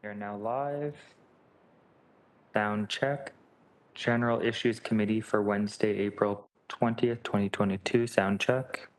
We are now live. Sound check. General Issues Committee for Wednesday, April 20th, 2022. Sound check.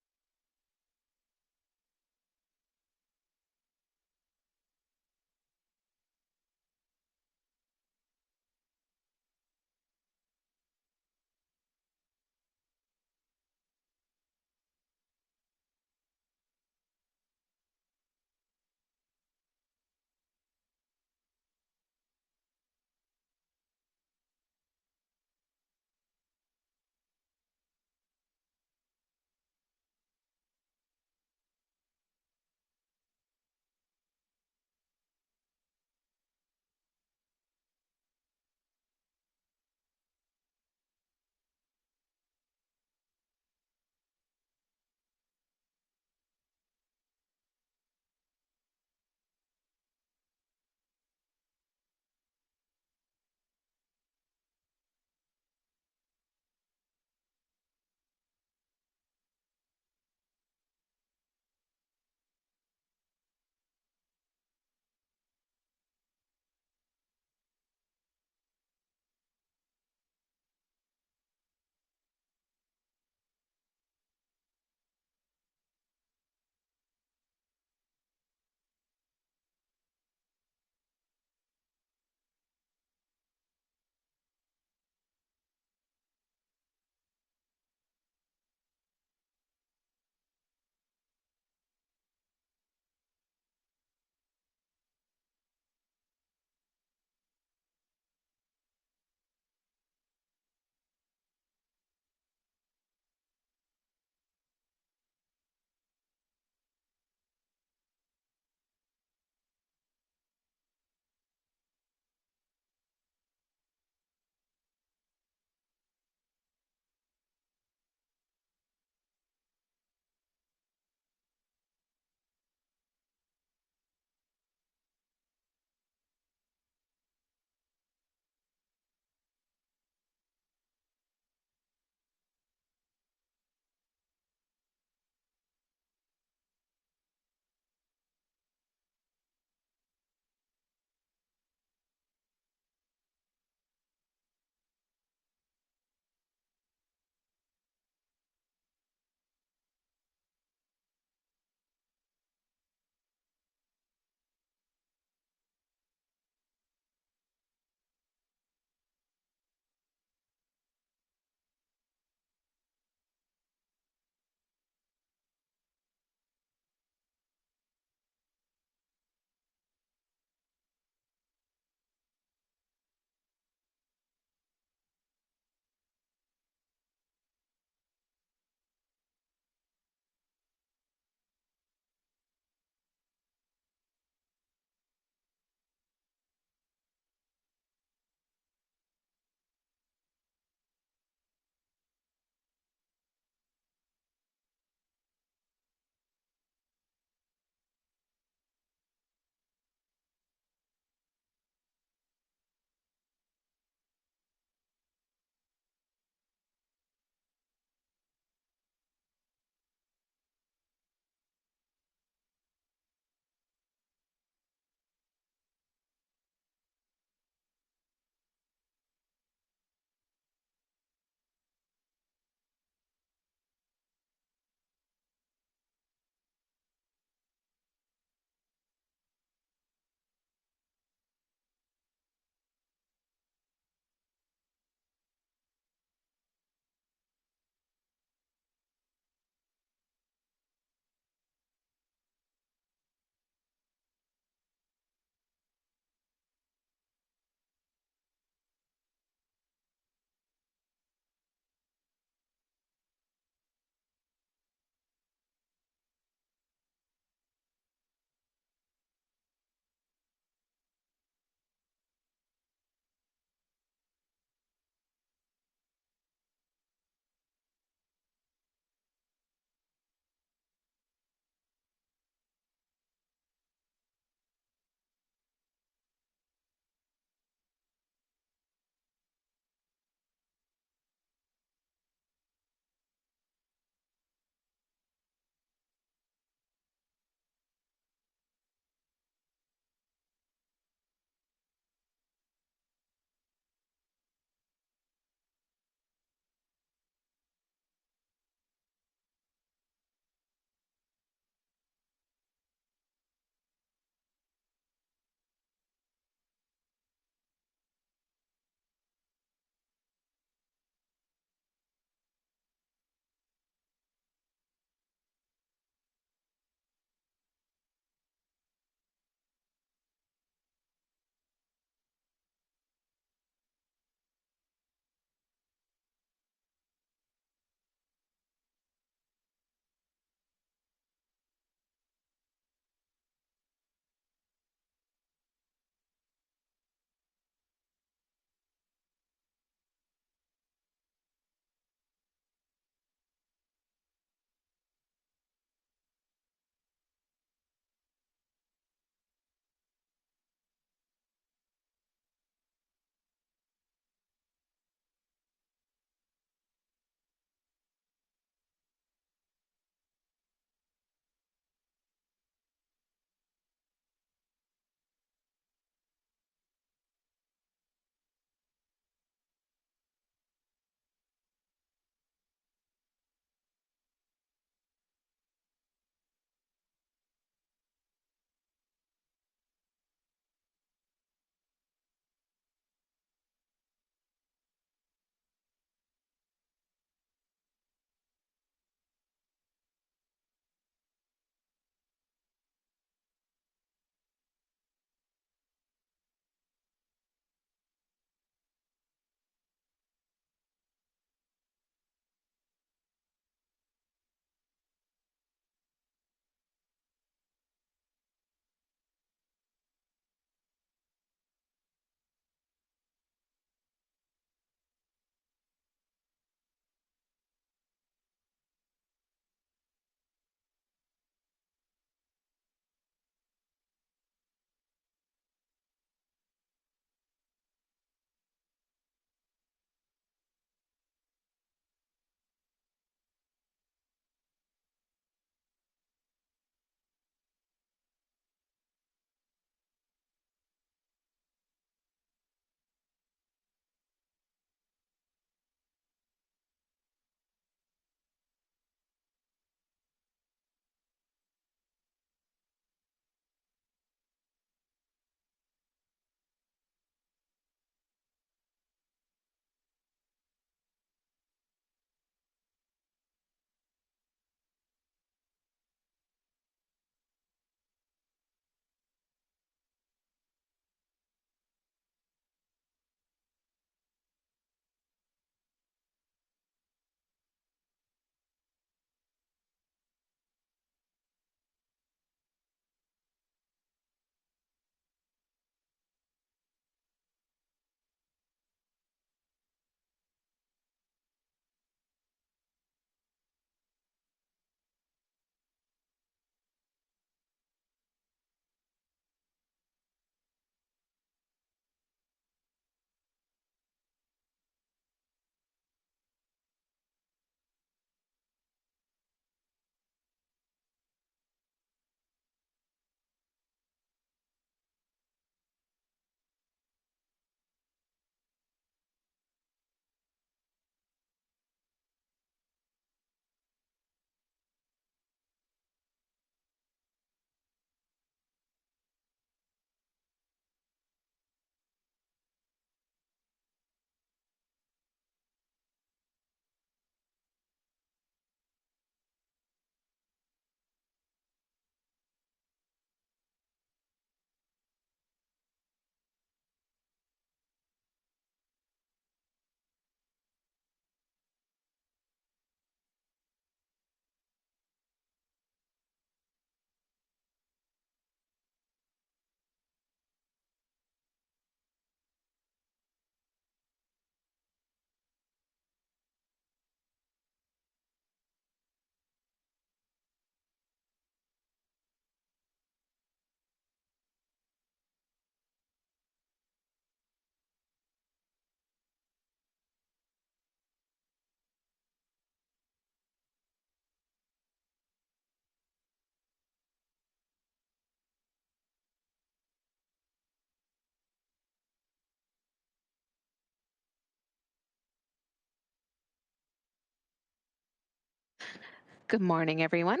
Good morning, everyone.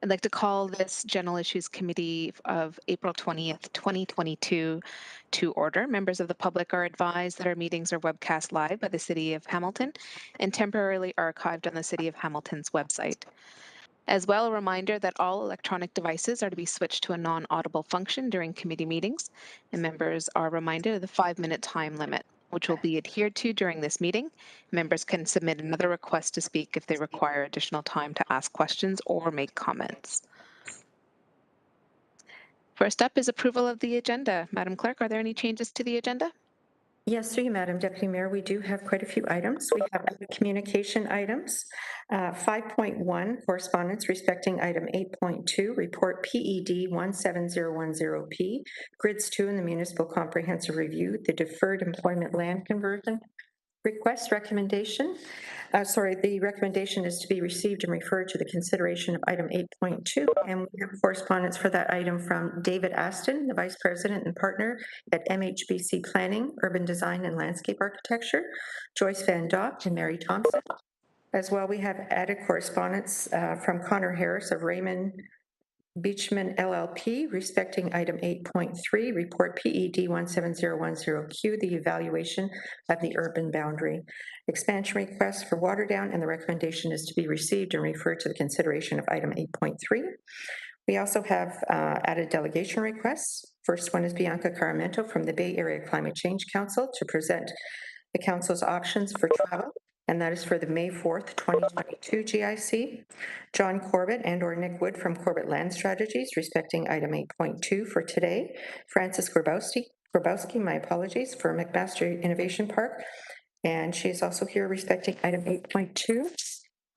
I'd like to call this General Issues Committee of April 20th, 2022 to order. Members of the public are advised that our meetings are webcast live by the City of Hamilton and temporarily archived on the City of Hamilton's website. As well, a reminder that all electronic devices are to be switched to a non-audible function during committee meetings, and members are reminded of the 5-minute time limit, which will be adhered to during this meeting. Members can submit another request to speak if they require additional time to ask questions or make comments. First up is approval of the agenda. Madam Clerk, are there any changes to the agenda? Yes, through you, Madam Deputy Mayor, we do have quite a few items. We have communication items. 5.1, correspondence respecting item 8.2, report PED 17010P, Grids 2 in the Municipal Comprehensive Review, the deferred employment land conversion request recommendation. The recommendation is to be received and referred to the consideration of item 8.2, and we have correspondence for that item from David Aston, the Vice President and Partner at MHBC Planning, Urban Design and Landscape Architecture, Joyce Van Dock and Mary Thompson. As well, we have added correspondence from Connor Harris of Raymond Beachman LLP respecting item 8.3, report PED 17010Q, the evaluation of the urban boundary. Expansion request for Waterdown, and the recommendation is to be received and referred to the consideration of item 8.3. We also have added delegation requests. First one is Bianca Caramento from the Bay Area Climate Change Council to present the council's options for travel, and that is for the May 4th, 2022 GIC. John Corbett and/or Nick Wood from Corbett Land Strategies respecting item 8.2 for today. Francis Grabowski, my apologies, for Mcmaster Innovation Park, and she is also here respecting item 8.2.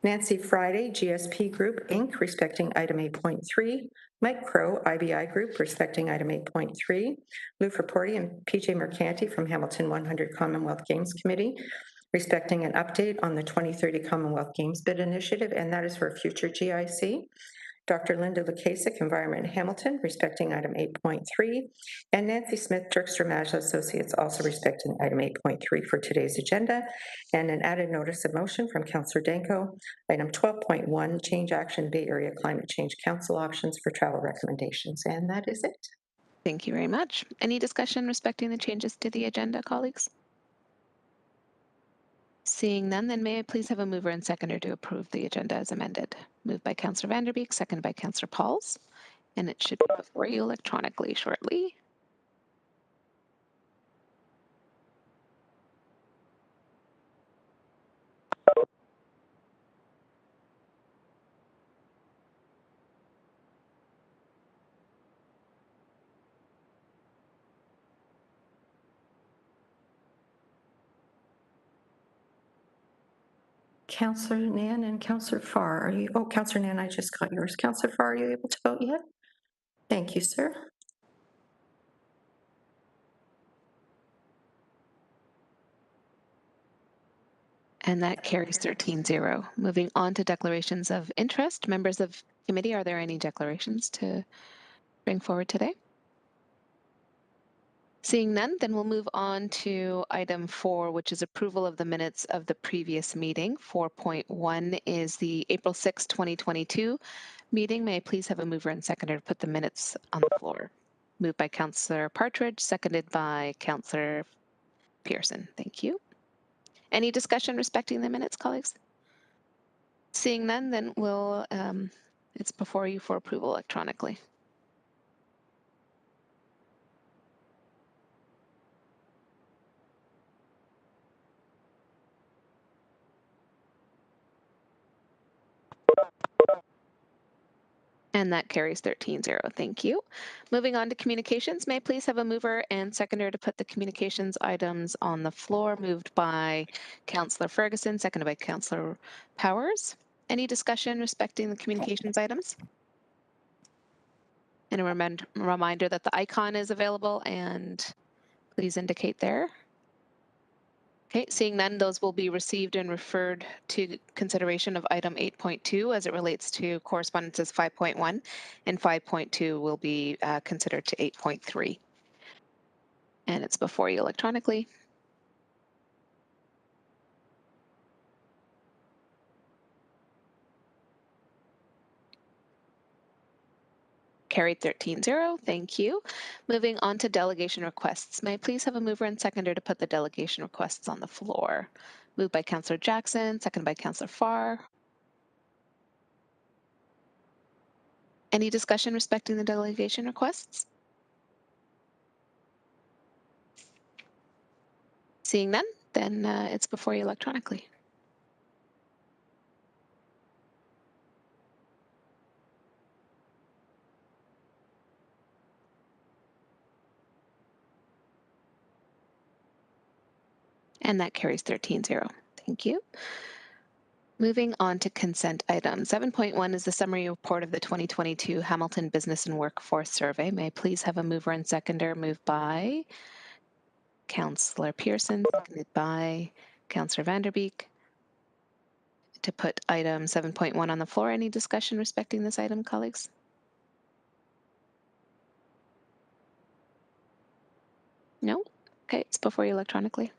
Nancy Friday, GSP Group, Inc., respecting item 8.3. Mike Crow, IBI Group, respecting item 8.3. Lou Fraporti and PJ Mercanti from Hamilton 100 Commonwealth Games Committee, respecting an update on the 2030 Commonwealth Games Bid Initiative, and that is for a future GIC. Dr. Linda Lukasik, Environment Hamilton, respecting item 8.3, and Nancy Smith, Dirkster Majla Associates, also respecting item 8.3 for today's agenda, and an added notice of motion from Councillor Danko, item 12.1, change action Bay Area Climate Change Council options for travel recommendations, and that is it. Thank you very much. Any discussion respecting the changes to the agenda, colleagues? Seeing none, then may I please have a mover and seconder to approve the agenda as amended? Moved by Councillor Vanderbeek, seconded by Councillor Pauls, and it should be before you electronically shortly. Councillor Nan and Councillor Farr, are you? Oh, Councillor Nan, I just got yours. Councillor Farr, are you able to vote yet? Thank you, sir. And that carries 13-0. Moving on to declarations of interest. Members of committee, are there any declarations to bring forward today? Seeing none, then we'll move on to item 4, which is approval of the minutes of the previous meeting. 4.1 is the April 6, 2022 meeting. May I please have a mover and seconder to put the minutes on the floor? Moved by Councillor Partridge, seconded by Councillor Pearson. Thank you. Any discussion respecting the minutes, colleagues? Seeing none, then it's before you for approval electronically. And that carries 13-0. Thank you. Moving on to communications, may I please have a mover and seconder to put the communications items on the floor? Moved by Councillor Ferguson, seconded by Councillor Powers. Any discussion respecting the communications items? And a reminder that the icon is available, and please indicate there. Okay, seeing none, those will be received and referred to consideration of item 8.2 as it relates to correspondences 5.1, and 5.2 will be considered to 8.3. And it's before you electronically. Carried 13-0. Thank you. Moving on to delegation requests. May I please have a mover and seconder to put the delegation requests on the floor? Moved by Councillor Jackson, seconded by Councillor Farr. Any discussion respecting the delegation requests? Seeing none, then it's before you electronically. And that carries 13-0. Thank you. Moving on to consent items. 7.1 is the summary report of the 2022 Hamilton Business and Workforce Survey. May I please have a mover and seconder? Moved by Councillor Pearson, seconded by Councillor Vanderbeek. To put item 7.1 on the floor. Any discussion respecting this item, colleagues? No? Okay, it's before you electronically.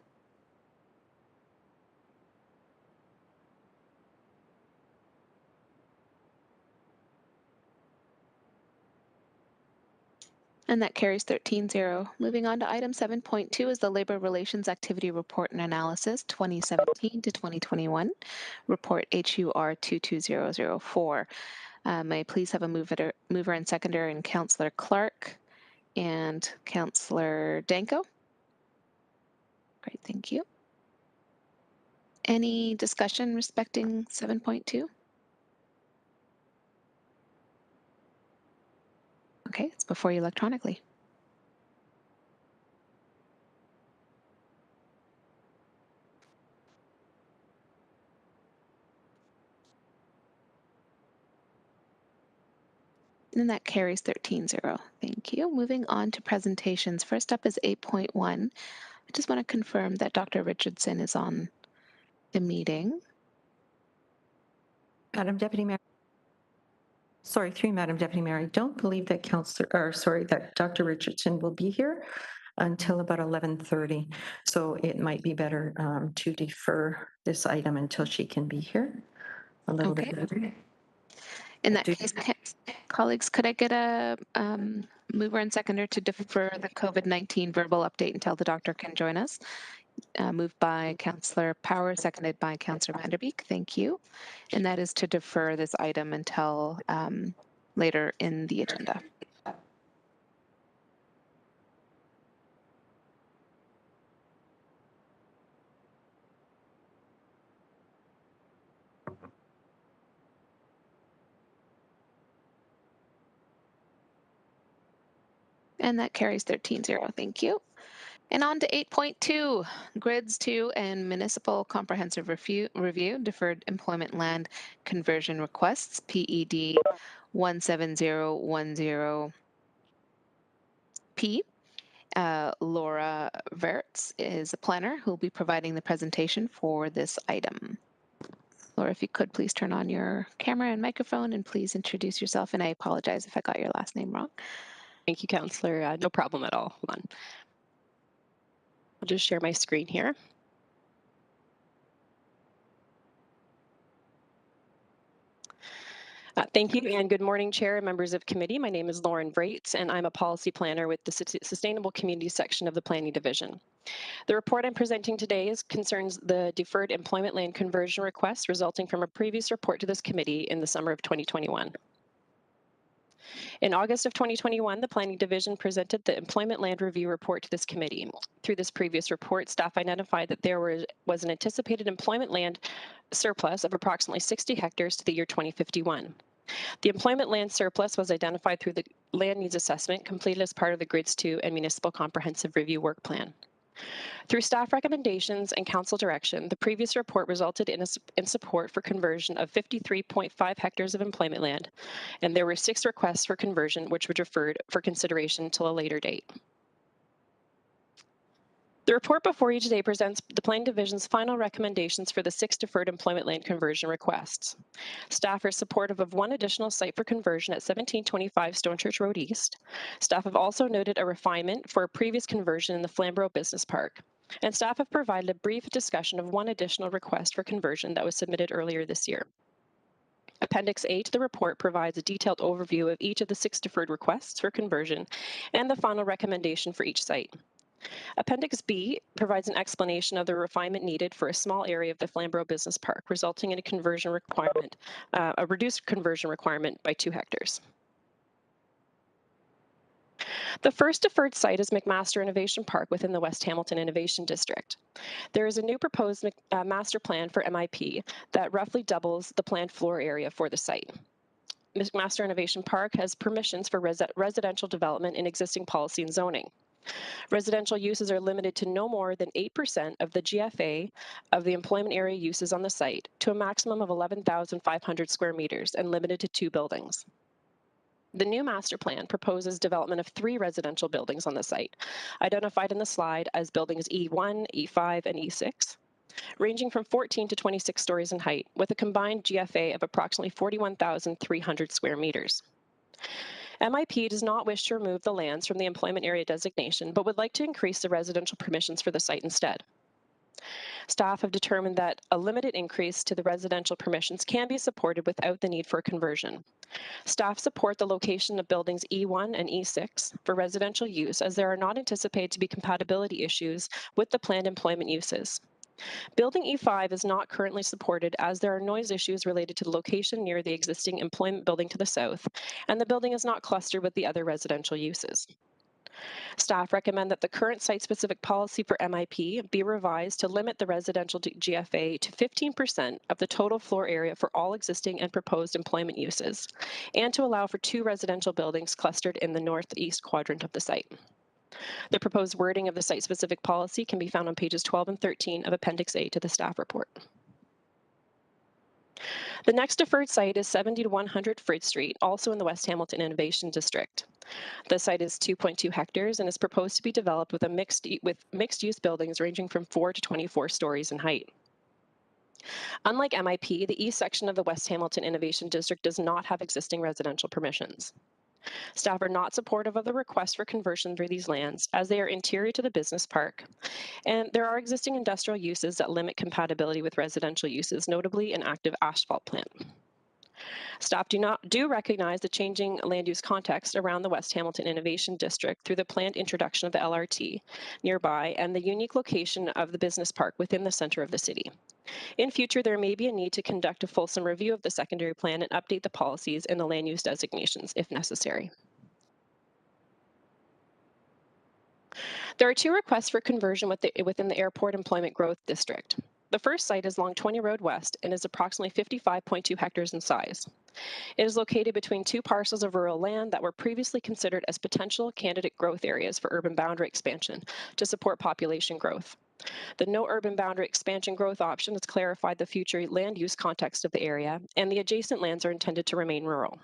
And that carries 13-0. Moving on to item 7.2 is the Labor Relations Activity Report and Analysis 2017 to 2021, Report HUR 22004. May I please have a mover and seconder in Councillor Clark and Councillor Danko? Great, thank you. Any discussion respecting 7.2? Okay, it's before you electronically. And that carries 13-0. Thank you. Moving on to presentations. First up is 8.1. I just want to confirm that Dr. Richardson is on the meeting. Madam Deputy Mayor. Sorry, through Madam Deputy Mayor, I don't believe that that Dr. Richardson will be here until about 11:30. So it might be better to defer this item until she can be here a little bit later. In that case, colleagues, could I get a mover and seconder to defer the COVID-19 verbal update until the doctor can join us? Moved by Councillor Power, seconded by Councillor Vanderbeek. Thank you. And that is to defer this item until later in the agenda. And that carries 13-0. Thank you. And on to 8.2, Grids 2 and Municipal Comprehensive Review, Deferred Employment Land Conversion Requests, PED 17010P. Laura Verts is a planner who will be providing the presentation for this item. Laura, if you could please turn on your camera and microphone and please introduce yourself. And I apologize if I got your last name wrong. Thank you, Councillor. No problem at all. Hold on. I'll just share my screen here. Thank you and good morning, Chair and members of committee. My name is Lauren Vrates and I'm a policy planner with the Sustainable Community section of the Planning Division. The report I'm presenting today concerns the deferred employment land conversion request resulting from a previous report to this committee in the summer of 2021. In August of 2021, the Planning Division presented the Employment Land Review Report to this committee. Through this previous report, staff identified that there was an anticipated employment land surplus of approximately 60 hectares to the year 2051. The employment land surplus was identified through the land needs assessment completed as part of the Grids 2 and Municipal Comprehensive Review Work Plan. Through staff recommendations and council direction, the previous report resulted in support for conversion of 53.5 hectares of employment land, and there were 6 requests for conversion which were deferred for consideration until a later date. The report before you today presents the Planning Division's final recommendations for the 6 deferred employment land conversion requests. Staff are supportive of 1 additional site for conversion at 1725 Stone Church Road East. Staff have also noted a refinement for a previous conversion in the Flamborough Business Park. And staff have provided a brief discussion of 1 additional request for conversion that was submitted earlier this year. Appendix A to the report provides a detailed overview of each of the 6 deferred requests for conversion and the final recommendation for each site. Appendix B provides an explanation of the refinement needed for a small area of the Flamborough Business Park, resulting in a reduced conversion requirement by 2 hectares. The first deferred site is Mcmaster Innovation Park within the West Hamilton Innovation District. There is a new proposed master plan for MIP that roughly doubles the planned floor area for the site. Mcmaster Innovation Park has permissions for residential development in existing policy and zoning. Residential uses are limited to no more than 8% of the GFA of the employment area uses on the site to a maximum of 11,500 square meters and limited to 2 buildings. The new master plan proposes development of 3 residential buildings on the site, identified in the slide as buildings E1, E5, and E6, ranging from 14 to 26 stories in height, with a combined GFA of approximately 41,300 square meters. MIP does not wish to remove the lands from the employment area designation, but would like to increase the residential permissions for the site instead. Staff have determined that a limited increase to the residential permissions can be supported without the need for a conversion. Staff support the location of buildings E1 and E6 for residential use, as there are not anticipated to be compatibility issues with the planned employment uses. Building E5 is not currently supported as there are noise issues related to the location near the existing employment building to the south, and the building is not clustered with the other residential uses. Staff recommend that the current site-specific policy for MIP be revised to limit the residential GFA to 15% of the total floor area for all existing and proposed employment uses, and to allow for 2 residential buildings clustered in the northeast quadrant of the site. The proposed wording of the site-specific policy can be found on pages 12 and 13 of Appendix A to the staff report. The next deferred site is 70 to 100 Frid Street, also in the West Hamilton Innovation District. The site is 2.2 hectares and is proposed to be developed with mixed-use buildings ranging from 4 to 24 stories in height. Unlike MIP, the east section of the West Hamilton Innovation District does not have existing residential permissions. Staff are not supportive of the request for conversion for these lands, as they are interior to the business park, and there are existing industrial uses that limit compatibility with residential uses, notably an active asphalt plant. Staff do recognize the changing land use context around the West Hamilton Innovation District through the planned introduction of the LRT nearby and the unique location of the business park within the center of the city. In future, there may be a need to conduct a fulsome review of the secondary plan and update the policies and the land use designations if necessary. There are 2 requests for conversion within the Airport Employment Growth District. The first site is along 20 Road West and is approximately 55.2 hectares in size. It is located between 2 parcels of rural land that were previously considered as potential candidate growth areas for urban boundary expansion to support population growth. The no urban boundary expansion growth option has clarified the future land use context of the area, and the adjacent lands are intended to remain rural.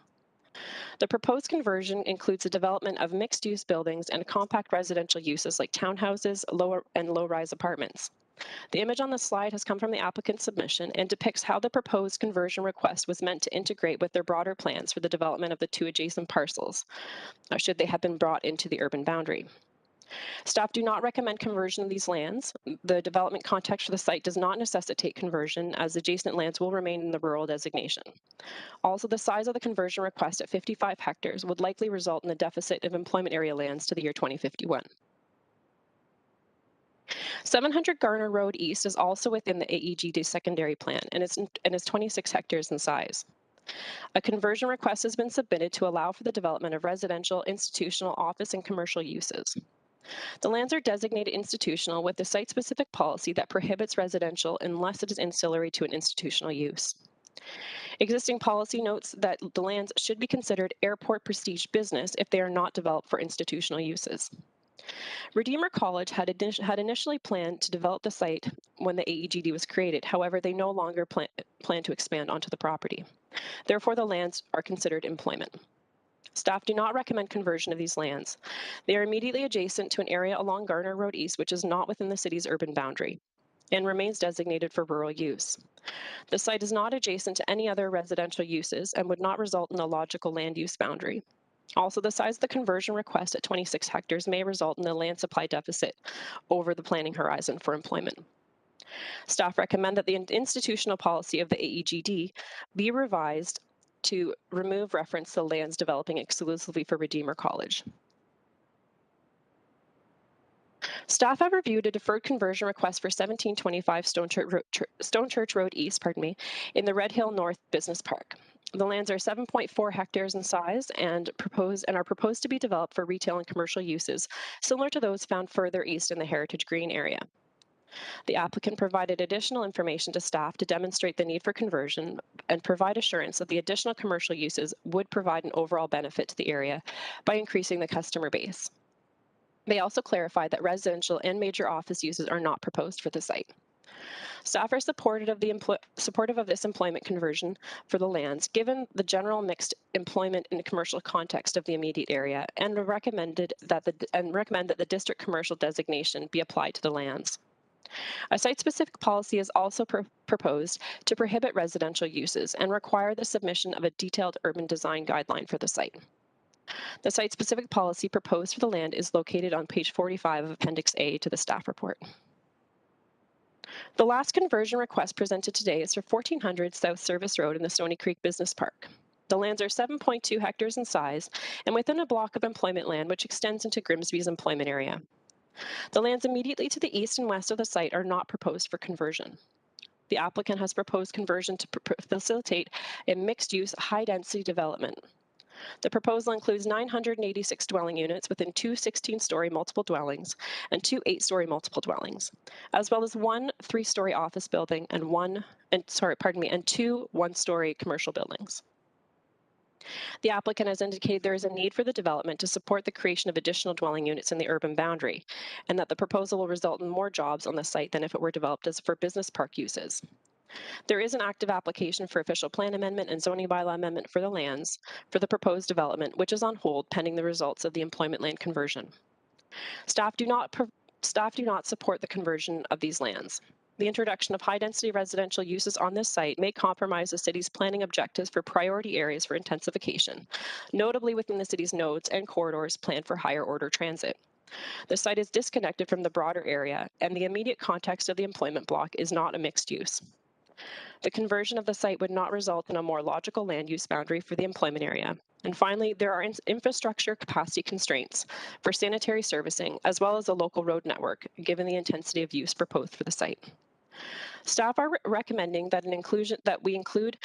The proposed conversion includes the development of mixed-use buildings and compact residential uses like townhouses, low-rise apartments. The image on the slide has come from the applicant's submission and depicts how the proposed conversion request was meant to integrate with their broader plans for the development of the 2 adjacent parcels, should they have been brought into the urban boundary. Staff do not recommend conversion of these lands. The development context for the site does not necessitate conversion, as adjacent lands will remain in the rural designation. Also, the size of the conversion request at 55 hectares would likely result in a deficit of employment area lands to the year 2051. 700 Garner Road East is also within the AEGD secondary plan and is 26 hectares in size. A conversion request has been submitted to allow for the development of residential, institutional, office, and commercial uses. The lands are designated institutional with a site-specific policy that prohibits residential unless it is ancillary to an institutional use. Existing policy notes that the lands should be considered airport prestige business if they are not developed for institutional uses. Redeemer College had initially planned to develop the site when the AEGD was created. However, they no longer plan to expand onto the property. Therefore, the lands are considered employment. Staff do not recommend conversion of these lands. They are immediately adjacent to an area along Garner Road East, which is not within the city's urban boundary and remains designated for rural use. The site is not adjacent to any other residential uses and would not result in a logical land use boundary. Also, the size of the conversion request at 26 hectares may result in a land supply deficit over the planning horizon for employment. Staff recommend that the institutional policy of the AEGD be revised to remove reference to lands developing exclusively for Redeemer College. Staff have reviewed a deferred conversion request for 1725 Stone Church Road East, in the Red Hill North Business Park. The lands are 7.4 hectares in size and are proposed to be developed for retail and commercial uses, similar to those found further east in the Heritage Green area. The applicant provided additional information to staff to demonstrate the need for conversion and provide assurance that the additional commercial uses would provide an overall benefit to the area by increasing the customer base. They also clarified that residential and major office uses are not proposed for the site. Staff are supportive of this employment conversion for the lands, given the general mixed employment and commercial context of the immediate area, and recommend that the district commercial designation be applied to the lands. A site-specific policy is also proposed to prohibit residential uses and require the submission of a detailed urban design guideline for the site. The site-specific policy proposed for the land is located on page 45 of Appendix A to the staff report. The last conversion request presented today is for 1400 South Service Road in the Stoney Creek Business Park. The lands are 7.2 hectares in size and within a block of employment land which extends into Grimsby's employment area. The lands immediately to the east and west of the site are not proposed for conversion. The applicant has proposed conversion to facilitate a mixed-use, high-density development. The proposal includes 986 dwelling units within two 16-story multiple dwellings and two 8-story multiple dwellings, as well as one 3-story office building and two 1-story commercial buildings. The applicant has indicated there is a need for the development to support the creation of additional dwelling units in the urban boundary, and that the proposal will result in more jobs on the site than if it were developed as for business park uses. There is an active application for official plan amendment and zoning bylaw amendment for the lands for the proposed development, which is on hold pending the results of the employment land conversion. Staff do not support the conversion of these lands. The introduction of high-density residential uses on this site may compromise the city's planning objectives for priority areas for intensification, notably within the city's nodes and corridors planned for higher order transit. The site is disconnected from the broader area, and the immediate context of the employment block is not a mixed use. The conversion of the site would not result in a more logical land use boundary for the employment area. And finally, there are infrastructure capacity constraints for sanitary servicing, as well as a local road network, given the intensity of use proposed for the site. Staff are recommending that we include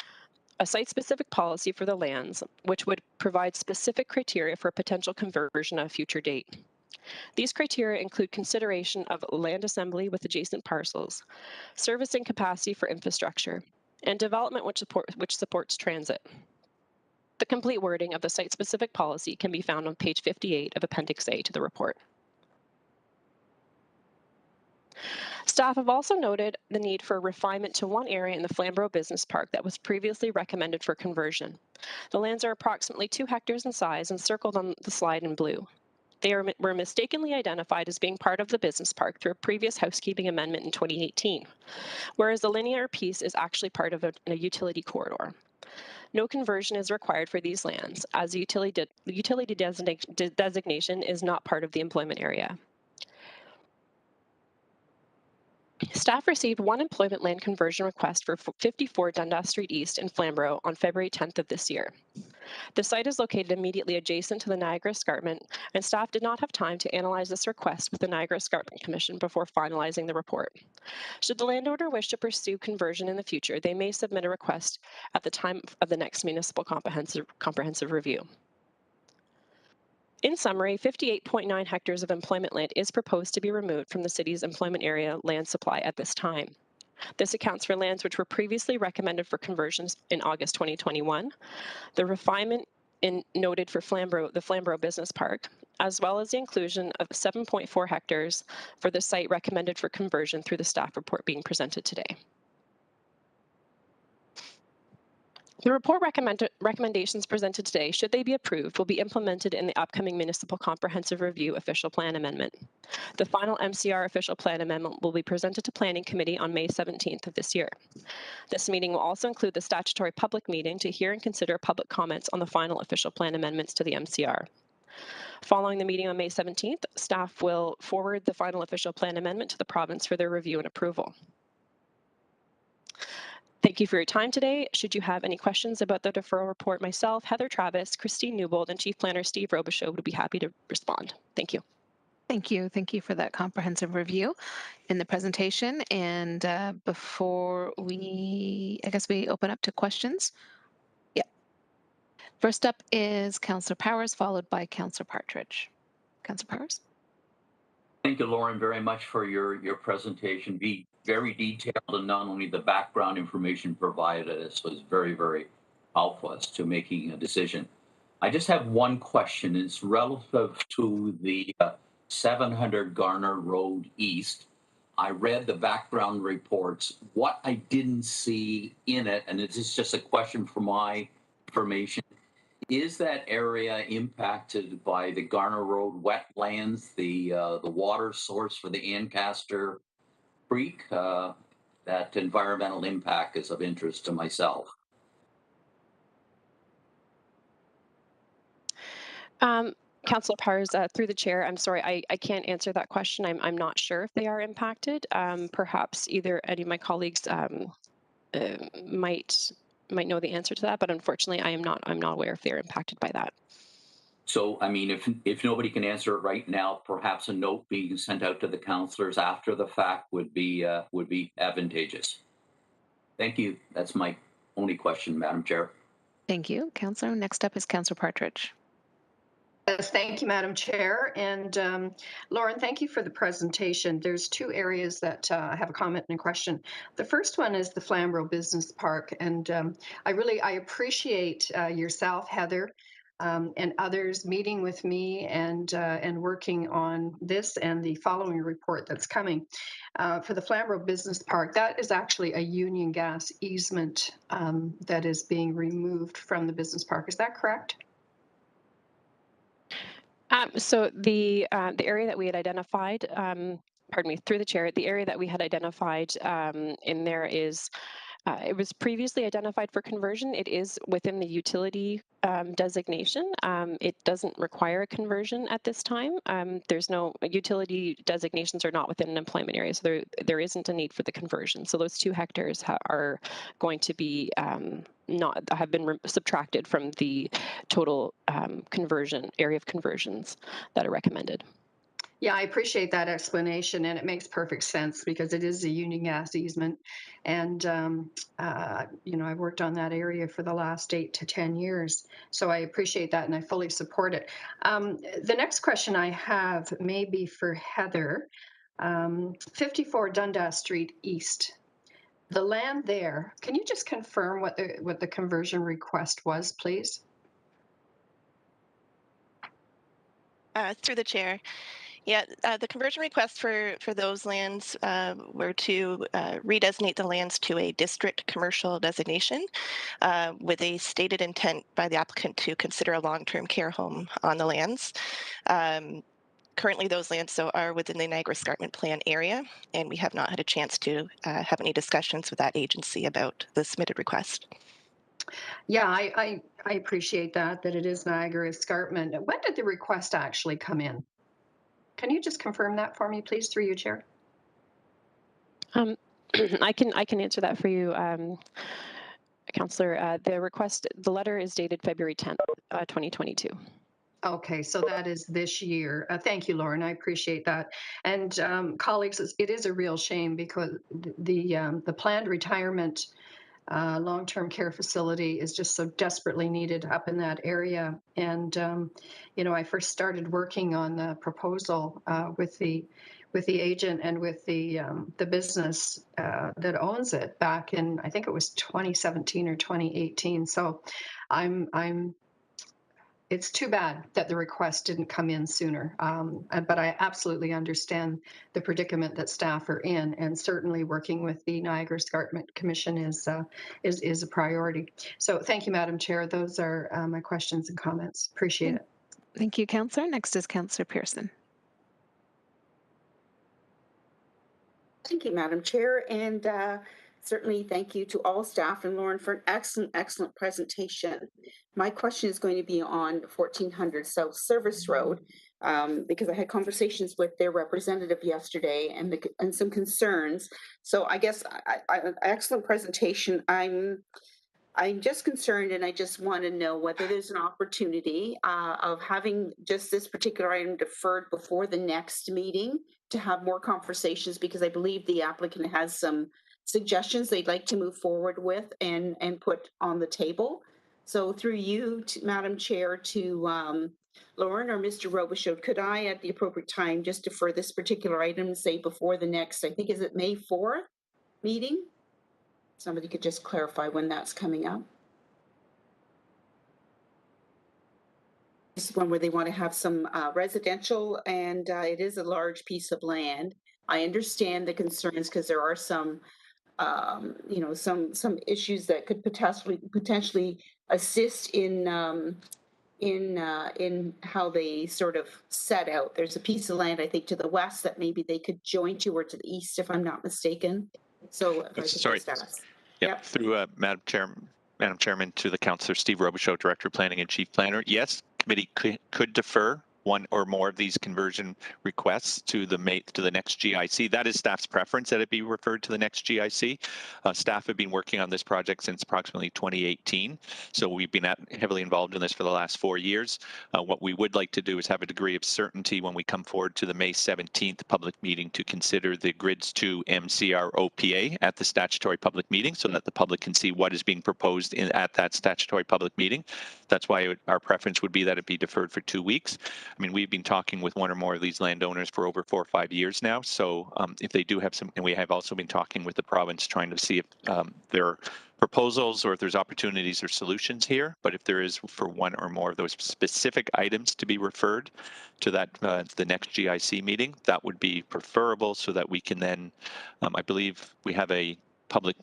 a site-specific policy for the lands, which would provide specific criteria for potential conversion at a future date. These criteria include consideration of land assembly with adjacent parcels, servicing capacity for infrastructure, and development which supports transit. The complete wording of the site-specific policy can be found on page 58 of Appendix A to the report. Staff have also noted the need for refinement to one area in the Flamborough Business Park that was previously recommended for conversion. The lands are approximately 2 hectares in size and circled on the slide in blue. They were mistakenly identified as being part of the business park through a previous housekeeping amendment in 2018, whereas the linear piece is actually part of a utility corridor. No conversion is required for these lands, as the utility designation is not part of the employment area. Staff received one employment land conversion request for 54 Dundas Street East in Flamborough on February 10th of this year. The site is located immediately adjacent to the Niagara Escarpment, and staff did not have time to analyze this request with the Niagara Escarpment Commission before finalizing the report. Should the landowner wish to pursue conversion in the future, they may submit a request at the time of the next municipal comprehensive review. In summary, 58.9 hectares of employment land is proposed to be removed from the city's employment area land supply at this time. This accounts for lands which were previously recommended for conversions in August 2021, the refinement noted for the Flamborough Business Park, as well as the inclusion of 7.4 hectares for the site recommended for conversion through the staff report being presented today. The report recommendations presented today, should they be approved, will be implemented in the upcoming Municipal Comprehensive Review Official Plan Amendment. The final MCR Official Plan Amendment will be presented to Planning Committee on May 17th of this year. This meeting will also include the statutory public meeting to hear and consider public comments on the final Official Plan Amendments to the MCR. Following the meeting on May 17th, staff will forward the final Official Plan Amendment to the province for their review and approval. Thank you for your time today. Should you have any questions about the deferral report, myself, Heather Travis, Christine Newbold, and Chief Planner Steve Robichaud would be happy to respond. Thank you. Thank you. Thank you for that comprehensive review in the presentation. And before we open up to questions. Yeah. First up is Councillor Powers, followed by Councillor Partridge. Councillor Powers. Thank you, Lauren, very much for your presentation. Be very detailed, and not only the background information provided, this was very, very helpful as to making a decision. I just have one question. It's relative to the 700 Garner Road East. I read the background reports. What I didn't see in it, and this is just a question for my information, is that area impacted by the Garner Road wetlands, the water source for the Ancaster Creek? That environmental impact is of interest to myself. Councillor Powers, through the chair, I'm sorry, I can't answer that question. I'm not sure if they are impacted. Perhaps either any of my colleagues might know the answer to that, but unfortunately, I'm not aware if they're impacted by that. So, I mean, if nobody can answer it right now, perhaps a note being sent out to the councillors after the fact would be advantageous. Thank you. That's my only question, Madam Chair. Thank you, Councillor. Next up is Councillor Partridge. Yes, thank you, Madam Chair. And Lauren, thank you for the presentation. There's two areas that I have a comment and a question. The first one is the Flamborough Business Park. And I appreciate yourself, Heather, and others meeting with me and working on this and the following report that's coming. For the Flamborough Business Park, that is actually a union gas easement that is being removed from the business park. Is that correct? So the area that we had identified, pardon me, through the chair, the area that we had identified in there is, it was previously identified for conversion. It is within the utility designation. It doesn't require a conversion at this time. There's no utility designations are not within an employment area, so there isn't a need for the conversion. So those 2 hectares are going to be have been subtracted from the total conversion area of conversions that are recommended. Yeah, I appreciate that explanation, and it makes perfect sense because it is a union gas easement. And, I've worked on that area for the last 8 to 10 years. So I appreciate that, and I fully support it. The next question I have may be for Heather. 54 Dundas Street East. The land there, can you just confirm what the conversion request was, please? Through the chair. Yeah, the conversion requests for those lands were to redesignate the lands to a district commercial designation with a stated intent by the applicant to consider a long-term care home on the lands. Currently, those lands are within the Niagara Escarpment Plan area, and we have not had a chance to have any discussions with that agency about the submitted request. Yeah, I appreciate that it is Niagara Escarpment. When did the request actually come in? Can you just confirm that for me, please, through you, Chair? I can answer that for you, Councillor. The letter is dated February 10th, 2022. Okay, so that is this year. Thank you, Lauren. I appreciate that. And colleagues, it is a real shame because the planned retirement long-term care facility is just so desperately needed up in that area. And I first started working on the proposal with the agent and with the business that owns it back in, I think it was 2017 or 2018. So it's too bad that the request didn't come in sooner, but I absolutely understand the predicament that staff are in, and certainly working with the Niagara Escarpment Commission is a priority. So thank you, Madam Chair. Those are my questions and comments. Appreciate it. Thank you, Councillor. Next is Councillor Pearson. Thank you, Madam Chair, and certainly thank you to all staff and Lauren for an excellent presentation. My question is going to be on 1400 South Service Road. because I had conversations with their representative yesterday and some concerns. So I guess excellent presentation. I'm just concerned, and I just want to know whether there's an opportunity of having just this particular item deferred before the next meeting to have more conversations, because I believe the applicant has some suggestions they'd like to move forward with and put on the table. So through you, Madam Chair, to Lauren or Mr. Robichaud, could I, at the appropriate time, just defer this particular item, say before the next, I think, is it May 4th meeting? Somebody could just clarify when that's coming up. This is one where they want to have some residential, and it is a large piece of land. I understand the concerns because there are some, some issues that could potentially assist in how they sort of set out. There's a piece of land, I think, to the west that maybe they could join to, or to the east, if I'm not mistaken. So if I could just ask. Yep. Through Madam Chairman, to the Councillor Steve Robichaud, Director of Planning and Chief Planner. Yes, committee could defer one or more of these conversion requests to the next GIC. That is staff's preference that it be referred to the next GIC. Staff have been working on this project since approximately 2018, so we've been heavily involved in this for the last 4 years. What we would like to do is have a degree of certainty when we come forward to the May 17th public meeting to consider the Grids 2 MCR OPA at the statutory public meeting, so that the public can see what is being proposed at that statutory public meeting. That's why our preference would be that it be deferred for 2 weeks. I mean, we've been talking with one or more of these landowners for over 4 or 5 years now. So if they do have some, and we have also been talking with the province trying to see if there are proposals or if there's opportunities or solutions here. But if there is for one or more of those specific items to be referred to that the next GIC meeting, that would be preferable, so that we can then, I believe we have a public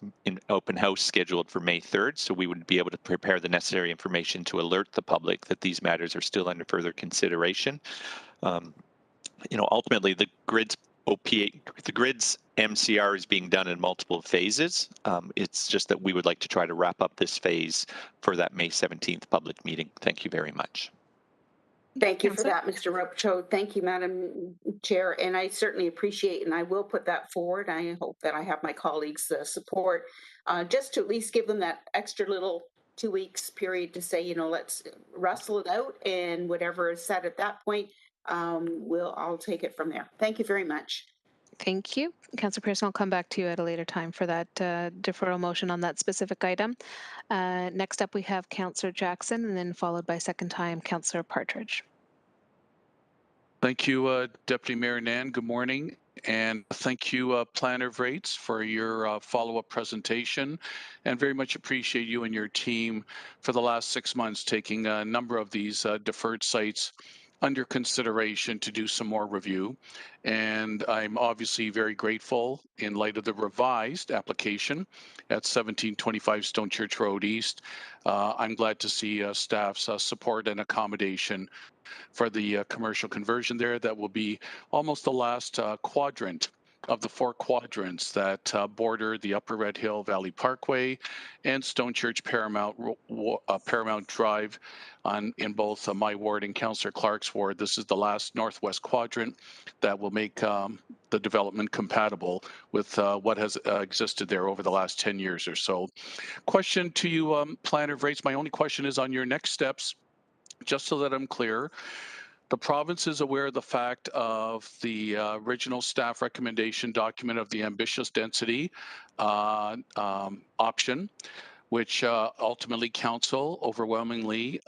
open house scheduled for May 3rd, so we would be able to prepare the necessary information to alert the public that these matters are still under further consideration. Ultimately, the Grids MCR is being done in multiple phases. It's just that we would like to try to wrap up this phase for that May 17th public meeting. Thank you very much. Thank you for that, Mr. Robichaud. Thank you, Madam Chair, and I certainly appreciate, and I will put that forward. I hope that I have my colleagues' support, just to at least give them that extra little 2 weeks period to say, let's wrestle it out, and whatever is said at that point, I'll take it from there. Thank you very much. Thank you. Councillor Pearson, I'll come back to you at a later time for that deferral motion on that specific item. Next up, we have Councillor Jackson, and then followed by second time, Councillor Partridge. Thank you, Deputy Mayor Nan. Good morning. And thank you, Planner Vrates, for your follow-up presentation, and very much appreciate you and your team for the last 6 months taking a number of these deferred sites under consideration to do some more review. And I'm obviously very grateful in light of the revised application at 1725 Stone Church Road East. I'm glad to see staff's support and accommodation for the commercial conversion there. That will be almost the last quadrant of the 4 quadrants that border the Upper Red Hill Valley Parkway and Stone Church Paramount Drive in both my ward and Councillor Clark's ward. This is the last northwest quadrant that will make the development compatible with what has existed there over the last 10 years or so. Question to you, Planner Vrates. My only question is on your next steps, just so that I'm clear. The province is aware of the fact of the original staff recommendation document of the ambitious density option, which ultimately council overwhelmingly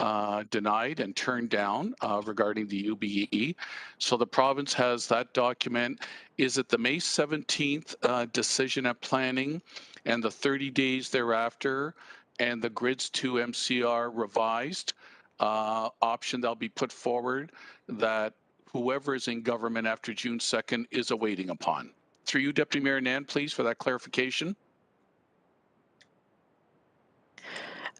denied and turned down regarding the UBE. So the province has that document. Is it the May 17th decision at planning and the 30 days thereafter and the Grids 2 MCR revised option that'll be put forward that whoever is in government after June 2nd is awaiting upon? Through you, Deputy Mayor Nan, please, for that clarification.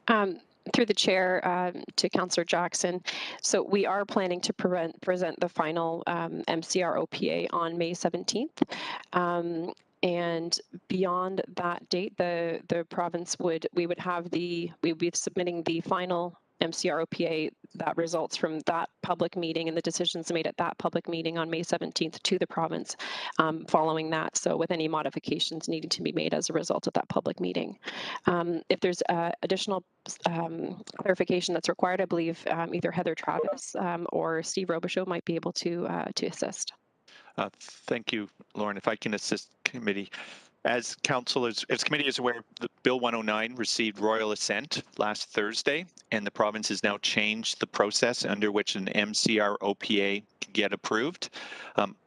Through the chair to Councillor Jackson. So we are planning to present the final MCR OPA on May 17th. And beyond that date, the province we'd be submitting the final MCR OPA that results from that public meeting and the decisions made at that public meeting on May 17th to the province following that. So with any modifications needing to be made as a result of that public meeting. If there's additional clarification that's required, I believe either Heather Travis or Steve Robichaud might be able to assist. Thank you, Lauren. If I can assist committee. As committee is aware, the Bill 109 received royal assent last Thursday, and the province has now changed the process under which an MCR OPA can get approved.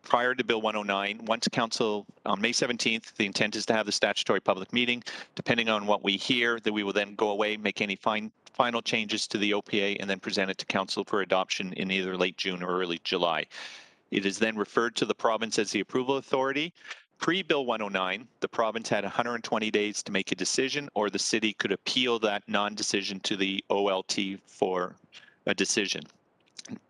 Prior to Bill 109, once council on May 17th, the intent is to have the statutory public meeting. Depending on what we hear, that we will then go away, make any final changes to the OPA, and then present it to council for adoption in either late June or early July. It is then referred to the province as the approval authority. Pre-Bill 109, the province had 120 days to make a decision, or the city could appeal that non-decision to the OLT for a decision.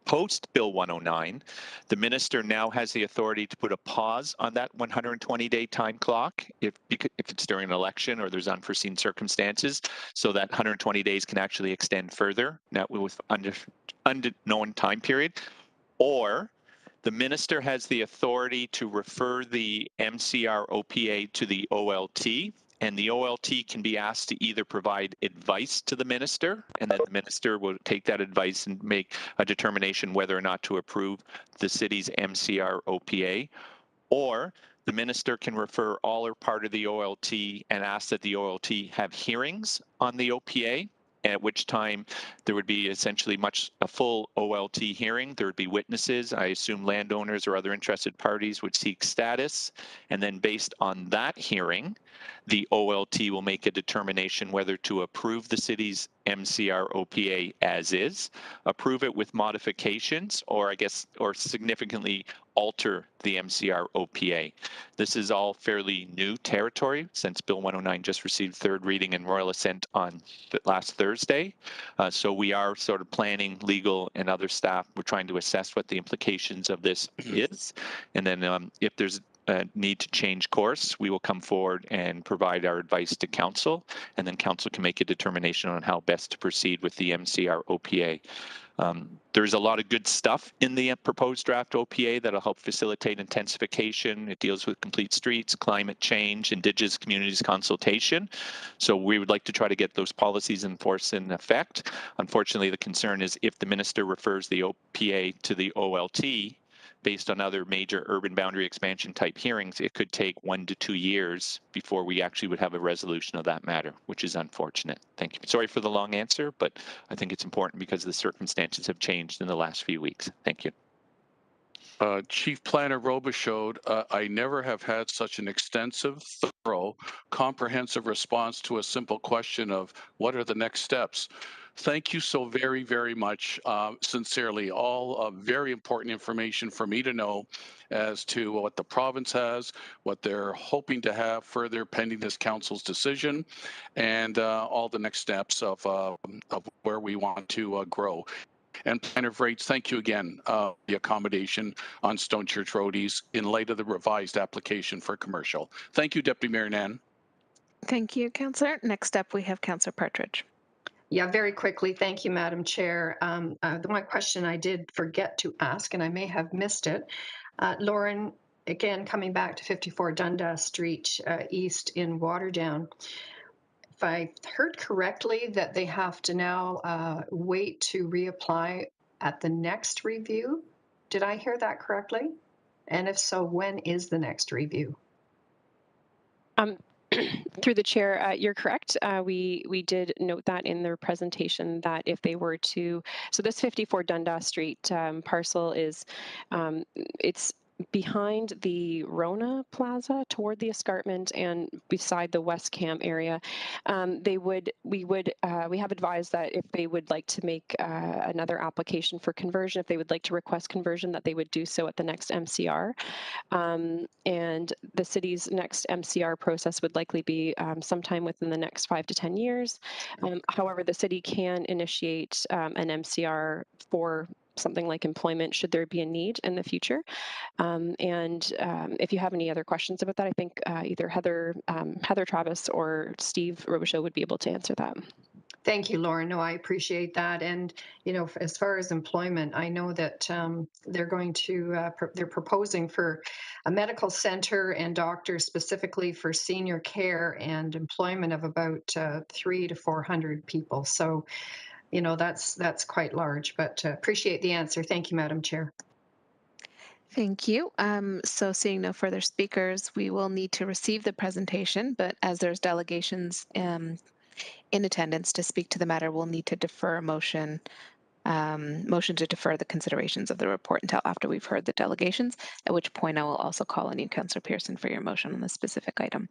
Post-Bill 109, the minister now has the authority to put a pause on that 120-day time clock if it's during an election or there's unforeseen circumstances, so that 120 days can actually extend further, now with unknown time period, or the minister has the authority to refer the MCR OPA to the OLT, and the OLT can be asked to either provide advice to the minister, and then the minister will take that advice and make a determination whether or not to approve the city's MCR OPA, or the minister can refer all or part of the OLT and ask that the OLT have hearings on the OPA, at which time there would be essentially a full OLT hearing. There would be witnesses. I assume landowners or other interested parties would seek status. And then based on that hearing, the OLT will make a determination whether to approve the city's MCR OPA as is, approve it with modifications, or significantly alter the MCR OPA. This is all fairly new territory since Bill 109 just received third reading and royal assent on last Thursday. So we are sort of planning, legal and other staff, we're trying to assess what the implications of this is. And then if there's a need to change course, we will come forward and provide our advice to council, and then council can make a determination on how best to proceed with the MCR OPA. There's a lot of good stuff in the proposed draft OPA that'll help facilitate intensification. It deals with complete streets, climate change, Indigenous communities consultation. So we would like to try to get those policies enforced in effect. Unfortunately, the concern is if the minister refers the OPA to the OLT, based on other major urban boundary expansion type hearings, it could take 1 to 2 years before we actually would have a resolution of that matter, which is unfortunate. Thank you. Sorry for the long answer, but I think it's important because the circumstances have changed in the last few weeks. Thank you. Chief Planner Robichaud, I never have had such an extensive, thorough, comprehensive response to a simple question of what are the next steps. Thank you so very, very much. Sincerely, all very important information for me to know as to what the province has, what they're hoping to have further pending this council's decision, and all the next steps of where we want to grow. And Planner Vrates, thank you again the accommodation on Stone Church Roadies in light of the revised application for commercial. Thank you, Deputy Mayor Nan. Thank you, Councillor. Next up, we have Councillor Partridge. Yeah, very quickly. Thank you, Madam Chair. The one question I did forget to ask, and I may have missed it, Lauren, again, coming back to 54 Dundas Street East in Waterdown. If I heard correctly that they have to now wait to reapply at the next review. Did I hear that correctly? And if so, when is the next review? Through the chair, you're correct. We did note that in their presentation that if they were to, so this 54 Dundas Street parcel is, it's behind the Rona Plaza toward the escarpment and beside the West Camp area. We have advised that if they would like to make another application for conversion, if they would like to request conversion, that they would do so at the next MCR. And the city's next MCR process would likely be sometime within the next 5 to 10 years. However, the city can initiate an MCR for something like employment should there be a need in the future. If you have any other questions about that, I think either Heather Travis or Steve Robichaud would be able to answer that. Thank you, Lauren. No, I appreciate that. And, you know, as far as employment, I know that they're going to, they're proposing for a medical center and doctors specifically for senior care and employment of about 300 to 400 people. So, you know, that's quite large, but appreciate the answer. Thank you, Madam Chair. Thank you. So seeing no further speakers, we will need to receive the presentation, but as there's delegations in attendance to speak to the matter, we'll need to defer a motion to defer the considerations of the report until after we've heard the delegations, at which point I will also call on you, Councillor Pearson, for your motion on this specific item.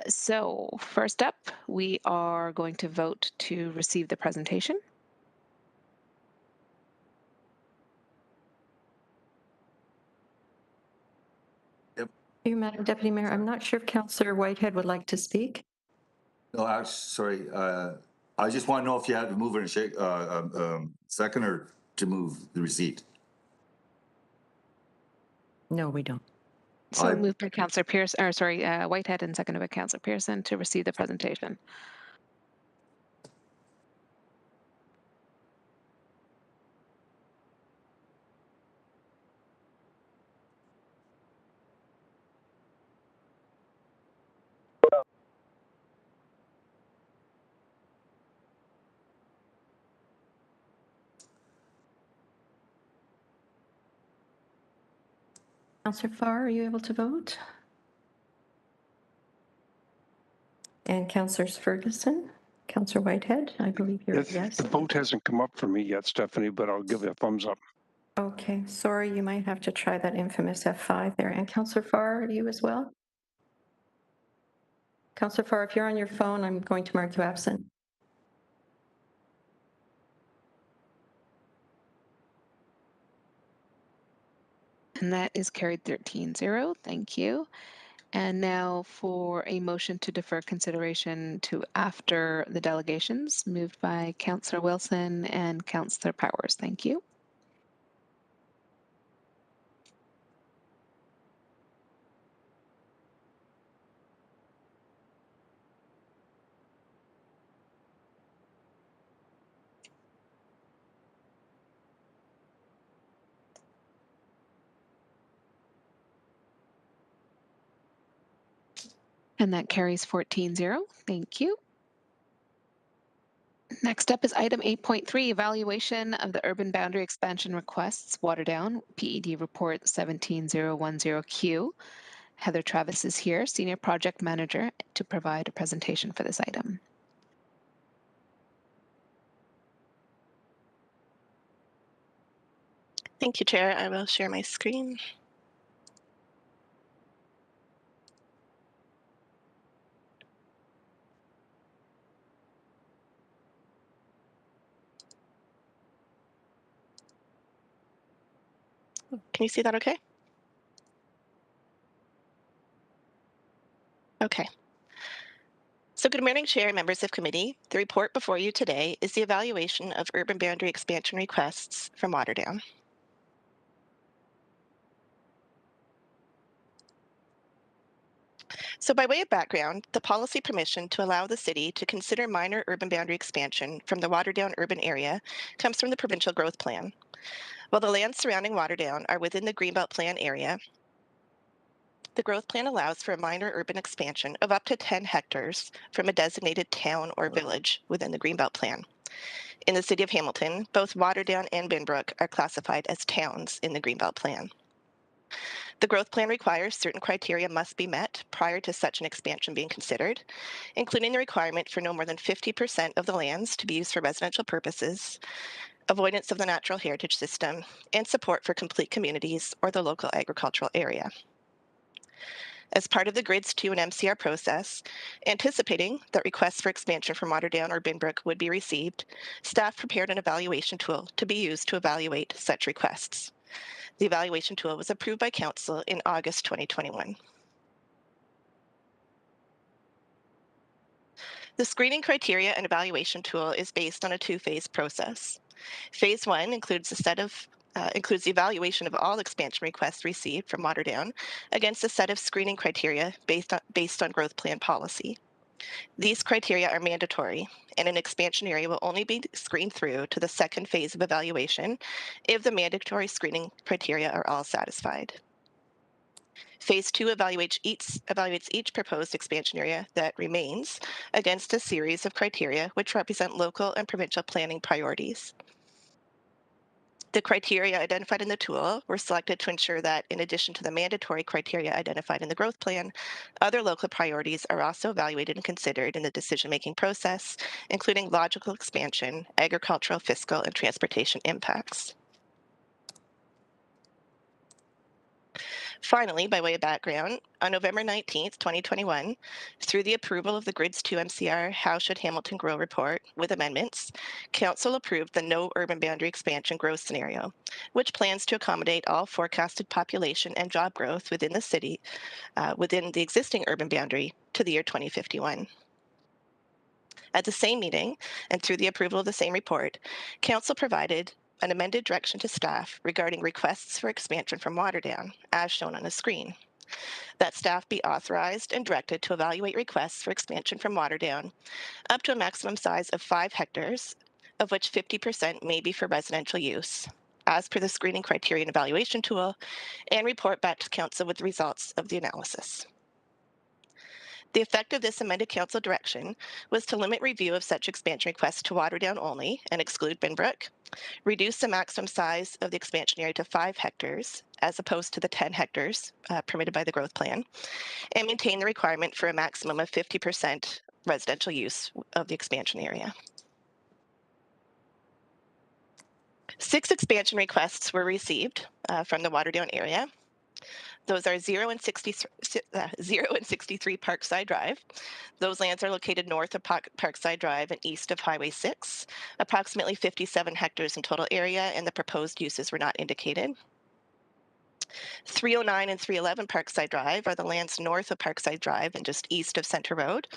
So first up, we are going to vote to receive the presentation. You, Madam Deputy Mayor, I'm not sure if Councillor Whitehead would like to speak. No, sorry. I just want to know if you had to move it and shake second or to move the receipt. No, we don't. So moved by Councillor Pearson, or sorry, Whitehead, and seconded by Councillor Pearson to receive the presentation. Councillor Farr, are you able to vote? And Councillors Ferguson, Councillor Whitehead, I believe you're yes. The vote hasn't come up for me yet, Stephanie, but I'll give it a thumbs up. Okay, sorry, you might have to try that infamous F5 there. And Councillor Farr, are you as well? Councillor Farr, if you're on your phone, I'm going to mark you absent. And that is carried 13-0. Thank you. And now for a motion to defer consideration to after the delegations, moved by Councillor Wilson and Councillor Powers. Thank you. And that carries 14-0. Thank you. Next up is item 8.3, evaluation of the urban boundary expansion requests, Waterdown, PED report 17010Q. Heather Travis is here, Senior Project Manager, to provide a presentation for this item. Thank you, Chair. I will share my screen. Can you see that okay? Okay. So good morning, Chair and members of committee. The report before you today is the evaluation of urban boundary expansion requests from Waterdown. So by way of background, the policy permission to allow the city to consider minor urban boundary expansion from the Waterdown urban area comes from the provincial growth plan. While the lands surrounding Waterdown are within the Greenbelt Plan area, the growth plan allows for a minor urban expansion of up to 10 hectares from a designated town or village within the Greenbelt Plan. In the city of Hamilton, both Waterdown and Binbrook are classified as towns in the Greenbelt Plan. The growth plan requires certain criteria must be met prior to such an expansion being considered, including the requirement for no more than 50% of the lands to be used for residential purposes, avoidance of the natural heritage system, and support for complete communities or the local agricultural area. As part of the GRIDS 2 and MCR process, anticipating that requests for expansion from Waterdown or Binbrook would be received, staff prepared an evaluation tool to be used to evaluate such requests. The evaluation tool was approved by Council in August 2021. The screening criteria and evaluation tool is based on a two-phase process. Phase 1 includes the evaluation of all expansion requests received from Waterdown against a set of screening criteria based on growth plan policy. These criteria are mandatory, and an expansion area will only be screened through to the second phase of evaluation if the mandatory screening criteria are all satisfied. Phase 2 evaluates each proposed expansion area that remains against a series of criteria which represent local and provincial planning priorities. The criteria identified in the tool were selected to ensure that, in addition to the mandatory criteria identified in the growth plan, other local priorities are also evaluated and considered in the decision-making process, including logical expansion, agricultural, fiscal, and transportation impacts. Finally, by way of background, on November 19th, 2021, through the approval of the Grids 2 MCR How Should Hamilton Grow report with amendments, Council approved the no urban boundary expansion growth scenario, which plans to accommodate all forecasted population and job growth within the city, within the existing urban boundary to the year 2051. At the same meeting, and through the approval of the same report, Council provided an amended direction to staff regarding requests for expansion from Waterdown, as shown on the screen. That staff be authorized and directed to evaluate requests for expansion from Waterdown up to a maximum size of 5 hectares, of which 50% may be for residential use, as per the screening criteria and evaluation tool, and report back to Council with the results of the analysis. The effect of this amended Council direction was to limit review of such expansion requests to Waterdown only and exclude Binbrook, reduce the maximum size of the expansion area to 5 hectares, as opposed to the 10 hectares permitted by the growth plan, and maintain the requirement for a maximum of 50% residential use of the expansion area. 6 expansion requests were received from the Waterdown area. Those are 0 and 63 Parkside Drive. Those lands are located north of Parkside Drive and east of Highway 6, approximately 57 hectares in total area, and the proposed uses were not indicated. 309 and 311 Parkside Drive are the lands north of Parkside Drive and just east of Center Road.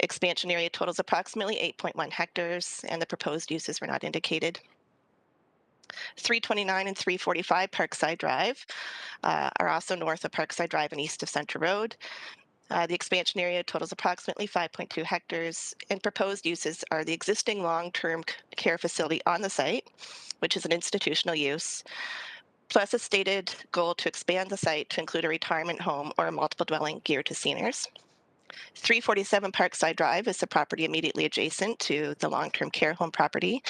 Expansion area totals approximately 8.1 hectares, and the proposed uses were not indicated. 329 and 345 Parkside Drive are also north of Parkside Drive and east of Center Road. The expansion area totals approximately 5.2 hectares, and proposed uses are the existing long-term care facility on the site, which is an institutional use, plus a stated goal to expand the site to include a retirement home or a multiple dwelling geared to seniors. 347 Parkside Drive is the property immediately adjacent to the long-term care home property.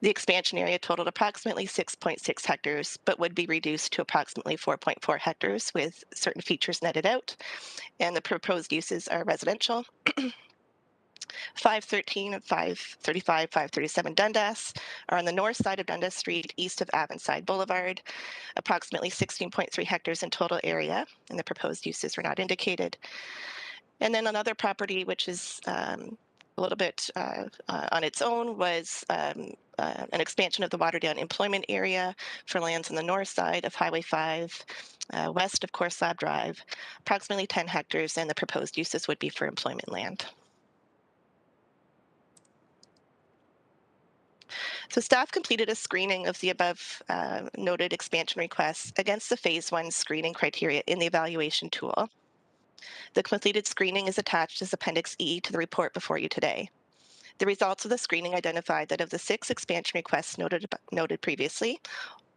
The expansion area totaled approximately 6.6 hectares, but would be reduced to approximately 4.4 hectares with certain features netted out. And the proposed uses are residential. 513 and 535, 537 Dundas are on the north side of Dundas Street, east of Avonside Boulevard, approximately 16.3 hectares in total area, and the proposed uses were not indicated. And then another property, which is a little bit on its own, was an expansion of the Waterdown employment area for lands on the north side of Highway 5, west of Corslab Drive, approximately 10 hectares, and the proposed uses would be for employment land. So staff completed a screening of the above noted expansion requests against the Phase 1 screening criteria in the evaluation tool. The completed screening is attached as Appendix E to the report before you today. The results of the screening identified that of the 6 expansion requests noted previously,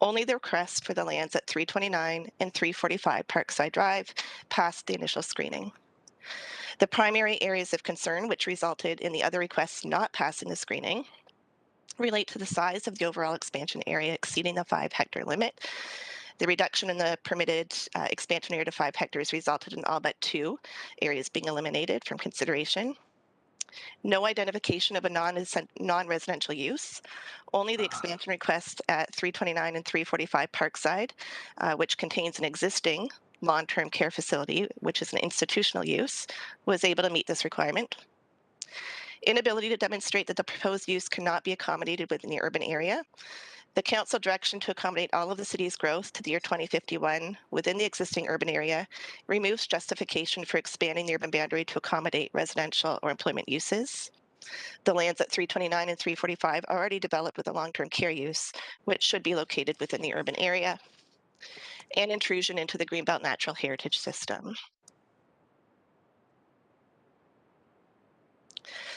only the request for the lands at 329 and 345 Parkside Drive passed the initial screening. The primary areas of concern, which resulted in the other requests not passing the screening, relate to the size of the overall expansion area exceeding the 5 hectare limit. The reduction in the permitted expansion area to 5 hectares resulted in all but 2 areas being eliminated from consideration. No identification of a non-residential use, only the expansion request at 329 and 345 Parkside, which contains an existing long-term care facility, which is an institutional use, was able to meet this requirement. Inability to demonstrate that the proposed use cannot be accommodated within the urban area. The council direction to accommodate all of the city's growth to the year 2051 within the existing urban area removes justification for expanding the urban boundary to accommodate residential or employment uses. The lands at 329 and 345 are already developed with a long-term care use, which should be located within the urban area, and intrusion into the Greenbelt Natural Heritage System.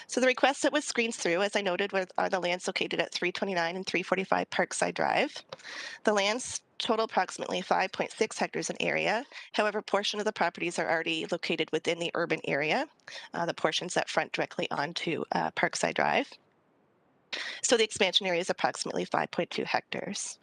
So the request that was screened through, as I noted, are the lands located at 329 and 345 Parkside Drive. The lands total approximately 5.6 hectares in area. However, a portion of the properties are already located within the urban area, the portions that front directly onto Parkside Drive. So the expansion area is approximately 5.2 hectares.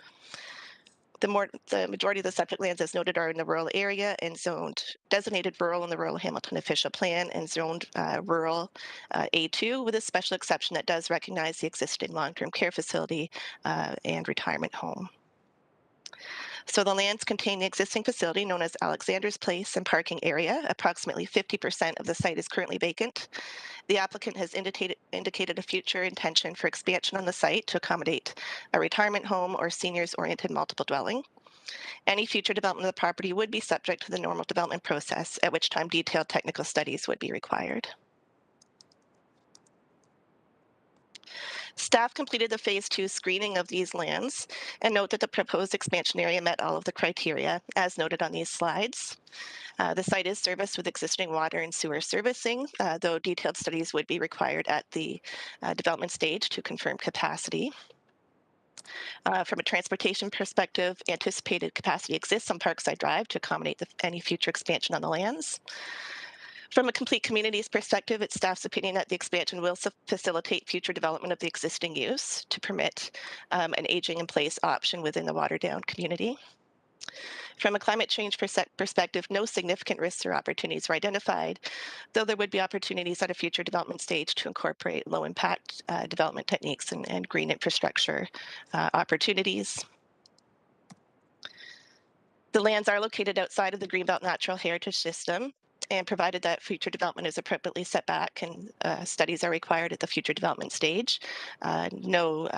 The majority of the subject lands, as noted, are in the rural area and zoned designated rural in the rural Hamilton official plan and zoned rural A2, with a special exception that does recognize the existing long-term care facility and retirement home. So the lands contain the existing facility known as Alexander's Place and parking area. Approximately 50% of the site is currently vacant. The applicant has indicated a future intention for expansion on the site to accommodate a retirement home or seniors-oriented multiple dwelling. Any future development of the property would be subject to the normal development process, at which time detailed technical studies would be required. Staff completed the phase 2 screening of these lands and note that the proposed expansion area met all of the criteria as noted on these slides. The site is serviced with existing water and sewer servicing, though detailed studies would be required at the development stage to confirm capacity. From a transportation perspective, anticipated capacity exists on Parkside Drive to accommodate any future expansion on the lands. From a complete communities perspective, it's staff's opinion that the expansion will facilitate future development of the existing use to permit an aging in place option within the Waterdown community. From a climate change perspective, no significant risks or opportunities were identified, though there would be opportunities at a future development stage to incorporate low impact development techniques and green infrastructure opportunities. The lands are located outside of the Greenbelt Natural Heritage System, and provided that future development is appropriately set back and studies are required at the future development stage, no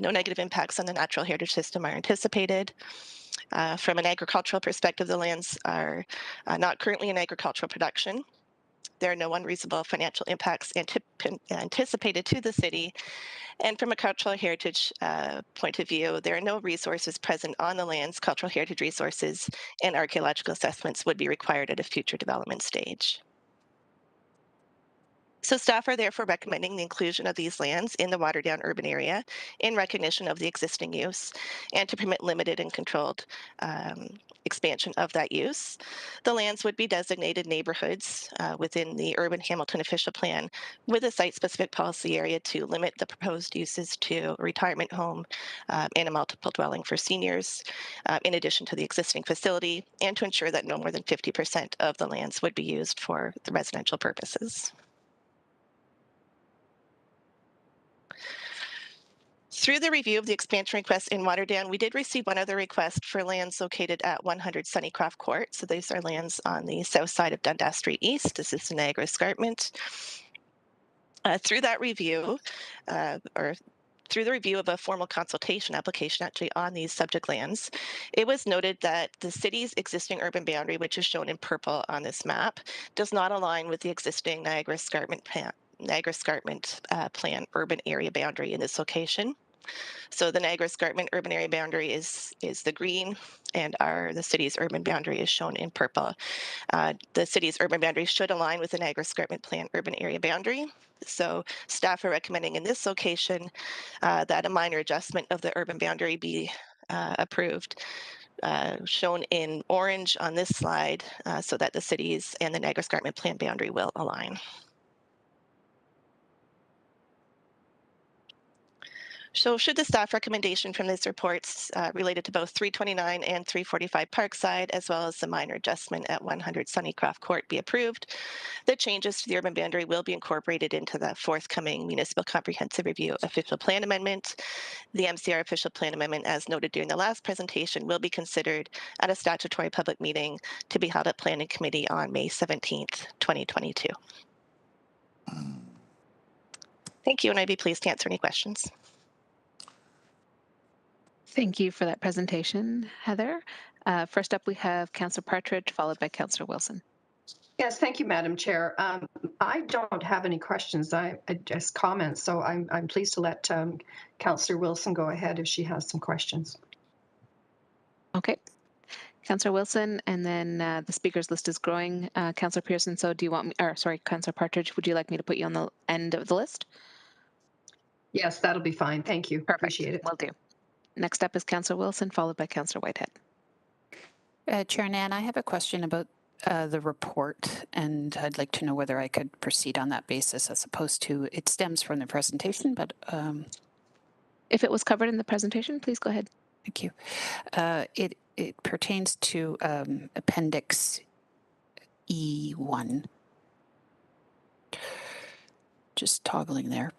negative impacts on the natural heritage system are anticipated. From an agricultural perspective, the lands are not currently in agricultural production. There are no unreasonable financial impacts anticipated to the city. And from a cultural heritage point of view, there are no resources present on the lands. Cultural heritage resources and archaeological assessments would be required at a future development stage. So staff are therefore recommending the inclusion of these lands in the Waterdown urban area in recognition of the existing use and to permit limited and controlled expansion of that use. The lands would be designated neighborhoods within the urban Hamilton official plan with a site-specific policy area to limit the proposed uses to a retirement home and a multiple dwelling for seniors, in addition to the existing facility, and to ensure that no more than 50% of the lands would be used for the residential purposes. Through the review of the expansion request in Waterdown, we did receive one other request for lands located at 100 Sunnycroft Court. So these are lands on the south side of Dundas Street East. This is the Niagara Escarpment. Through that review, through the review of a formal consultation application actually on these subject lands, it was noted that the city's existing urban boundary, which is shown in purple on this map, does not align with the existing Niagara Escarpment plan urban area boundary in this location. So the Niagara Escarpment urban area boundary is the green, and the city's urban boundary is shown in purple. The city's urban boundary should align with the Niagara Escarpment plan urban area boundary. So staff are recommending in this location that a minor adjustment of the urban boundary be approved, shown in orange on this slide, so that the city's and the Niagara Escarpment plan boundary will align. So should the staff recommendation from these reports related to both 329 and 345 Parkside, as well as the minor adjustment at 100 Sunnycroft Court be approved, the changes to the urban boundary will be incorporated into the forthcoming Municipal Comprehensive Review Official Plan Amendment. The MCR Official Plan Amendment, as noted during the last presentation, will be considered at a statutory public meeting to be held at Planning Committee on May 17th, 2022. Thank you, and I'd be pleased to answer any questions. Thank you for that presentation, Heather. First up, we have Councillor Partridge, followed by Councillor Wilson. Yes, thank you, Madam Chair. I don't have any questions. I just comments, so I'm pleased to let Councillor Wilson go ahead if she has some questions. Okay. Councillor Wilson, and then the speakers list is growing. Councillor Pearson, so do you want me, or sorry, Councillor Partridge, would you like me to put you on the end of the list? Yes, that'll be fine. Thank you. Perfect. Appreciate it. Will do. Next up is Councillor Wilson, followed by Councillor Whitehead. Chair Nan, I have a question about the report, and I'd like to know whether I could proceed on that basis as opposed to, it stems from the presentation, but... If it was covered in the presentation, please go ahead. Thank you. It pertains to Appendix E1. Just toggling there.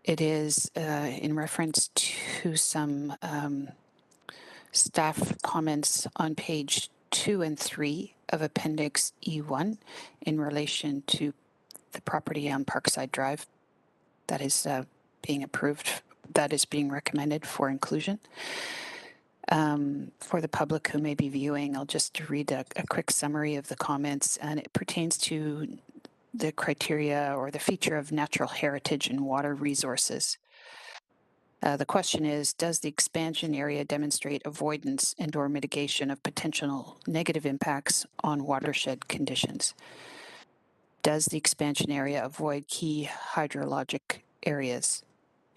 It is in reference to some staff comments on page 2 and 3 of Appendix E1 in relation to the property on Parkside Drive that is being approved, that is being recommended for inclusion. For the public who may be viewing, I'll just read a quick summary of the comments, and it pertains to the criteria or the feature of natural heritage and water resources. The question is, does the expansion area demonstrate avoidance and or mitigation of potential negative impacts on watershed conditions? Does the expansion area avoid key hydrologic areas?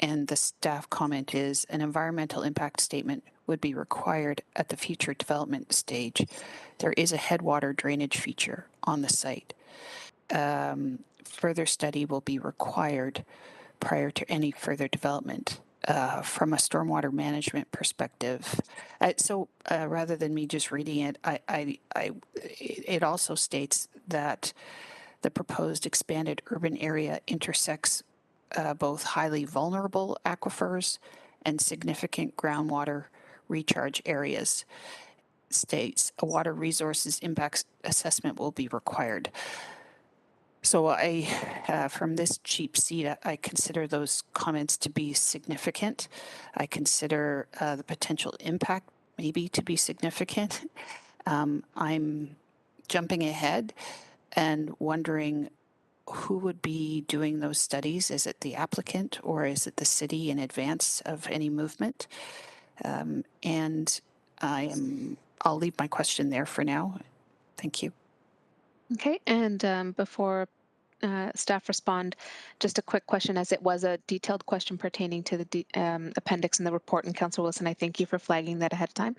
And the staff comment is, an environmental impact statement would be required at the future development stage. There is a headwater drainage feature on the site. Further study will be required prior to any further development. From a stormwater management perspective. Rather than me just reading it, it also states that the proposed expanded urban area intersects both highly vulnerable aquifers and significant groundwater recharge areas. States a water resources impact assessment will be required. So from this cheap seat, I consider those comments to be significant. I consider the potential impact maybe to be significant. I'm jumping ahead and wondering who would be doing those studies. Is it the applicant or is it the city in advance of any movement? And I'll leave my question there for now. Thank you. Okay, and before staff respond, just a quick question, as it was a detailed question pertaining to the appendix in the report, and Councillor Wilson, I thank you for flagging that ahead of time.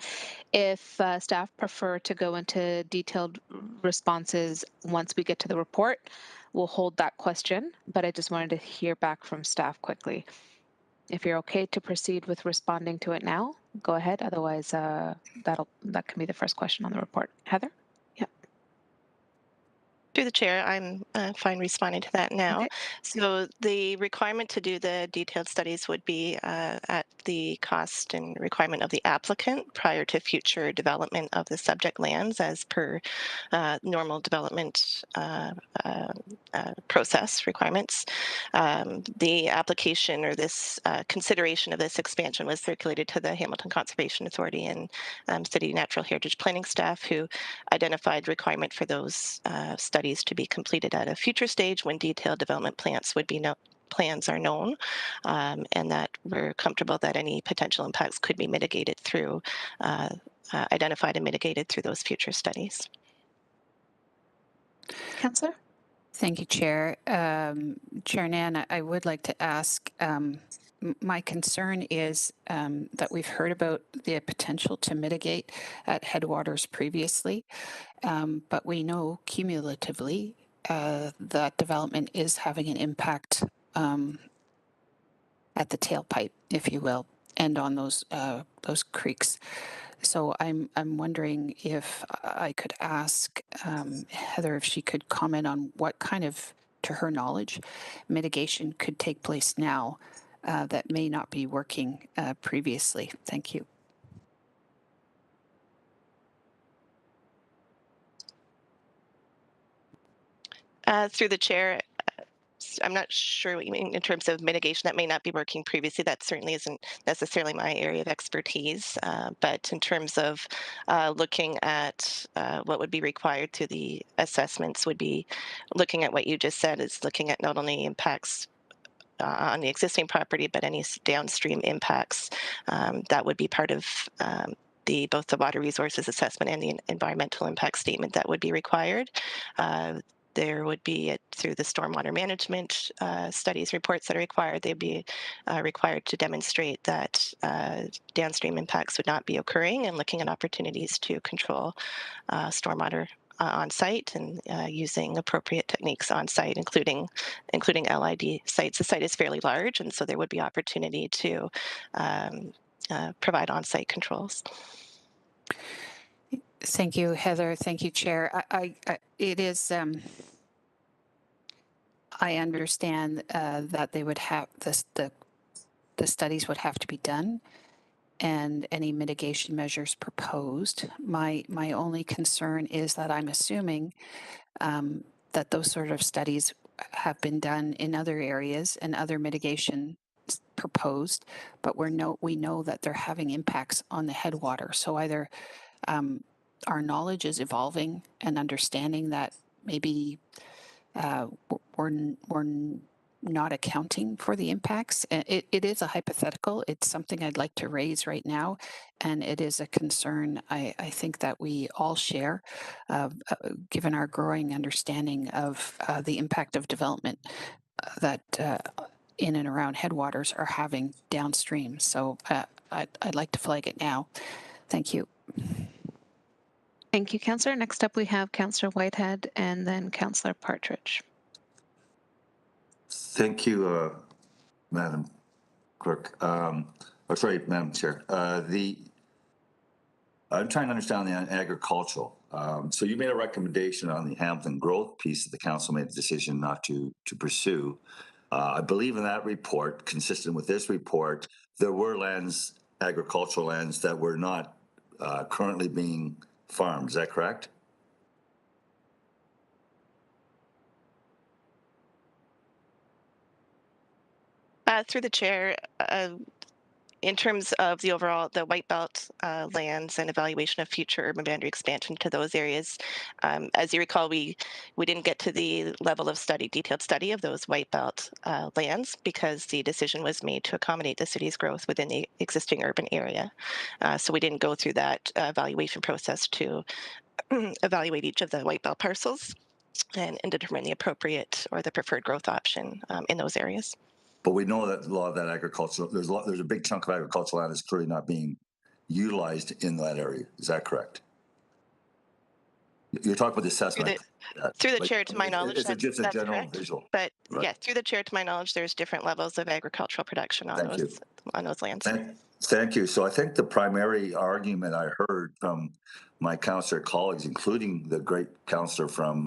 If staff prefer to go into detailed responses once we get to the report, we'll hold that question, but I just wanted to hear back from staff quickly. If you're okay to proceed with responding to it now, go ahead. Otherwise, that can be the first question on the report. Heather? Through the chair, I'm fine responding to that now. Okay. So the requirement to do the detailed studies would be at the cost and requirement of the applicant prior to future development of the subject lands as per normal development process requirements. The application or this consideration of this expansion was circulated to the Hamilton Conservation Authority and City Natural Heritage Planning staff, who identified requirement for those studies to be completed at a future stage when detailed development plans are known, and that we're comfortable that any potential impacts could be mitigated through identified and mitigated through those future studies. Councillor? Thank you, Chair. Chair Nan, I would like to ask, my concern is that we've heard about the potential to mitigate at headwaters previously, but we know cumulatively that development is having an impact at the tailpipe, if you will, and on those creeks. So I'm wondering if I could ask Heather if she could comment on what kind of, to her knowledge, mitigation could take place now that may not be working previously. Thank you. Through the chair, I'm not sure what you mean in terms of mitigation that may not be working previously. That certainly isn't necessarily my area of expertise. But in terms of looking at what would be required through the assessments, would be looking at what you just said, is looking at not only impacts on the existing property, but any downstream impacts that would be part of both the water resources assessment and the environmental impact statement that would be required. There would be, through the stormwater management studies reports that are required, they'd be required to demonstrate that downstream impacts would not be occurring, and looking at opportunities to control stormwater on site and using appropriate techniques on site, including LID sites. The site is fairly large, and so there would be opportunity to provide on-site controls. Thank you, Heather. Thank you, Chair. It is. I understand that they would have the studies would have to be done, and any mitigation measures proposed. My only concern is that I'm assuming that those sort of studies have been done in other areas and other mitigation proposed, but we know that they're having impacts on the headwater. So either our knowledge is evolving and understanding that maybe we're not accounting for the impacts. It is a hypothetical. It's something I'd like to raise right now, and it is a concern I think that we all share, given our growing understanding of the impact of development that in and around headwaters are having downstream. So I'd like to flag it now. Thank you. Thank you, Councillor. Next up, we have Councillor Whitehead and then Councillor Partridge. Thank you, Madam Clerk. Sorry, Madam Chair. I'm trying to understand the agricultural. So you made a recommendation on the Hamilton growth piece that the council made a decision not to pursue. I believe in that report, consistent with this report, there were lands, agricultural lands, that were not currently being farmed. Is that correct? Through the chair, in terms of the overall, the White Belt lands and evaluation of future urban boundary expansion to those areas, as you recall, we didn't get to the level of detailed study of those White Belt lands because the decision was made to accommodate the city's growth within the existing urban area. So we didn't go through that evaluation process to evaluate each of the White Belt parcels and determine the appropriate or the preferred growth option in those areas. But we know that a lot of that agricultural, there's a big chunk of agricultural land that's clearly not being utilized in that area. Is that correct? You're talking about the assessment. Through the chair, to my knowledge, that's just a general correct. visual. But right. Yes, through the chair, to my knowledge, there's different levels of agricultural production on those lands. Thank you. So I think the primary argument I heard from my councillor colleagues, including the great councillor from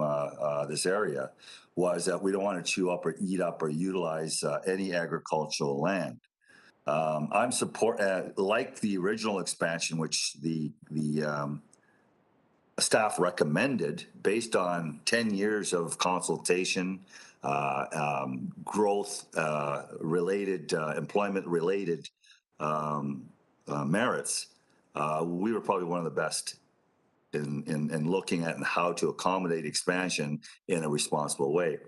this area, was that we don't want to chew up or eat up or utilize any agricultural land. I'm like the original expansion, which the staff recommended based on 10 years of consultation, growth related, employment related merits. We were probably one of the best in looking at how to accommodate expansion in a responsible way.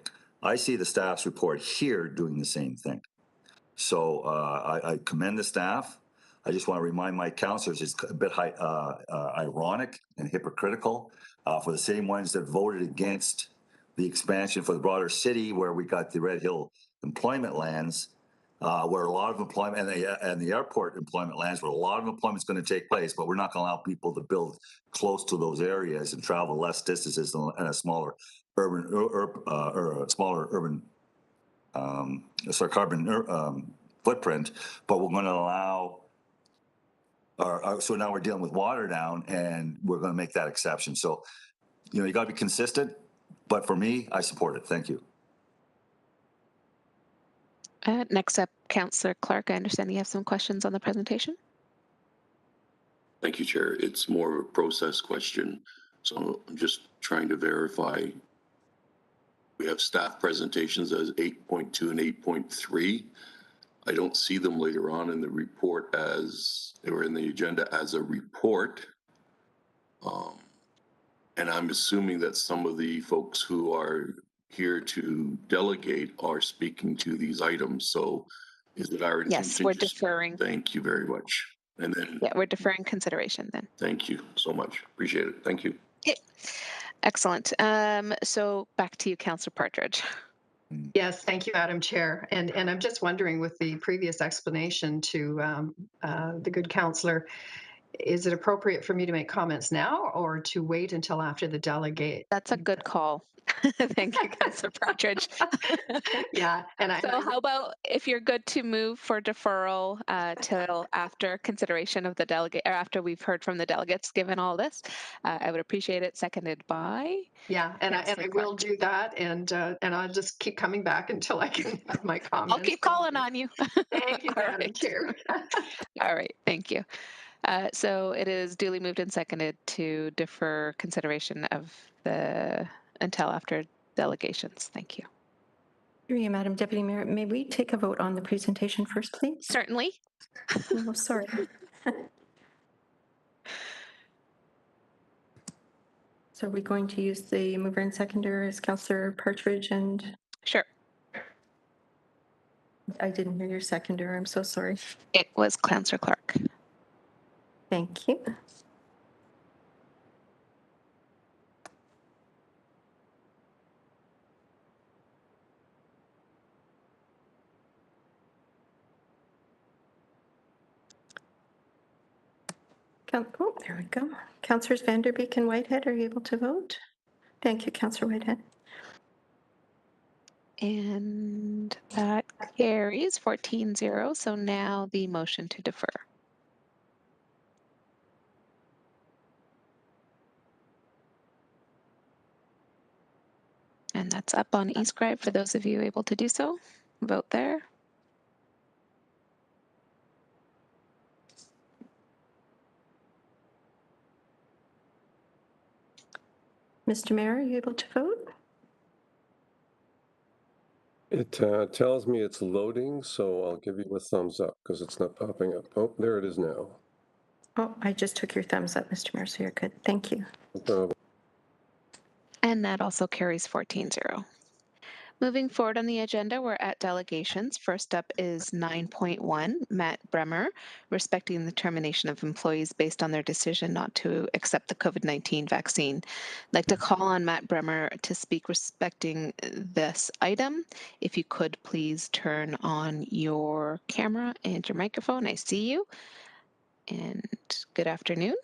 I see the staff's report here doing the same thing. So I commend the staff. I just want to remind my councillors it's a bit ironic and hypocritical for the same ones that voted against the expansion for the broader city, where we got the Red Hill employment lands, where a lot of employment and the airport employment lands, where a lot of employment is going to take place, but we're not going to allow people to build close to those areas and travel less distances and a smaller urban carbon footprint. But we're going to allow. So now we're dealing with water down, and we're going to make that exception. So, you got to be consistent. But for me, I support it. Thank you. Next up, Councillor Clark. I understand you have some questions on the presentation. Thank you, Chair. It's more of a process question. So I'm just trying to verify. We have staff presentations as 8.2 and 8.3. I don't see them later on in the report as they were in the agenda as a report. And I'm assuming that some of the folks who are here to delegate are speaking to these items. So is it our intention? Yes, we're deferring. Thank you very much. And then, Yeah, we're deferring consideration then. thank you so much. Appreciate it. Thank you. Okay, excellent. So back to you, Councillor Partridge. Yes, thank you, Madam Chair. And I'm just wondering, with the previous explanation to the good councillor, is it appropriate for me to make comments now or to wait until after the delegate? That's a good call. Thank you, Councillor Partridge. Yeah, So how about if you're good to move for deferral till after consideration of the delegate, or after we've heard from the delegates, given all this, I would appreciate it. Seconded by. Yeah, and I will do that, and I'll just keep coming back until I can have my comments. I'll keep calling on you. Thank you, Madam Chair. All right, thank you. So it is duly moved and seconded to defer consideration of the until after delegations. Thank you. Through you, Madam Deputy Mayor, may we take a vote on the presentation first, please? Certainly. Oh, sorry. So are we going to use the mover and seconder as Councillor Partridge and? Sure. I didn't hear your seconder. I'm so sorry. It was Councillor Clark. Thank you. Oh, there we go. Councillors Vanderbeek and Whitehead, are you able to vote? Thank you, Councillor Whitehead. And that carries 14-0. So now the motion to defer. And that's up on eScribe for those of you able to do so. Vote there. Mr. Mayor, are you able to vote? It tells me it's loading, so I'll give you a thumbs up because it's not popping up. Oh, there it is now. Oh, I just took your thumbs up, Mr. Mayor, so you're good. Thank you. No problem. And that also carries 14-0. Moving forward on the agenda, we're at delegations. First up is 9.1, Matt Bremer, respecting the termination of employees based on their decision not to accept the COVID-19 vaccine. I'd like to call on Matt Bremer to speak respecting this item. If you could please turn on your camera and your microphone. I see you. And good afternoon.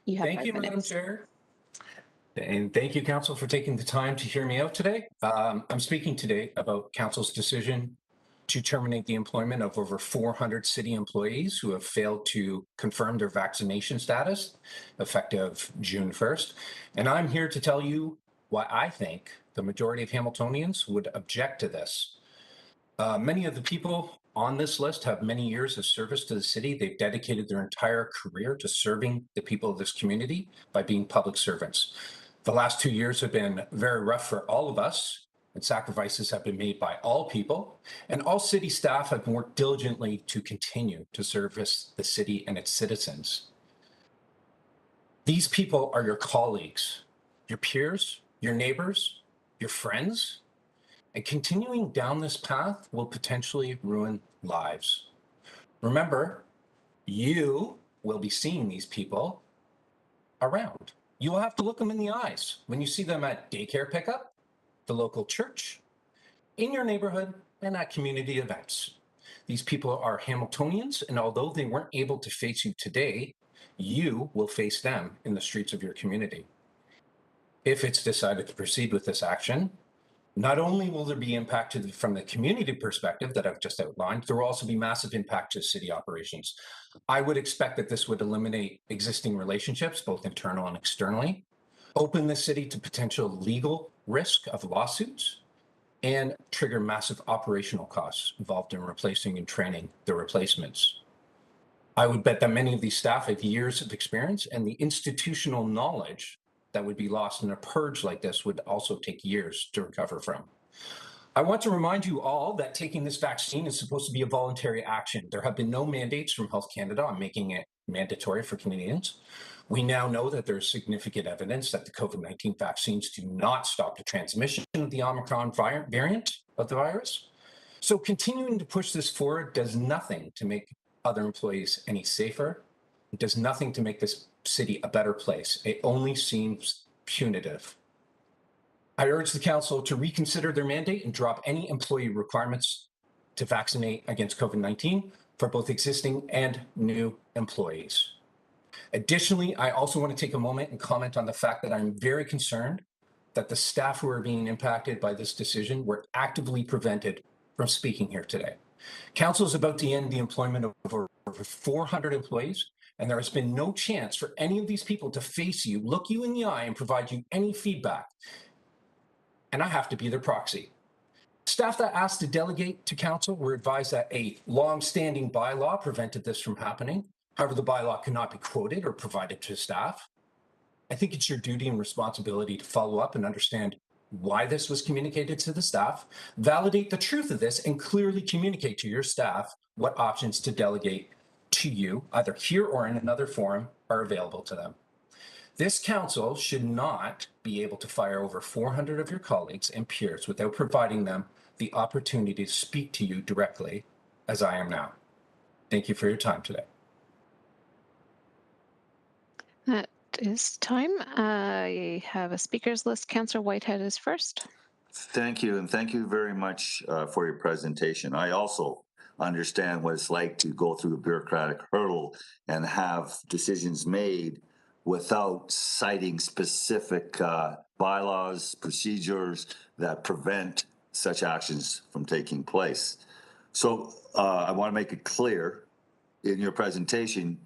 You have Thank you, Madam Chair. And thank you, Council, for taking the time to hear me out today. I'm speaking today about Council's decision to terminate the employment of over 400 city employees who have failed to confirm their vaccination status effective June 1st. And I'm here to tell you why I think the majority of Hamiltonians would object to this. Many of the people on this list have many years of service to the city. They've dedicated their entire career to serving the people of this community by being public servants. The last 2 years have been very rough for all of us, and sacrifices have been made by all people, and all city staff have worked diligently to continue to service the city and its citizens. These people are your colleagues, your peers, your neighbors, your friends, and continuing down this path will potentially ruin lives. Remember, you will be seeing these people around. You will have to look them in the eyes when you see them at daycare pickup, the local church, in your neighborhood, and at community events. These people are Hamiltonians, and although they weren't able to face you today, you will face them in the streets of your community. If it's decided to proceed with this action, not only will there be impact from the community perspective that I've just outlined, there will also be massive impact to city operations. I would expect that this would eliminate existing relationships, both internal and externally, open the city to potential legal risk of lawsuits, and trigger massive operational costs involved in replacing and training the replacements. I would bet that many of these staff have years of experience, and the institutional knowledge that would be lost in a purge like this would also take years to recover from. I want to remind you all that taking this vaccine is supposed to be a voluntary action. There have been no mandates from Health Canada on making it mandatory for Canadians. We now know that there's significant evidence that the COVID-19 vaccines do not stop the transmission of the Omicron variant of the virus. So continuing to push this forward does nothing to make other employees any safer. It does nothing to make this city a better place. It only seems punitive. I urge the council to reconsider their mandate and drop any employee requirements to vaccinate against COVID-19 for both existing and new employees. Additionally, I also want to take a moment and comment on the fact that I'm very concerned that the staff who are being impacted by this decision were actively prevented from speaking here today. Council is about to end the employment of over 400 employees, and there has been no chance for any of these people to face you, look you in the eye, and provide you any feedback. And I have to be their proxy. Staff that asked to delegate to council were advised that a long-standing bylaw prevented this from happening. However, the bylaw cannot be quoted or provided to staff. I think it's your duty and responsibility to follow up and understand why this was communicated to the staff, validate the truth of this, and clearly communicate to your staff what options to delegate to you, either here or in another forum, are available to them. This council should not be able to fire over 400 of your colleagues and peers without providing them the opportunity to speak to you directly, as I am now. Thank you for your time today. That is time. I have a speakers list. Councillor Whitehead is first. Thank you, and thank you very much for your presentation. I also understand what it's like to go through a bureaucratic hurdle and have decisions made without citing specific bylaws, procedures that prevent such actions from taking place. So I want to make it clear in your presentation,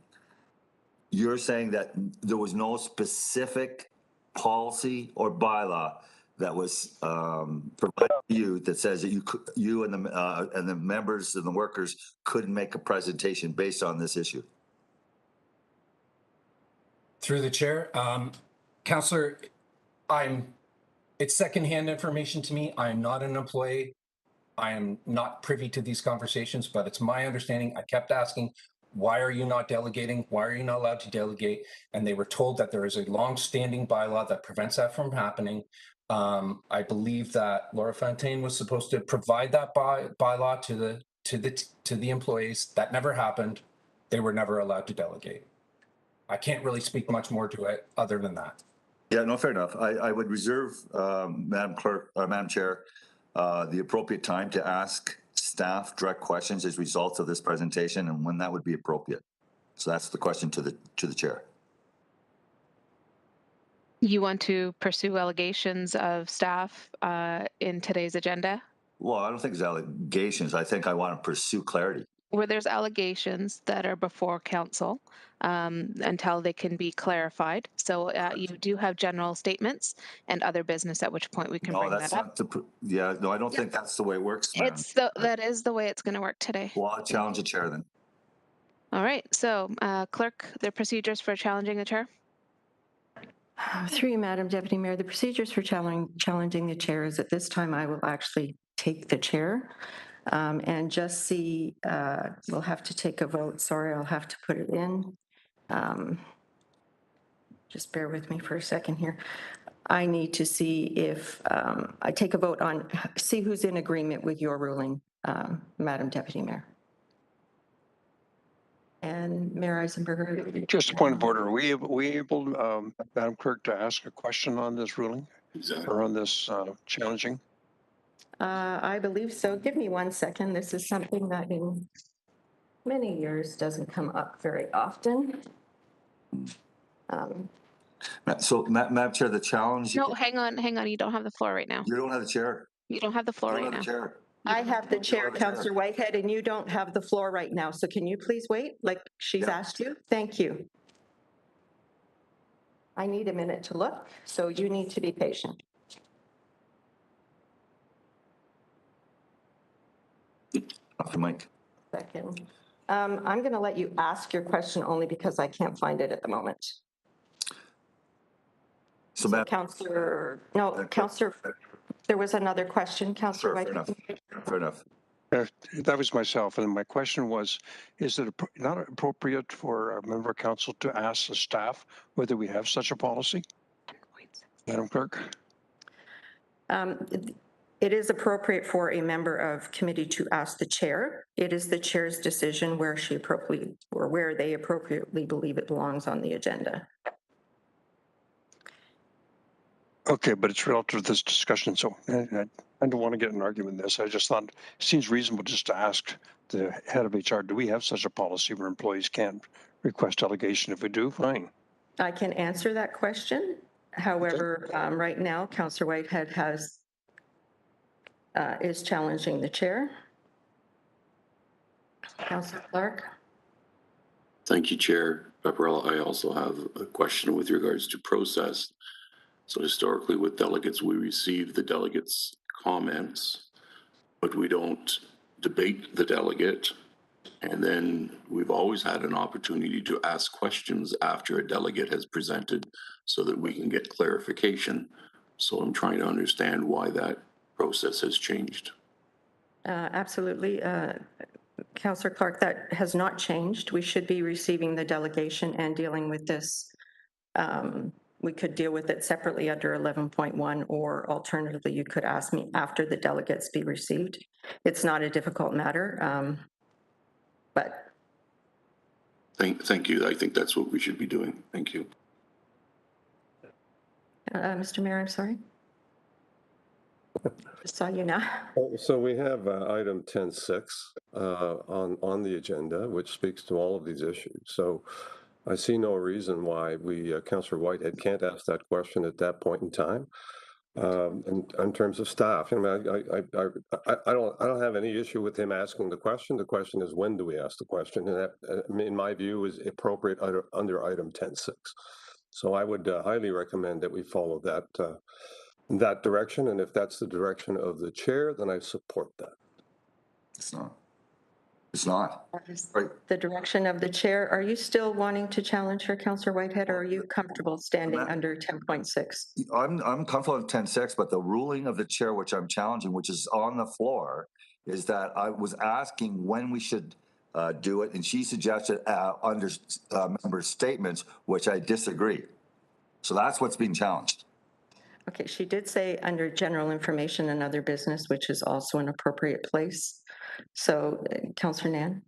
you're saying that there was no specific policy or bylaw that was provided to you that says that you and the members and the workers couldn't make a presentation based on this issue. Through the chair, Councillor, it's secondhand information to me. I am not an employee. I am not privy to these conversations, but it's my understanding. I kept asking, why are you not delegating? Why are you not allowed to delegate? And they were told that there is a long-standing bylaw that prevents that from happening. I believe that Laura Fontaine was supposed to provide that bylaw to the employees. That never happened. They were never allowed to delegate. I can't really speak much more to it other than that. Yeah, no, fair enough. I would reserve, Madam Chair, the appropriate time to ask staff direct questions as a result of this presentation and when that would be appropriate. So that's the question to the chair. You want to pursue allegations of staff in today's agenda? Well, I don't think it's allegations. I think I want to pursue clarity. Where there's allegations that are before council until they can be clarified. So you do have general statements and other business, at which point we can bring that up. No, I don't think that's the way it works. That is the way it's going to work today. Well, I'll challenge the chair then. All right. So clerk, the procedures for challenging the chair. Through you, Madam Deputy Mayor, the procedures for challenging the chair is at this time I will actually take the chair and just see, we'll have to take a vote. Sorry, I'll have to put it in. Just bear with me for a second here. I need to see if I take a vote on, see who's in agreement with your ruling, Madam Deputy Mayor. And Mayor Eisenberger. Just a point of order. Are we able, Madam Clerk, to ask a question on this ruling or on this challenging? I believe so. Give me 1 second. This is something that in many years doesn't come up very often. So, Madam Chair, the challenge. No, hang on. You don't have the floor right now. You don't have the chair. You don't have the floor right now. I have the chair, Councillor Whitehead, and you don't have the floor right now. So can you please wait, like she's asked you? Thank you. I need a minute to look, so you need to be patient. Off the mic. Second. I'm going to let you ask your question only because I can't find it at the moment. So Councillor, there was another question, Councillor Whitehead. Fair enough. That was myself, and my question was, is it not appropriate for a member of council to ask the staff whether we have such a policy? Madam Clerk? It is appropriate for a member of committee to ask the chair. It is the chair's decision where she appropriately, or where they appropriately believe it belongs on the agenda. Okay, but it's relative to this discussion, so I don't want to get an argument in this. I just thought it seems reasonable just to ask the head of HR, do we have such a policy where employees can't request delegation? If we do, fine. I can answer that question. However, right now, Councillor Whitehead is challenging the chair. Councillor Clark. Thank you, Chair Pepperell. I also have a question with regards to process. So historically with delegates, we receive the delegates' comments, but we don't debate the delegate. And then we've always had an opportunity to ask questions after a delegate has presented so that we can get clarification. So I'm trying to understand why that process has changed. Absolutely. Councillor Clark, that has not changed. We should be receiving the delegation and dealing with this. We could deal with it separately under 11.1, or alternatively, you could ask me after the delegates be received. It's not a difficult matter, but. Thank you. I think that's what we should be doing. Thank you. Mr. Mayor, I'm sorry. Just saw you now. So we have item 10.6 on the agenda, which speaks to all of these issues. So I see no reason why Councillor Whitehead can't ask that question at that point in time. In terms of staff, I don't have any issue with him asking the question. The question is, when do we ask the question? And that, in my view, is appropriate under item 10.6. So I would highly recommend that we follow that direction. And if that's the direction of the chair, then I support that. It's not. It's not. Right. The direction of the chair. Are you still wanting to challenge her, Councillor Whitehead, or are you comfortable standing under 10.6? I'm comfortable with 10.6, but the ruling of the chair, which I'm challenging, which is on the floor, is that I was asking when we should do it, and she suggested under member statements, which I disagree. So that's what's being challenged. Okay, she did say under general information and other business, which is also an appropriate place. So, Councillor Nan,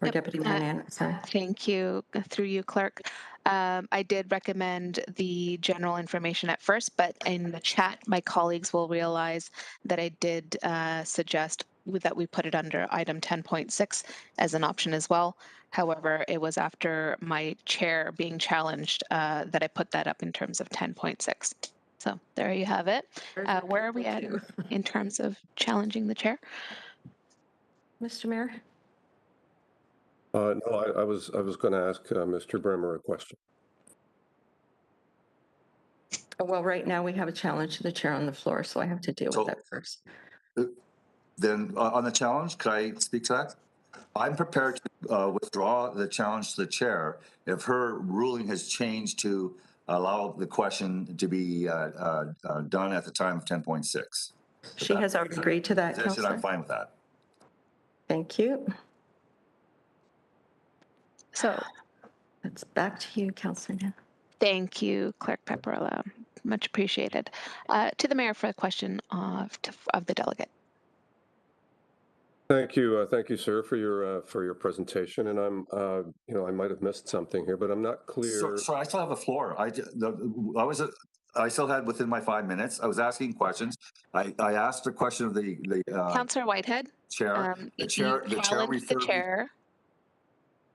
or Yep. Deputy Mayor Nan, sorry. Thank you. Through you, Clerk. I did recommend the general information at first, but in the chat, my colleagues will realize that I did suggest that we put it under item 10.6 as an option as well. However, it was after my chair being challenged that I put that up in terms of 10.6. So there you have it. Where are we at in terms of challenging the chair? Mr. Mayor? No, I was going to ask Mr. Bremer a question. Well, right now we have a challenge to the chair on the floor, so I have to deal with that first. Then on the challenge, could I speak to that? I'm prepared to withdraw the challenge to the chair if her ruling has changed to allow the question to be done at the time of 10.6. She has already agreed to that, Councillor. I'm fine with that. Thank you. So it's back to you, Councillor Nan. Thank you, Clerk Pepperell. Much appreciated. To the mayor for a question of the delegate. Thank you, sir, for your presentation. And I'm, I might have missed something here, but I'm not clear. So I still have the floor. I still had within my 5 minutes. I was asking questions. I asked a question of the Councillor Whitehead. Chair. The chair challenged the chair,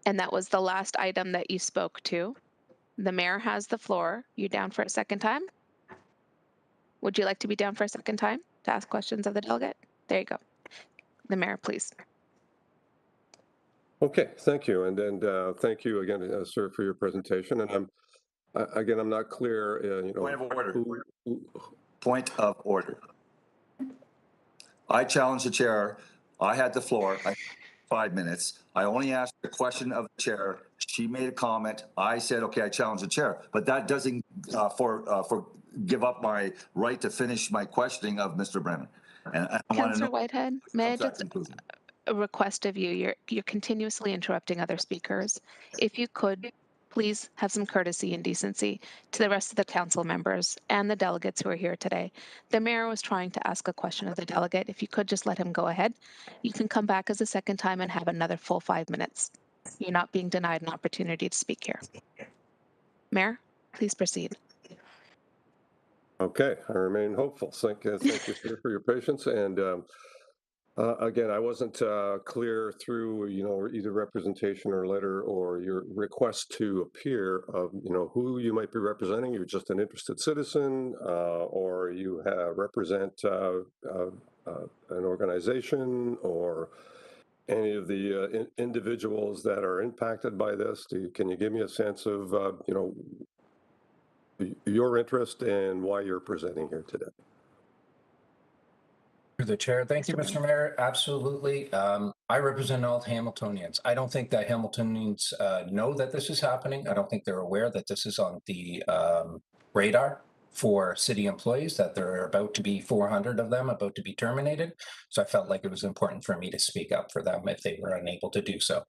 and that was the last item that you spoke to. The mayor has the floor. You down for a second time? Would you like to be down for a second time to ask questions of the delegate? There you go. The mayor, please. Okay, thank you. And thank you again, sir, for your presentation. And I'm not clear, Point of order. Point of order. I challenged the chair. I had the floor. I had 5 minutes. I only asked the question of the chair. She made a comment. I said, okay, I challenge the chair. But that doesn't give up my right to finish my questioning of Mr. Brennan. And I want to know. Whitehead, may I just a request of you? You're continuously interrupting other speakers. If you could please have some courtesy and decency to the rest of the council members and the delegates who are here today. The mayor was trying to ask a question of the delegate. If you could just let him go ahead. You can come back as a second time and have another full 5 minutes. You're not being denied an opportunity to speak here. Mayor, please proceed. Okay, I remain hopeful. Thank you, sir, for your patience. And again, I wasn't clear through, either representation or letter or your request to appear of, who you might be representing. You're just an interested citizen, or you represent an organization, or any of the individuals that are impacted by this. Can you give me a sense of, your interest and why you're presenting here today? Through the chair. Thank you, Mr. Mayor. Absolutely. I represent all Hamiltonians. I don't think that Hamiltonians know that this is happening. I don't think they're aware that this is on the radar for city employees, that there are about to be 400 of them about to be terminated. So I felt like it was important for me to speak up for them if they were unable to do so.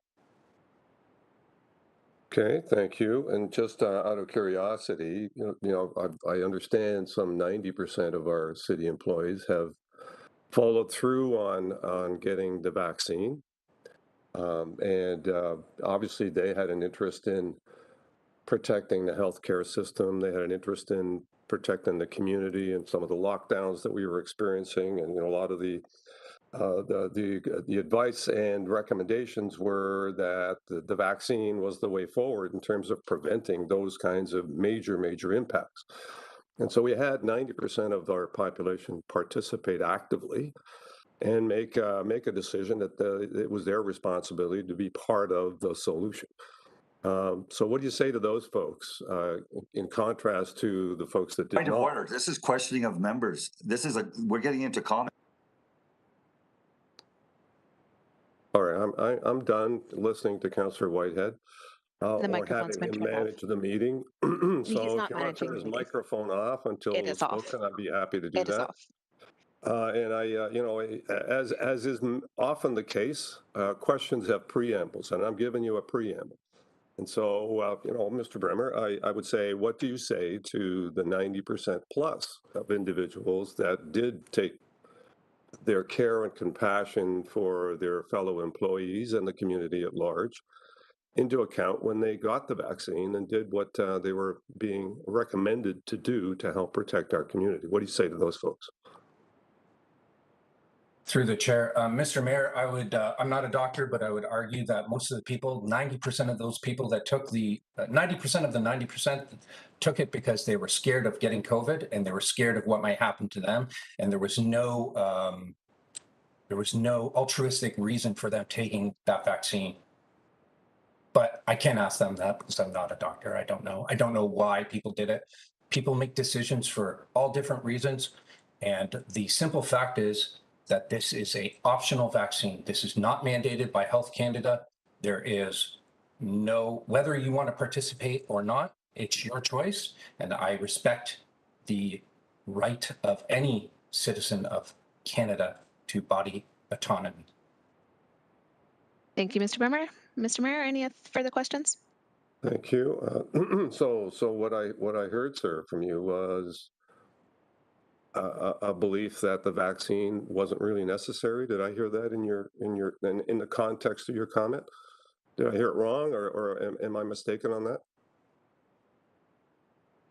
Okay, thank you. And just out of curiosity, I understand some 90% of our city employees have followed through on getting the vaccine. And obviously they had an interest in protecting the healthcare system. They had an interest in protecting the community and some of the lockdowns that we were experiencing. And, a lot of the advice and recommendations were that the vaccine was the way forward in terms of preventing those kinds of major impacts. And so we had 90% of our population participate actively and make a decision that it was their responsibility to be part of the solution. So what do you say to those folks in contrast to the folks that did Point of not? order. This is questioning of members. We're getting into comment. All right, I'm done listening to Councillor Whitehead. Or having him manage the meeting. So He's not if you want to managing turn his the meeting. microphone off until It is off. spoken, I'd be happy to do It is that. off. And I, as is often the case, questions have preambles, and I'm giving you a preamble. And so, Mr. Bremer, I would say, what do you say to the 90% plus of individuals that did take their care and compassion for their fellow employees and the community at large into account when they got the vaccine and did what they were being recommended to do to help protect our community? What do you say to those folks? Through the chair, Mr. Mayor, I would, I'm not a doctor, but I would argue that most of the people, 90% of those people that took 90% of the 90% took it because they were scared of getting COVID and they were scared of what might happen to them. And there was no altruistic reason for them taking that vaccine. But I can't ask them that because I'm not a doctor. I don't know. I don't know why people did it. People make decisions for all different reasons. And the simple fact is that this is an optional vaccine. This is not mandated by Health Canada. There is no, whether you want to participate or not, it's your choice. And I respect the right of any citizen of Canada to body autonomy. Thank you, Mr. Bremer. Mr. Mayor, any further questions? Thank you. So what I heard, sir, from you was a belief that the vaccine wasn't really necessary. Did I hear that in the context of your comment? Did I hear it wrong, or am I mistaken on that?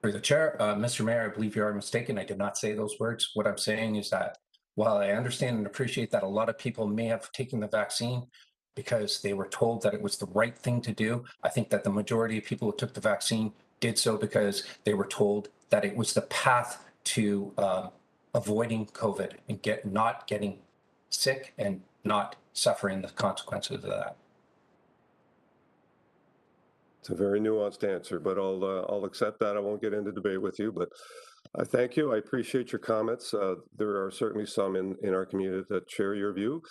Through the chair, Mr. Mayor, I believe you are mistaken. I did not say those words. What I'm saying is that while I understand and appreciate that a lot of people may have taken the vaccine because they were told that it was the right thing to do, I think that the majority of people who took the vaccine did so because they were told that it was the path to avoiding COVID and not getting sick and not suffering the consequences of that. It's a very nuanced answer, but I'll accept that. I won't get into debate with you, but I thank you. I appreciate your comments. There are certainly some in our community that share your view.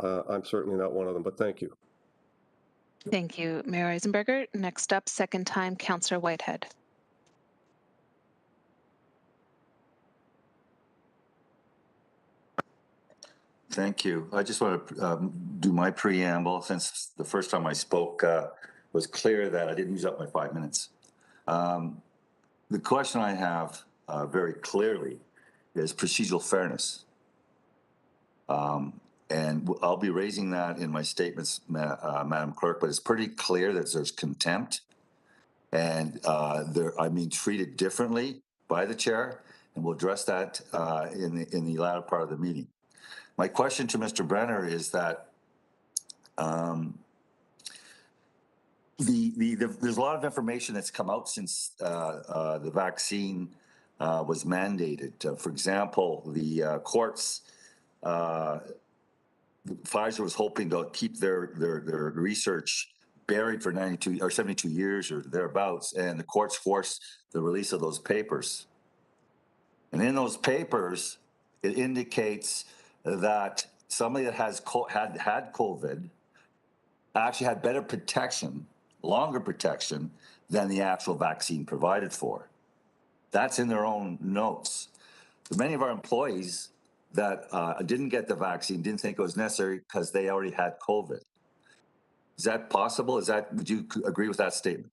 I'm certainly not one of them, but thank you. Thank you, Mayor Eisenberger. Next up, second time, Councillor Whitehead. Thank you. I just want to do my preamble since the first time I spoke, was clear that I didn't use up my 5 minutes. The question I have very clearly is procedural fairness. And I'll be raising that in my statements, Madam Clerk, but it's pretty clear that there's contempt and I'm being treated differently by the chair, and we'll address that in the latter part of the meeting. My question to Mr. Brenner is that there's a lot of information that's come out since the vaccine was mandated. For example, the courts, Pfizer was hoping to keep their research buried for 92 or 72 years or thereabouts, and the courts forced the release of those papers. And in those papers, it indicates that somebody that has had COVID actually had better protection, longer protection than the actual vaccine provided for. That's in their own notes. So many of our employees that didn't get the vaccine didn't think it was necessary because they already had COVID. Is that possible? Would you agree with that statement?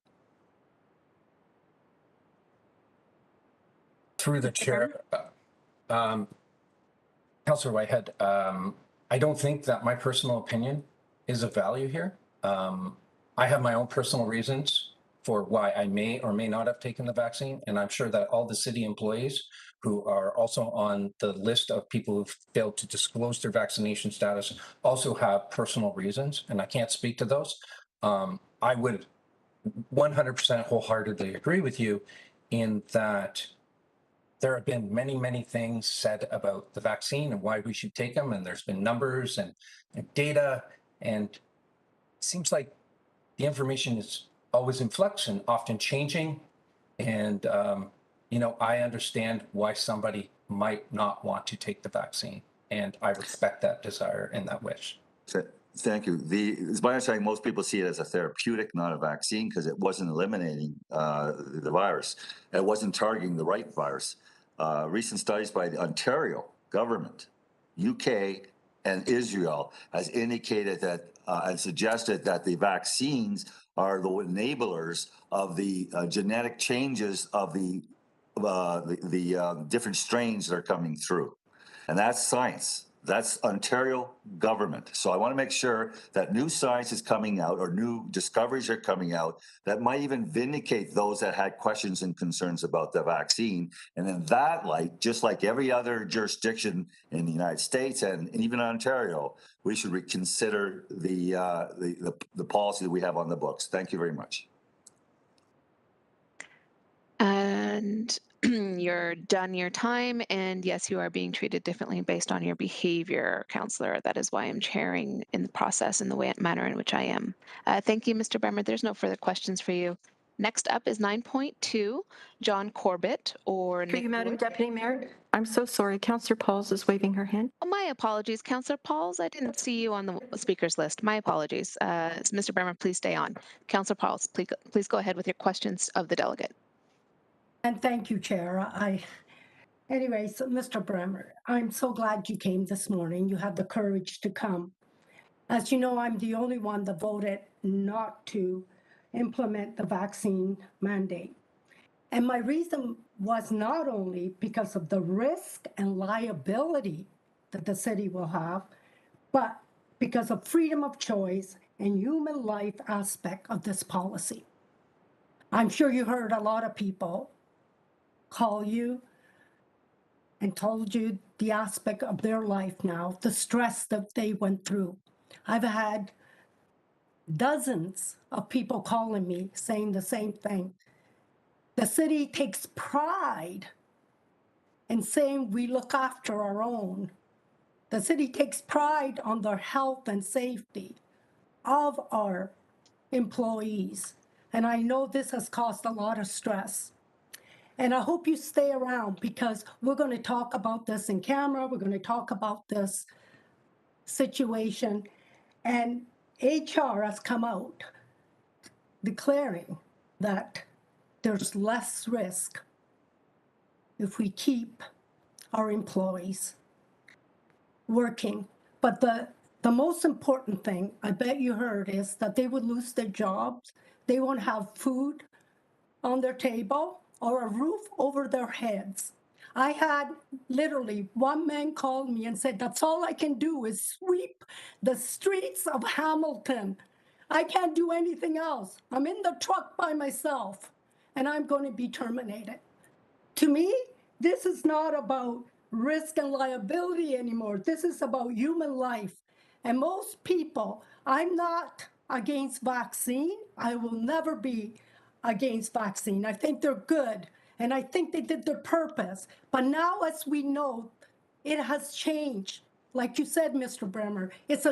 Through the chair, Councillor Whitehead, I don't think that my personal opinion is of value here. I have my own personal reasons for why I may or may not have taken the vaccine, and I'm sure that all the city employees who are also on the list of people who've failed to disclose their vaccination status also have personal reasons, and I can't speak to those. I would 100% wholeheartedly agree with you in that there have been many, many things said about the vaccine and why we should take them, and there's been numbers and data, and it seems like the information is always in flux and often changing, and I understand why somebody might not want to take the vaccine, and I respect that desire and that wish. Thank you. It's my understanding most people see it as a therapeutic, not a vaccine, because it wasn't eliminating the virus. It wasn't targeting the right virus. Recent studies by the Ontario government, UK, and Israel has indicated that and suggested that the vaccines are the enablers of the genetic changes of the different strains that are coming through. And that's science. That's Ontario government. So I want to make sure that new science is coming out or new discoveries are coming out that might even vindicate those that had questions and concerns about the vaccine. And in that light, just like every other jurisdiction in the United States and even Ontario, we should reconsider the policy that we have on the books. Thank you very much. And you're done your time, and yes, you are being treated differently based on your behavior, Councillor. That is why I'm chairing in the process in the manner in which I am. Thank you, Mr. Bremer. There's no further questions for you. Next up is 9.2, John Corbett or Nick. Through you, Madam Deputy Mayor. I'm so sorry. Councillor Pauls is waving her hand. Oh, my apologies, Councillor Pauls. I didn't see you on the speakers list. My apologies. Mr. Bremer, please stay on. Councillor Pauls, please go ahead with your questions of the delegate. And thank you, Chair. Anyway, so Mr. Bremer, I'm so glad you came this morning. You had the courage to come. As you know, I'm the only one that voted not to implement the vaccine mandate. And my reason was not only because of the risk and liability that the city will have, but because of freedom of choice and human life aspect of this policy. I'm sure you heard a lot of people call you and told you the aspect of their life now, the stress that they went through. I've had dozens of people calling me saying the same thing. The city takes pride in saying we look after our own. The city takes pride on the health and safety of our employees. And I know this has caused a lot of stress. And I hope you stay around because we're going to talk about this in camera. We're going to talk about this situation. And HR has come out declaring that there's less risk if we keep our employees working. But the The most important thing, I bet you heard, is that they would lose their jobs. They won't have food on their table or a roof over their heads. I had literally one man called me and said, that's all I can do is sweep the streets of Hamilton. I can't do anything else. I'm in the truck by myself and I'm going to be terminated. To me, this is not about risk and liability anymore. This is about human life. And most people, I'm not against vaccine. I will never be against vaccine. I think they're good. And I think they did their purpose. But now, as we know, it has changed. Like you said, Mr. Bremer, it's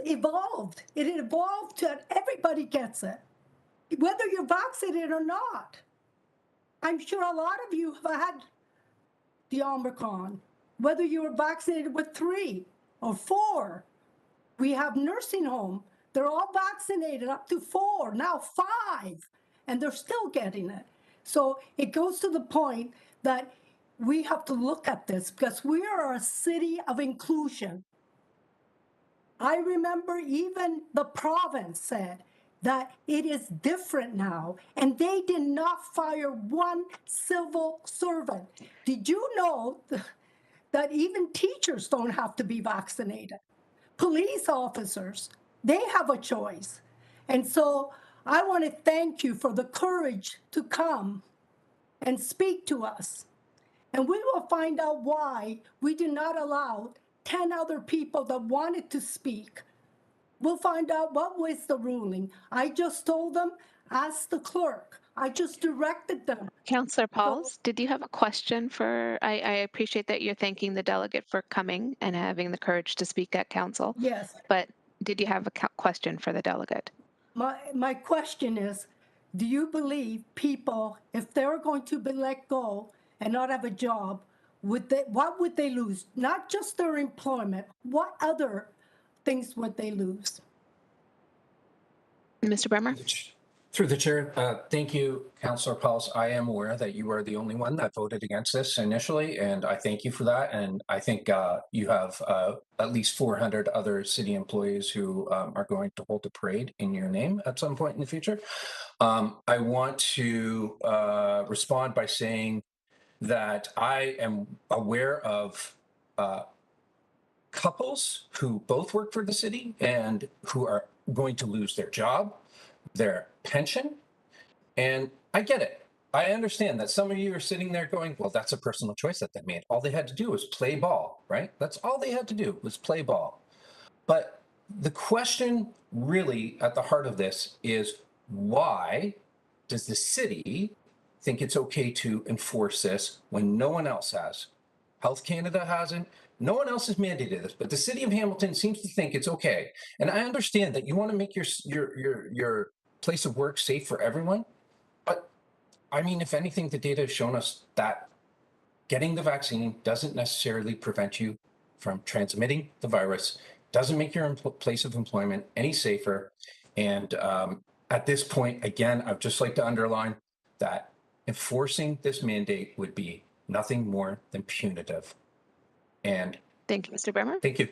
evolved. It evolved to everybody gets it, whether you're vaccinated or not. I'm sure a lot of you have had the Omicron, whether you were vaccinated with 3 or 4. We have nursing home. They're all vaccinated up to 4, now 5, and they're still getting it. So it goes to the point that we have to look at this because we are a city of inclusion. I remember even the province said that it is different now, and they did not fire one civil servant. Did you know that even teachers don't have to be vaccinated? Police officers, they have a choice. And so I want to thank you for the courage to come and speak to us. And we will find out why we did not allow 10 other people that wanted to speak. We'll find out what was the ruling. I just told them, ask the clerk. I just directed them. Councillor Pauls, did you have a question for, I appreciate that you're thanking the delegate for coming and having the courage to speak at council. Yes. But did you have a question for the delegate? My question is, do you believe people, if they're going to be let go and not have a job, what would they lose? Not just their employment, what other things would they lose? Mr. Bremer? Through the chair, thank you, Councillor Pauls. I am aware that you are the only one that voted against this initially, and I thank you for that. And I think you have at least 400 other city employees who are going to hold a parade in your name at some point in the future. I want to respond by saying that I am aware of couples who both work for the city and who are going to lose their job, their pension, and I get it. I understand that some of you are sitting there going, well, that's a personal choice that they made. All they had to do was play ball, right? That's all they had to do was play ball. But the question really at the heart of this is, why does the city think it's okay to enforce this when no one else has? Health Canada hasn't. No one else has mandated this, but the city of Hamilton seems to think it's okay. And I understand that you want to make your place of work safe for everyone. But I mean, if anything, the data has shown us that getting the vaccine doesn't necessarily prevent you from transmitting the virus, doesn't make your place of employment any safer. And at this point, again, I'd just like to underline that enforcing this mandate would be nothing more than punitive. And thank you, Mr. Bremer. Thank you.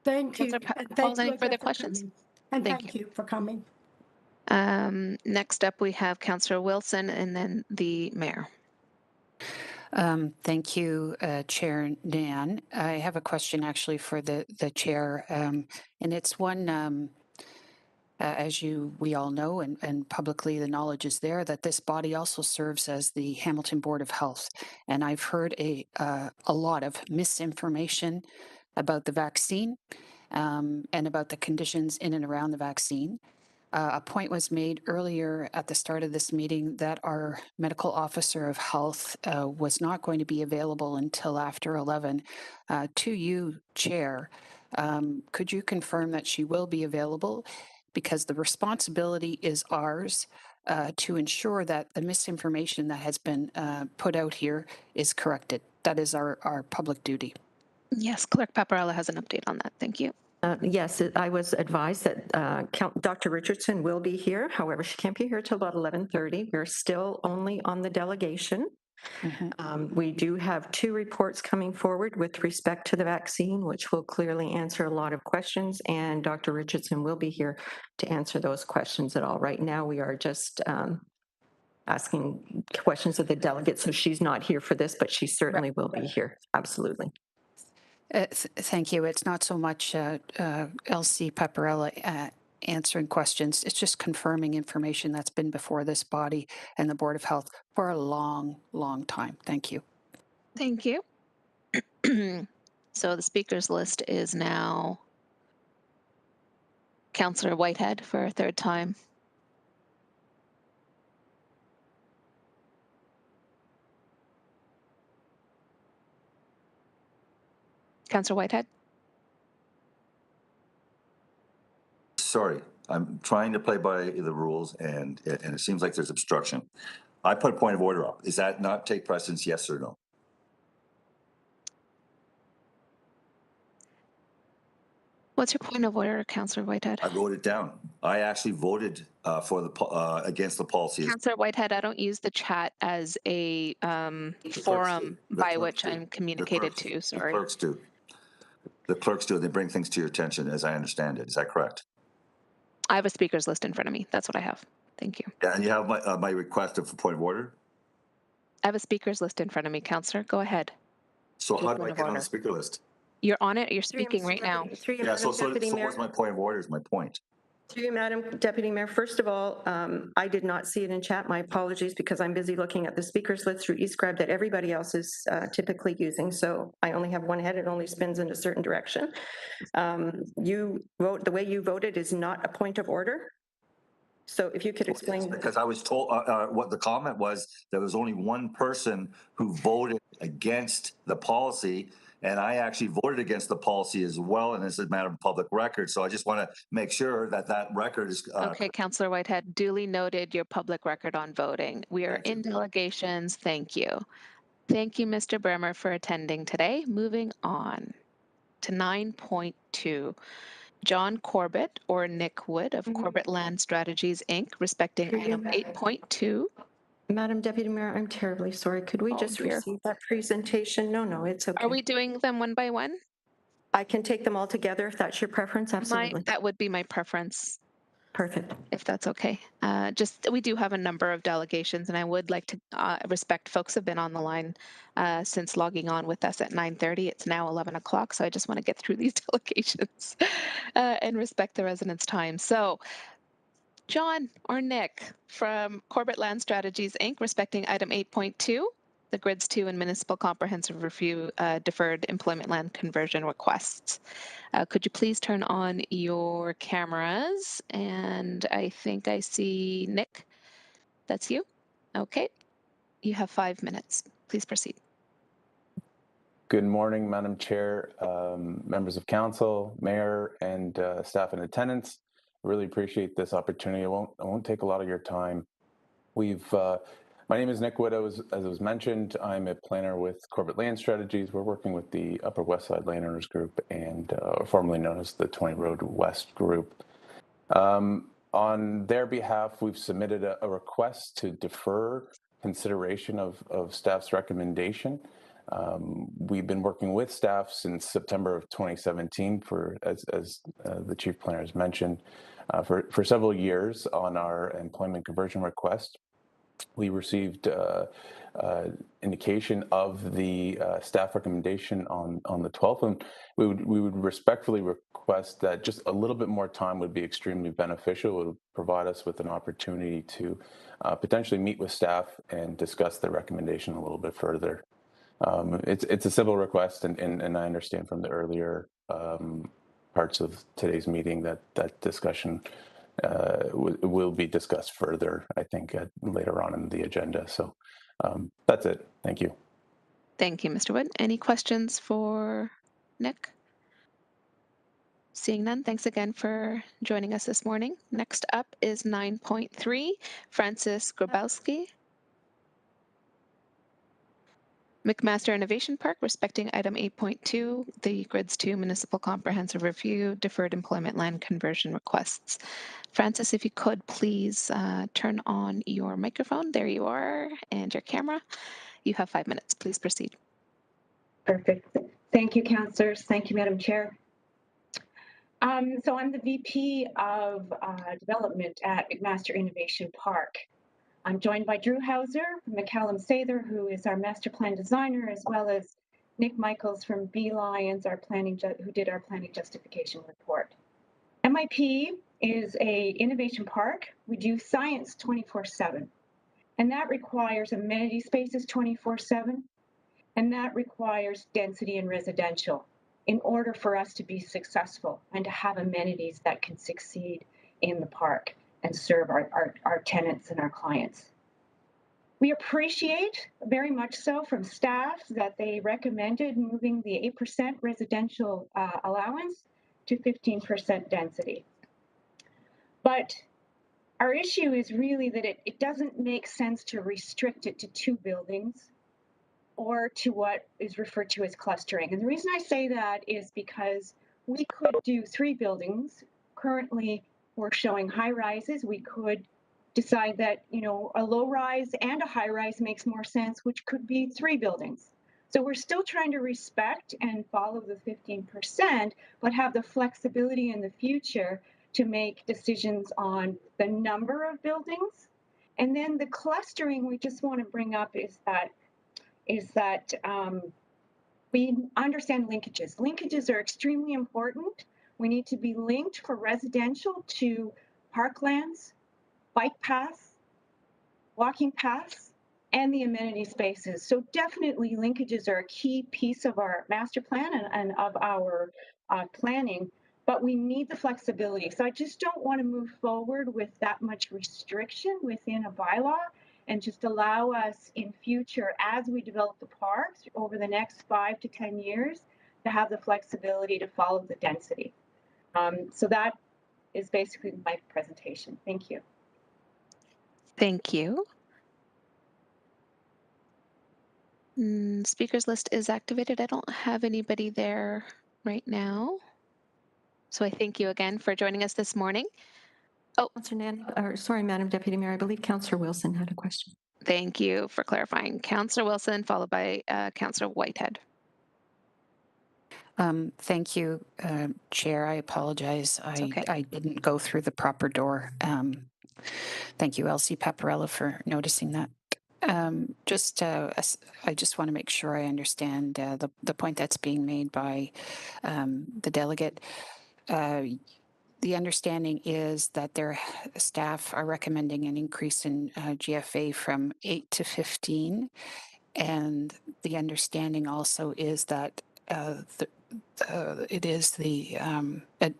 Thank you. Pauls, any further questions? And thank you for coming. Next up, we have Councillor Wilson and then the mayor. Thank you, Chair Nan. I have a question actually for the chair, and it's one, as we all know, and publicly the knowledge is there, that this body also serves as the Hamilton Board of Health. And I've heard a lot of misinformation about the vaccine and about the conditions in and around the vaccine. A point was made earlier at the start of this meeting that our medical officer of health was not going to be available until after 11. To you, Chair, could you confirm that she will be available? Because the responsibility is ours to ensure that the misinformation that has been put out here is corrected. That is our public duty. Yes, Clerk Paparella has an update on that. Thank you. Yes, I was advised that Dr. Richardson will be here. However, she can't be here till about 11:30. We're still only on the delegation. We do have 2 reports coming forward with respect to the vaccine, which will clearly answer a lot of questions, and Dr. Richardson will be here to answer those questions at all. Right now, we are just asking questions of the delegates, so she's not here for this, but she certainly will be here. Absolutely. Thank you. It's not so much LC Paparella answering questions. It's just confirming information that's been before this body and the Board of Health for a long, long time. Thank you. Thank you. So the speakers list is now Councillor Whitehead for a 3rd time. Councillor Whitehead. Sorry, I'm trying to play by the rules, and it seems like there's obstruction. I put a point of order up. Is that not take precedence, yes or no? What's your point of order, Councillor Whitehead? I wrote it down. I actually voted for the against the policy. Councillor Whitehead, I don't use the chat as a forum by which I'm communicated to. Sorry. The clerks do. The clerks do. They bring things to your attention, as I understand it. Is that correct? I have a speakers list in front of me. That's what I have. Thank you. Yeah, and you have my request for point of order? I have a speakers list in front of me, Councillor. Go ahead. So how do I get on the speaker list? You're on it. You're speaking right now. Yeah, so what's my point of order is my point. Through you, Madam Deputy Mayor. First of all, I did not see it in chat. My apologies, because I'm busy looking at the speakers list through eScribe that everybody else is typically using. So I only have one head. It only spins in a certain direction. You vote, the way you voted is not a point of order. So if you could explain. Because I was told what the comment was, there was only one person who voted against the policy, and I actually voted against the policy as well, and it's a matter of public record. So I just want to make sure that that record is. Okay, Councillor Whitehead, duly noted your public record on voting. We are in delegations. Thank you. Thank you, Mr. Bremer, for attending today. Moving on to 9.2. John Corbett or Nick Wood of Corbett Land Strategies, Inc., respecting item 8.2. Madam Deputy Mayor, I'm terribly sorry. Could we just receive that presentation? No, it's okay. Are we doing them one by one? I can take them all together if that's your preference. Absolutely. That would be my preference. Perfect. If that's okay. We do have a number of delegations, and I would like to respect folks have been on the line since logging on with us at 9:30. It's now 11 o'clock, so I just want to get through these delegations and respect the residents' time. So, John or Nick from Corbett Land Strategies, Inc., respecting item 8.2, the Grids 2 and Municipal Comprehensive Review Deferred Employment Land Conversion Requests. Could you please turn on your cameras? And I think I see Nick. That's you? Okay. You have 5 minutes. Please proceed. Good morning, Madam Chair, members of council, mayor, and staff in attendance. Really appreciate this opportunity. I won't take a lot of your time. My name is Nick Wood, as was mentioned. I'm a planner with Corbett Land Strategies. We're working with the Upper West Side Landowners Group, and formerly known as the 20 Road West Group. On their behalf, we've submitted a request to defer consideration of staff's recommendation. We've been working with staff since September of 2017 as the chief planner has mentioned, for several years on our employment conversion request. We received indication of the staff recommendation on the 12th, and we would respectfully request that just a little bit more time would be extremely beneficial. It would provide us with an opportunity to potentially meet with staff and discuss the recommendation a little bit further. It's a civil request, and I understand from the earlier parts of today's meeting that discussion will be discussed further, I think, later on in the agenda. So that's it. Thank you. Thank you, Mr. Wood. Any questions for Nick? Seeing none, thanks again for joining us this morning. Next up is 9.3, Francis Grabowski. Mcmaster Innovation Park, respecting item 8.2, the Grids 2 Municipal Comprehensive Review Deferred Employment Land Conversion Requests. Francis, if you could please turn on your microphone. There you are, and your camera. You have 5 minutes. Please proceed. Perfect. Thank you, councillors. Thank you, Madam Chair. So I'm the VP of Development at Mcmaster Innovation Park. I'm joined by Drew Hauser from McCallum Sather, who is our master plan designer, as well as Nick Michaels from B Lions, who did our planning justification report. MIP is a innovation park. We do science 24/7, and that requires amenity spaces 24/7, and that requires density in residential in order for us to be successful and to have amenities that can succeed in the park and serve our tenants and our clients. We appreciate very much so from staff that they recommended moving the 8% residential allowance to 15% density. But our issue is really that it doesn't make sense to restrict it to 2 buildings or to what is referred to as clustering. And the reason I say that is because we could do 3 buildings. Currently, we're showing high rises. We could decide that, you know, a low rise and a high rise makes more sense, which could be 3 buildings. So we're still trying to respect and follow the 15%, but have the flexibility in the future to make decisions on the number of buildings. And then the clustering we just want to bring up is that we understand linkages. Linkages are extremely important. We need to be linked for residential to parklands, bike paths, walking paths, and the amenity spaces. So definitely linkages are a key piece of our master plan and of our planning, but we need the flexibility. So I just don't want to move forward with that much restriction within a bylaw, and just allow us in future, as we develop the parks over the next 5 to 10 years, to have the flexibility to follow the density. So that is basically my presentation. Thank you. Thank you. Speakers list is activated. I don't have anybody there right now. So I thank you again for joining us this morning. Oh, Sorry, Madam Deputy Mayor, I believe Councillor Wilson had a question. Thank you for clarifying. Councillor Wilson, followed by Councillor Whitehead. Thank you, Chair. I apologize. I didn't go through the proper door. Thank you, Elsie Paparella, for noticing that. I just want to make sure I understand the point that's being made by the delegate. The understanding is that their staff are recommending an increase in GFA from 8 to 15. And the understanding also is that it is the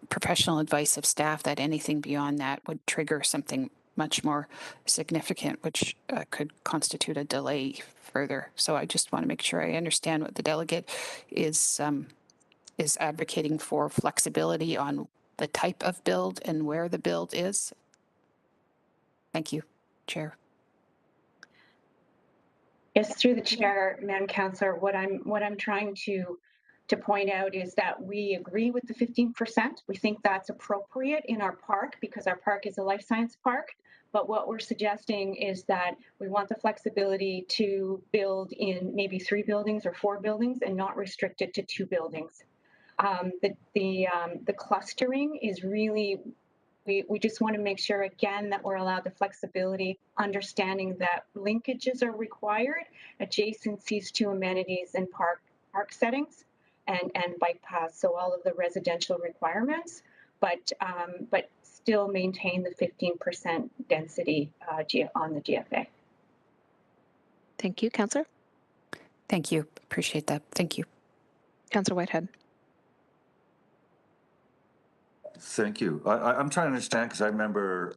professional advice of staff that anything beyond that would trigger something much more significant, which could constitute a delay further. So I just want to make sure I understand what the delegate is advocating for: flexibility on the type of build and where the build is. Thank you, Chair. Yes, through the chair, Madam Councillor, what I'm trying to point out is that we agree with the 15%. We think that's appropriate in our park because our park is a life science park. But what we're suggesting is that we want the flexibility to build in maybe 3 buildings or 4 buildings and not restrict it to 2 buildings. The clustering is really, we just want to make sure again that we're allowed the flexibility, understanding that linkages are required, adjacencies to amenities and park settings, and bike paths. So all of the residential requirements, but still maintain the 15% density on the GFA. Thank you, Councillor. Thank you. Appreciate that. Thank you. Councillor Whitehead. Thank you. I'm trying to understand because I remember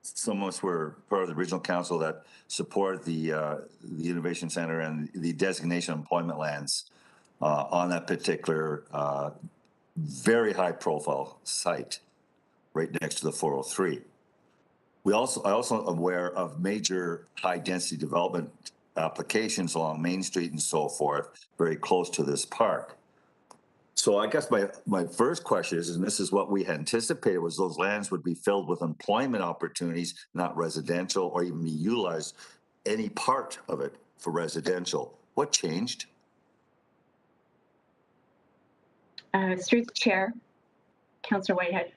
some of us were part of the regional council that supported the Innovation Center and the designation of employment lands on that particular very high profile site right next to the 403. I also aware of major high density development applications along Main Street and so forth, very close to this park. So I guess my first question is, and this is what we anticipated, was those lands would be filled with employment opportunities, not residential or even be utilized any part of it for residential. What changed? Through the chair, Councillor Whitehead,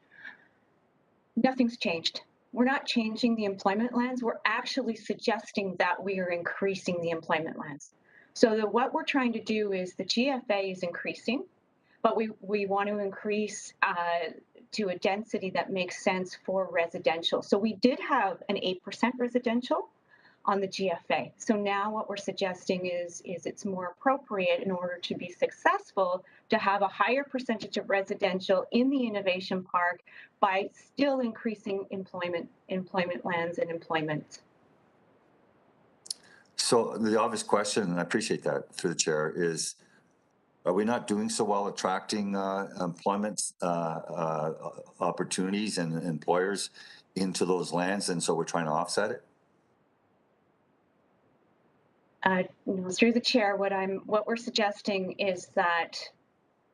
nothing's changed. We're not changing the employment lands. We're actually suggesting that we are increasing the employment lands. So what we're trying to do is the GFA is increasing, but we want to increase to a density that makes sense for residential. So we did have an 8% residential on the GFA. So now what we're suggesting is it's more appropriate in order to be successful to have a higher percentage of residential in the innovation park by still increasing employment lands and employment. So the obvious question, and I appreciate that through the chair, is are we not doing so well attracting employment opportunities and employers into those lands, and so we're trying to offset it? Through the chair, what we're suggesting is that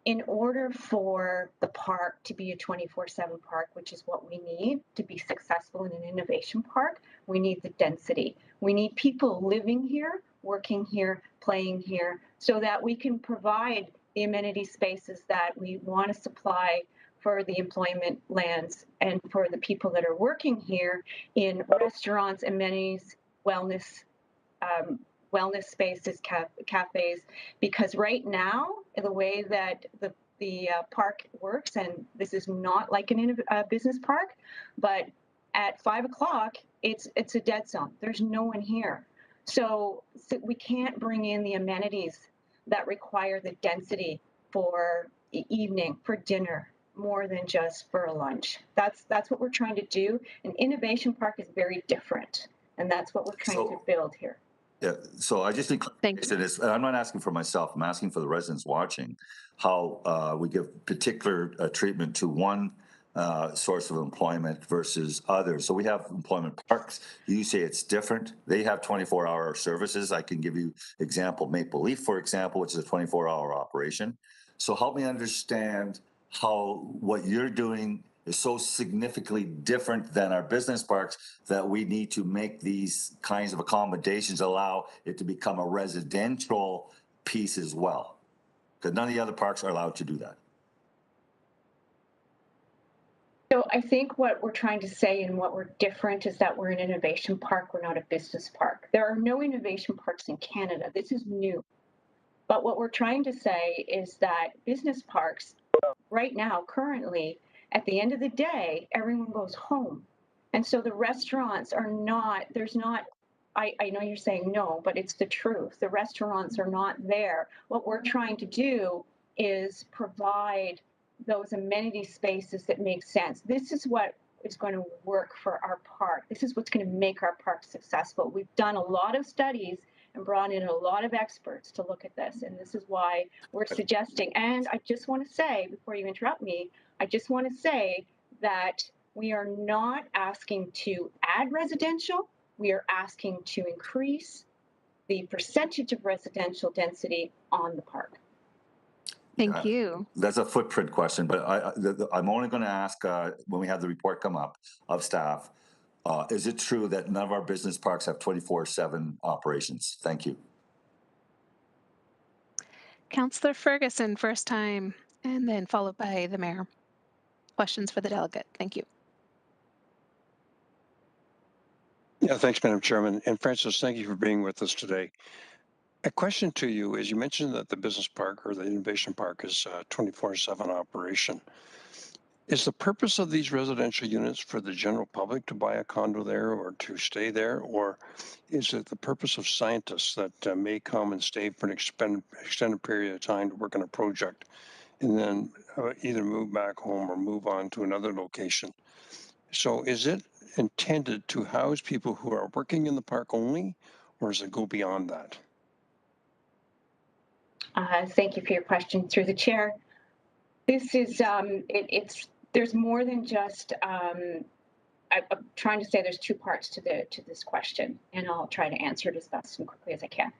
in order for the park to be a 24/7 park, which is what we need to be successful in an innovation park, we need the density. We need people living here, working here, playing here, so that we can provide the amenity spaces that we want to supply for the employment lands and for the people that are working here in restaurants, amenities, wellness spaces, cafes, because right now, the way that the park works, and this is not like a business park, but at 5 o'clock, it's a dead zone. There's no one here. So we can't bring in the amenities that require the density for evening, for dinner, more than just for a lunch. That's what we're trying to do. An innovation park is very different, and that's what we're trying to build here. Yeah, so I just think I'm not asking for myself, I'm asking for the residents watching, how we give particular treatment to one source of employment versus others. So we have employment parks. You say it's different. They have 24-hour services. I can give you example, Maple Leaf, for example, which is a 24-hour operation. So help me understand how what you're doing is so significantly different than our business parks that we need to make these kinds of accommodations, allow it to become a residential piece as well. Because none of the other parks are allowed to do that. So I think what we're trying to say and what we're different is that we're an innovation park, we're not a business park. There are no innovation parks in Canada. This is new. But what we're trying to say is that business parks right now, currently, at the end of the day, everyone goes home. And so the restaurants are not, I know you're saying no, but it's the truth. The restaurants are not there. What we're trying to do is provide those amenity spaces that make sense. This is what is going to work for our park. This is what's going to make our park successful. We've done a lot of studies and brought in a lot of experts to look at this. And this is why we're suggesting, and I just want to say, before you interrupt me, I just want to say that we are not asking to add residential. We are asking to increase the percentage of residential density on the park. Thank you. That's a footprint question, but I'm only going to ask when we have the report come up of staff, is it true that none of our business parks have 24/7 operations? Thank you. Councillor Ferguson, first time, and then followed by the mayor. Questions for the delegate. Thank you. Yeah, thanks, Madam Chairman. And Francis, thank you for being with us today. A question to you is, you mentioned that the business park or the innovation park is a 24/7 operation. Is the purpose of these residential units for the general public to buy a condo there or to stay there? Or is it the purpose of scientists that may come and stay for an extended period of time to work on a project and then either move back home or move on to another location? So is it intended to house people who are working in the park only, or does it go beyond that? Thank you for your question through the chair. This is, there's more than just, I'm trying to say there's two parts to this question, and I'll try to answer it as best and quickly as I can.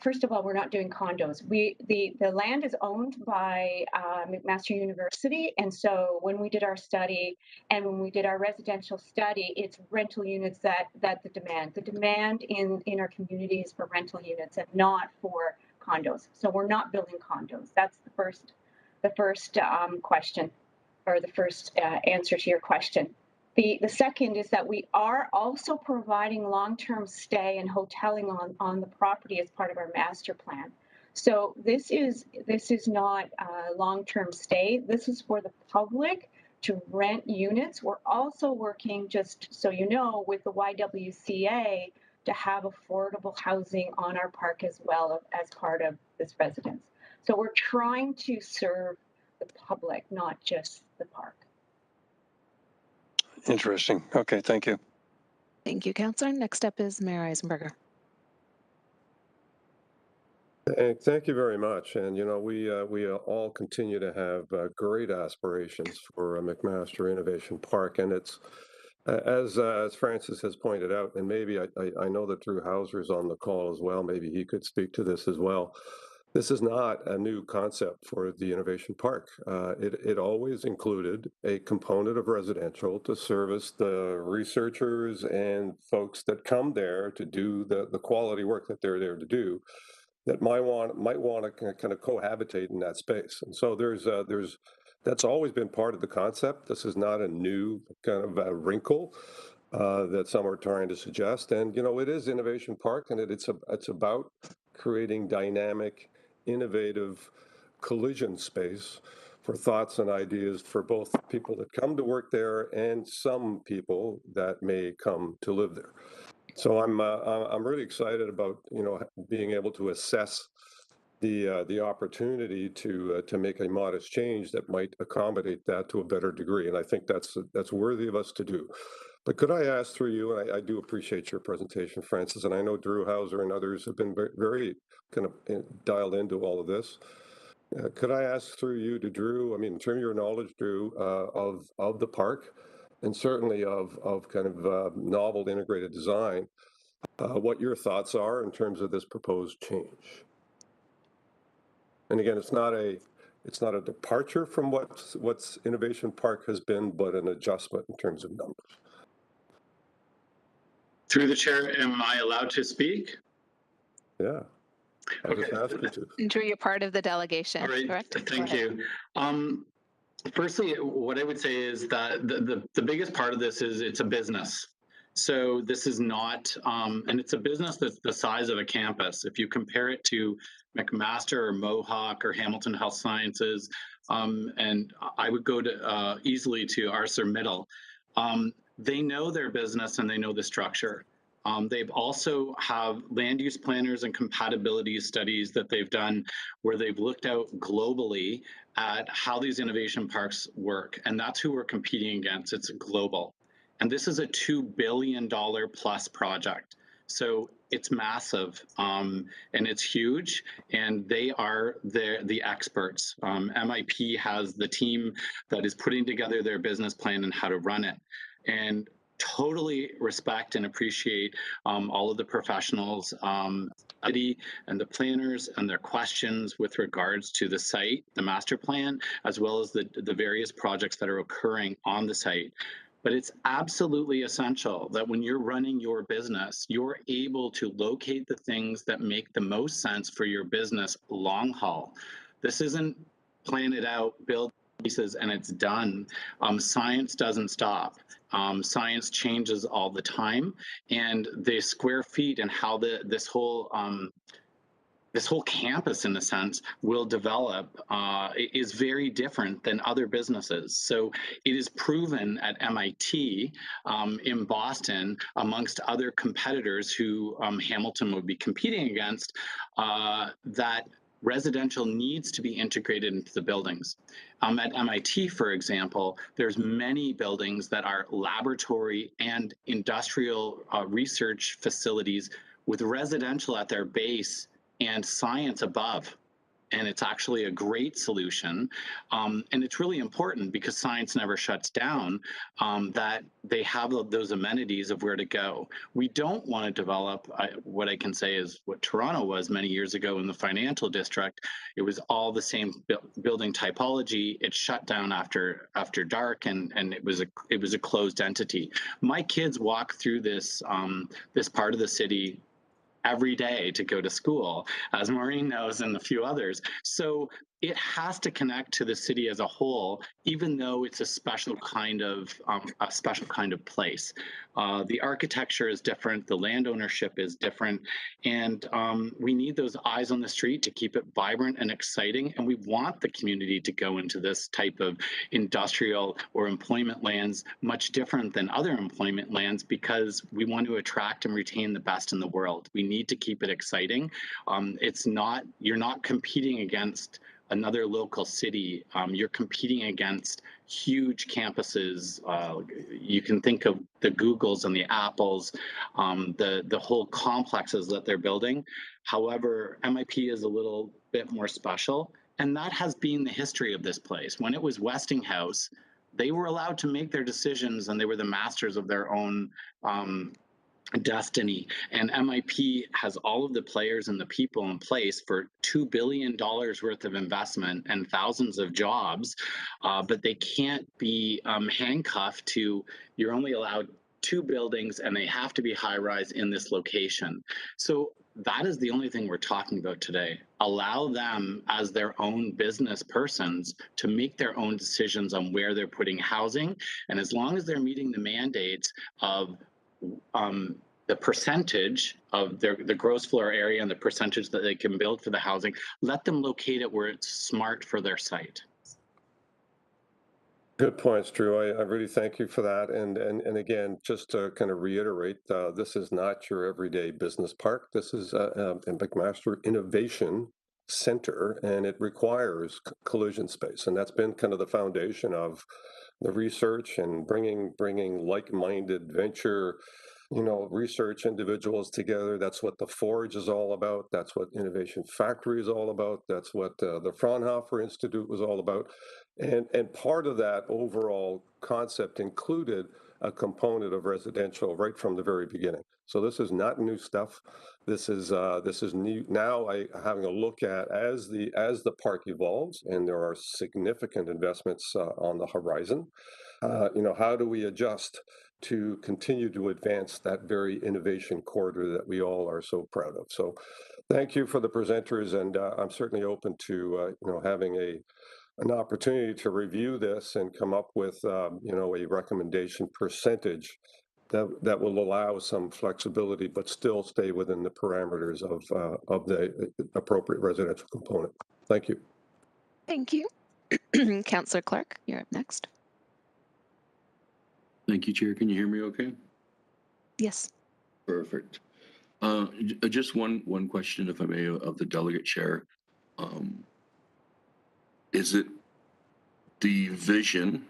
First of all, we're not doing condos. The land is owned by Mcmaster University, and so when we did our study and when we did our residential study, it's rental units that the demand in our communities for rental units and not for condos. So we're not building condos. That's the first question, or the first answer to your question. The second is that we are also providing long-term stay and hoteling on the property as part of our master plan. So this is not long-term stay. This is for the public to rent units. We're also working, just so you know, with the YWCA to have affordable housing on our park as well as part of this residence. So we're trying to serve the public, not just the park. Interesting. Okay, thank you. Thank you, Councillor. Next up is Mayor Eisenberger. Thank you very much. And, you know, we all continue to have great aspirations for Mcmaster Innovation Park. And it's, as Francis has pointed out, and maybe I know that Drew Hauser is on the call as well. Maybe he could speak to this as well. This is not a new concept for the Innovation Park. It always included a component of residential to service the researchers and folks that come there to do the quality work that they're there to do, that might want to kind of cohabitate in that space. And so that's always been part of the concept. This is not a new kind of a wrinkle that some are trying to suggest. And, you know, it is Innovation Park, and it's about creating dynamic, innovative collision space for thoughts and ideas for both people that come to work there and some people that may come to live there. So I'm really excited about, you know, being able to assess the opportunity to make a modest change that might accommodate that to a better degree, and I think that's worthy of us to do. But could I ask through you, and I do appreciate your presentation, Francis, and I know Drew Hauser and others have been very kind of dialed into all of this. Could I ask through you to Drew, I mean, in terms of your knowledge, Drew, of the park, and certainly of kind of novel integrated design, what your thoughts are in terms of this proposed change? And again, it's not a departure from what's Innovation Park has been, but an adjustment in terms of numbers. Through the chair, am I allowed to speak? Yeah. I just asked you to. Drew, you're part of the delegation, All right, correct? thank you. Firstly, what I would say is that the biggest part of this is it's a business. So this is not, and it's a business that's the size of a campus. If you compare it to Mcmaster or Mohawk or Hamilton Health Sciences, and I would go to easily to ArcelorMittal, they know their business and they know the structure. They've also have land use planners and compatibility studies that they've done where they've looked out globally at how these innovation parks work. And that's who we're competing against. It's global. And this is a $2 billion plus project. So it's massive and it's huge, and they are the experts. MIP has the team that is putting together their business plan and how to run it. And totally respect and appreciate all of the professionals and the planners and their questions with regards to the site, the master plan, as well as the various projects that are occurring on the site. But it's absolutely essential that when you're running your business, you're able to locate the things that make the most sense for your business long haul. This isn't plan it out, build pieces, and it's done. Science doesn't stop. Science changes all the time, and the square feet and how this whole campus, in a sense, will develop is very different than other businesses. So it is proven at MIT in Boston, amongst other competitors who Hamilton would be competing against, that residential needs to be integrated into the buildings. At MIT, for example, there's many buildings that are laboratory and industrial research facilities with residential at their base and science above. and it's actually a great solution. And it's really important because science never shuts down, that they have those amenities of where to go. We don't want to develop what I can say is what Toronto was many years ago in the financial district. It was all the same building typology. It shut down after dark, and it was a closed entity. My kids walk through this this part of the city every day to go to school, as Maureen knows, and a few others. So it has to connect to the city as a whole, even though it's a special kind of place. The architecture is different, the land ownership is different, and we need those eyes on the street to keep it vibrant and exciting. And we want the community to go into this type of industrial or employment lands much different than other employment lands, because we want to attract and retain the best in the world. We need to keep it exciting. You're not competing against another local city. You're competing against huge campuses. You can think of the Googles and the Apples, the whole complexes that they're building. However, MIP is a little bit more special, and that has been the history of this place. When it was Westinghouse, they were allowed to make their decisions, and they were the masters of their own destiny. And MIP has all of the players and the people in place for $2 billion worth of investment and thousands of jobs, but they can't be handcuffed to, you're only allowed 2 buildings and they have to be high-rise in this location. So that is the only thing we're talking about today. Allow them as their own business persons to make their own decisions on where they're putting housing. And as long as they're meeting the mandates of the percentage of the gross floor area and the percentage that they can build for the housing, let them locate it where it's smart for their site. Good points, Drew. I really thank you for that. And again, just to kind of reiterate, this is not your everyday business park. This is a Mcmaster Innovation Center, and it requires collision space. And that's been kind of the foundation of the research and bringing like-minded venture research individuals together. That's what the Forge is all about. That's what Innovation Factory is all about. That's what the Fraunhofer Institute was all about. And part of that overall concept included a component of residential right from the very beginning. So this is not new stuff. This is new. Now having a look at as the park evolves, and there are significant investments on the horizon. How do we adjust to continue to advance that very innovation corridor that we all are so proud of? So thank you for the presenters, and I'm certainly open to having an opportunity to review this and come up with a recommendation percentage that will allow some flexibility but still stay within the parameters of the appropriate residential component. Thank you. Thank you. Councillor Clark, you're up next. Thank you, Chair. Can you hear me okay? Yes. Perfect. Just one question, if I may, of the delegate chair. Is it the vision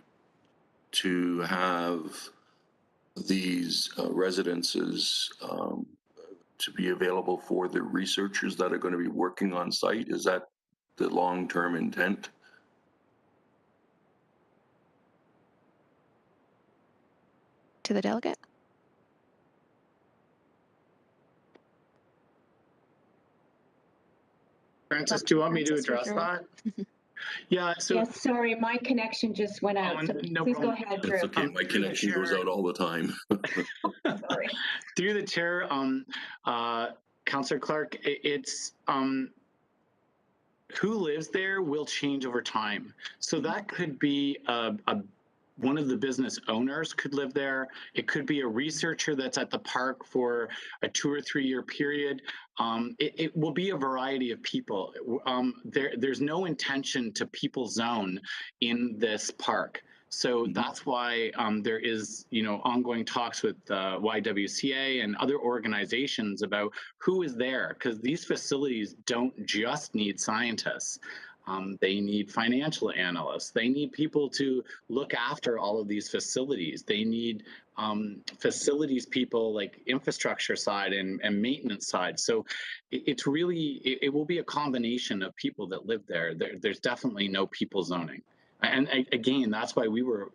to have these residences to be available for the researchers that are going to be working on site? Is that the long-term intent? To the delegate. Francis, do you want me to address that? Yeah. So yes, sorry, my connection just went out. So no please problem. go ahead, Drew. It's okay. My connection goes out all the time. Sorry. Through the chair, Councillor Clark, it's who lives there will change over time. So that could be one of the business owners could live there. It could be a researcher that's at the park for a 2 or 3 year period. It will be a variety of people. There's no intention to people zone in this park. So that's why there is, ongoing talks with YWCA and other organizations about who is there, because these facilities don't just need scientists. They need financial analysts. They need people to look after all of these facilities. They need facilities people like infrastructure side and maintenance side. So it's really, it will be a combination of people that live there. There's definitely no people zoning. And again, that's why we were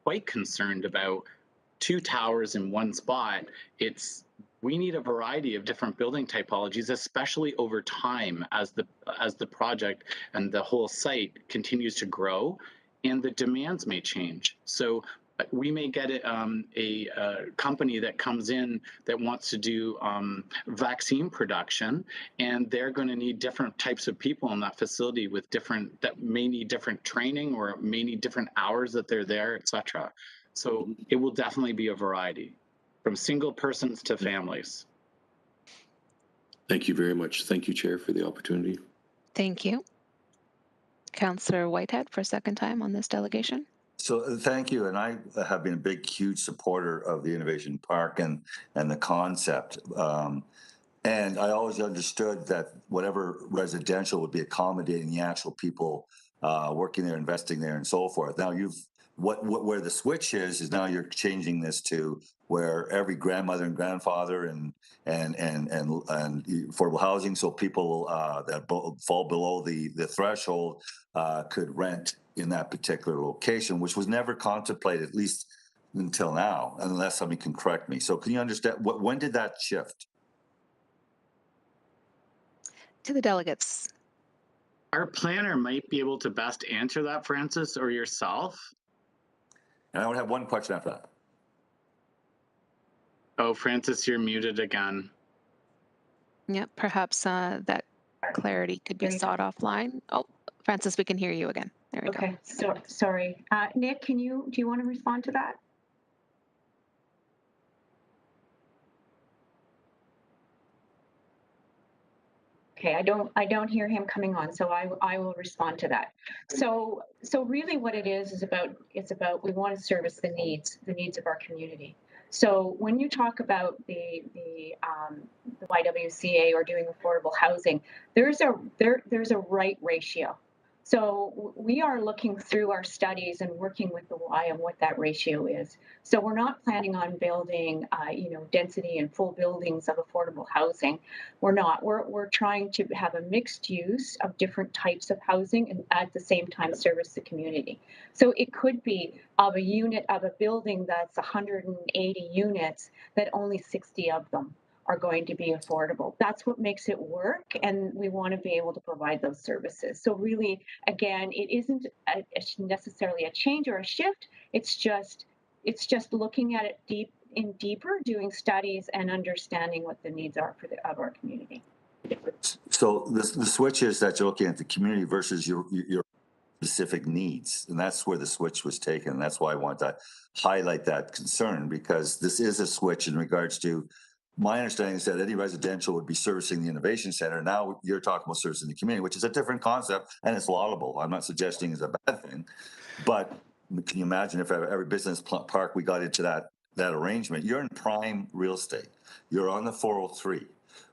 quite concerned about 2 towers in one spot. We need a variety of different building typologies, especially over time as the project and the whole site continues to grow, and the demands may change. So we may get a company that comes in that wants to do vaccine production, and they're going to need different types of people in that facility with that may need different training or may need different hours that they're there, etc. So it will definitely be a variety, from single persons to families. Thank you very much. Thank you, Chair, for the opportunity. Thank you. Councillor Whitehead for a second time on this delegation. So thank you, and I have been a big, huge supporter of the Innovation Park and the concept. And I always understood that whatever residential would be accommodating the actual people working there, investing there, and so forth. Now where the switch is now you're changing this to where every grandmother and grandfather and affordable housing, so people that fall below the threshold could rent in that particular location, which was never contemplated, at least until now, unless somebody can correct me. So can you understand, when did that shift? To the delegates. Our planner might be able to best answer that, Francis, or yourself. And I would have one question after that. Oh, Francis, you're muted again. Yep, perhaps that clarity could be sought offline. Oh, Francis, we can hear you again. There we go. Okay, so sorry. Nick, do you want to respond to that? Okay, I don't hear him coming on, so I will respond to that. So really what it is about, we want to service the needs of our community. So when you talk about the YWCA or doing affordable housing, there's a right ratio. So we are looking through our studies and working with the Y on what that ratio is. So we're not planning on building, density and full buildings of affordable housing. We're not. We're trying to have a mixed use of different types of housing and at the same time service the community. So it could be of a unit of a building that's 180 units that only 60 of them are going to be affordable. That's what makes it work, and we want to be able to provide those services. So really, again, it isn't necessarily a change or a shift. It's just looking at it deeper, doing studies and understanding what the needs are of our community. So the switch is that you're looking at the community versus your specific needs, and that's where the switch was taken. And that's why I want to highlight that concern, because this is a switch in regards to. My understanding is that any residential would be servicing the Innovation Center. Now you're talking about servicing the community, which is a different concept, and it's laudable. I'm not suggesting it's a bad thing, but can you imagine if every business park we got into that arrangement? You're in prime real estate. You're on the 403.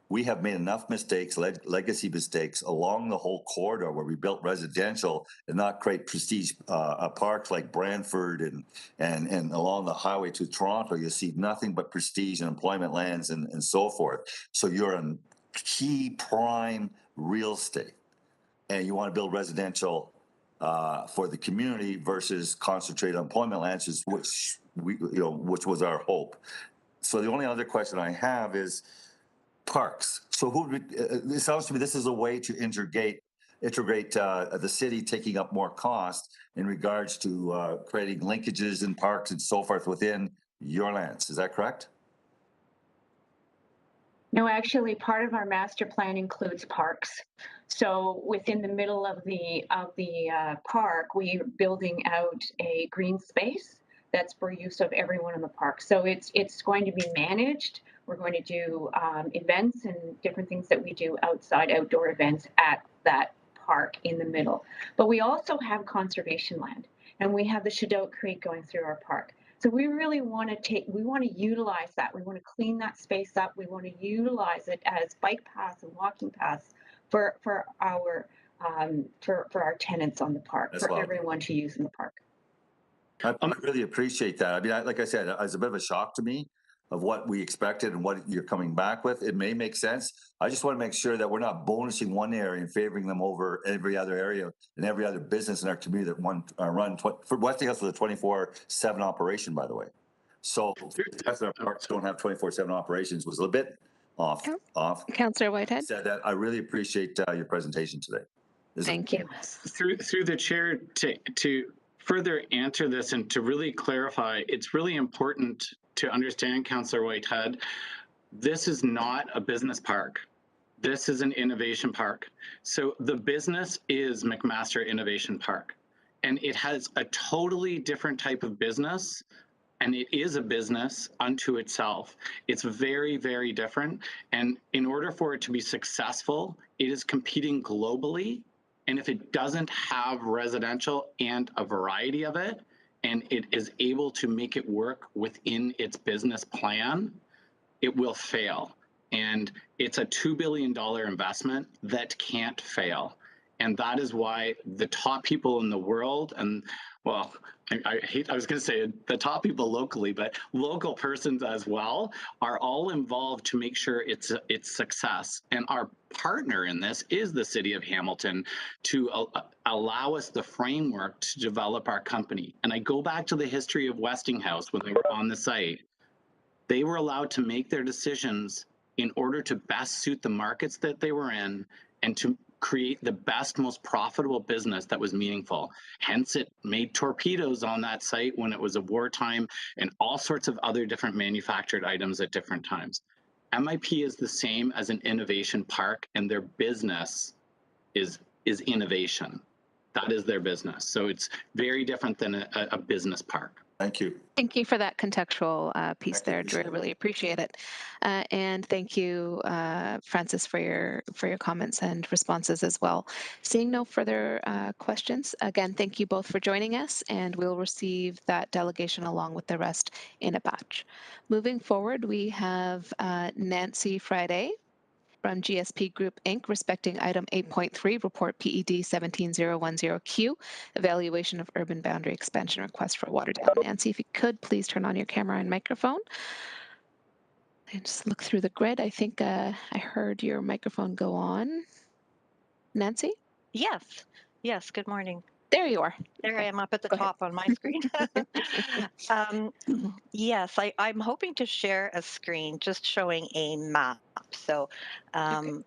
We have made enough mistakes, legacy mistakes along the whole corridor where we built residential and not create prestige parks like Brantford and along the highway to Toronto. You see nothing but prestige and employment lands and so forth. So you're in key prime real estate, and you want to build residential for the community versus concentrated employment lands, which was our hope. So the only other question I have is parks. So it sounds to me this is a way to integrate the city taking up more cost in regards to creating linkages in parks and so forth within your lands. Is that correct? No, actually, part of our master plan includes parks. So within the middle of the park, we're building out a green space that's for use of everyone in the park. So it's going to be managed. We're going to do events and different things that we do outside, outdoor events at that park in the middle. But we also have conservation land, and we have the Shadow Creek going through our park. So we really want to utilize that. We want to clean that space up. We want to utilize it as bike paths and walking paths for our for our tenants on the park, That's for lovely. everyone to use in the park. I really appreciate that. I mean, like I said, it's a bit of a shock to me of what we expected and what you're coming back with. It may make sense. I just want to make sure that we're not bonusing one area and favoring them over every other area and every other business in our community that run for Westinghouse with a 24/7 operation, by the way. So that's our parks don't have 24/7 operations was a bit off. Councillor Whitehead. Said that. I really appreciate your presentation today. Thank you. Through the chair, to further answer this and to really clarify, it's really important to understand, Councillor Whitehead, this is not a business park. This is an innovation park. So the business is Mcmaster Innovation Park, and it has a totally different type of business, and it is a business unto itself. It's very, very different. And in order for it to be successful, it is competing globally. And if it doesn't have residential and a variety of it, and it is able to make it work within its business plan, it will fail. And it's a $2 billion investment that can't fail. And that is why the top people in the world, and well, I was going to say the top people locally, but local persons as well, are all involved to make sure it's success. And our partner in this is the City of Hamilton to allow us the framework to develop our company. And I go back to the history of Westinghouse when they were on the site. They were allowed to make their decisions in order to best suit the markets that they were in and to create the best, most profitable business that was meaningful. Hence, it made torpedoes on that site when it was a wartime and all sorts of other different manufactured items at different times. MIP is the same as an innovation park, and their business is innovation. That is their business. So it's very different than a business park. Thank you. Thank you for that contextual piece there, Drew. I really appreciate it. And thank you, Francis, for your comments and responses as well. Seeing no further questions, again, thank you both for joining us, and we'll receive that delegation along with the rest in a batch. Moving forward, we have Nancy Friday from GSP Group Inc. respecting item 8.3, report PED 17010Q, evaluation of urban boundary expansion request for Waterdown. Nancy, if you could please turn on your camera and microphone. And just look through the grid. I think I heard your microphone go on. Nancy? Yes, good morning. There you are. There I am up at the top on my screen. Yes, I'm hoping to share a screen just showing a map. So I'm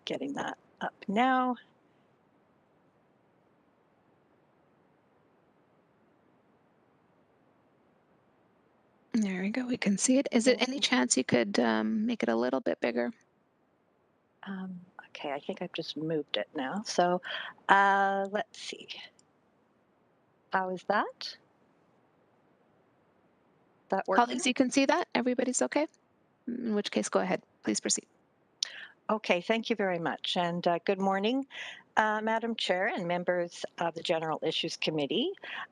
getting that up now. There we go. We can see it. Is it any chance you could make it a little bit bigger? Okay, I think I've just moved it now. So let's see. How is that? That working? Colleagues, you can see that? Everybody's okay? In which case, go ahead. Please proceed. Okay, thank you very much. And good morning, Madam Chair and members of the General Issues Committee.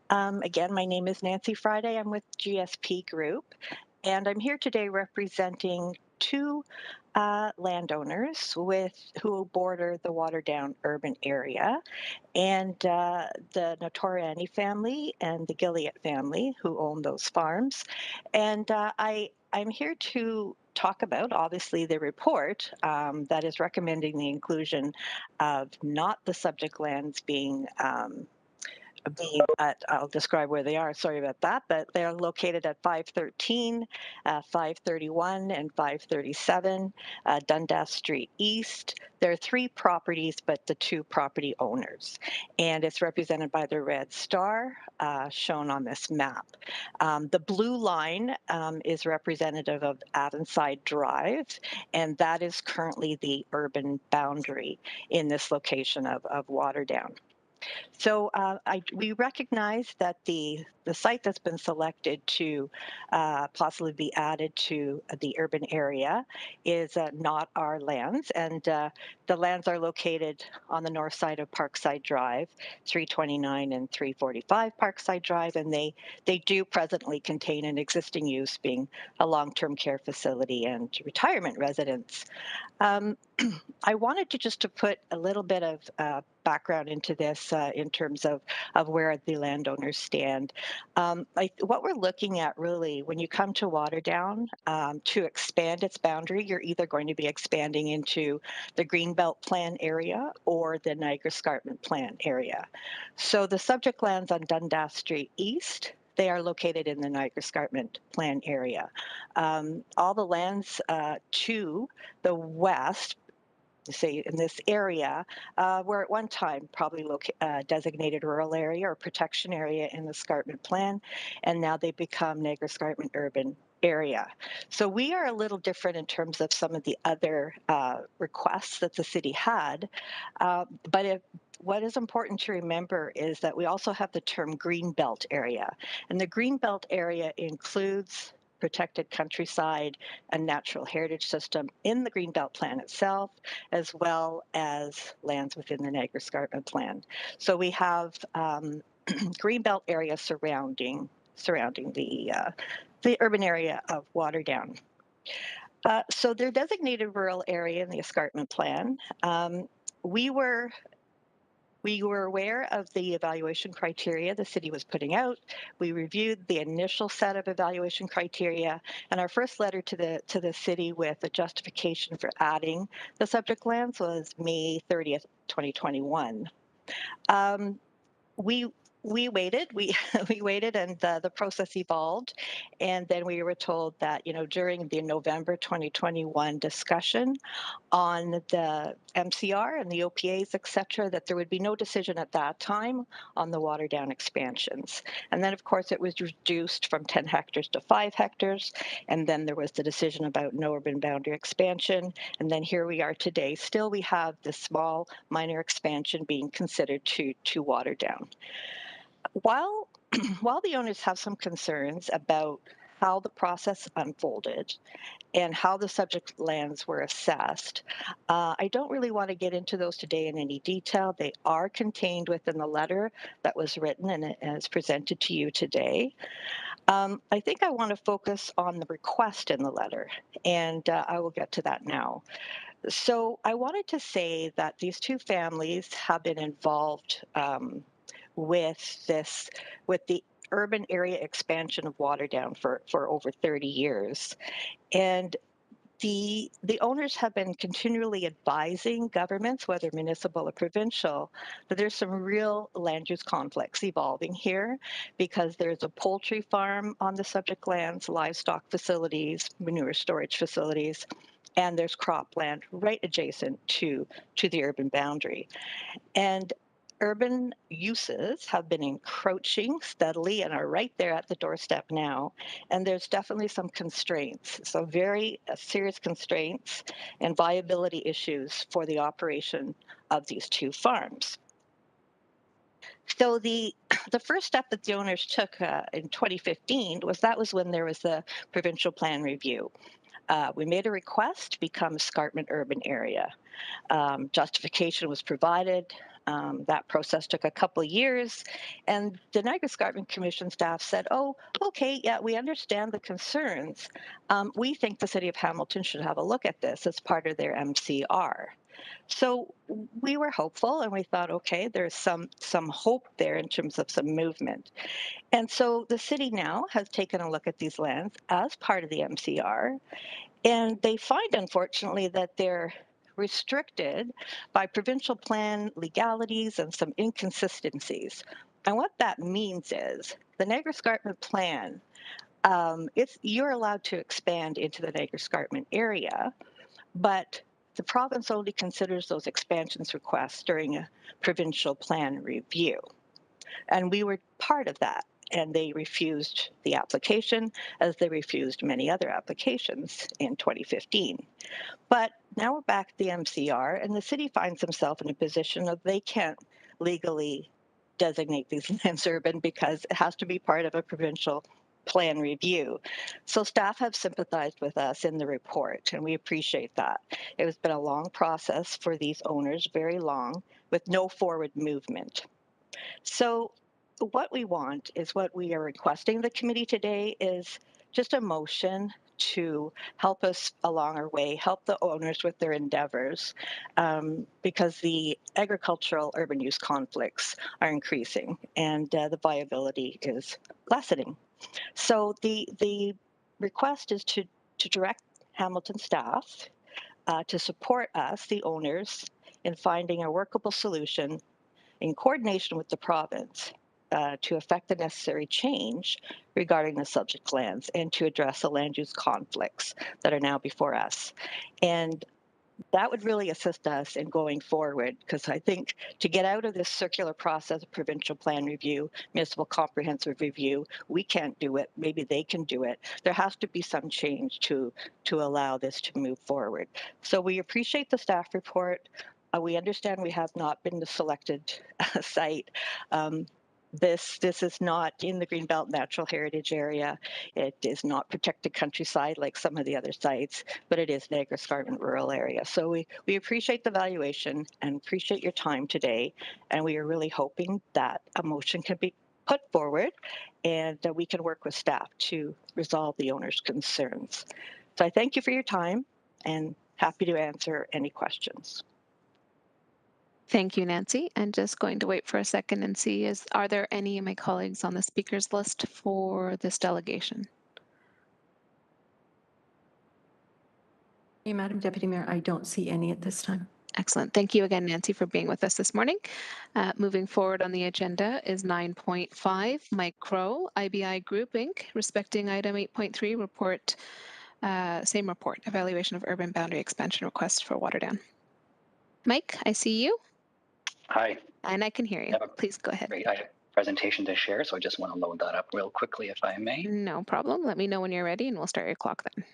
Again, my name is Nancy Friday. I'm with GSP Group, and I'm here today representing two landowners who border the Waterdown urban area, and the Notoriani family and the Gilliatt family who own those farms. And I'm here to talk about, obviously, the report that is recommending the inclusion of not the subject lands being I'll describe where they are, sorry about that, but they're located at 513, 531, and 537 Dundas Street East. There are three properties, but the two property owners, and it's represented by the red star shown on this map. The blue line is representative of Appenside Drive, and that is currently the urban boundary in this location of Waterdown. So we recognize that the site that's been selected to possibly be added to the urban area is not our lands, and the lands are located on the north side of Parkside Drive, 329 and 345 Parkside Drive, and they do presently contain an existing use being a long-term care facility and retirement residence. I wanted to just to put a little bit of background into this in terms of where the landowners stand. What we're looking at really, when you come to Waterdown, to expand its boundary, you're either going to be expanding into the Greenbelt Plan area or the Niagara Escarpment Plan area. So the subject lands on Dundas Street East, they are located in the Niagara Escarpment Plan area. All the lands to the west, say in this area, were at one time probably designated rural area or protection area in the escarpment plan, and now they become Niagara Escarpment urban area. So we are a little different in terms of some of the other requests that the city had, but what is important to remember is that we also have the term Greenbelt area, and the Greenbelt area includes protected countryside and natural heritage system in the Greenbelt Plan itself, as well as lands within the Niagara Escarpment Plan. So we have Greenbelt area surrounding the urban area of Waterdown. So they're designated rural area in the Escarpment Plan. We were aware of the evaluation criteria the city was putting out. We reviewed the initial set of evaluation criteria, and our first letter to the city with a justification for adding the subject lands was May 30th, 2021. We waited, we waited, and the process evolved. And then we were told that, during the November 2021 discussion on the MCR and the OPAs, et cetera, that there would be no decision at that time on the Waterdown expansions. And then, of course, it was reduced from 10 hectares to 5 hectares. And then there was the decision about no urban boundary expansion. And then here we are today. Still, we have the small minor expansion being considered to Waterdown. While the owners have some concerns about how the process unfolded and how the subject lands were assessed, I don't really want to get into those today in any detail. They are contained within the letter that was written and is presented to you today. I think I want to focus on the request in the letter, and I will get to that now. So I wanted to say that these two families have been involved with the urban area expansion of Waterdown for over 30 years. And the owners have been continually advising governments, whether municipal or provincial, that there's some real land use conflicts evolving here because there's a poultry farm on the subject lands, livestock facilities, manure storage facilities, and there's cropland right adjacent to the urban boundary. And urban uses have been encroaching steadily and are right there at the doorstep now. And there's definitely some constraints, some very serious constraints and viability issues for the operation of these two farms. So the first step that the owners took in 2015 was when there was the provincial plan review. We made a request to become escarpment urban area. Justification was provided. That process took a couple of years, and the Niagara Escarpment Commission staff said, "Oh, okay, yeah, we understand the concerns. We think the City of Hamilton should have a look at this as part of their MCR." So we were hopeful, and we thought, okay, there's some hope there in terms of some movement. And so the city now has taken a look at these lands as part of the MCR, and they find, unfortunately, that they're restricted by provincial plan legalities and some inconsistencies. And what that means is the Niagara Escarpment Plan, you're allowed to expand into the Niagara Escarpment area, but the province only considers those expansions requests during a provincial plan review. And we were part of that. And they refused the application, as they refused many other applications in 2015. But now we're back at the MCR, and the city finds themselves in a position of they can't legally designate these lands urban because it has to be part of a provincial plan review. So staff have sympathized with us in the report, and we appreciate that. It has been a long process for these owners, very long, with no forward movement. So what we want is what we are requesting the committee today is just a motion to help us along our way, help the owners with their endeavors, because the agricultural urban use conflicts are increasing and the viability is lessening. So the request is to direct Hamilton staff to support us, the owners, in finding a workable solution in coordination with the province to effect the necessary change regarding the subject lands and to address the land use conflicts that are now before us. And that would really assist us in going forward, because I think to get out of this circular process of provincial plan review, municipal comprehensive review, we can't do it. Maybe they can do it. There has to be some change to allow this to move forward. So we appreciate the staff report. We understand we have not been the selected site. This is not in the Greenbelt Natural Heritage Area. It is not protected countryside like some of the other sites, but it is an agri-escarpment rural area. So we appreciate the valuation and appreciate your time today. And we are really hoping that a motion can be put forward and that we can work with staff to resolve the owner's concerns. So I thank you for your time and happy to answer any questions. Thank you, Nancy. And just going to wait for a second and see, are there any of my colleagues on the speakers list for this delegation? Hey, Madam Deputy Mayor, I don't see any at this time. Excellent. Thank you again, Nancy, for being with us this morning. Moving forward on the agenda is 9.5, Mike Crow, IBI Group, Inc., respecting item 8.3, report, same report, evaluation of urban boundary expansion request for Waterdown. Mike, I see you. Hi. And I can hear you. Please go ahead. Great. I have a presentation to share, so I just want to load that up real quickly, if I may. No problem. Let me know when you're ready, and we'll start your clock then.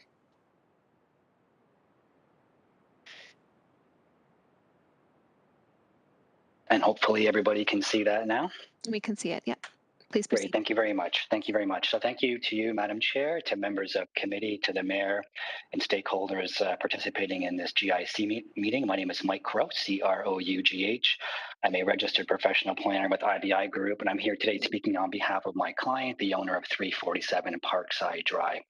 And hopefully everybody can see that now. We can see it, yeah. Please proceed. Great, thank you very much. Thank you very much. So thank you to you, Madam Chair, to members of committee, to the mayor and stakeholders participating in this GIC meeting. My name is Mike Crow, C-R-O-U-G-H. I'm a registered professional planner with IBI Group, and I'm here today speaking on behalf of my client, the owner of 347 Parkside Drive.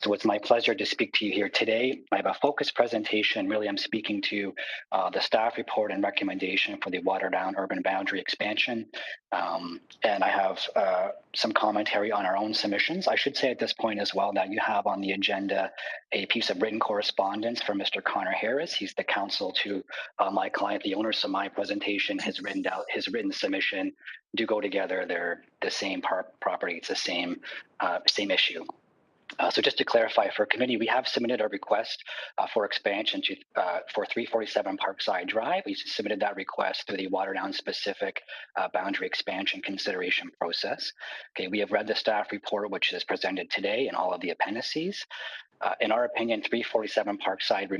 So it's my pleasure to speak to you here today. I have a focused presentation. Really, I'm speaking to the staff report and recommendation for the Waterdown urban boundary expansion. And I have some commentary on our own submissions. I should say at this point as well that you have on the agenda a piece of written correspondence from Mr. Connor Harris. He's the counsel to my client, the owner. So my presentation has written out his written submission do go together. They're the same property. It's the same issue. So just to clarify, for committee, we have submitted a request for expansion to for 347 Parkside Drive. We submitted that request through the Waterdown specific boundary expansion consideration process. Okay, we have read the staff report, which is presented today, and all of the appendices. In our opinion, 347 Parkside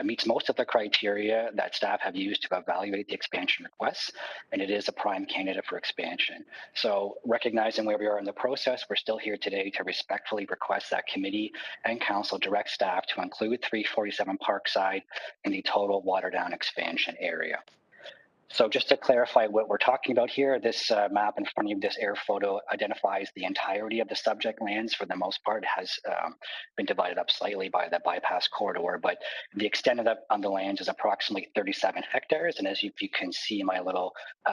meets most of the criteria that staff have used to evaluate the expansion requests, and it is a prime candidate for expansion. So recognizing where we are in the process, we're still here today to respectfully request that committee and council direct staff to include 347 Parkside in the total Waterdown expansion area. So just to clarify what we're talking about here, this map in front of you, this air photo identifies the entirety of the subject lands. For the most part, it has been divided up slightly by the bypass corridor, but the extent of the lands is approximately 37 hectares. And as you can see my little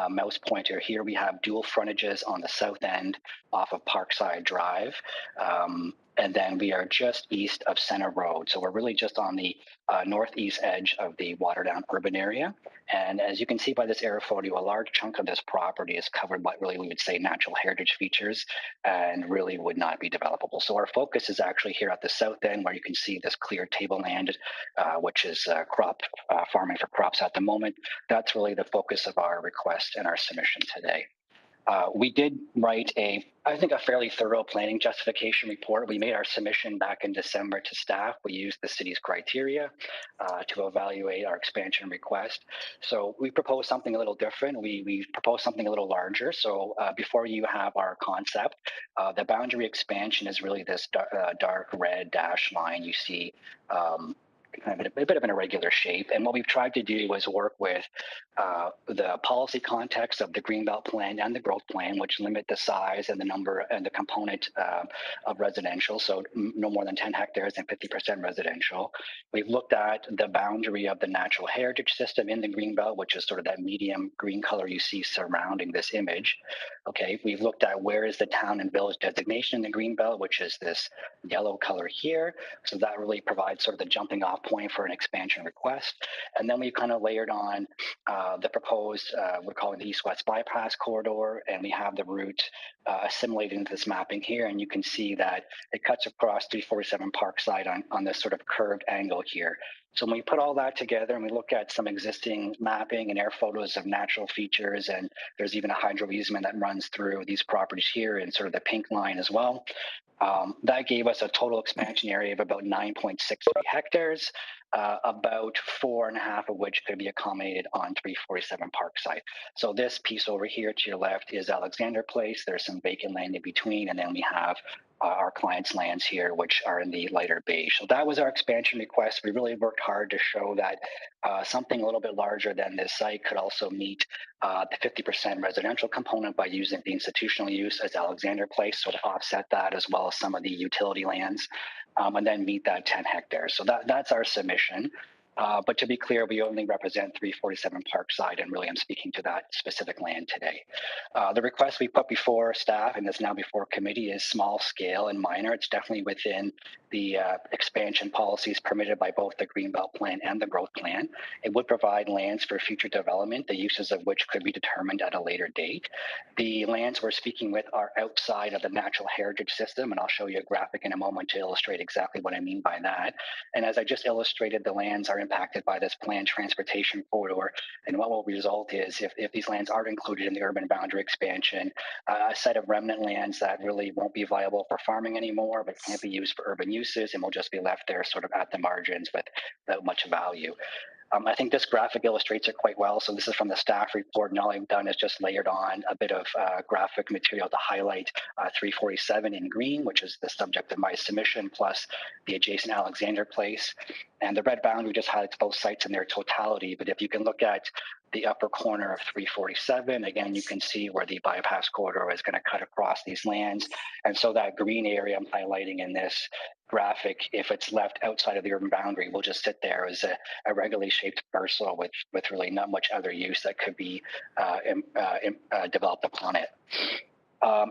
mouse pointer here, we have dual frontages on the south end off of Parkside Drive. And then we are just east of Center Road. So we're really just on the northeast edge of the Waterdown urban area. And as you can see by this air photo, a large chunk of this property is covered by really, we would say, natural heritage features and really would not be developable. So our focus is actually here at the south end, where you can see this clear tableland, which is crop farming for crops at the moment. That's really the focus of our request and our submission today. We did write I think a fairly thorough planning justification report. We made our submission back in December to staff. We used the city's criteria to evaluate our expansion request. So we proposed something a little different. We proposed something a little larger. So before you have our concept, the boundary expansion is really this dark red dash line you see kind of a bit of an irregular shape. And what we've tried to do is work with the policy context of the Greenbelt Plan and the Growth Plan, which limit the size and the number and the component of residential, so no more than 10 hectares and 50% residential. We've looked at the boundary of the natural heritage system in the Greenbelt, which is sort of that medium green color you see surrounding this image. Okay, we've looked at where is the town and village designation in the Greenbelt, which is this yellow color here. So that really provides sort of the jumping off point for an expansion request. And then we kind of layered on the proposed, we're calling the east-west bypass corridor, and we have the route assimilated into this mapping here. And you can see that it cuts across 347 Parkside on this sort of curved angle here. So when we put all that together and we look at some existing mapping and air photos of natural features, and there's even a hydro easement that runs through these properties here in sort of the pink line as well. That gave us a total expansion area of about 9.63 hectares, about 4.5 of which could be accommodated on 347 Parkside. So this piece over here to your left is Alexander Place. There's some vacant land in between, and then we have our clients' lands here, which are in the lighter beige. So that was our expansion request. We really worked hard to show that something a little bit larger than this site could also meet the 50% residential component by using the institutional use as Alexander Place, so to offset that as well as some of the utility lands, and then meet that 10 hectares. So that's our submission. But to be clear, we only represent 347 Parkside, and really I'm speaking to that specific land today. The request we put before staff and is now before committee is small scale and minor. It's definitely within the expansion policies permitted by both the Greenbelt Plan and the Growth Plan. It would provide lands for future development, the uses of which could be determined at a later date. The lands we're speaking with are outside of the natural heritage system, and I'll show you a graphic in a moment to illustrate exactly what I mean by that. And as I just illustrated, the lands are impacted by this planned transportation corridor. And what will result is if these lands aren't included in the urban boundary expansion, a set of remnant lands that really won't be viable for farming anymore, but can't be used for urban uses and will just be left there sort of at the margins without much value. I think this graphic illustrates it quite well. So this is from the staff report, and all I've done is just layered on a bit of graphic material to highlight 347 in green, which is the subject of my submission, plus the adjacent Alexander Place. And the red boundary just highlights both sites in their totality. But if you can look at the upper corner of 347, again, you can see where the bypass corridor is going to cut across these lands. And so that green area I'm highlighting in this graphic, if it's left outside of the urban boundary, will just sit there as a regularly shaped parcel with really not much other use that could be developed upon it.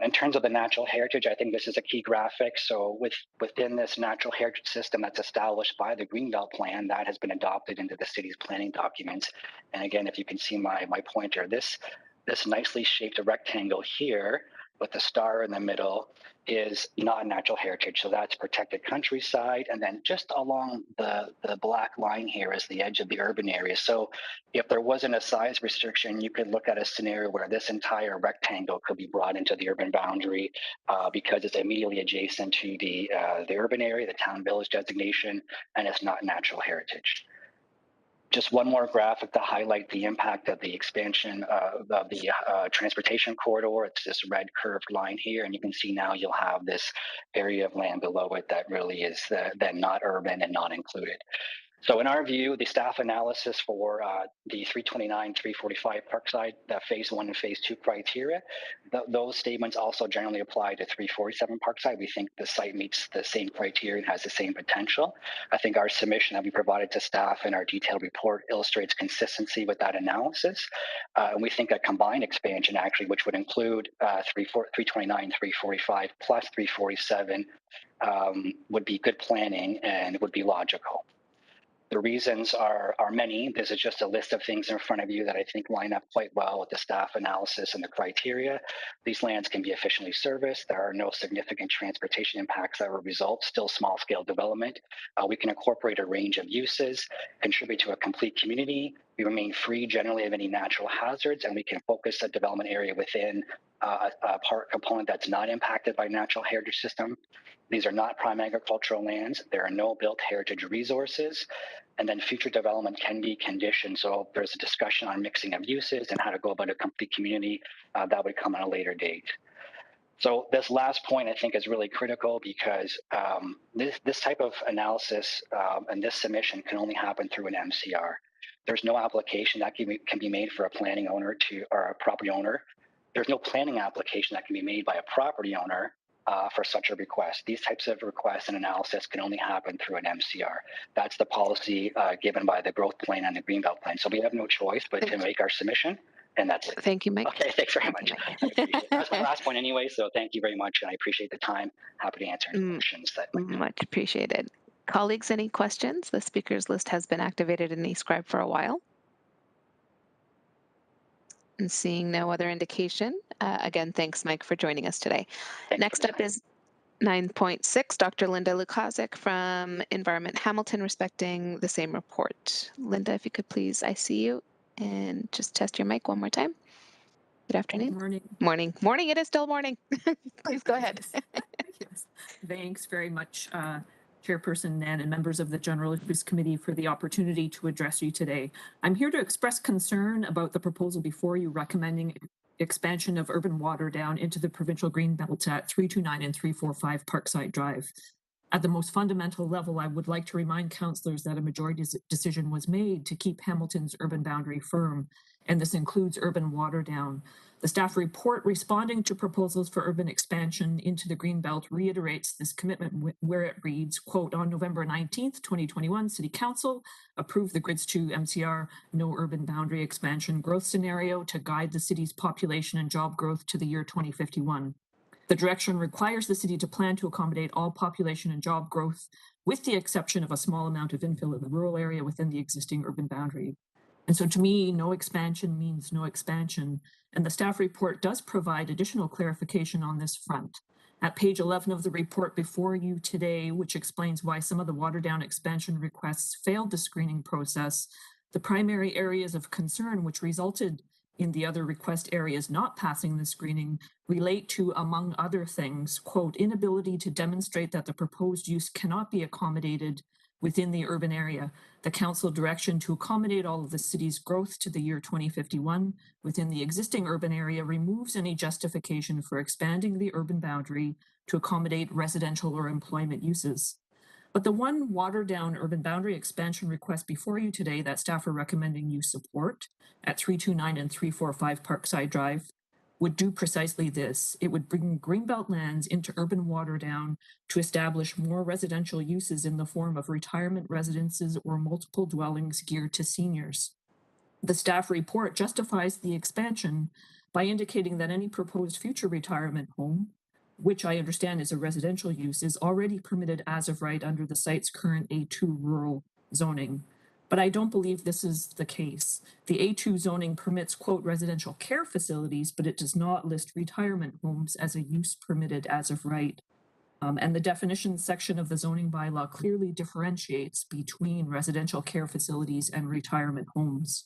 In terms of the natural heritage, I think this is a key graphic. So within this natural heritage system that's established by the Greenbelt Plan, that has been adopted into the city's planning documents. And again, if you can see my pointer, this nicely shaped rectangle here with the star in the middle is not natural heritage. So that's protected countryside. And then just along the black line here is the edge of the urban area. So if there wasn't a size restriction, you could look at a scenario where this entire rectangle could be brought into the urban boundary because it's immediately adjacent to the urban area, the town village designation, and it's not natural heritage. Just one more graphic to highlight the impact of the expansion of the transportation corridor. It's this red curved line here, and you can see now you'll have this area of land below it that really is then not urban and not included. So in our view, the staff analysis for the 329, 345 Parkside, the phase 1 and phase 2 criteria, those statements also generally apply to 347 Parkside. We think the site meets the same criteria and has the same potential. I think our submission that we provided to staff in our detailed report illustrates consistency with that analysis. And we think a combined expansion actually, which would include 329, 345 plus 347 would be good planning and would be logical. The reasons are many. This is just a list of things in front of you that I think line up quite well with the staff analysis and the criteria. These lands can be efficiently serviced. There are no significant transportation impacts that will result, still small scale development. We can incorporate a range of uses, contribute to a complete community. We remain free generally of any natural hazards, and we can focus a development area within a park component that's not impacted by natural heritage system. These are not prime agricultural lands. There are no built heritage resources. And then future development can be conditioned. So if there's a discussion on mixing of uses and how to go about a complete community, that would come at a later date. So this last point I think is really critical because this type of analysis and this submission can only happen through an MCR. There's no application that can be made for a planning owner or a property owner. There's no planning application that can be made by a property owner for such a request. These types of requests and analysis can only happen through an MCR. That's the policy given by the growth plan and the Greenbelt plan. So we have no choice but to make our submission. And that's it. Thank you, Mike. Okay, thanks very much. I appreciate it. That's my last point anyway, so thank you very much, and I appreciate the time. Happy to answer any questions that might be. Much appreciated. Colleagues, any questions? The speakers list has been activated in eScribe for a while. And seeing no other indication, again, thanks, Mike, for joining us today. Next up is 9.6, Dr. Linda Lukazik from Environment Hamilton, respecting the same report. Linda, if you could please, I see you. And just test your mic one more time. Good afternoon. Morning. Morning. Morning. It is still morning. Please go ahead. Yes. Thanks very much, Chairperson Nan and members of the General Issues Committee for the opportunity to address you today. I'm here to express concern about the proposal before you recommending expansion of urban water down into the provincial green belt at 329 and 345 Parkside Drive. At the most fundamental level, I would like to remind councillors that a majority decision was made to keep Hamilton's urban boundary firm, and this includes urban water down. The staff report responding to proposals for urban expansion into the Greenbelt reiterates this commitment where it reads, quote, on November 19th, 2021, City Council approved the Grids 2 MCR no urban boundary expansion growth scenario to guide the city's population and job growth to the year 2051. The direction requires the city to plan to accommodate all population and job growth, with the exception of a small amount of infill in the rural area within the existing urban boundary. And so to me, no expansion means no expansion. And the staff report does provide additional clarification on this front. At page 11 of the report before you today, which explains why some of the water down expansion requests failed the screening process, the primary areas of concern which resulted in the other request areas not passing the screening relate to, among other things, quote, inability to demonstrate that the proposed use cannot be accommodated within the urban area, the council direction to accommodate all of the city's growth to the year 2051 within the existing urban area removes any justification for expanding the urban boundary to accommodate residential or employment uses. But the one watered down urban boundary expansion request before you today that staff are recommending you support at 329 and 345 Parkside Drive would do precisely this. It would bring Greenbelt lands into urban water down to establish more residential uses in the form of retirement residences or multiple dwellings geared to seniors. The staff report justifies the expansion by indicating that any proposed future retirement home, which I understand is a residential use, is already permitted as of right under the site's current A2 rural zoning. But I don't believe this is the case. The A2 zoning permits, quote, residential care facilities, but it does not list retirement homes as a use permitted as of right. And the definitions section of the zoning bylaw clearly differentiates between residential care facilities and retirement homes.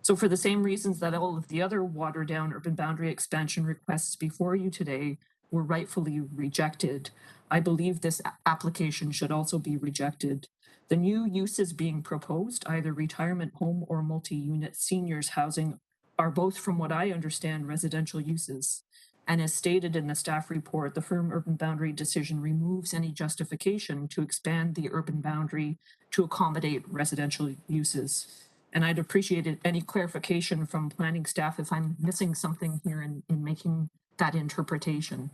So for the same reasons that all of the other watered down urban boundary expansion requests before you today were rightfully rejected, I believe this application should also be rejected. The new uses being proposed, either retirement home or multi-unit seniors housing, are both, from what I understand, residential uses. And as stated in the staff report, the firm urban boundary decision removes any justification to expand the urban boundary to accommodate residential uses. And I'd appreciate any clarification from planning staff if I'm missing something here in making that interpretation.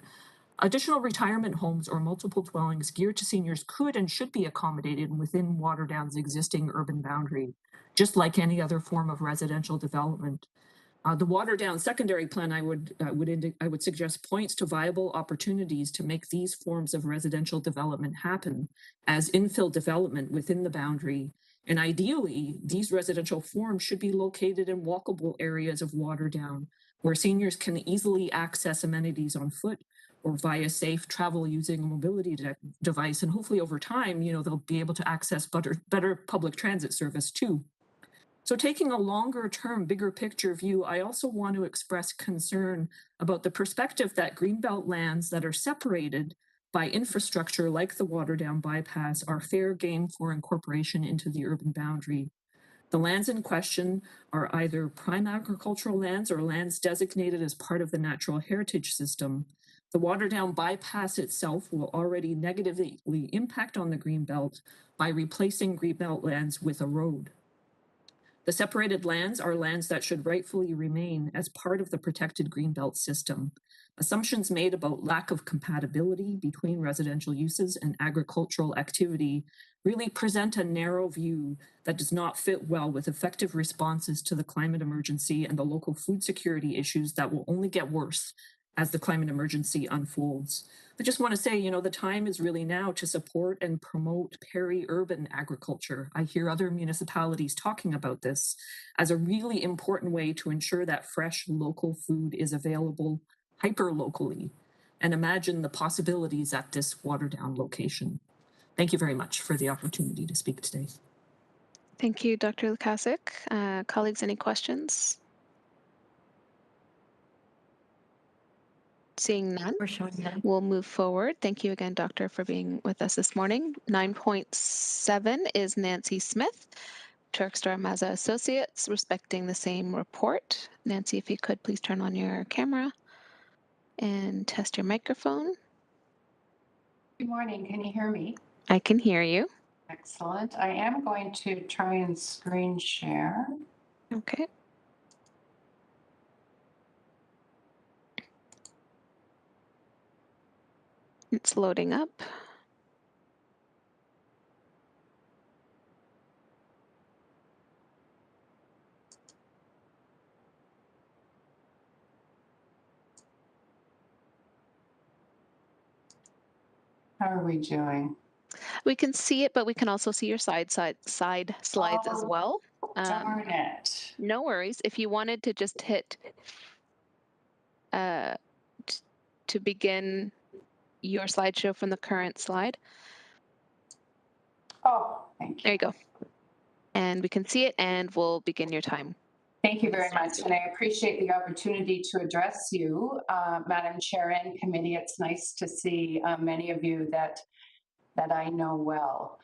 Additional retirement homes or multiple dwellings geared to seniors could and should be accommodated within Waterdown's existing urban boundary, just like any other form of residential development. The Waterdown secondary plan I would suggest points to viable opportunities to make these forms of residential development happen as infill development within the boundary. And ideally, these residential forms should be located in walkable areas of Waterdown, where seniors can easily access amenities on foot or via safe travel using a mobility device. And hopefully over time, they'll be able to access better public transit service too. So taking a longer term, bigger picture view, I also want to express concern about the perspective that Greenbelt lands that are separated by infrastructure like the Waterdown bypass are fair game for incorporation into the urban boundary. The lands in question are either prime agricultural lands or lands designated as part of the natural heritage system. The Waterdown bypass itself will already negatively impact on the Greenbelt by replacing Greenbelt lands with a road. The separated lands are lands that should rightfully remain as part of the protected Greenbelt system. Assumptions made about lack of compatibility between residential uses and agricultural activity really present a narrow view that does not fit well with effective responses to the climate emergency and the local food security issues that will only get worse as the climate emergency unfolds. I just want to say, you know, the time is really now to support and promote peri-urban agriculture. I hear other municipalities talking about this as a really important way to ensure that fresh local food is available hyper-locally, and imagine the possibilities at this Waterdown location. Thank you very much for the opportunity to speak today. Thank you, Dr. Lukasik. Colleagues, any questions? Seeing none, we'll move forward. Thank you again, Doctor, for being with us this morning. 9.7 is Nancy Smith, Turkstar Mazza Associates, respecting the same report. Nancy, if you could please turn on your camera and test your microphone. Good morning. Can you hear me? I can hear you. Excellent. I am going to try and screen share. Okay. It's loading up. How are we doing? We can see it, but we can also see your side slides as well. Darn it. No worries. If you wanted to just hit to begin your slideshow from the current slide. Oh, thank you. There you go. And we can see it, and we'll begin your time. Thank you very much, and I appreciate the opportunity to address you, Madam Chair and Committee. It's nice to see many of you that I know well.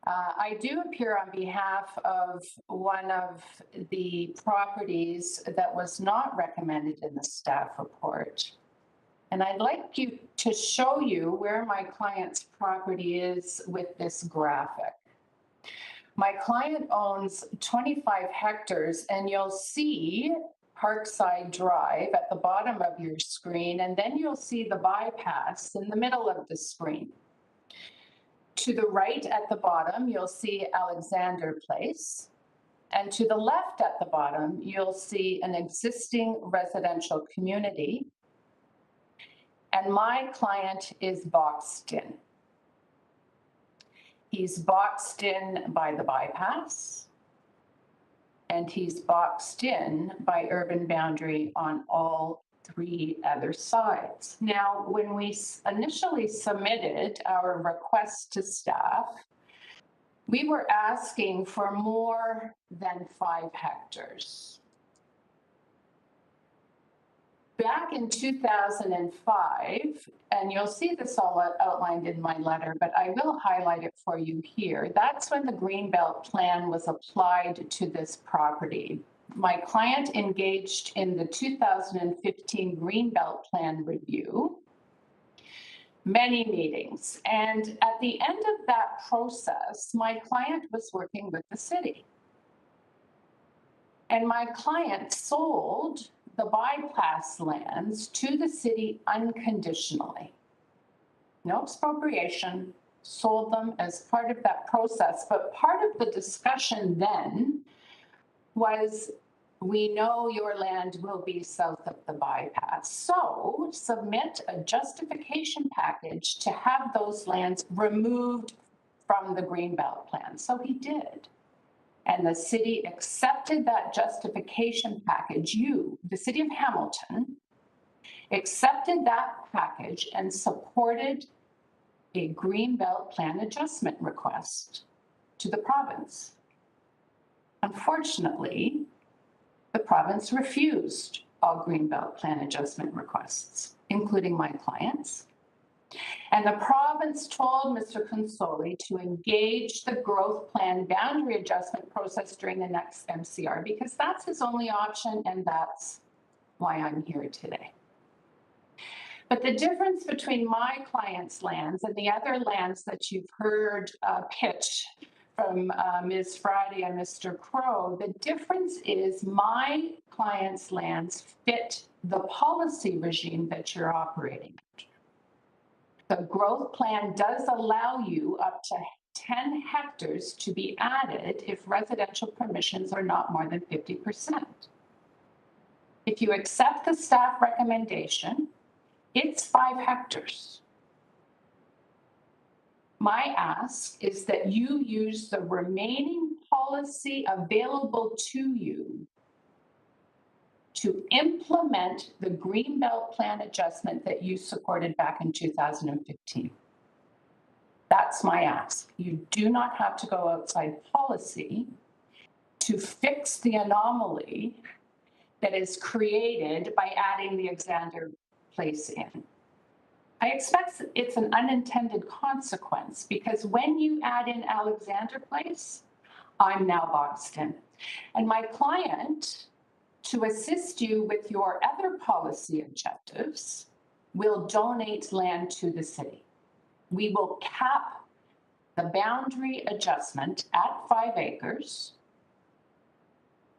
I do appear on behalf of one of the properties that was not recommended in the staff report. And I'd like to show you where my client's property is with this graphic. My client owns 25 hectares, and you'll see Parkside Drive at the bottom of your screen, and then you'll see the bypass in the middle of the screen. To the right at the bottom, you'll see Alexander Place. And to the left at the bottom, you'll see an existing residential community. And my client is boxed in. He's boxed in by the bypass, and he's boxed in by urban boundary on all three other sides. Now, when we initially submitted our request to staff, we were asking for more than 5 hectares. Back in 2005, and you'll see this all outlined in my letter, but I will highlight it for you here. That's when the Greenbelt Plan was applied to this property. My client engaged in the 2015 Greenbelt Plan review, many meetings, and at the end of that process, my client was working with the city. And my client sold the bypass lands to the city unconditionally. No expropriation, sold them as part of that process. But part of the discussion then was, we know your land will be south of the bypass, so submit a justification package to have those lands removed from the Greenbelt Plan. So he did. And the city accepted that justification package. The city of Hamilton, accepted that package and supported a Greenbelt Plan adjustment request to the province. Unfortunately, the province refused all Greenbelt Plan adjustment requests, including my client's. And the province told Mr. Consoli to engage the growth plan boundary adjustment process during the next MCR, because that's his only option, and that's why I'm here today. But the difference between my client's lands and the other lands that you've heard pitch from Ms. Friday and Mr. Crow, the difference is my client's lands fit the policy regime that you're operating under. The growth plan does allow you up to 10 hectares to be added if residential permissions are not more than 50%. If you accept the staff recommendation, it's 5 hectares. My ask is that you use the remaining policy available to you to implement the Greenbelt Plan adjustment that you supported back in 2015. That's my ask. You do not have to go outside policy to fix the anomaly that is created by adding the Alexander Place in. I expect it's an unintended consequence because when you add in Alexander Place, I'm now boxed in. And my client, to assist you with your other policy objectives, will donate land to the city. We will cap the boundary adjustment at 5 acres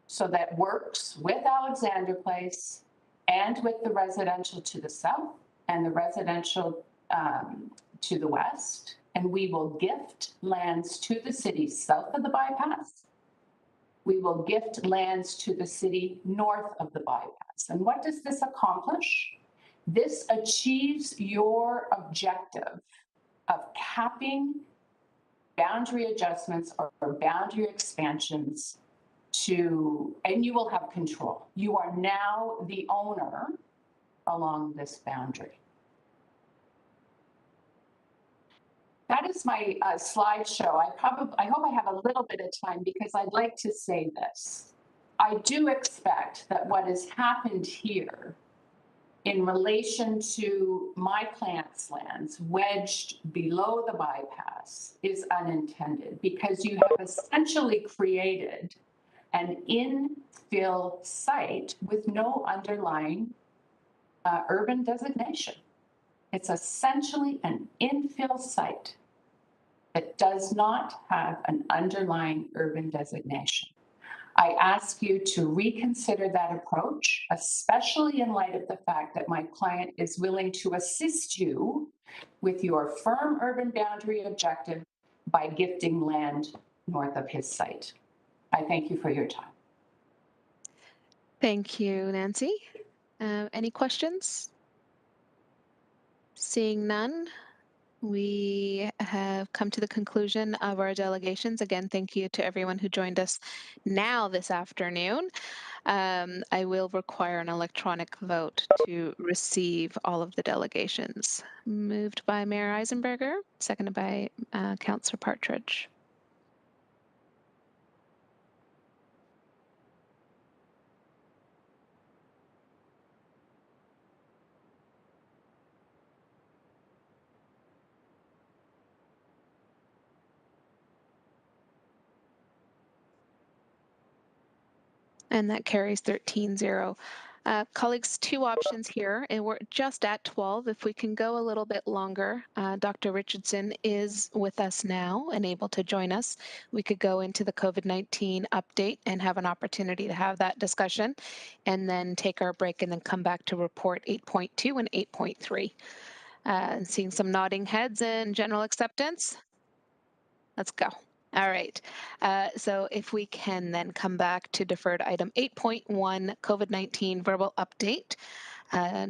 so that works with Alexander Place and with the residential to the south and the residential to the west, and we will gift lands to the city south of the bypass. We will gift lands to the city north of the bypass. And what does this accomplish? This achieves your objective of capping boundary adjustments or boundary expansions and you will have control. You are now the owner along this boundary. That is my slideshow. I hope I have a little bit of time because I'd like to say this. I do expect that what has happened here in relation to my client's lands wedged below the bypass is unintended because you have essentially created an infill site with no underlying urban designation. It's essentially an infill site that does not have an underlying urban designation. I ask you to reconsider that approach, especially in light of the fact that my client is willing to assist you with your firm urban boundary objective by gifting land north of his site. I thank you for your time. Thank you, Nancy. Any questions? Seeing none, we have come to the conclusion of our delegations. Again, thank you to everyone who joined us now this afternoon. I will require an electronic vote to receive all of the delegations. Moved by Mayor Eisenberger, seconded by Councillor Partridge. And that carries 13-0. Colleagues, 2 options here, and we're just at 12. If we can go a little bit longer, Dr. Richardson is with us now and able to join us. We could go into the COVID-19 update and have an opportunity to have that discussion, and then take our break and then come back to report 8.2 and 8.3. Seeing some nodding heads and general acceptance. Let's go. All right. So if we can then come back to deferred item 8.1, COVID-19 verbal update.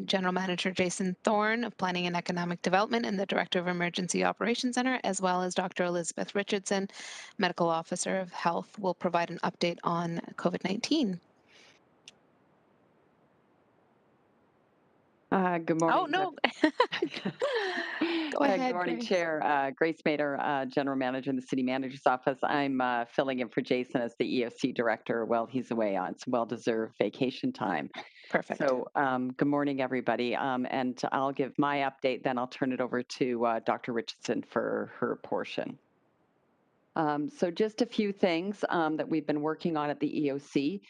General Manager Jason Thorne of Planning and Economic Development and the Director of Emergency Operations Center, as well as Dr. Elizabeth Richardson, Medical Officer of Health, will provide an update on COVID-19. Good morning. Oh, no. Go ahead, Good morning, Grace. Chair. Grace Mader, General Manager in the City Manager's Office. I'm filling in for Jason as the EOC Director while he's away on some well-deserved vacation time. Perfect. So good morning, everybody. And I'll give my update, then I'll turn it over to Dr. Richardson for her portion. So just a few things that we've been working on at the EOC.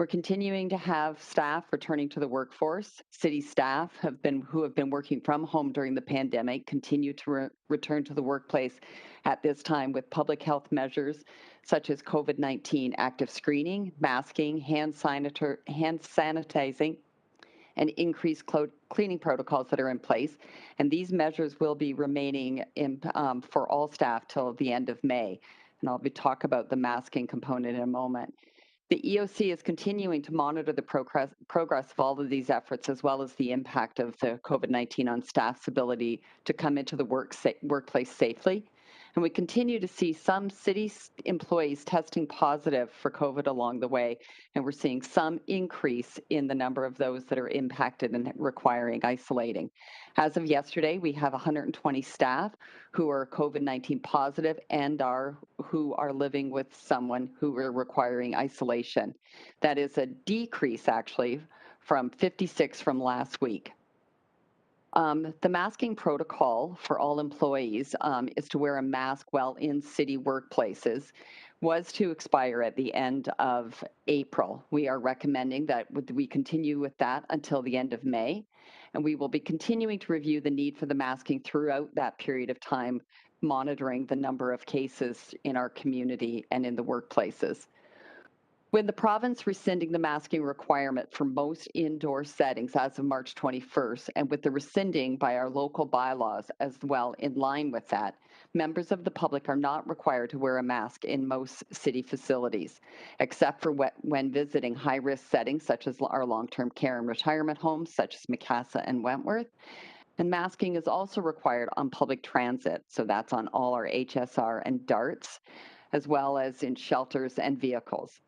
We're continuing to have staff returning to the workforce. City staff who have been working from home during the pandemic continue to return to the workplace at this time with public health measures such as COVID-19 active screening, masking, hand sanitizing, and increased cleaning protocols that are in place. And these measures will be remaining for all staff till the end of May. And I'll talk about the masking component in a moment. The EOC is continuing to monitor the progress of all of these efforts, as well as the impact of the COVID-19 on staff's ability to come into the workplace safely. And we continue to see some city employees testing positive for COVID along the way, and we're seeing some increase in the number of those that are impacted and requiring isolating. As of yesterday, we have 120 staff who are COVID-19 positive and who are living with someone who are requiring isolation. That is a decrease, actually, from 56 from last week. The masking protocol for all employees is to wear a mask while in city workplaces was to expire at the end of April. We are recommending that we continue with that until the end of May, and we will be continuing to review the need for the masking throughout that period of time, monitoring the number of cases in our community and in the workplaces. With the province rescinding the masking requirement for most indoor settings as of March 21st, and with the rescinding by our local bylaws as well in line with that, members of the public are not required to wear a mask in most city facilities, except for when visiting high-risk settings such as our long-term care and retirement homes, such as Mcmaster and Wentworth. And masking is also required on public transit, so that's on all our HSR and DARTs, as well as in shelters and vehicles.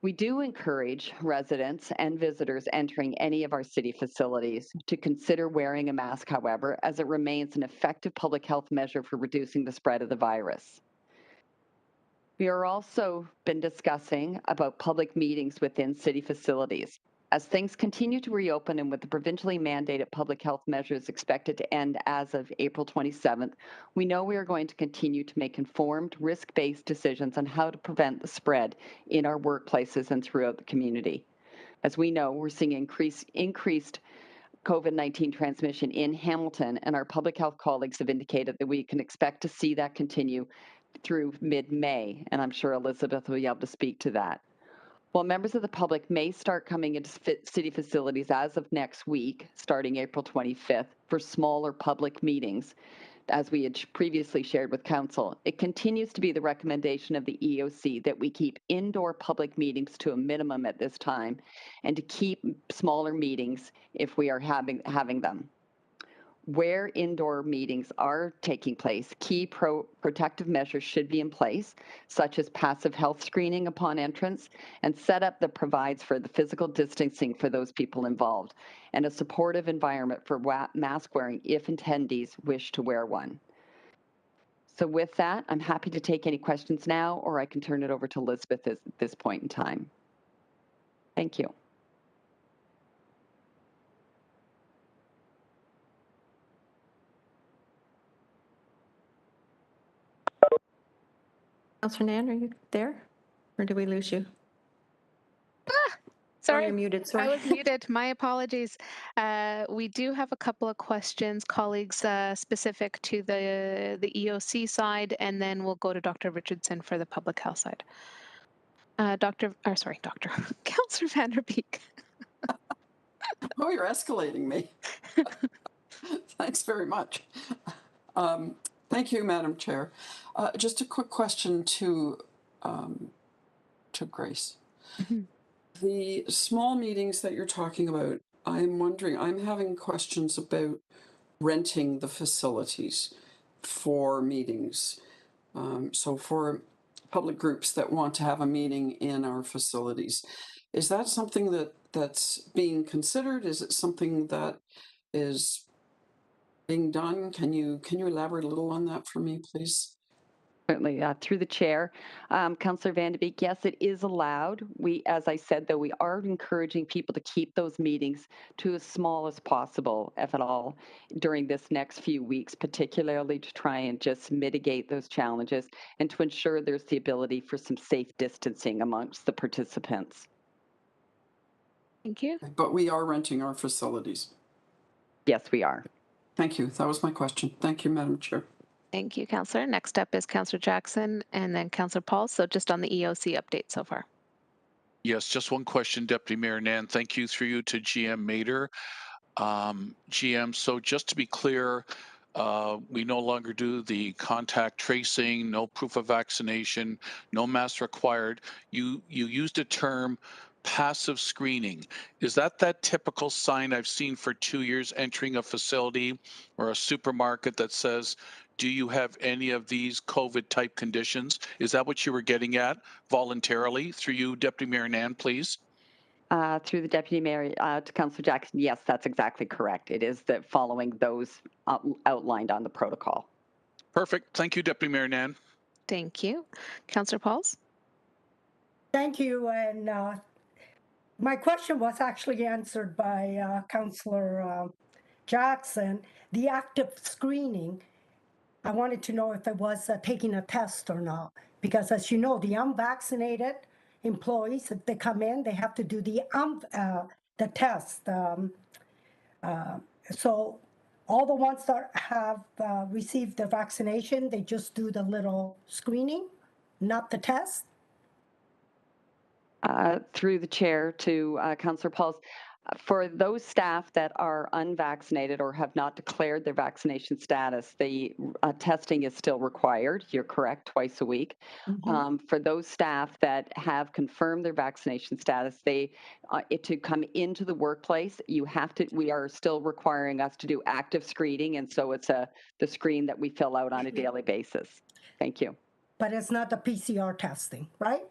We do encourage residents and visitors entering any of our city facilities to consider wearing a mask, however, as it remains an effective public health measure for reducing the spread of the virus. We are also been discussing about public meetings within city facilities. As things continue to reopen and with the provincially mandated public health measures expected to end as of April 27th, we know we are going to continue to make informed, risk-based decisions on how to prevent the spread in our workplaces and throughout the community. As we know, we're seeing increased COVID-19 transmission in Hamilton, and our public health colleagues have indicated that we can expect to see that continue through mid-May, and I'm sure Elizabeth will be able to speak to that. While members of the public may start coming into city facilities as of next week, starting April 25th, for smaller public meetings, as we had previously shared with Council, it continues to be the recommendation of the EOC that we keep indoor public meetings to a minimum at this time, and to keep smaller meetings if we are having them. Where indoor meetings are taking place, key protective measures should be in place, such as passive health screening upon entrance and setup that provides for the physical distancing for those people involved, and a supportive environment for mask wearing if attendees wish to wear one. So with that, I'm happy to take any questions now, or I can turn it over to Elizabeth at this point in time. Thank you. Councillor Nan, are you there? Or did we lose you? Sorry, you're muted. Sorry. I was muted. My apologies. We do have a couple of questions, colleagues, specific to the EOC side, and then we'll go to Dr. Richardson for the public health side. Councillor Vanderbeek. Oh, you're escalating me. Thanks very much. Thank you, Madam Chair. Just a quick question to Grace. Mm-hmm. The small meetings that you're talking about, I'm wondering, I'm having questions about renting the facilities for meetings. So for public groups that want to have a meeting in our facilities, is that something that's being considered? Is it something that is being done? Can you elaborate a little on that for me, please? Certainly, through the chair. Councillor Vanderbeek, yes, it is allowed. As I said, though, we are encouraging people to keep those meetings to as small as possible, if at all, during this next few weeks, particularly to try and just mitigate those challenges and to ensure there's the ability for some safe distancing amongst the participants. Thank you. But we are renting our facilities. Yes, we are. Thank you. That was my question. Thank you, Madam Chair. Thank you, Councillor. Next up is Councillor Jackson and then Councillor Paul. So just on the EOC update so far. Yes, just one question, Deputy Mayor Nan. Thank you through you to GM Mater. GM, so just to be clear, we no longer do the contact tracing, no proof of vaccination, no mask required. You used a term passive screening. Is that typical sign I've seen for 2 years entering a facility or a supermarket that says, do you have any of these COVID type conditions? Is that what you were getting at voluntarily? Through you, Deputy Mayor Nan, please. Through the Deputy Mayor to Councillor Jackson, yes, that's exactly correct. It is that following those outlined on the protocol. Perfect. Thank you, Deputy Mayor Nan. Thank you. Councillor Pauls? Thank you. And my question was actually answered by Councillor Jackson. The active screening, I wanted to know if it was taking a test or not. Because as you know, the unvaccinated employees, if they come in, they have to do the test. So all the ones that have received the vaccination, they just do the little screening, not the test? Through the chair to Councillor Pauls, for those staff that are unvaccinated or have not declared their vaccination status, the testing is still required. You're correct, twice a week. For those staff that have confirmed their vaccination status, they to come into the workplace, you have to. We are still requiring us to do active screening, and so it's the screen that we fill out on a daily basis. Thank you. But it's not the PCR testing, right?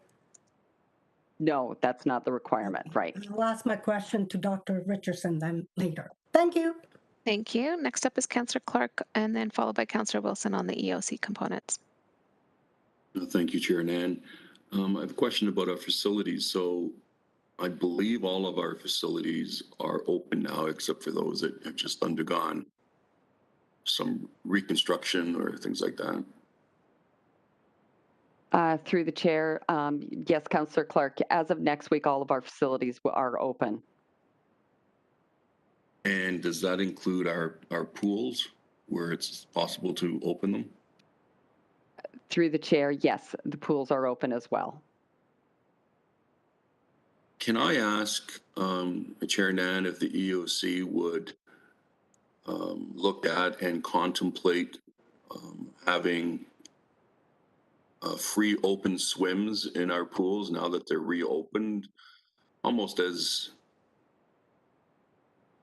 No, that's not the requirement, right? I'll ask my question to Dr. Richardson then later. Thank you. Thank you. Next up is Councillor Clark and then followed by Councillor Wilson on the EOC components. Thank you, Chair Nan. I have a question about our facilities. So I believe all of our facilities are open now, except for those that have just undergone some reconstruction or things like that. Through the chair, yes, Councillor Clark, as of next week, all of our facilities are open. And does that include our pools where it's possible to open them? Through the chair, yes, the pools are open as well. Can I ask Chair Nan if the EOC would look at and contemplate having free open swims in our pools now that they're reopened, almost as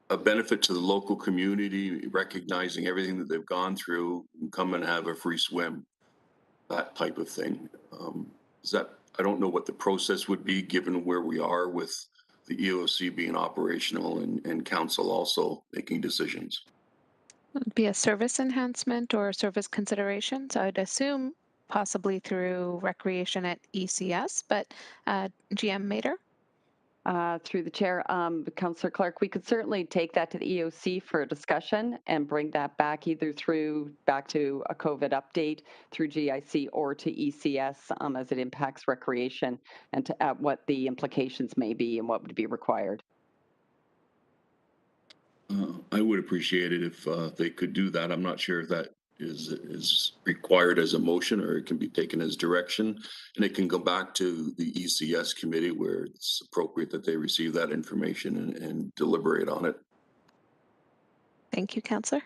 a benefit to the local community, recognizing everything that they've gone through, and come and have a free swim, that type of thing. I don't know what the process would be given where we are with the EOC being operational and council also making decisions. It would be a service enhancement or service consideration. So I'd assume possibly through recreation at ECS, but GM Mater? Through the chair, Councillor Clark, we could certainly take that to the EOC for a discussion and bring that back either back to a COVID update through GIC or to ECS as it impacts recreation and to what the implications may be and what would be required. I would appreciate it if they could do that. I'm not sure if that is required as a motion or it can be taken as direction, and it can go back to the ECS committee where it's appropriate that they receive that information and deliberate on it. Thank you, Councillor.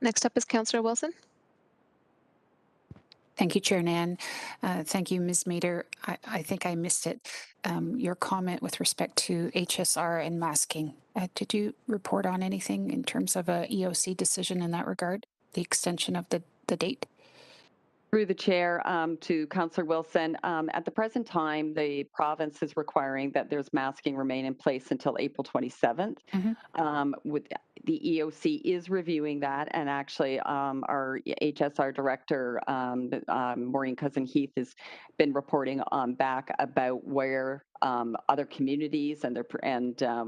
Next up is Councillor Wilson. Thank you, Chair Nan. Thank you, Ms. Mater. I think I missed it. Your comment with respect to HSR and masking. Did you report on anything in terms of a EOC decision in that regard, the extension of the date? Through the chair to Councillor Wilson, at the present time, the province is requiring that there's masking remain in place until April 27th. With the EOC is reviewing that, and actually our HSR director, Maureen Cousin-Heath, has been reporting back about where other communities and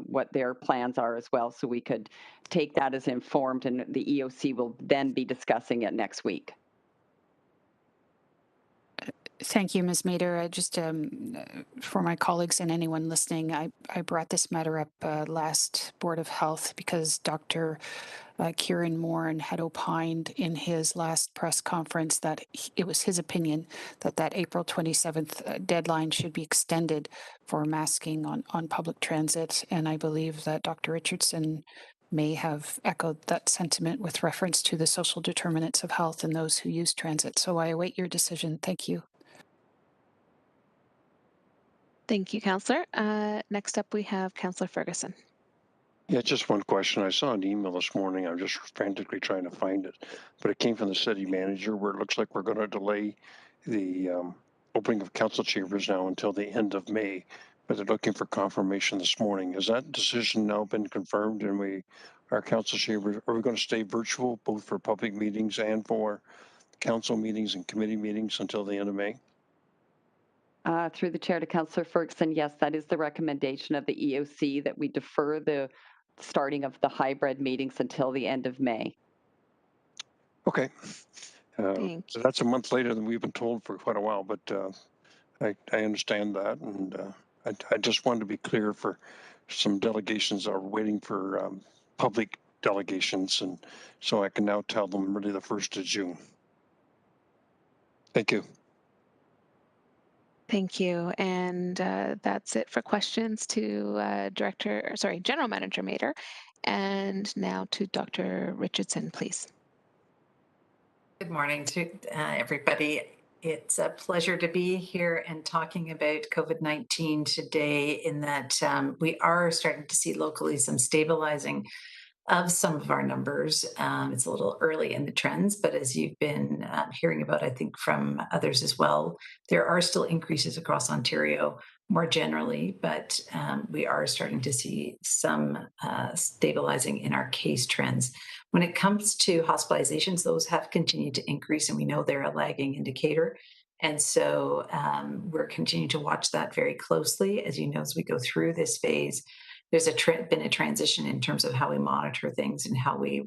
what their plans are as well, so we could take that as informed, and the EOC will then be discussing it next week. Thank you, Ms. Mader. Just for my colleagues and anyone listening, I brought this matter up last Board of Health because Dr. Kieran Moran had opined in his last press conference that it was his opinion that that April 27th deadline should be extended for masking on public transit. And I believe that Dr. Richardson may have echoed that sentiment with reference to the social determinants of health and those who use transit. So I await your decision. Thank you. Thank you, Councillor. Next up, we have Councillor Ferguson. Yeah, just one question. I saw an email this morning. I'm just frantically trying to find it, but it came from the city manager where it looks like we're going to delay the opening of council chambers now until the end of May, but they're looking for confirmation this morning. Has that decision now been confirmed and our council chambers, are we going to stay virtual both for public meetings and for council meetings and committee meetings until the end of May? Through the chair to Councillor Ferguson, yes, that is the recommendation of the EOC that we defer the starting of the hybrid meetings until the end of May. Okay. So that's a month later than we've been told for quite a while, but I understand that. And I just wanted to be clear for some delegations are waiting for public delegations. And so I can now tell them really the 1st of June. Thank you. Thank you. And that's it for questions to General Manager Mader. And now to Dr. Richardson, please. Good morning to everybody. It's a pleasure to be here and talking about COVID-19 today, in that we are starting to see locally some stabilizing of some of our numbers. It's a little early in the trends, but as you've been hearing about, I think from others as well, there are still increases across Ontario more generally, but we are starting to see some stabilizing in our case trends. When it comes to hospitalizations, those have continued to increase, and we know they're a lagging indicator. And so we're continuing to watch that very closely. As you know, as we go through this phase, there's been a transition in terms of how we monitor things and how we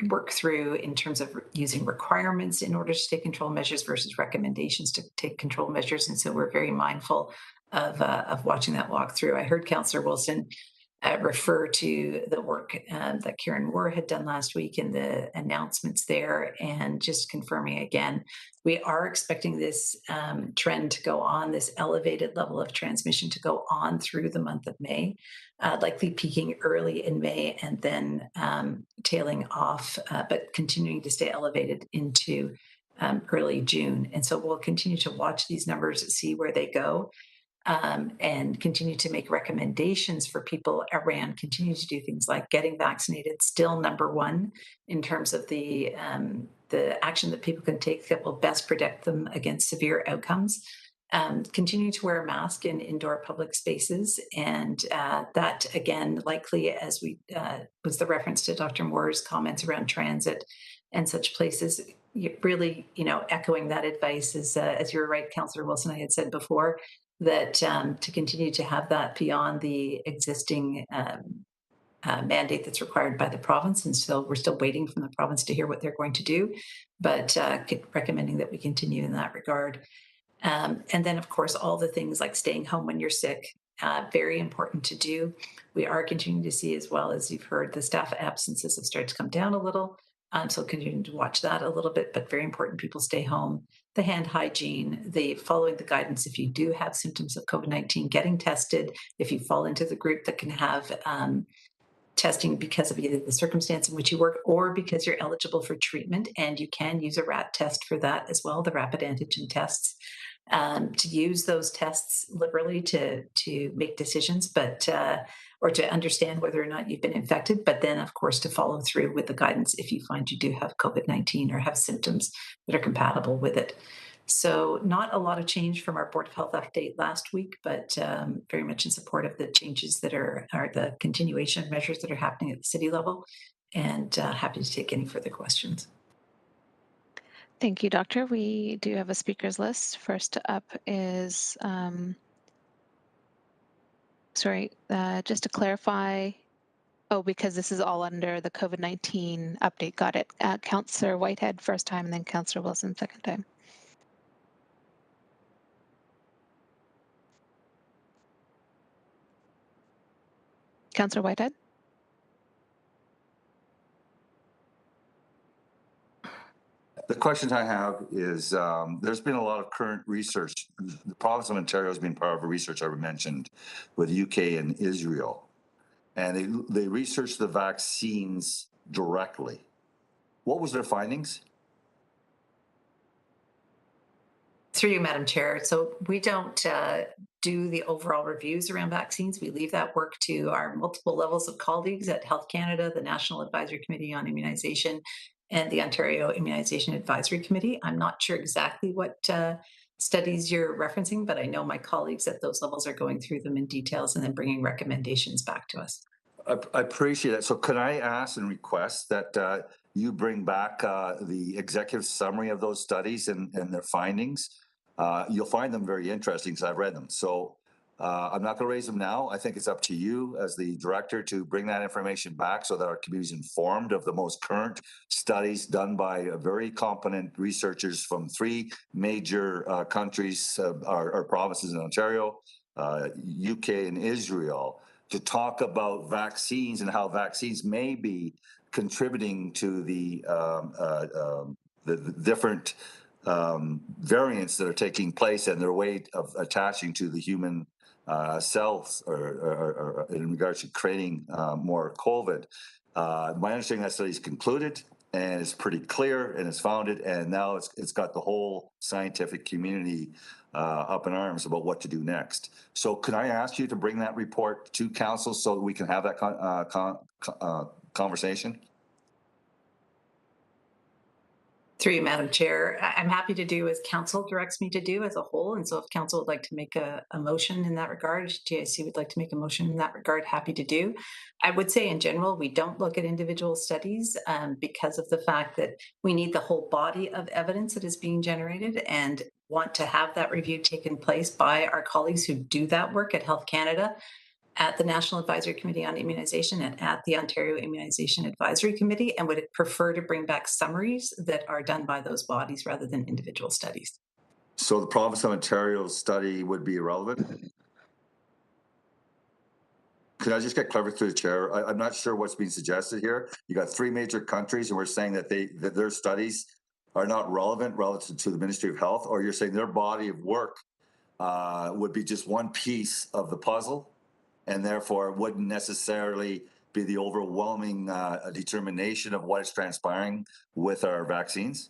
work through in terms of using requirements in order to take control measures versus recommendations to take control measures. And so we're very mindful of watching that walk through. I heard Councillor Wilson refer to the work that Kieran Moore had done last week and the announcements there, and just confirming again, we are expecting this trend to go on, this elevated level of transmission to go on through the month of May, likely peaking early in May and then tailing off, but continuing to stay elevated into early June. And so we'll continue to watch these numbers, see where they go. And continue to make recommendations for people around, continue to do things like getting vaccinated, still number one in terms of the action that people can take that will best protect them against severe outcomes. Continue to wear a mask in indoor public spaces. And that, again, likely as was the reference to Dr. Moore's comments around transit and such places, really, echoing that advice is, as you were right, Councillor Wilson, I had said before, that to continue to have that beyond the existing mandate that's required by the province. And so we're still waiting from the province to hear what they're going to do, but recommending that we continue in that regard. And then, of course, all the things like staying home when you're sick, very important to do. We are continuing to see, as well as you've heard, the staff absences have started to come down a little. So continuing to watch that a little bit, but very important people stay home. The hand hygiene, following the guidance if you do have symptoms of COVID-19, getting tested. If you fall into the group that can have testing because of either the circumstance in which you work or because you're eligible for treatment, and you can use a RAT test for that as well, the rapid antigen tests. To use those tests liberally to make decisions, but or to understand whether or not you've been infected, but then, of course, to follow through with the guidance if you find you do have COVID-19 or have symptoms that are compatible with it. So not a lot of change from our Board of Health update last week, but very much in support of the changes that are the continuation of measures that are happening at the city level, and happy to take any further questions. Thank you, Doctor. We do have a speakers list. First up is, just to clarify, because this is all under the COVID-19 update. Got it. Councillor Whitehead first time, and then Councillor Wilson second time. Councillor Whitehead. The questions I have is there's been a lot of current research. The province of Ontario has been part of a research I mentioned with the UK and Israel, and they researched the vaccines directly. What was their findings? Through you, Madam Chair. So we don't do the overall reviews around vaccines. We leave that work to our multiple levels of colleagues at Health Canada, the National Advisory Committee on Immunization, and the Ontario Immunization Advisory Committee. I'm not sure exactly what studies you're referencing, but I know my colleagues at those levels are going through them in details and then bringing recommendations back to us. I appreciate it. So could I ask and request that you bring back the executive summary of those studies and their findings? You'll find them very interesting because I've read them. So I'm not going to raise them now. I think it's up to you as the director to bring that information back so that our community is informed of the most current studies done by very competent researchers from 3 major countries, our provinces in Ontario, UK and Israel, to talk about vaccines and how vaccines may be contributing to the different variants that are taking place and their way of attaching to the human cells or in regards to creating more COVID. My understanding that study is concluded and it's pretty clear and it's founded, and now it's got the whole scientific community up in arms about what to do next. So can I ask you to bring that report to council so that we can have that conversation? Through you, Madam Chair. I'm happy to do as council directs me to do as a whole. And so if council would like to make a motion in that regard, GIC would like to make a motion in that regard, happy to do. I would say in general, we don't look at individual studies because of the fact that we need the whole body of evidence that is being generated and want to have that review taken place by our colleagues who do that work at Health Canada, at the National Advisory Committee on Immunization, and at the Ontario Immunization Advisory Committee, and would prefer to bring back summaries that are done by those bodies rather than individual studies. So the province of Ontario's study would be irrelevant? Could I just get clarified through the chair? I'm not sure what's being suggested here. You got 3 major countries, and we're saying that their studies are not relevant relative to the Ministry of Health, or you're saying their body of work would be just one piece of the puzzle, and therefore wouldn't necessarily be the overwhelming determination of what is transpiring with our vaccines?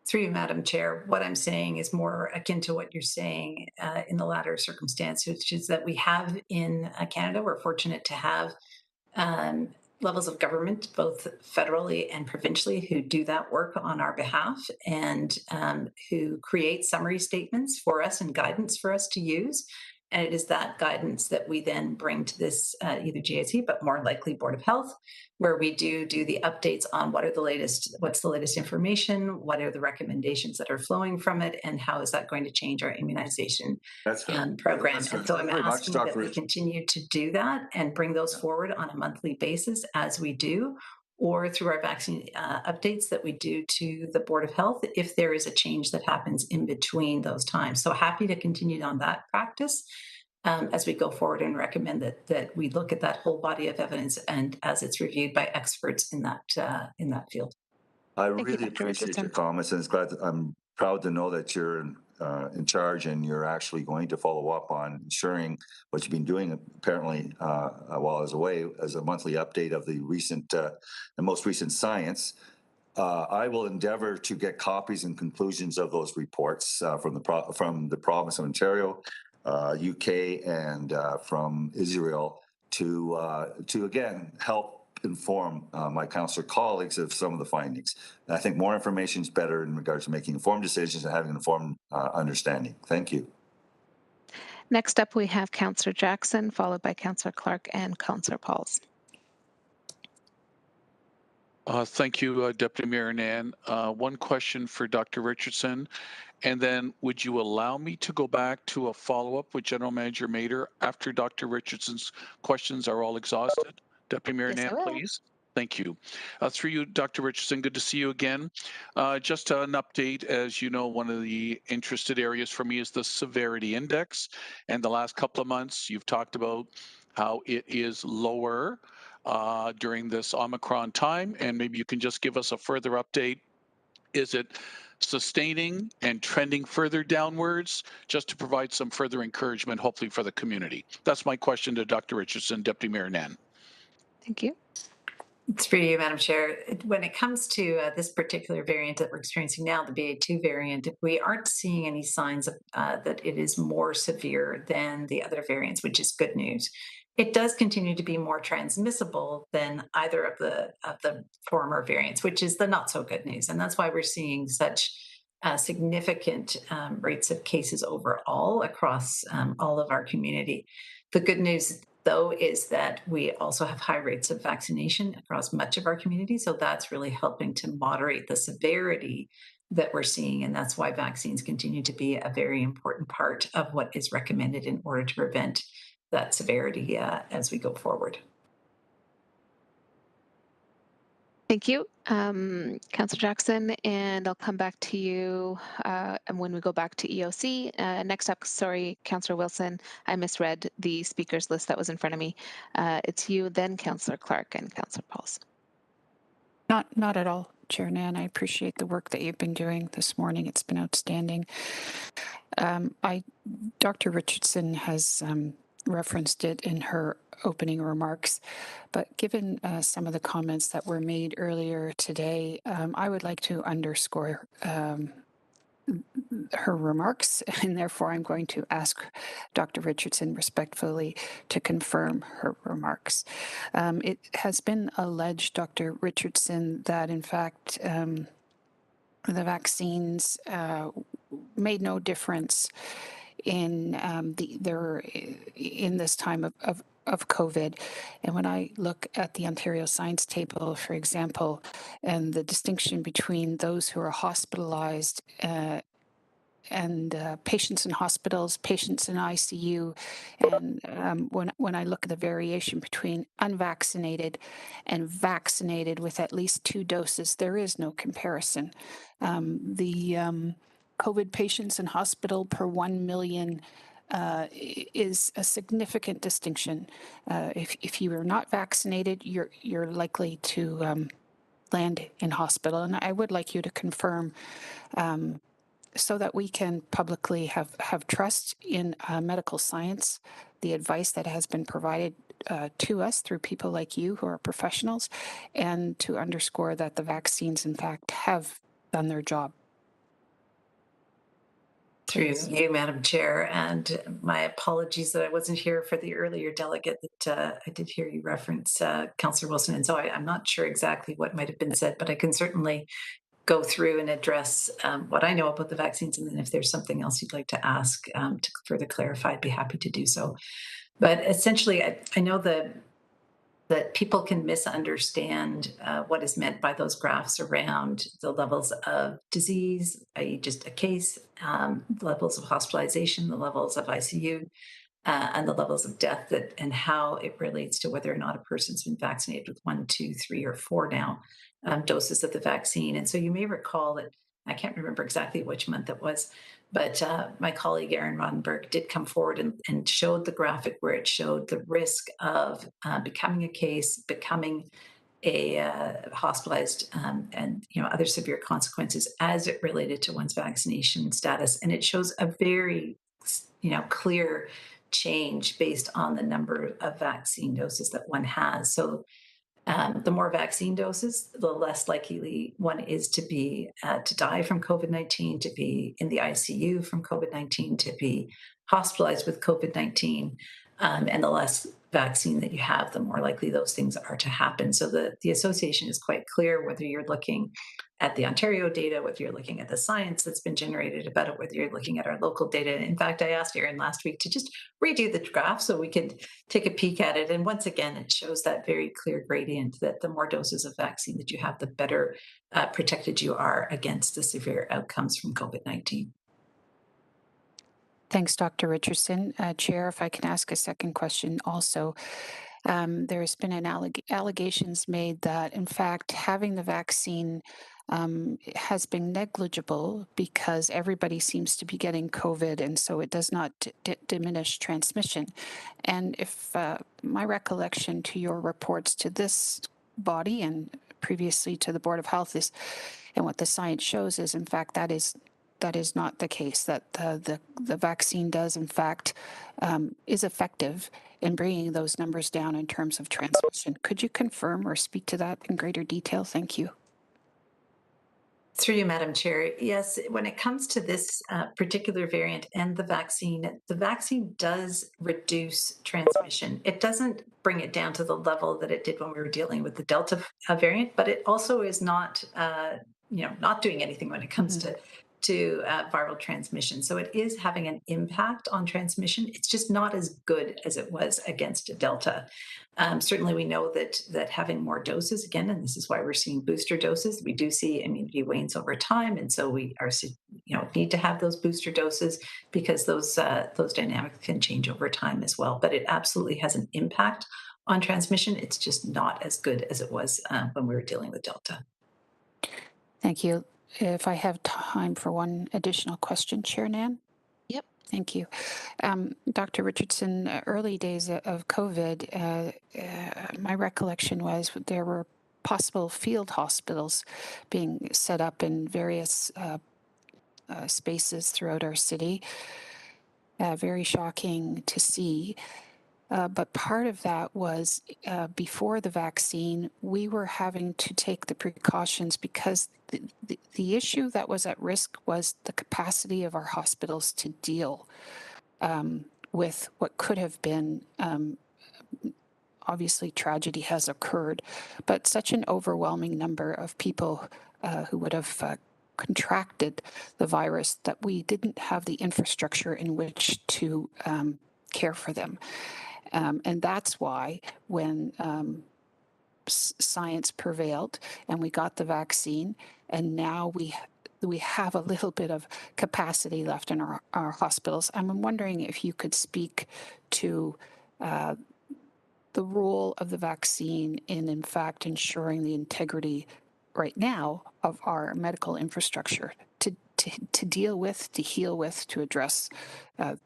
Through you, Madam Chair, what I'm saying is more akin to what you're saying in the latter circumstance, which is that we have in Canada, we're fortunate to have levels of government, both federally and provincially, who do that work on our behalf and who create summary statements for us and guidance for us to use. And it is that guidance that we then bring to this either GIC, but more likely Board of Health, where we do the updates on what's the latest information, what are the recommendations that are flowing from it, and how is that going to change our immunization program. And so I'm asking that we continue to do that and bring those forward on a monthly basis as we do, or through our vaccine updates that we do to the Board of Health if there is a change that happens in between those times. So happy to continue on that practice as we go forward, and recommend that we look at that whole body of evidence and as it's reviewed by experts in that field. I really appreciate your comments, and I'm proud to know that you're in charge and you're actually going to follow up on ensuring what you've been doing apparently while I was away as a monthly update of the most recent science. I will endeavor to get copies and conclusions of those reports from the province of Ontario, UK, and from Israel to again help inform my councillor colleagues of some of the findings. And I think more information is better in regards to making informed decisions and having an informed understanding. Thank you. Next up, we have Councillor Jackson, followed by Councillor Clark and Councillor Pauls. Thank you, Deputy Mayor Nan. One question for Dr. Richardson, and then would you allow me to go back to a follow-up with General Manager Mader after Dr. Richardson's questions are all exhausted? Deputy Mayor Nan, please. Thank you. Through you, Dr. Richardson, good to see you again. Just an update, as you know, one of the interested areas for me is the severity index. And the last couple of months, you've talked about how it is lower during this Omicron time, and maybe you can just give us a further update. Is it sustaining and trending further downwards, just to provide some further encouragement, hopefully, for the community? That's my question to Dr. Richardson, Deputy Mayor Nan. Thank you. It's for you, Madam Chair. When it comes to this particular variant that we're experiencing now, the BA2 variant, we aren't seeing any signs of that it is more severe than the other variants, which is good news. It does continue to be more transmissible than either of the former variants, which is the not so good news. And that's why we're seeing such significant rates of cases overall across all of our community. The good news, though, is that we also have high rates of vaccination across much of our community. So that's really helping to moderate the severity that we're seeing. And that's why vaccines continue to be a very important part of what is recommended in order to prevent that severity as we go forward. Thank you, Councillor Jackson, and I'll come back to you and when we go back to EOC. Next up, sorry, Councillor Wilson, I misread the speakers list that was in front of me. It's you, then Councillor Clark and Councillor Pauls. Not at all, Chair Nan. I appreciate the work that you've been doing this morning. It's been outstanding. Dr. Richardson has referenced it in her opening remarks, but given some of the comments that were made earlier today, I would like to underscore her remarks, and therefore I'm going to ask Dr. Richardson respectfully to confirm her remarks. It has been alleged, Dr. Richardson, that in fact the vaccines made no difference in in this time of COVID. And when I look at the Ontario Science Table, for example, and the distinction between those who are hospitalized and patients in hospitals, patients in ICU, and when I look at the variation between unvaccinated and vaccinated with at least 2 doses, there is no comparison. The COVID patients in hospital per 1 million is a significant distinction. If you are not vaccinated, you're likely to land in hospital. And I would like you to confirm so that we can publicly have trust in medical science, the advice that has been provided to us through people like you who are professionals, and to underscore that the vaccines, in fact, have done their job. Through you, Madam Chair, and my apologies that I wasn't here for the earlier delegate that I did hear you reference, Councillor Wilson, and so I'm not sure exactly what might have been said, but I can certainly go through and address what I know about the vaccines, and then if there's something else you'd like to ask to further clarify, I'd be happy to do so. But essentially, I know that people can misunderstand what is meant by those graphs around the levels of disease, i.e. just a case, the levels of hospitalization, the levels of ICU, and the levels of death and how it relates to whether or not a person's been vaccinated with 1, 2, 3, or 4 now doses of the vaccine. And so you may recall that, I can't remember exactly which month it was, but my colleague Erin Rodenberg did come forward and showed the graphic where it showed the risk of becoming a case, becoming a hospitalized, and other severe consequences as it related to one's vaccination status. And it shows a very clear change based on the number of vaccine doses that one has. So the more vaccine doses, the less likely one is to be to die from COVID-19, to be in the ICU from COVID-19, to be hospitalized with COVID-19, and the less vaccine that you have, the more likely those things are to happen. So the association is quite clear, whether you're looking at the Ontario data, whether you're looking at the science that's been generated about it, whether you're looking at our local data. In fact, I asked Erin last week to just redo the graph so we could take a peek at it. And once again, it shows that very clear gradient that the more doses of vaccine that you have, the better protected you are against the severe outcomes from COVID-19. Thanks, Dr. Richardson. Chair, if I can ask a second question also. there's been allegations made that, in fact, having the vaccine has been negligible because everybody seems to be getting COVID, and so it does not diminish transmission. And if my recollection to your reports to this body and previously to the Board of Health is, and what the science shows is, in fact, that is not the case, that the vaccine does, in fact, is effective in bringing those numbers down in terms of transmission. Could you confirm or speak to that in greater detail? Thank you. Through you, Madam Chair. Yes, when it comes to this particular variant and the vaccine does reduce transmission. It doesn't bring it down to the level that it did when we were dealing with the Delta variant, but it also is not, not doing anything when it comes to viral transmission. So it is having an impact on transmission. It's just not as good as it was against a Delta. Certainly, we know that having more doses, again, and this is why we're seeing booster doses, we do see immunity wanes over time, and so we are, need to have those booster doses because those dynamics can change over time as well. But it absolutely has an impact on transmission. It's just not as good as it was when we were dealing with Delta. Thank you. If I have time for one additional question, Chair Nan? Yep. Thank you. Dr. Richardson, early days of COVID, my recollection was there were possible field hospitals being set up in various spaces throughout our city. Very shocking to see. But part of that was before the vaccine, we were having to take the precautions because the issue that was at risk was the capacity of our hospitals to deal with what could have been, obviously tragedy has occurred, but such an overwhelming number of people who would have contracted the virus that we didn't have the infrastructure in which to care for them. And that's why when science prevailed and we got the vaccine, and now we have a little bit of capacity left in our hospitals. I'm wondering if you could speak to the role of the vaccine in fact, ensuring the integrity right now of our medical infrastructure to deal with, to heal with, to address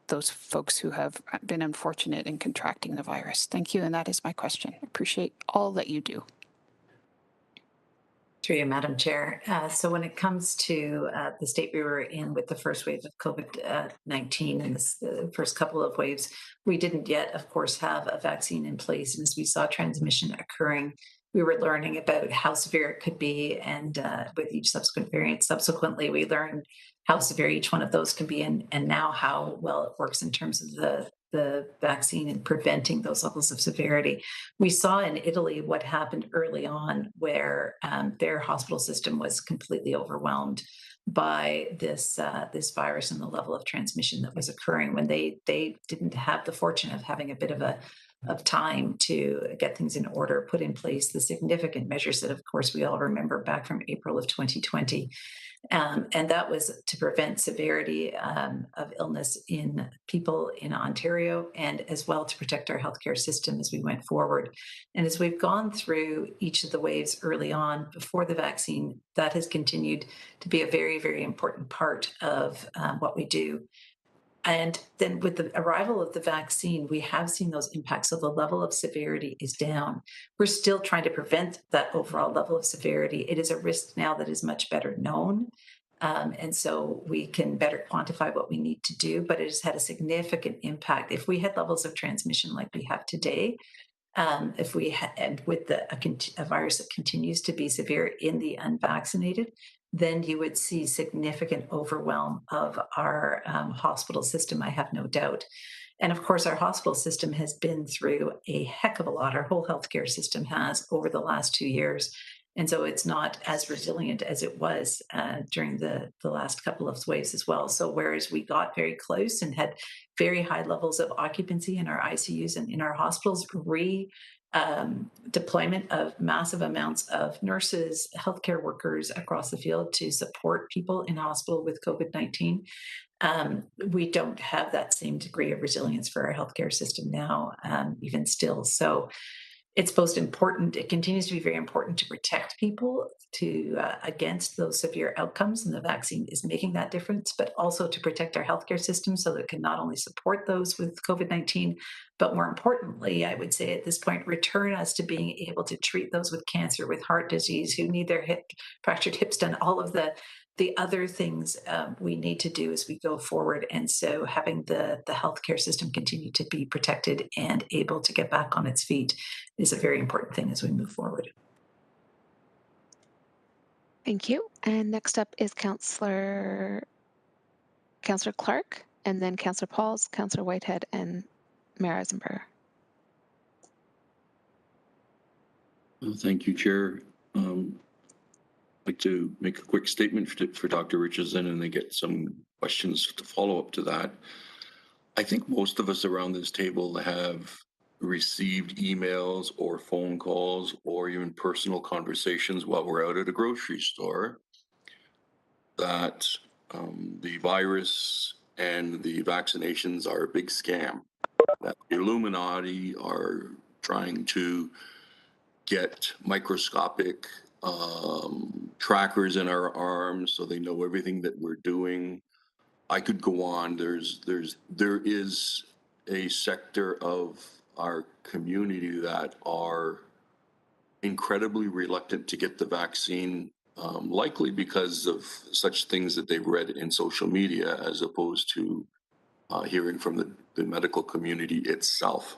those folks who have been unfortunate in contracting the virus. Thank you, and that is my question. I appreciate all that you do. Through you, Madam Chair. So when it comes to the state we were in with the first wave of COVID-19 and the first couple of waves, we didn't yet, of course, have a vaccine in place. And as we saw transmission occurring, we were learning about how severe it could be. And with each subsequent variant, subsequently, we learned how severe each one of those can be and now how well it works in terms of the vaccine and preventing those levels of severity. We saw in Italy what happened early on where their hospital system was completely overwhelmed by this virus and the level of transmission that was occurring when they didn't have the fortune of having a bit of time to get things in order, put in place the significant measures that, of course, we all remember back from April of 2020. And that was to prevent severity of illness in people in Ontario and as well to protect our healthcare system as we went forward. And as we've gone through each of the waves early on before the vaccine, that has continued to be a very, very important part of what we do. And then with the arrival of the vaccine, we have seen those impacts. So the level of severity is down. We're still trying to prevent that overall level of severity. It is a risk now that is much better known. And so we can better quantify what we need to do, but it has had a significant impact. If we had levels of transmission like we have today, if we had, and with a virus that continues to be severe in the unvaccinated, then you would see significant overwhelm of our hospital system, I have no doubt. And of course, our hospital system has been through a heck of a lot. Our whole healthcare system has over the last 2 years. And so it's not as resilient as it was during the last couple of waves as well. So whereas we got very close and had very high levels of occupancy in our ICUs and in our hospitals, deployment of massive amounts of nurses, healthcare workers across the field to support people in hospital with COVID-19. We don't have that same degree of resilience for our healthcare system now, even still. So it's most important. It continues to be very important to protect people against those severe outcomes, and the vaccine is making that difference, but also to protect our healthcare system so that it can not only support those with COVID-19, but more importantly, I would say at this point, return us to being able to treat those with cancer, with heart disease, who need their fractured hips done, all of the other things we need to do as we go forward. And so having the healthcare system continue to be protected and able to get back on its feet is a very important thing as we move forward. Thank you. And next up is Councillor Clark, and then Councillor Pauls, Councillor Whitehead, and Mayor Eisenberger. Thank you, Chair. I'd like to make a quick statement for Dr. Richardson and then get some questions to follow up to that. I think most of us around this table have received emails or phone calls or even personal conversations while we're out at a grocery store that the virus and the vaccinations are a big scam, that the Illuminati are trying to get microscopic trackers in our arms so they know everything that we're doing. I could go on. There is a sector of our community that are incredibly reluctant to get the vaccine, likely because of such things that they've read in social media as opposed to hearing from the medical community itself.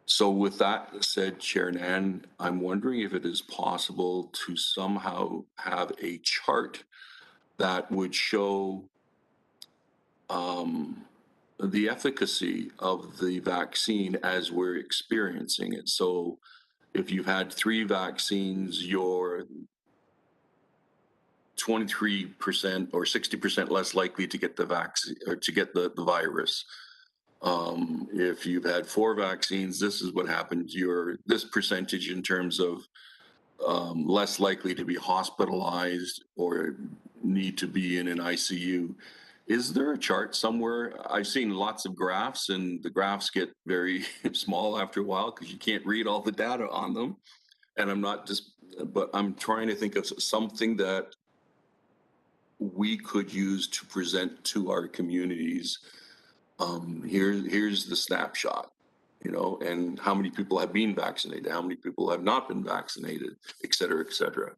So with that said, Chair Nan, I'm wondering if it is possible to somehow have a chart that would show the efficacy of the vaccine as we're experiencing it. So if you've had 3 vaccines, you're 23% or 60% less likely to get the vaccine or to get the virus. If you've had 4 vaccines, this is what happens. You're this percentage in terms of less likely to be hospitalized or need to be in an ICU. Is there a chart somewhere? I've seen lots of graphs, and the graphs get very small after a while because you can't read all the data on them. And I'm not just, but I'm trying to think of something that we could use to present to our communities. Here's the snapshot, and how many people have been vaccinated, how many people have not been vaccinated, et cetera, et cetera.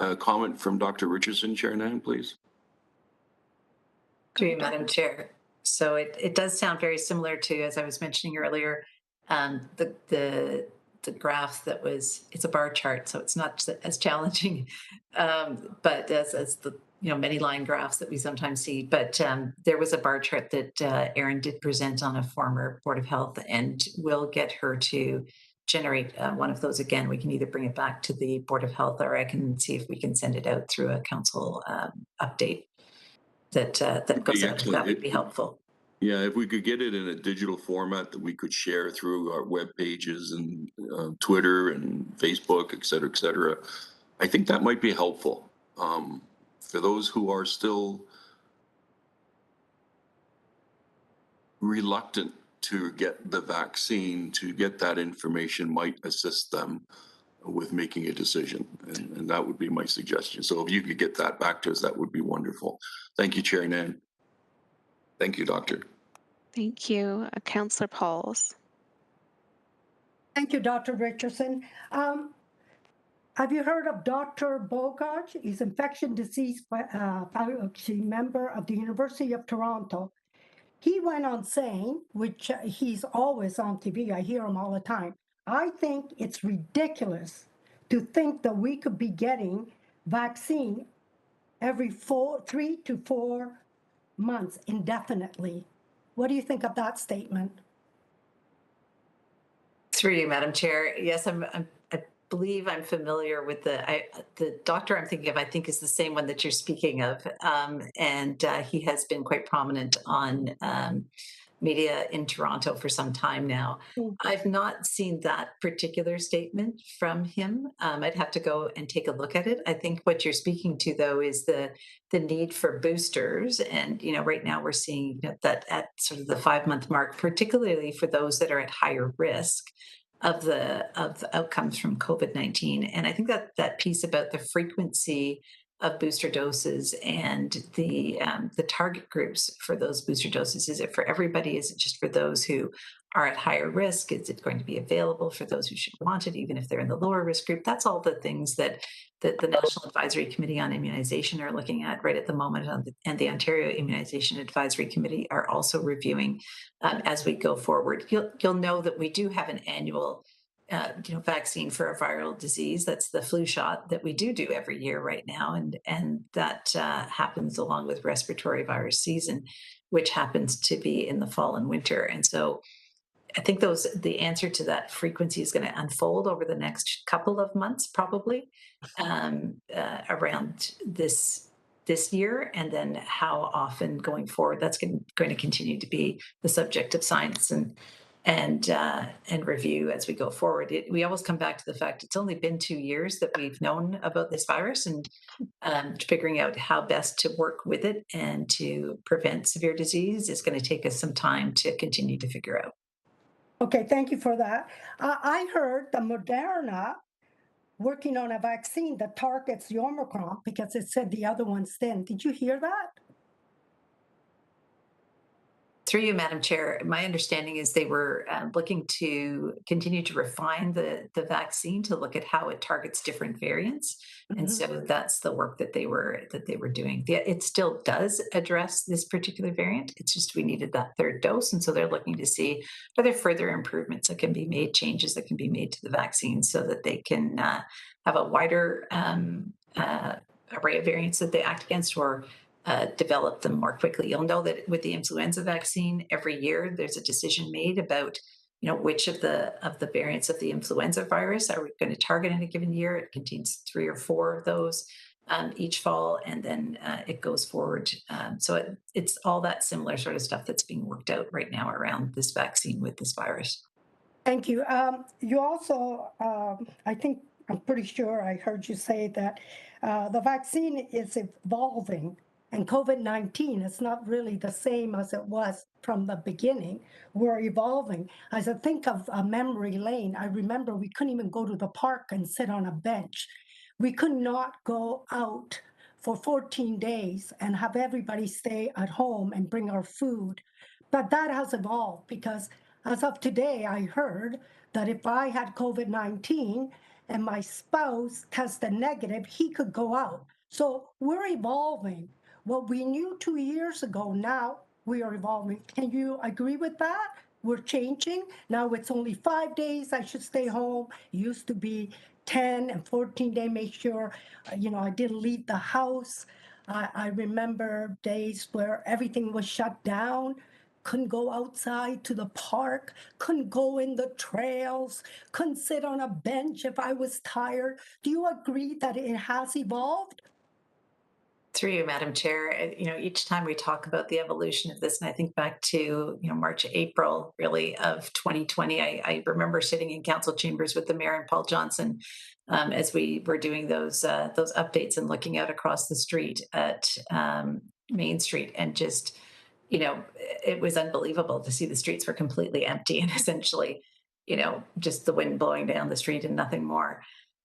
A comment from Dr. Richardson, Chair Nan, please. Through you, Madam Chair. So it does sound very similar to, as I was mentioning earlier, the graph that was, it's a bar chart, so it's not as challenging, but as the many line graphs that we sometimes see. But there was a bar chart that Erin did present on a former Board of Health, and we'll get her to generate one of those again. We can either bring it back to the Board of Health, or I can see if we can send it out through a council update that goes out. That would be helpful. Yeah, if we could get it in a digital format that we could share through our web pages and Twitter and Facebook, et cetera, I think that might be helpful. For those who are still reluctant to get the vaccine, to get that information might assist them with making a decision. And that would be my suggestion. So if you could get that back to us, that would be wonderful. Thank you, Chair Nan. Thank you, Doctor. Thank you. Councillor Pauls. Thank you, Dr. Richardson. Have you heard of Dr. Bogart? He's infection disease faculty member of the University of Toronto. He went on saying, which he's always on TV, I hear him all the time, I think it's ridiculous to think that we could be getting vaccine every 3 to 4 months indefinitely. What do you think of that statement? Through you, Madam Chair. Yes, I believe I'm familiar with the doctor I'm thinking of. I think is the same one that you're speaking of, and he has been quite prominent on media in Toronto for some time now. I've not seen that particular statement from him. I'd have to go and take a look at it. I think what you're speaking to, though, is the need for boosters. And, right now we're seeing that at sort of the 5-month mark, particularly for those that are at higher risk of the outcomes from COVID-19. And I think that piece about the frequency of booster doses and the target groups for those booster doses. Is it for everybody? Is it just for those who are at higher risk? Is it going to be available for those who should want it, even if they're in the lower risk group? That's all the things that the National Advisory Committee on Immunization are looking at right at the moment, and the Ontario Immunization Advisory Committee are also reviewing as we go forward. You'll know that we do have an annual vaccine for a viral disease. That's the flu shot that we do every year right now. And that happens along with respiratory virus season, which happens to be in the fall and winter. And so I think the answer to that frequency is going to unfold over the next couple of months, probably around this year, and then how often going forward. That's going to continue to be the subject of science and review as we go forward. We always come back to the fact it's only been 2 years that we've known about this virus, and figuring out how best to work with it and to prevent severe disease is going to take us some time to continue to figure out. Okay, thank you for that. I heard the Moderna working on a vaccine that targets the Omicron because it said the other ones didn't. Did you hear that? Through you, Madam Chair, my understanding is they were looking to continue to refine the vaccine to look at how it targets different variants, and so that's the work that they were doing. It still does address this particular variant. It's just we needed that third dose, and so they're looking to see are there further improvements that can be made, changes that can be made to the vaccine, so that they can have a wider array of variants that they act against, or develop them more quickly. You'll know that with the influenza vaccine, every year there's a decision made about, which of the variants of the influenza virus are we going to target in a given year. It contains 3 or 4 of those each fall, and then it goes forward. So it's all that similar sort of stuff that's being worked out right now around this vaccine with this virus. Thank you. You also, I'm pretty sure I heard you say that the vaccine is evolving. And COVID-19 is not really the same as it was from the beginning. We're evolving. As I think of a memory lane, I remember we couldn't even go to the park and sit on a bench. We could not go out for 14 days and have everybody stay at home and bring our food. But that has evolved, because as of today, I heard that if I had COVID-19 and my spouse tested negative, he could go out. So we're evolving. What we knew 2 years ago, now we are evolving. Can you agree with that? We're changing. Now it's only 5 days I should stay home. It used to be 10 and 14 days, make sure, I didn't leave the house. I remember days where everything was shut down. Couldn't go outside to the park, couldn't go in the trails, couldn't sit on a bench if I was tired. Do you agree that it has evolved? Through you, Madam Chair, each time we talk about the evolution of this, and I think back to, March, April, really, of 2020, I remember sitting in council chambers with the mayor and Paul Johnson as we were doing those updates and looking out across the street at Main Street, and just, it was unbelievable to see the streets were completely empty and essentially, just the wind blowing down the street and nothing more.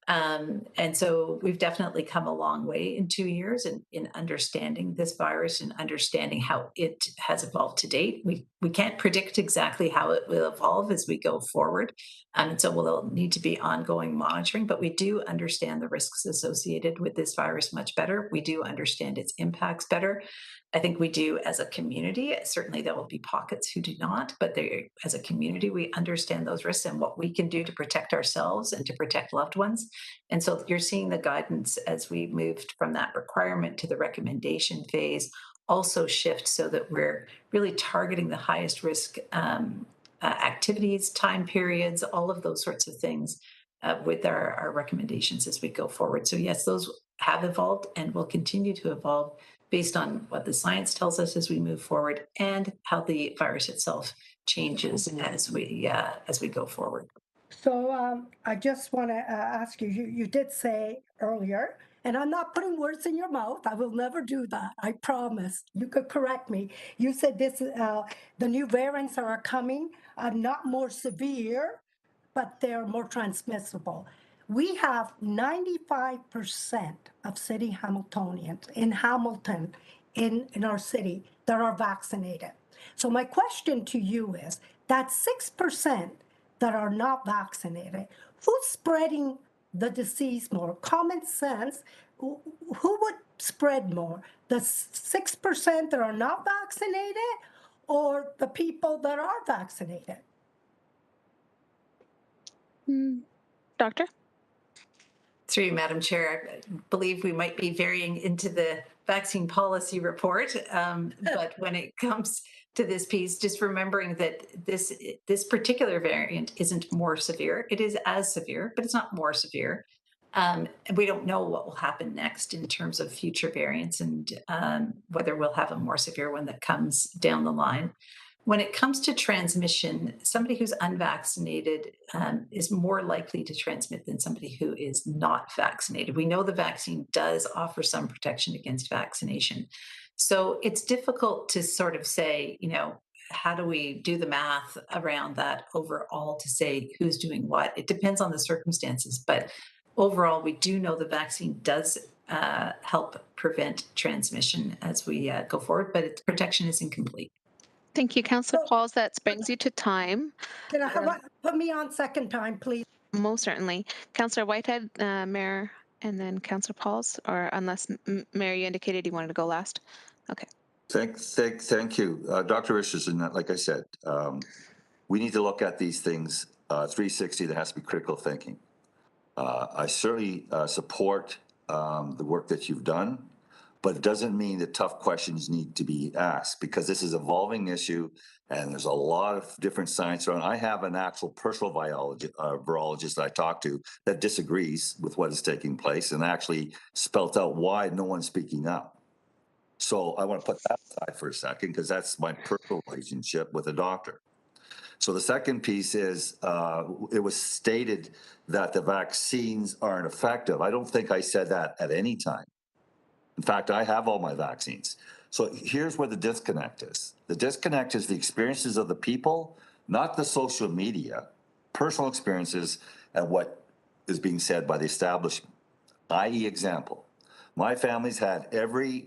And so we've definitely come a long way in 2 years in understanding this virus and understanding how it has evolved to date. We can't predict exactly how it will evolve as we go forward. And so we'll need to be ongoing monitoring, but we do understand the risks associated with this virus much better. We do understand its impacts better. I think we do as a community. Certainly there will be pockets who do not, but as a community, we understand those risks and what we can do to protect ourselves and to protect loved ones. And so you're seeing the guidance as we moved from that requirement to the recommendation phase also shift so that we're really targeting the highest risk activities, time periods, all of those sorts of things with our recommendations as we go forward. So yes, those have evolved and will continue to evolve based on what the science tells us as we move forward and how the virus itself changes as we go forward. So I just want to ask you, you did say earlier, and I'm not putting words in your mouth. I will never do that. I promise. You could correct me. You said the new variants are coming, not more severe, but they're more transmissible. We have 95% of city Hamiltonians in Hamilton, in our city, that are vaccinated. So my question to you is, that 6% that are not vaccinated, who's spreading the disease more? Common sense, who would spread more? The 6% that are not vaccinated or the people that are vaccinated? Doctor? Through you, Madam Chair, I believe we might be varying into the vaccine policy report, but when it comes to this piece, just remembering that this particular variant isn't more severe. It is as severe, but it's not more severe. And we don't know what will happen next in terms of future variants and whether we'll have a more severe one that comes down the line. When it comes to transmission, somebody who's unvaccinated is more likely to transmit than somebody who is not vaccinated. We know the vaccine does offer some protection against vaccination. So it's difficult to sort of say, how do we do the math around that overall to say who's doing what? It depends on the circumstances. But overall, we do know the vaccine does help prevent transmission as we go forward, but its protection is incomplete. Thank you, Councillor Pauls. That brings you to time. Can I put me on second time, please? Most certainly. Councillor Whitehead, Mayor, and then Councillor Pauls, or unless, Mayor, you indicated you wanted to go last. Okay. Thank you. Dr. Richardson, like I said, we need to look at these things 360. There has to be critical thinking. I certainly support the work that you've done, but it doesn't mean that tough questions need to be asked, because this is an evolving issue and there's a lot of different science around. I have an actual personal virologist that I talk to that disagrees with what is taking place and actually spelt out why no one's speaking up. So I want to put that aside for a second, because that's my personal relationship with a doctor. So the second piece is it was stated that the vaccines aren't effective. I don't think I said that at any time. In fact, I have all my vaccines. So here's where the disconnect is. The disconnect is the experiences of the people, not the social media, personal experiences, and what is being said by the establishment. I.e. example, my family's had every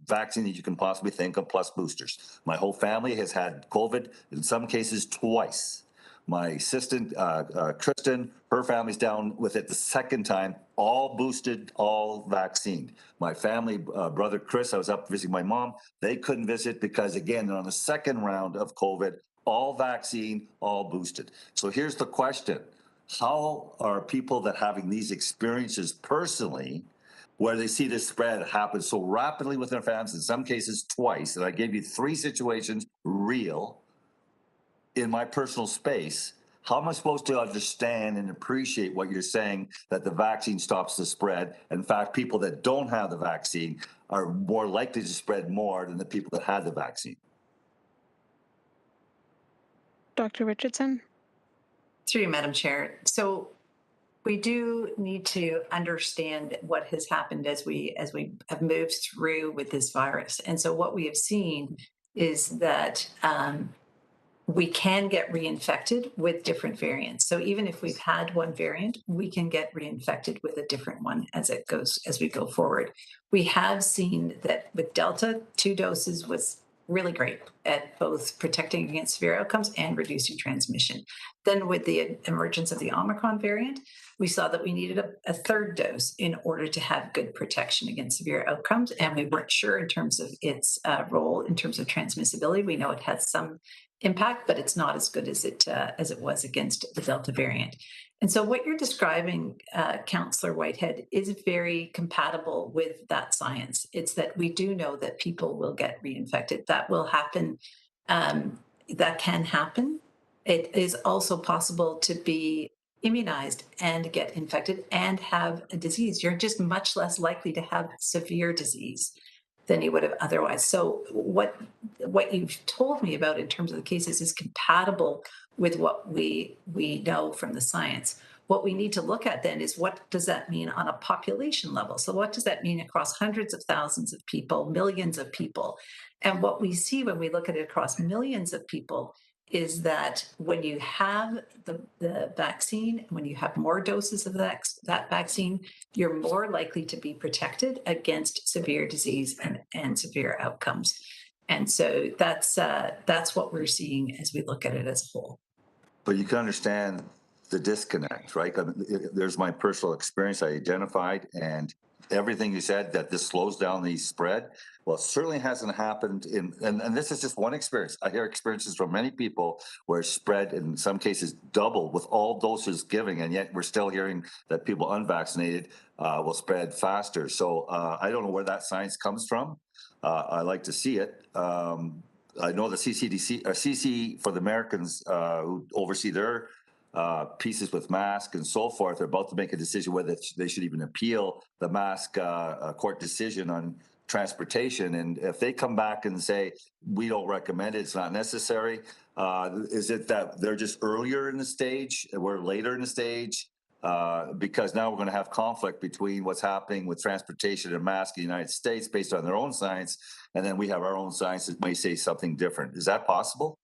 vaccine that you can possibly think of, plus boosters. My whole family has had COVID, in some cases twice. My assistant, Kristen, her family's down with it the second time, all boosted, all vaccinated. My family, brother Chris, I was up visiting my mom. They couldn't visit because, again, they're on the second round of COVID, all vaccine, all boosted. So here's the question. How are people that having these experiences personally, where they see this spread happen so rapidly with their families, in some cases twice, and I gave you 3 situations, real, in my personal space, how am I supposed to understand and appreciate what you're saying, that the vaccine stops the spread? In fact, people that don't have the vaccine are more likely to spread more than the people that had the vaccine. Dr. Richardson? Through you, Madam Chair. So we do need to understand what has happened as we have moved through with this virus. And so what we have seen is that we can get reinfected with different variants. So even if we've had one variant, we can get reinfected with a different one as we go forward. We have seen that with Delta, 2 doses was really great at both protecting against severe outcomes and reducing transmission. Then with the emergence of the Omicron variant, we saw that we needed a 3rd dose in order to have good protection against severe outcomes. And we weren't sure in terms of its role in terms of transmissibility. We know it has some impact, but it's not as good as it was against the Delta variant. And so what you're describing, Councillor Whitehead, is very compatible with that science. It's that we do know that people will get reinfected. That will happen. That can happen. It is also possible to be immunized and get infected and have a disease. You're just much less likely to have severe disease than you would have otherwise. So what you've told me about in terms of the cases is compatible with what we know from the science. What we need to look at then is, what does that mean on a population level? So what does that mean across hundreds of thousands of people, millions of people? And what we see when we look at it across millions of people is that when you have the vaccine, when you have more doses of that vaccine, you're more likely to be protected against severe disease and severe outcomes. And so that's what we're seeing as we look at it as a whole. But you can understand the disconnect, right? There's my personal experience I identified, and everything you said that this slows down the spread. Well, it certainly hasn't happened and this is just one experience. I hear experiences from many people where spread in some cases double with all doses given, and yet we're still hearing that people unvaccinated will spread faster. So I don't know where that science comes from. I like to see it. I know the CC for the Americans who oversee their pieces with masks and so forth are about to make a decision whether they should even appeal the mask court decision on transportation. And if they come back and say, we don't recommend it, it's not necessary, is it that they're just earlier in the stage, we're later in the stage? Because now we're going to have conflict between what's happening with transportation and masks in the United States based on their own science, and then we have our own science that may say something different. Is that possible?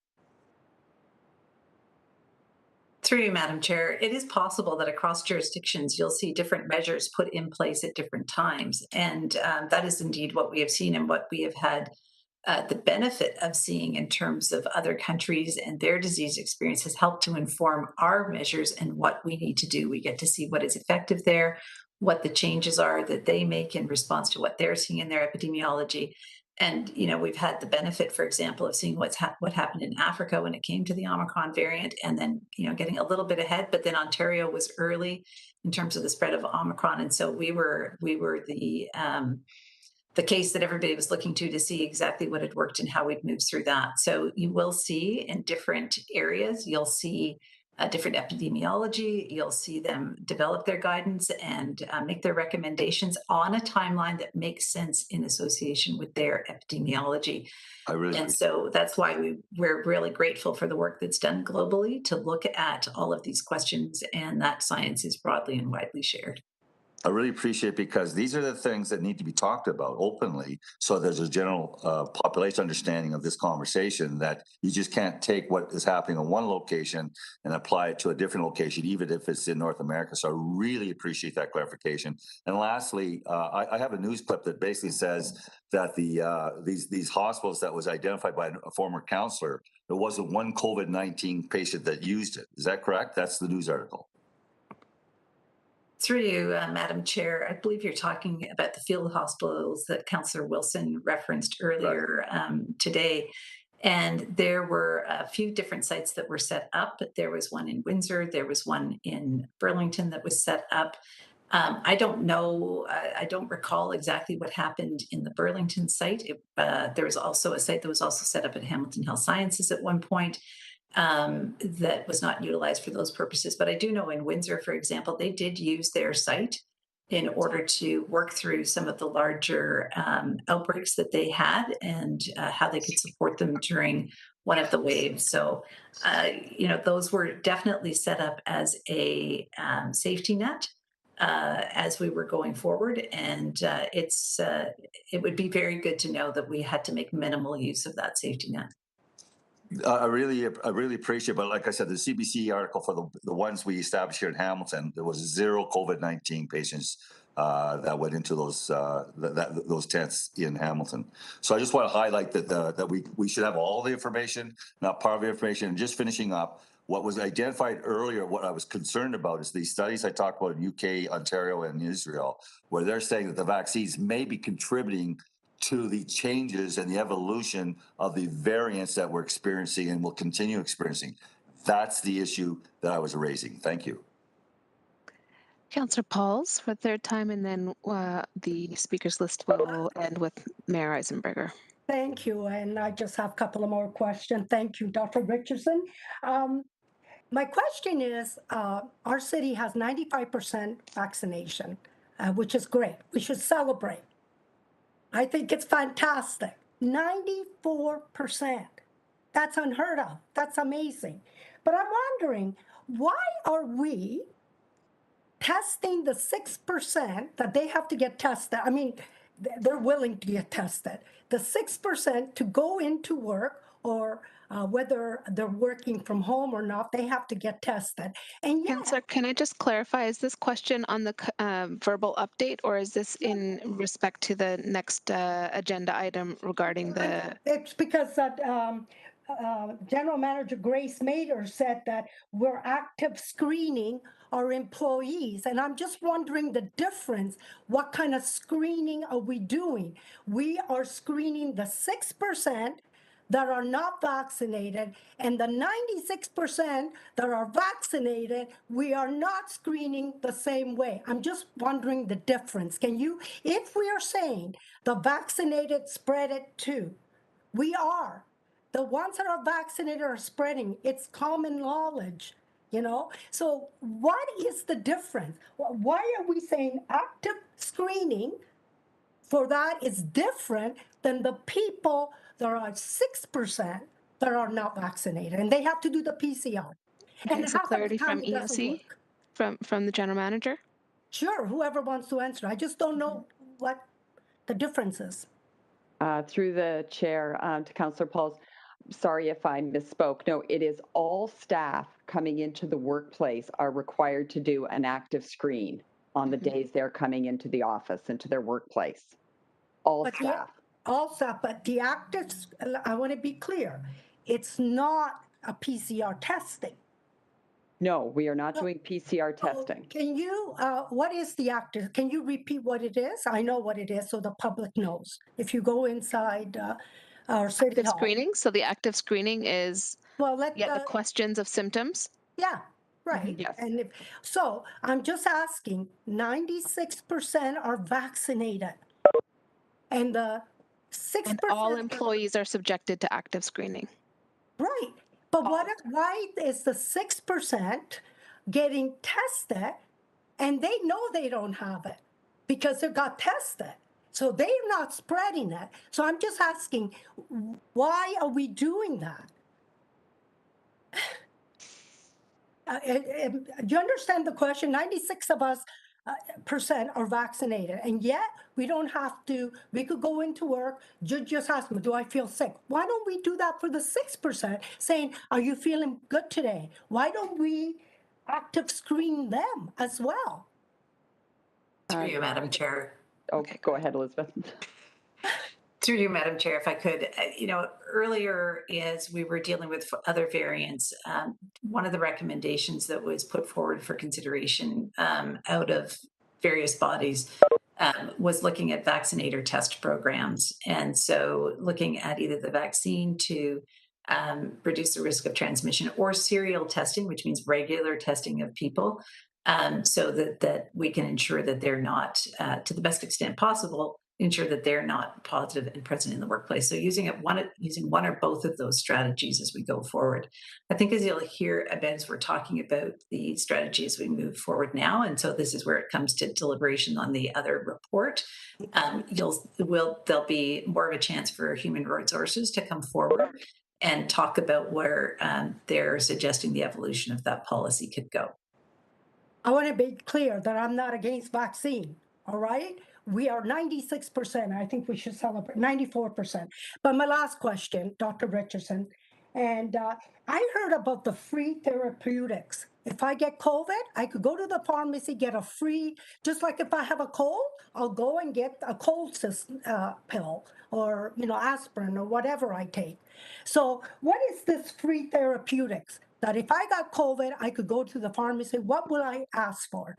Through you, Madam Chair, it is possible that across jurisdictions you'll see different measures put in place at different times. And that is indeed what we have seen and what we have had the benefit of seeing in terms of other countries and their disease experience has helped to inform our measures and what we need to do. We get to see what is effective there, what the changes are that they make in response to what they're seeing in their epidemiology. And, you know, we've had the benefit, for example, of seeing what happened in Africa when it came to the Omicron variant, and then, you know, getting a little bit ahead. But then Ontario was early in terms of the spread of Omicron, and so we were the case that everybody was looking to see exactly what had worked and how we'd move through that. So you will see in different areas, you'll see different epidemiology, you'll see them develop their guidance and make their recommendations on a timeline that makes sense in association with their epidemiology. And so that's why we're really grateful for the work that's done globally to look at all of these questions, and that science is broadly and widely shared. I really appreciate it, because these are the things that need to be talked about openly, so there's a general population understanding of this conversation, that you just can't take what is happening in one location and apply it to a different location, even if it's in North America. So I really appreciate that clarification. And lastly, I have a news clip that basically says that these hospitals that was identified by a former councillor, there wasn't one COVID-19 patient that used it. Is that correct? That's the news article. Through you, Madam Chair, I believe you're talking about the field hospitals that Councillor Wilson referenced earlier today. And there were a few different sites that were set up. There was one in Windsor, there was one in Burlington that was set up. I don't know, I don't recall exactly what happened in the Burlington site. There was also a site that was also set up at Hamilton Health Sciences at one point. That was not utilized for those purposes. But I do know in Windsor, for example, they did use their site in order to work through some of the larger outbreaks that they had, and how they could support them during one of the waves. So, you know, those were definitely set up as a safety net as we were going forward. And it would be very good to know that we had to make minimal use of that safety net. I really appreciate it. But like I said, the CBC article for the ones we established here in Hamilton, there was 0 COVID-19 patients that went into those tents in Hamilton. So I just want to highlight that we should have all the information, not part of the information. And just finishing up, what was identified earlier, what I was concerned about is these studies I talked about in UK, Ontario, and Israel, where they're saying that the vaccines may be contributing to the changes and the evolution of the variants that we're experiencing and will continue experiencing. That's the issue that I was raising. Thank you. Councillor Pauls for third time, and then the speakers list will end with Mayor Eisenberger. Thank you, and I just have a couple of more questions. Thank you, Dr. Richardson. My question is, our city has 95% vaccination, which is great. We should celebrate. I think it's fantastic. 94%. That's unheard of. That's amazing. But I'm wondering, why are we testing the 6% that they have to get tested? I mean, they're willing to get tested. The 6% to go into work, or whether they're working from home or not, they have to get tested. And yet, Councillor, can I just clarify, is this question on the verbal update, or is this in respect to the next agenda item regarding the... It's because that General Manager Grace Mader said that we're active screening our employees. And I'm just wondering the difference. What kind of screening are we doing? We are screening the 6% that are not vaccinated, and the 96% that are vaccinated, we are not screening the same way. I'm just wondering the difference. Can you, if we are saying the vaccinated spread it too, we are. The ones that are vaccinated are spreading. It's common knowledge, you know? So what is the difference? Why are we saying active screening for that is different than the people that are 6% that are not vaccinated, and they have to do the PCR? Okay, And so half of clarity the time from it doesn't EOC, work. from the General Manager? Sure, whoever wants to answer. I just don't know what the difference is. Through the chair to Councillor Pauls, sorry if I misspoke. No, it is all staff coming into the workplace are required to do an active screen on the days they're coming into the office, into their workplace. All staff. All staff, but the active, I want to be clear, it's not a PCR testing. No, we are not doing PCR testing. Can you, what is the active? Can you repeat what it is? I know what it is, so the public knows. If you go inside our city active hall. Screening. So the active screening is the questions of symptoms. Yeah, right. Yes. And so I'm just asking, 96% are vaccinated, and the 6%. And all employees are subjected to active screening. Right. But why is the 6% getting tested and they know they don't have it because they got tested? So they're not spreading it. So I'm just asking, why are we doing that? Do you understand the question? 96 of us percent are vaccinated, and yet we don't have to. We could go into work, just ask them, do I feel sick? Why don't we do that for the 6%, saying, are you feeling good today? Why don't we active screen them as well? Through you, Madam Chair. Okay, go ahead, Elizabeth. Through you, Madam Chair, if I could, earlier as we were dealing with other variants, one of the recommendations that was put forward for consideration out of various bodies was looking at vaccinator test programs. And so looking at either the vaccine to reduce the risk of transmission, or serial testing, which means regular testing of people, so that we can ensure that they're not, to the best extent possible, ensure that they're not positive and present in the workplace. So using one or both of those strategies as we go forward. I think as you'll hear about as we're talking about the strategy as we move forward now, and so this is where it comes to deliberation on the other report, there'll be more of a chance for human resources to come forward and talk about where they're suggesting the evolution of that policy could go. I want to be clear that I'm not against vaccine, all right? We are 96%. I think we should celebrate 94%. But my last question, Dr. Richardson, and I heard about the free therapeutics. If I get COVID, I could go to the pharmacy, get a free, just like if I have a cold, I'll go and get a cold pill, or aspirin, or whatever I take. So what is this free therapeutics? That if I got COVID, I could go to the pharmacy. What would I ask for?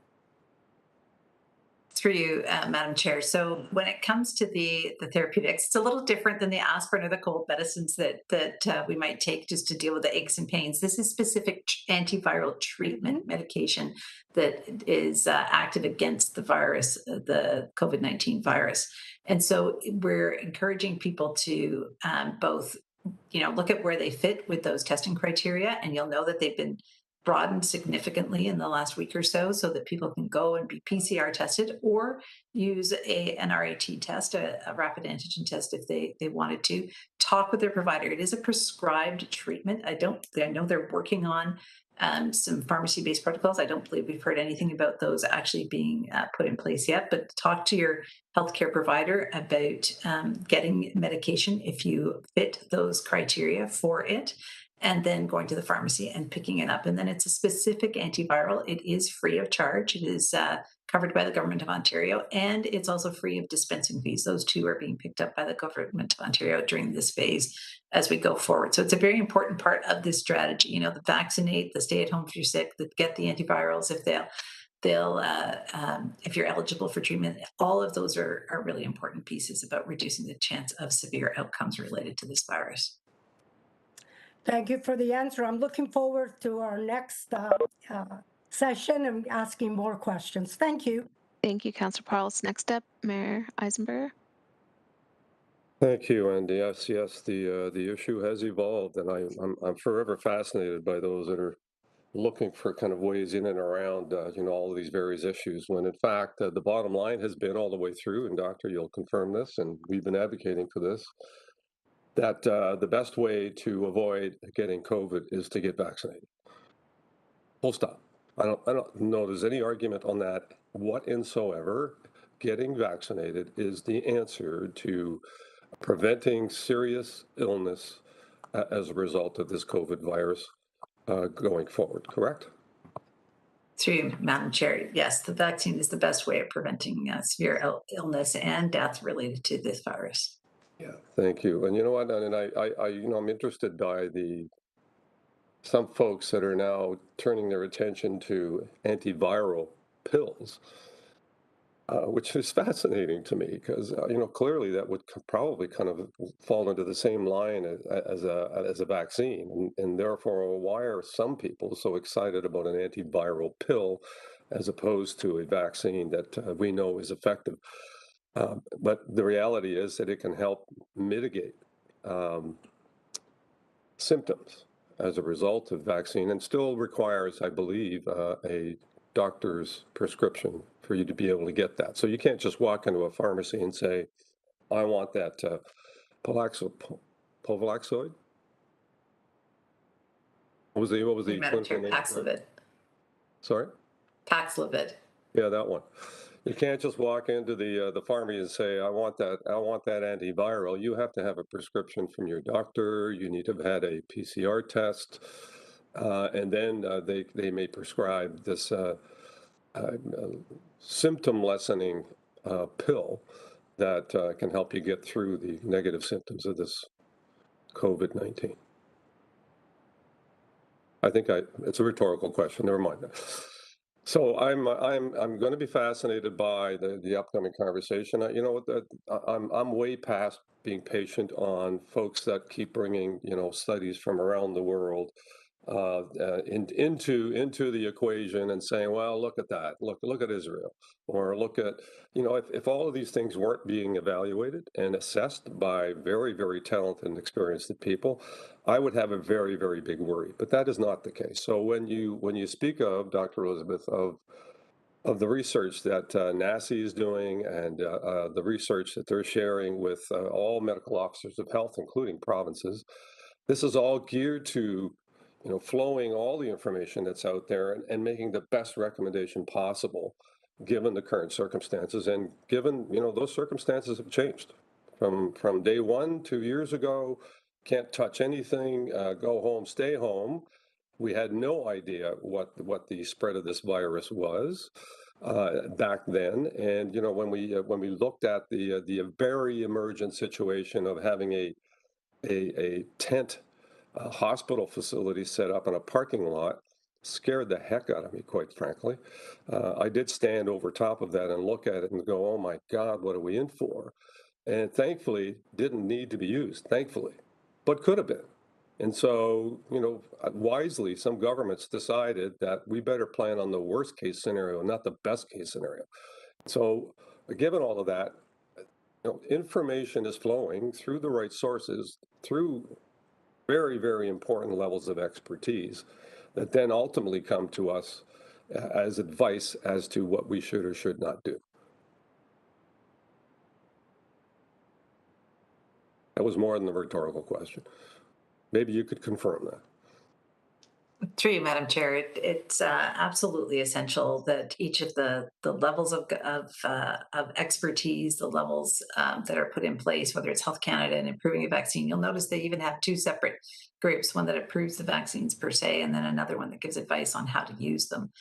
Through you, Madam Chair. So when it comes to the therapeutics, it's a little different than the aspirin or the cold medicines that we might take just to deal with the aches and pains. This is specific antiviral treatment medication that is active against the virus, the COVID-19 virus. And so we're encouraging people to both look at where they fit with those testing criteria, and you'll know that they've been broadened significantly in the last week or so that people can go and be PCR tested or use an RAT test, a rapid antigen test if they wanted to. Talk with their provider. It is a prescribed treatment. I know they're working on some pharmacy-based protocols. I don't believe we've heard anything about those actually being put in place yet, but talk to your healthcare provider about getting medication if you fit those criteria for it, and then going to the pharmacy and picking it up. And then it's a specific antiviral. It is free of charge. It is covered by the Government of Ontario, and it's also free of dispensing fees. Those two are being picked up by the Government of Ontario during this phase as we go forward. So it's a very important part of this strategy, you know, the vaccinate, the stay at home if you're sick, the get the antivirals if if you're eligible for treatment. All of those are really important pieces about reducing the chance of severe outcomes related to this virus. Thank you for the answer. I'm looking forward to our next session and asking more questions. Thank you. Thank you, Councillor Parles. Next up, Mayor Eisenberger. Thank you, and yes, the issue has evolved, and I'm forever fascinated by those that are looking for kind of ways in and around, you know, all of these various issues, when in fact, the bottom line has been all the way through, and Doctor, you'll confirm this, and we've been advocating for this, that the best way to avoid getting COVID is to get vaccinated. Full stop. I don't know there's any argument on that whatsoever. Getting vaccinated is the answer to preventing serious illness as a result of this COVID virus going forward, correct? Through you, Madam Chair, yes, the vaccine is the best way of preventing severe illness and death related to this virus. Yeah, thank you. And you know what? And I'm interested by some folks that are now turning their attention to antiviral pills, which is fascinating to me because you know, clearly that would probably kind of fall into the same line as a vaccine, and therefore, why are some people so excited about an antiviral pill as opposed to a vaccine that we know is effective? But the reality is that it can help mitigate symptoms as a result of vaccine, and still requires, I believe, a doctor's prescription for you to be able to get that. So you can't just walk into a pharmacy and say, I want that Povalaxoid? What was the clinical name? Paxlovid. Sorry? Paxlovid. Yeah, that one. You can't just walk into the pharmacy and say, I want that antiviral. You have to have a prescription from your doctor. You need to have had a PCR test. And then they may prescribe this symptom lessening pill that can help you get through the negative symptoms of this COVID-19. I think it's a rhetorical question. Never mind. So I'm going to be fascinated by the upcoming conversation. You know, I'm way past being patient on folks that keep bringing, you know, studies from around the world into the equation and saying, well, look at that, look at Israel, or look at, you know, if all of these things weren't being evaluated and assessed by very, very talented and experienced people, I would have a very, very big worry. But that is not the case. So when you speak of, Dr. Elizabeth, of the research that NACI is doing and the research that they're sharing with all medical officers of health, including provinces, this is all geared to, you know, flowing all the information that's out there and making the best recommendation possible given the current circumstances, and given, you know, those circumstances have changed from day one 2 years ago. Can't touch anything, go home, stay home. We had no idea what the spread of this virus was back then, and you know, when we looked at the very emergent situation of having a tent hospital facility set up in a parking lot, scared the heck out of me, quite frankly. I did stand over top of that and look at it and go, oh my God, what are we in for? And thankfully, didn't need to be used, thankfully, but could have been. And so, you know, wisely, some governments decided that we better plan on the worst case scenario, not the best case scenario. So given all of that, you know, information is flowing through the right sources, through very, very important levels of expertise. that then ultimately come to us as advice as to what we should or should not do. That was more than a rhetorical question. Maybe you could confirm that. Through you, Madam Chair, it's absolutely essential that each of the levels of expertise, the levels that are put in place, whether it's Health Canada and improving a vaccine, you'll notice they even have two separate groups, one that approves the vaccines per se, and then another one that gives advice on how to use them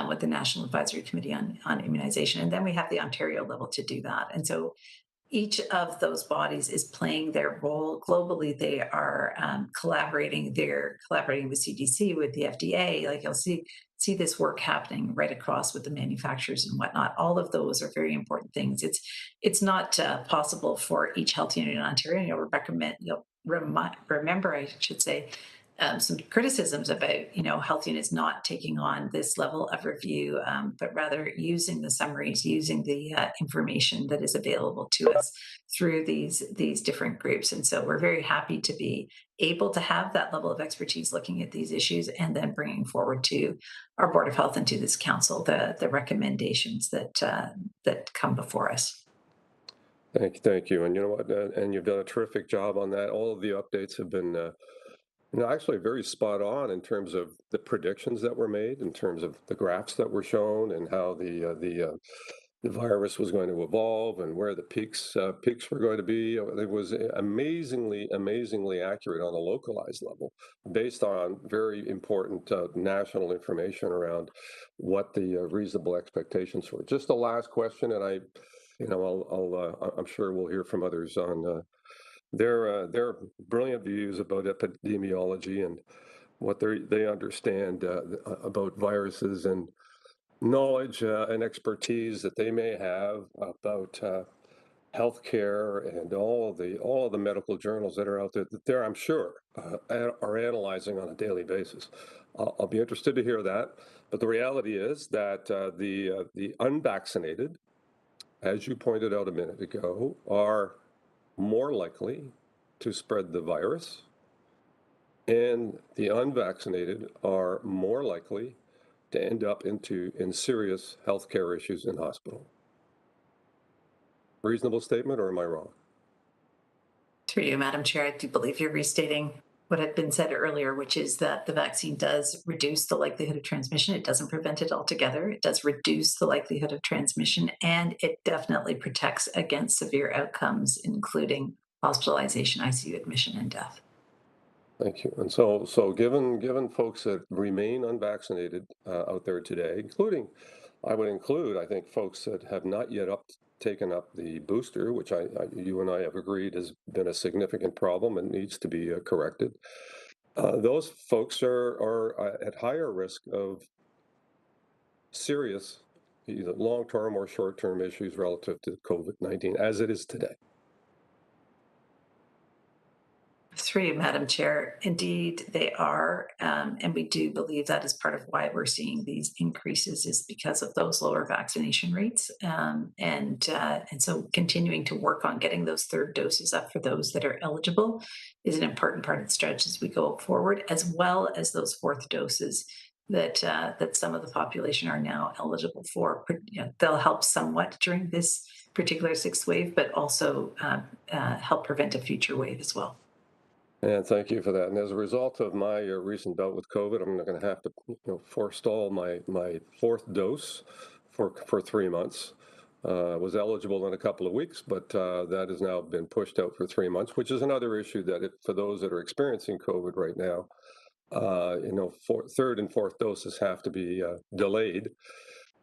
with the National Advisory Committee on Immunization. And then we have the Ontario level to do that. And so each of those bodies is playing their role globally. They are collaborating. They're collaborating with CDC, with the FDA. Like you'll see this work happening right across with the manufacturers and whatnot. All of those are very important things. It's not possible for each health unit in Ontario. Remember, I should say, some criticisms about health units not taking on this level of review, but rather using the summaries, using the information that is available to us through these different groups. And so we're very happy to be able to have that level of expertise looking at these issues and then bringing forward to our Board of Health and to this council the recommendations that come before us. Thank you. And you know what? And you've done a terrific job on that. All of the updates have been actually very spot on in terms of the predictions that were made, in terms of the graphs that were shown, and how the virus was going to evolve and where the peaks were going to be. It was amazingly accurate on a localized level, based on very important national information around what the reasonable expectations were. Just the last question, and I'm sure we'll hear from others on their brilliant views about epidemiology and what they understand about viruses, and knowledge and expertise that they may have about healthcare and all of the medical journals that are out there that I'm sure are analyzing on a daily basis. I'll be interested to hear that. But the reality is that the unvaccinated, as you pointed out a minute ago, are more likely to spread the virus, and the unvaccinated are more likely to end up in serious healthcare issues in hospital. Reasonable statement, or am I wrong? Through you, Madam Chair, I do believe you're restating what had been said earlier, which is that the vaccine does reduce the likelihood of transmission. It doesn't prevent it altogether. It does reduce the likelihood of transmission, and it definitely protects against severe outcomes, including hospitalization, ICU admission, and death. Thank you. And so given folks that remain unvaccinated out there today, I would include, I think, folks that have not yet taken up the booster, which you and I have agreed has been a significant problem and needs to be corrected. Those folks are at higher risk of serious, either long-term or short-term issues relative to COVID-19, as it is today. Through you, Madam Chair, indeed they are, and we do believe that is part of why we're seeing these increases is because of those lower vaccination rates, and so continuing to work on getting those third doses up for those that are eligible is an important part of the strategy as we go forward, as well as those fourth doses that some of the population are now eligible for. They'll help somewhat during this particular sixth wave, but also help prevent a future wave as well. And thank you for that. And as a result of my recent bout with COVID, I'm going to have to forestall my fourth dose for 3 months. Was eligible in a couple of weeks, but that has now been pushed out for 3 months, which is another issue that for those that are experiencing COVID right now, third and fourth doses have to be delayed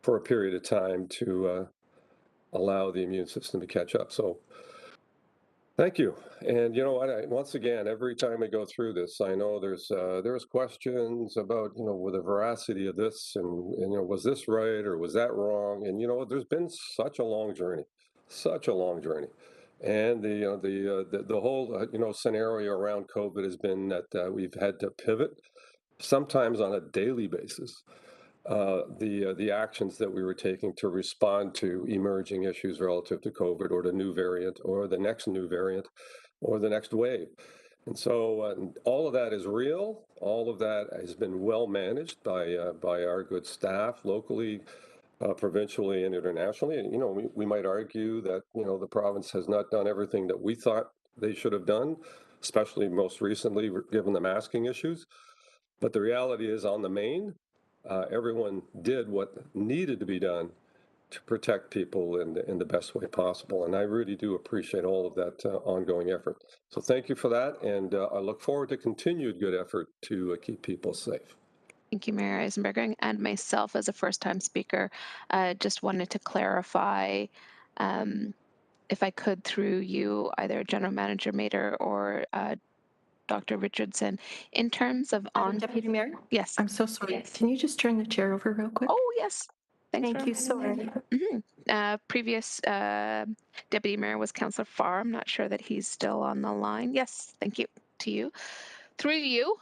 for a period of time to allow the immune system to catch up. So thank you. And you know what? Once again, every time we go through this, I know there's questions about with the veracity of this, and was this right or was that wrong? And there's been such a long journey, and the whole scenario around COVID has been that we've had to pivot, sometimes on a daily basis, the actions that we were taking to respond to emerging issues relative to COVID, or the new variant, or the next new variant, or the next wave. And so all of that is real. all of that has been well managed by our good staff locally, provincially, and internationally. And, we might argue that, the province has not done everything that we thought they should have done, especially most recently, given the masking issues. But the reality is, on the main, everyone did what needed to be done to protect people in the best way possible. And I really do appreciate all of that ongoing effort. So thank you for that. And I look forward to continued good effort to keep people safe. Thank you, Mayor Eisenberger. And myself, as a first-time speaker, just wanted to clarify, if I could, through you, either General Manager Mader or Dr. Richardson, in terms of Deputy Mayor? Yes. I'm so sorry. Yes. Can you just turn the chair over real quick? Oh, yes. Thanks. Thank you. Sorry. Previous Deputy Mayor was Councillor Farr. I'm not sure that he's still on the line. Yes, thank you to you. Through you,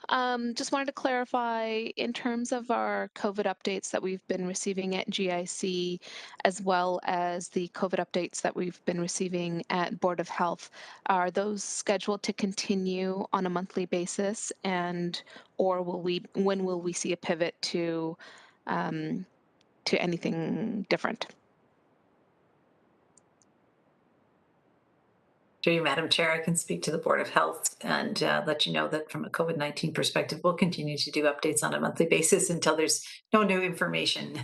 just wanted to clarify in terms of our COVID updates that we've been receiving at GIC, as well as the COVID updates that we've been receiving at Board of Health, are those scheduled to continue on a monthly basis, or when will we see a pivot to anything different? Through you, Madam Chair, I can speak to the Board of Health and let you know that from a COVID-19 perspective, we'll continue to do updates on a monthly basis until there's no new information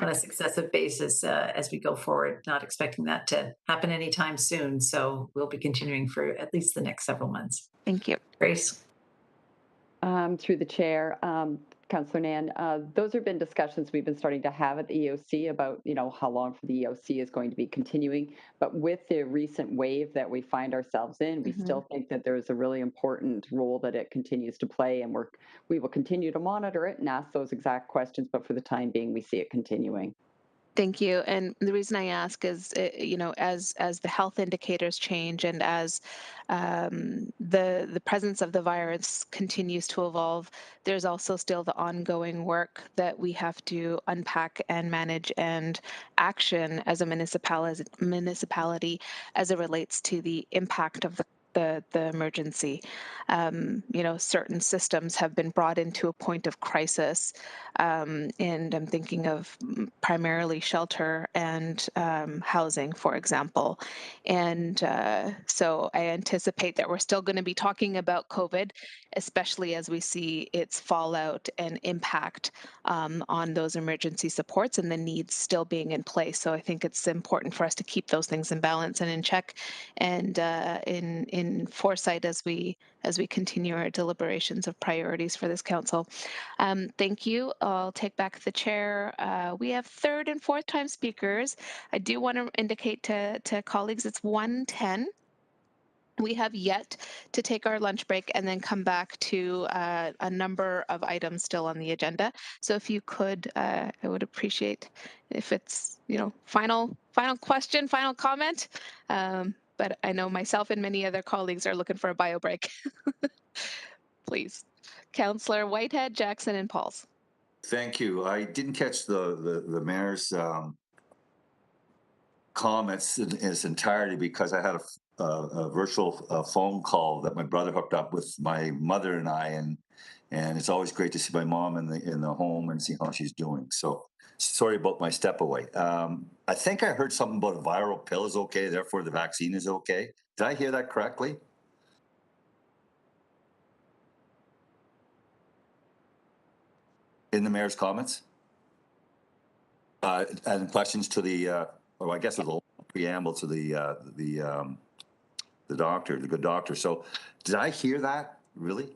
on a successive basis as we go forward. Not expecting that to happen anytime soon. So we'll be continuing for at least the next several months. Thank you. Grace. Through the chair, Councillor Nan, those have been discussions we've been starting to have at the EOC about, how long for the EOC is going to be continuing. But with the recent wave that we find ourselves in, we still think that there's a really important role that it continues to play, and we will continue to monitor it and ask those exact questions. But for the time being, we see it continuing. Thank you. And the reason I ask is, as the health indicators change and as the presence of the virus continues to evolve, there's also still the ongoing work that we have to unpack and manage and action as a municipality as it relates to the impact of the emergency. Certain systems have been brought into a point of crisis, and I'm thinking of primarily shelter and housing, for example. And so I anticipate that we're still going to be talking about COVID, especially as we see its fallout and impact on those emergency supports and the needs still being in place. So I think it's important for us to keep those things in balance and in check, and in foresight as we continue our deliberations of priorities for this council. Thank you. I'll take back the chair. We have third and fourth time speakers. I do want to indicate to colleagues it's 1:10. We have yet to take our lunch break and then come back to a number of items still on the agenda. So if you could, I would appreciate if it's, final question, final comment. But I know myself and many other colleagues are looking for a bio break. Please. Councillor Whitehead, Jackson, and Pauls. Thank you. I didn't catch the mayor's comments in its entirety because I had a virtual phone call that my brother hooked up with my mother and I, and it's always great to see my mom in the home and see how she's doing. So sorry about my step away. I think I heard something about a viral pill is okay, therefore the vaccine is okay. Did I hear that correctly? In the mayor's comments? And questions to the, or I guess a little preamble to the doctor, the good doctor. So did I hear that, really?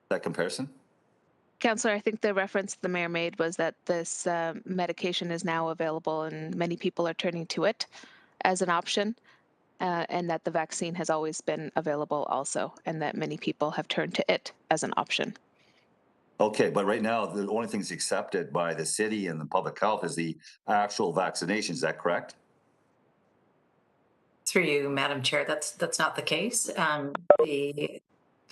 That comparison? Councillor, I think the reference the mayor made was that this medication is now available and many people are turning to it as an option, and that the vaccine has always been available also, and that many people have turned to it as an option. Okay, but right now, the only things accepted by the city and the public health is the actual vaccination. Is that correct? Through you, Madam Chair, that's not the case. The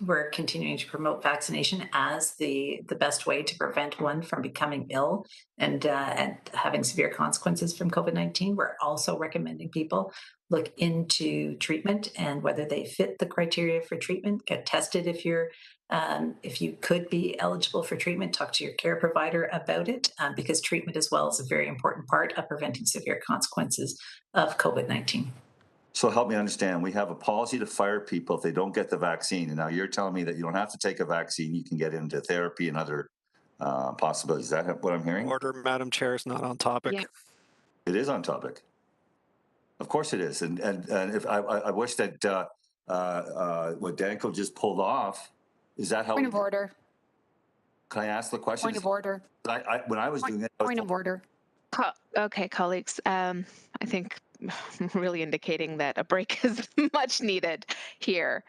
we're continuing to promote vaccination as the best way to prevent one from becoming ill and having severe consequences from COVID-19. We're also recommending people look into treatment and whether they fit the criteria for treatment. Get tested if you could be eligible for treatment. Talk to your care provider about it because treatment as well is a very important part of preventing severe consequences of COVID-19. So help me understand, we have a policy to fire people if they don't get the vaccine. And now you're telling me that you don't have to take a vaccine, you can get into therapy and other possibilities. Is that what I'm hearing? Order, Madam Chair, is not on topic. Yeah. It is on topic. Of course it is. And if I wish that what Danko just pulled off, is that how— Point of order. Can I ask the question? Point of order. When I was doing it— Point of order. Okay, colleagues, I think really indicating that a break is much needed here.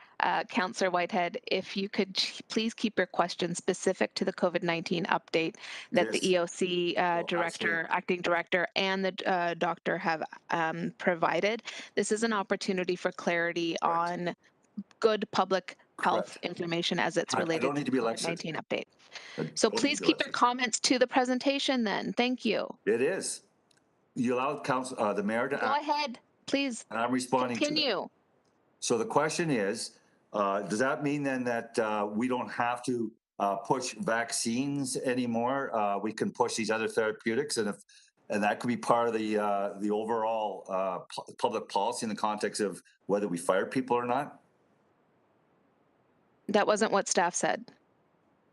Councillor Whitehead, if you could please keep your questions specific to the COVID-19 update that the EOC director, acting director, and the doctor have provided. This is an opportunity for clarity on good public health information as it's related don't need to be the lectured. COVID-19 update. So please keep your comments to the presentation then. Thank you. It is. You allowed the mayor to Go ahead, please. And I'm responding Continue. to that. So the question is, does that mean then that we don't have to push vaccines anymore? We can push these other therapeutics, and that could be part of the overall public policy in the context of whether we fire people or not? That wasn't what staff said.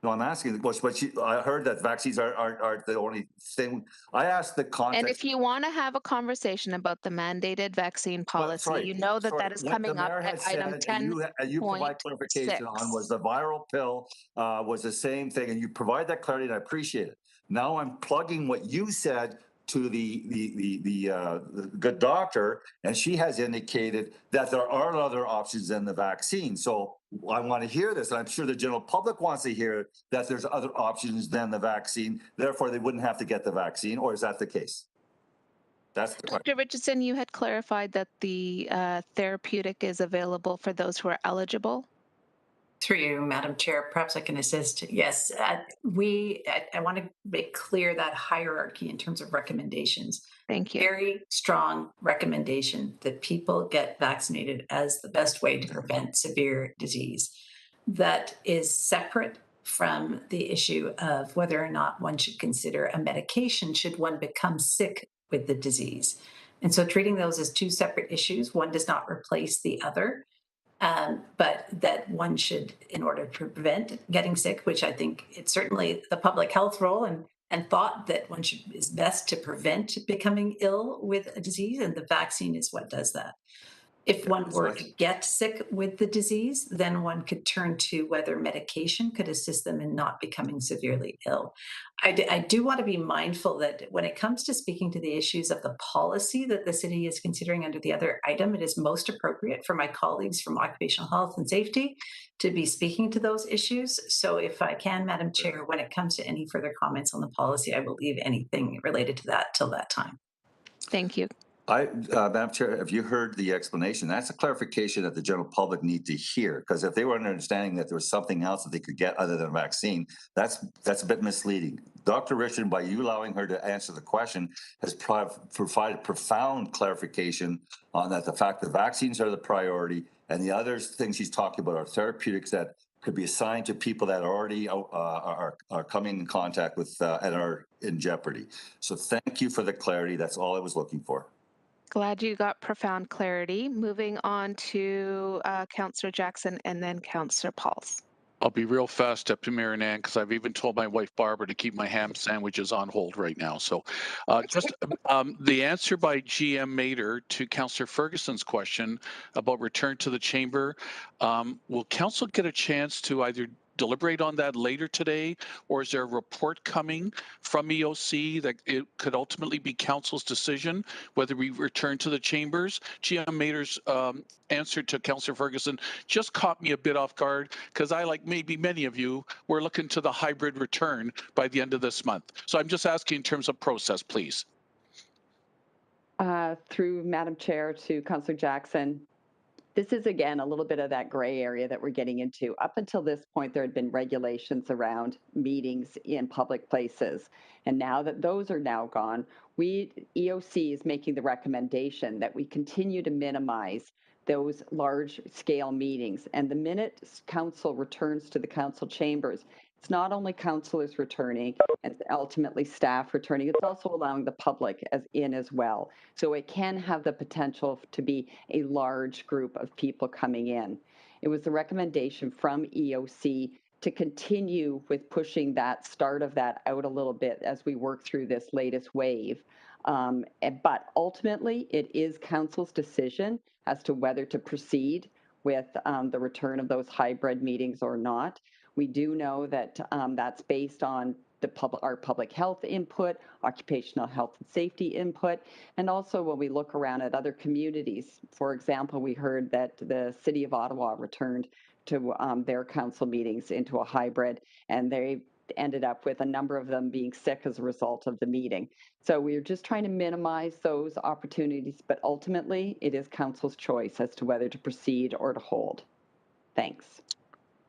No, I'm asking, but I heard that vaccines aren't the only thing. I asked the context. And if you want to have a conversation about the mandated vaccine policy, you know that is coming up at item 10.6. You provide clarification on was the viral pill was the same thing, and you provide that clarity, and I appreciate it. Now I'm plugging what you said to the good doctor, and she has indicated that there are other options than the vaccine. So I want to hear this, and I'm sure the general public wants to hear that there's other options than the vaccine. Therefore, they wouldn't have to get the vaccine, or is that the case? That's the question. Dr. Richardson, you had clarified that the therapeutic is available for those who are eligible. Through you, Madam Chair, perhaps I can assist. Yes, I want to make clear that hierarchy in terms of recommendations. Thank you. Very strong recommendation that people get vaccinated as the best way to prevent severe disease. That is separate from the issue of whether or not one should consider a medication should one become sick with the disease. And so treating those as two separate issues, one does not replace the other. But that one should, in order to prevent getting sick, which I think it's certainly the public health role and thought that one is best to prevent becoming ill with a disease, and the vaccine is what does that. If one were to get sick with the disease, then one could turn to whether medication could assist them in not becoming severely ill. I do want to be mindful that when it comes to speaking to the issues of the policy that the city is considering under the other item, it is most appropriate for my colleagues from Occupational Health and Safety to be speaking to those issues. So if I can, Madam Chair, when it comes to any further comments on the policy, I will leave anything related to that till that time. Thank you. Madam Chair, have you heard the explanation? That's a clarification that the general public need to hear, because if they were understanding that there was something else that they could get other than a vaccine, that's a bit misleading. Dr. Richard, by you allowing her to answer the question, has provided profound clarification on that the fact that vaccines are the priority, and the other things she's talking about are therapeutics that could be assigned to people that already are coming in contact with and are in jeopardy. So thank you for the clarity. That's all I was looking for. Glad you got profound clarity. Moving on to Councillor Jackson and then Councillor Pauls. I'll be real fast, Deputy Mayor Nan, because I've even told my wife Barbara to keep my ham sandwiches on hold right now. So just the answer by GM Mader to Councillor Ferguson's question about return to the chamber, will council get a chance to either deliberate on that later today, or is there a report coming from EOC that it could ultimately be council's decision whether we return to the chambers? GM Mader's answer to Councillor Ferguson just caught me a bit off guard, because I, like maybe many of you, we're looking to the hybrid return by the end of this month. So I'm just asking in terms of process, please. Through Madam Chair to Councillor Jackson, This is, again, a little bit of that gray area that we're getting into. Up until this point, there had been regulations around meetings in public places. And now that those are now gone, EOC is making the recommendation that we continue to minimize those large scale meetings. And the minute council returns to the council chambers, it's not only councillors returning and ultimately staff returning, it's also allowing the public as well. So it can have the potential to be a large group of people coming in. It was the recommendation from EOC to continue with pushing that start of that out a little bit as we work through this latest wave. But ultimately, it is council's decision as to whether to proceed with the return of those hybrid meetings or not. We do know that that's based on our public health input, occupational health and safety input, and also when we look around at other communities. For example, we heard that the City of Ottawa returned to their council meetings into a hybrid, and they ended up with a number of them being sick as a result of the meeting. So we're just trying to minimize those opportunities, but ultimately it is council's choice as to whether to proceed or to hold. Thanks.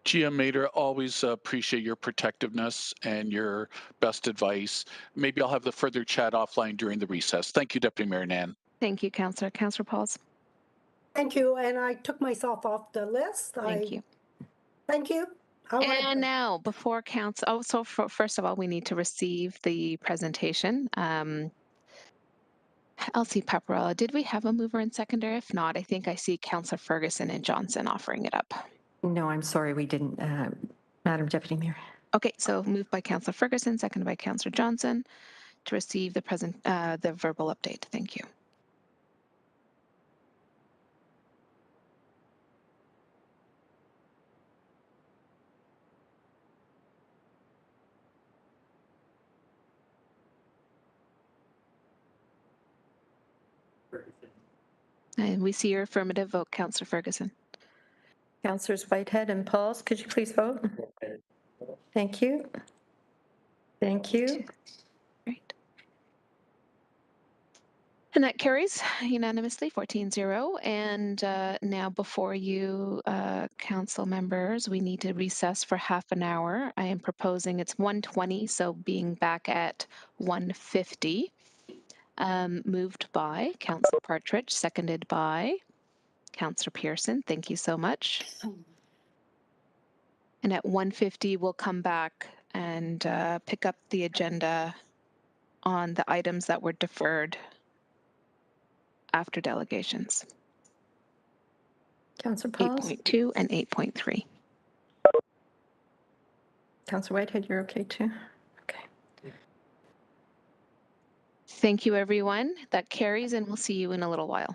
GM Mater, always appreciate your protectiveness and your best advice. Maybe I'll have the further chat offline during the recess. Thank you, Deputy Mayor Nan. Thank you, Councillor. Councillor Pauls. Thank you, and I took myself off the list. Thank you. Thank you. And now, before council, first of all, we need to receive the presentation. Elsie Paparella, did we have a mover and seconder? If not, I think I see Councillor Ferguson and Johnson offering it up. No, I'm sorry, we didn't, Madam Deputy Mayor. Okay, so moved by Councillor Ferguson, seconded by Councillor Johnson to receive the verbal update. Thank you. And we see your affirmative vote, Councillor Ferguson. Councillors Whitehead and Pauls, could you please vote? Thank you. Thank you. Great. And that carries unanimously 14-0. And now before you, council members, we need to recess for half an hour. I am proposing it's 1:20, so being back at 1:50. Moved by Councillor Partridge, seconded by Councillor Pearson. Thank you so much. And at 1:50, we'll come back and pick up the agenda on the items that were deferred after delegations. Councillor Pauls? 8.2 and 8.3. Councillor Whitehead, you're okay too? Okay. Thank you, everyone. That carries, and we'll see you in a little while.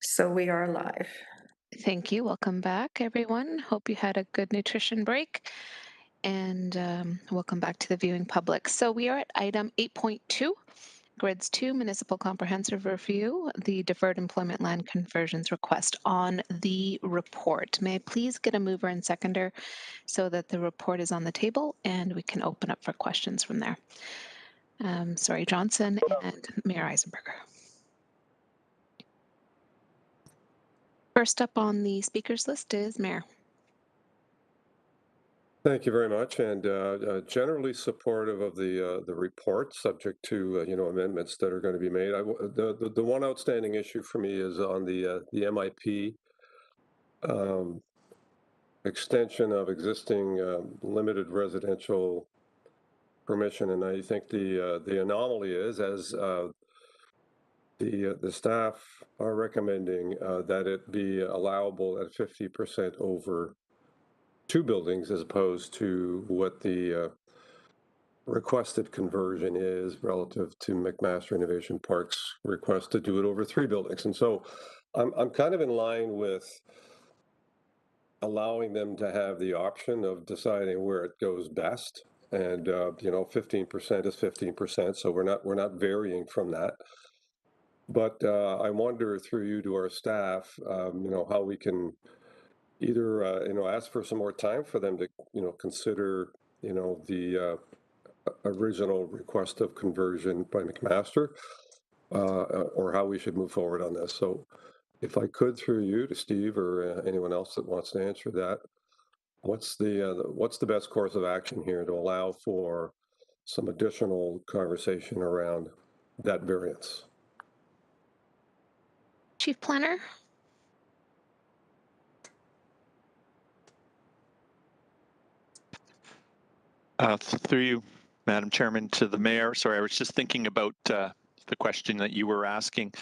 So we are live. Thank you. Welcome back, everyone. Hope you had a good nutrition break. And welcome back to the viewing public. So we are at item 8.2, Grids 2, Municipal Comprehensive Review, the Deferred Employment Land Conversions Request on the report. May I please get a mover and seconder so that the report is on the table and we can open up for questions from there. Sorry, Johnson and Mayor Eisenberger. First up on the speakers list is Mayor. Thank you very much, and generally supportive of the report, subject to amendments that are going to be made. The one outstanding issue for me is on the MIP extension of existing limited residential permission, and I think the anomaly is, as the staff are recommending, that it be allowable at 50% over 2 buildings, as opposed to what the requested conversion is relative to Mcmaster Innovation Park's request to do it over 3 buildings. And so I'm kind of in line with allowing them to have the option of deciding where it goes best. And 15% is 15%, so we're not varying from that. But I wonder, through you to our staff, how we can either ask for some more time for them to consider the original request of conversion by Mcmaster, or how we should move forward on this. So if I could, through you to Steve or anyone else that wants to answer that, what's the best course of action here to allow for some additional conversation around that variance? Chief Planner. Through you, Madam Chairman, to the Mayor. Sorry, I was just thinking about the question that you were asking.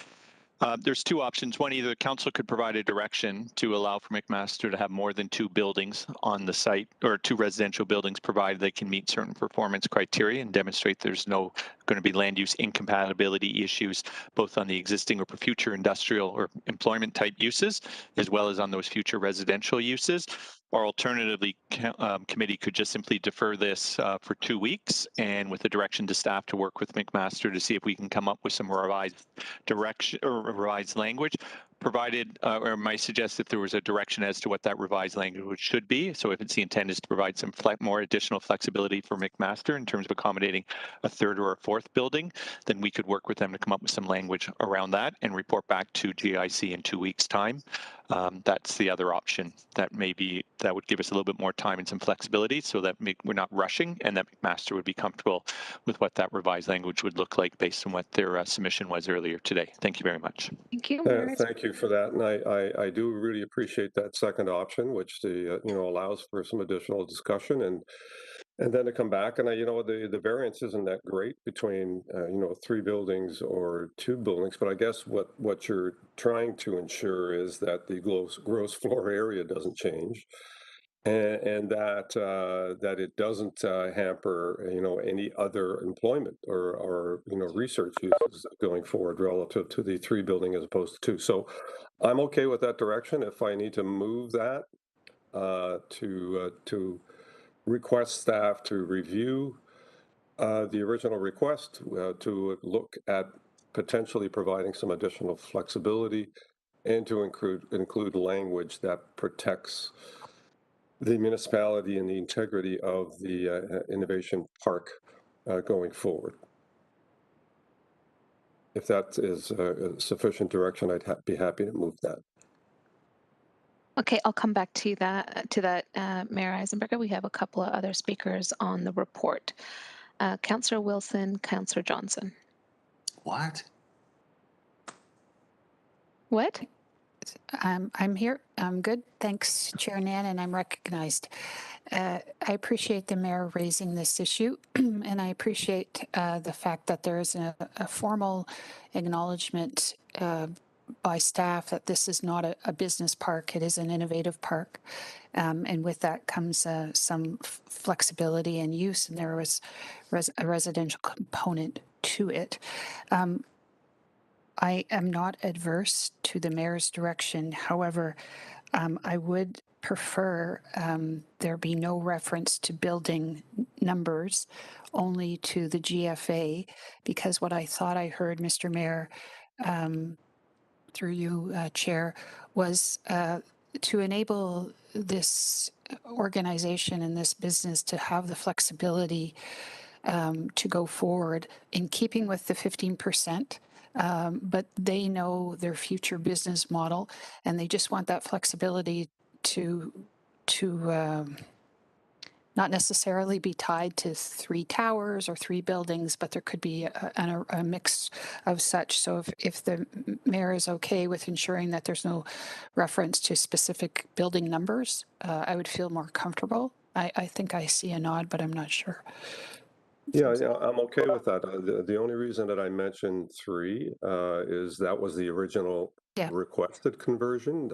There's 2 options. One, either the council could provide a direction to allow for Mcmaster to have more than 2 buildings on the site, or 2 residential buildings, provided they can meet certain performance criteria and demonstrate there's no going to be land use incompatibility issues, both on the existing or future industrial or employment type uses, as well as on those future residential uses. Or alternatively, committee could just simply defer this for 2 weeks, and with a direction to staff to work with Mcmaster to see if we can come up with some revised direction or revised language, provided, or might suggest if there was a direction as to what that revised language should be. So if it's the intent is to provide some more additional flexibility for Mcmaster in terms of accommodating a 3rd or a 4th building, then we could work with them to come up with some language around that and report back to GIC in 2 weeks' time. That's the other option. That would give us a little bit more time and some flexibility, so that we're not rushing, and that Mcmaster would be comfortable with what that revised language would look like based on what their submission was earlier today. Thank you very much. Thank you. Thank you for that, and I do really appreciate that second option, which allows for some additional discussion and then to come back. And the variance isn't that great between 3 buildings or 2 buildings, but I guess what you're trying to ensure is that the gross floor area doesn't change, and that it doesn't hamper any other employment or research uses going forward relative to the 3 building as opposed to 2. So I'm okay with that direction. If I need to move that to request staff to review the original request, to look at potentially providing some additional flexibility, and to include language that protects the municipality and the integrity of the innovation park going forward. If that is sufficient direction, I'd be happy to move that. Okay, I'll come back to that, Mayor Eisenberger. We have a couple of other speakers on the report. Councillor Wilson, Councillor Johnson. What? What? I'm here. I'm good. Thanks, Chair Nan, and I'm recognized. I appreciate the Mayor raising this issue, and I appreciate the fact that there is a formal acknowledgement by staff that this is not a business park, it is an innovative park. And with that comes some flexibility and use, and there was a residential component to it. I am not adverse to the mayor's direction. However, I would prefer there be no reference to building numbers, only to the GFA, because what I thought I heard, Mr. Mayor, through you, Chair, was to enable this organization and this business to have the flexibility to go forward in keeping with the 15%. But they know their future business model, and they just want that flexibility to not necessarily be tied to 3 towers or 3 buildings, but there could be a mix of such. So if the mayor is okay with ensuring that there's no reference to specific building numbers, I would feel more comfortable. I think I see a nod, but I'm not sure. Yeah, I'm okay with that. The only reason that I mentioned 3 is that was the original requested conversion.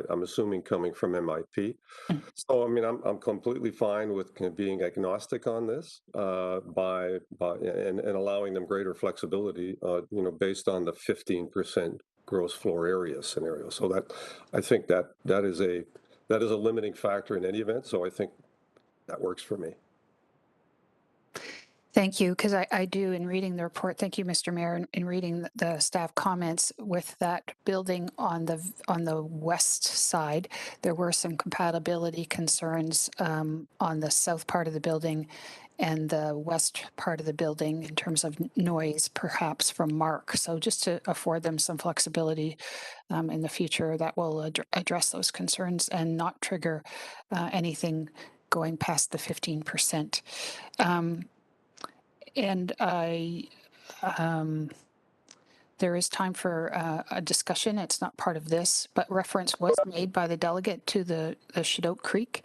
I'm assuming coming from MIP. So I mean, I'm completely fine with being agnostic on this and allowing them greater flexibility, based on the 15% gross floor area scenario. So that I think that is a limiting factor in any event. So I think that works for me. Thank you, because I do, in reading the report, thank you, Mr. Mayor, in reading the staff comments with that building on the west side, there were some compatibility concerns on the south part of the building and the west part of the building in terms of noise, perhaps from Mark. So just to afford them some flexibility in the future, that will address those concerns and not trigger anything going past the 15%. And there is time for a discussion. It's not part of this, but reference was made by the delegate to the Shadoke Creek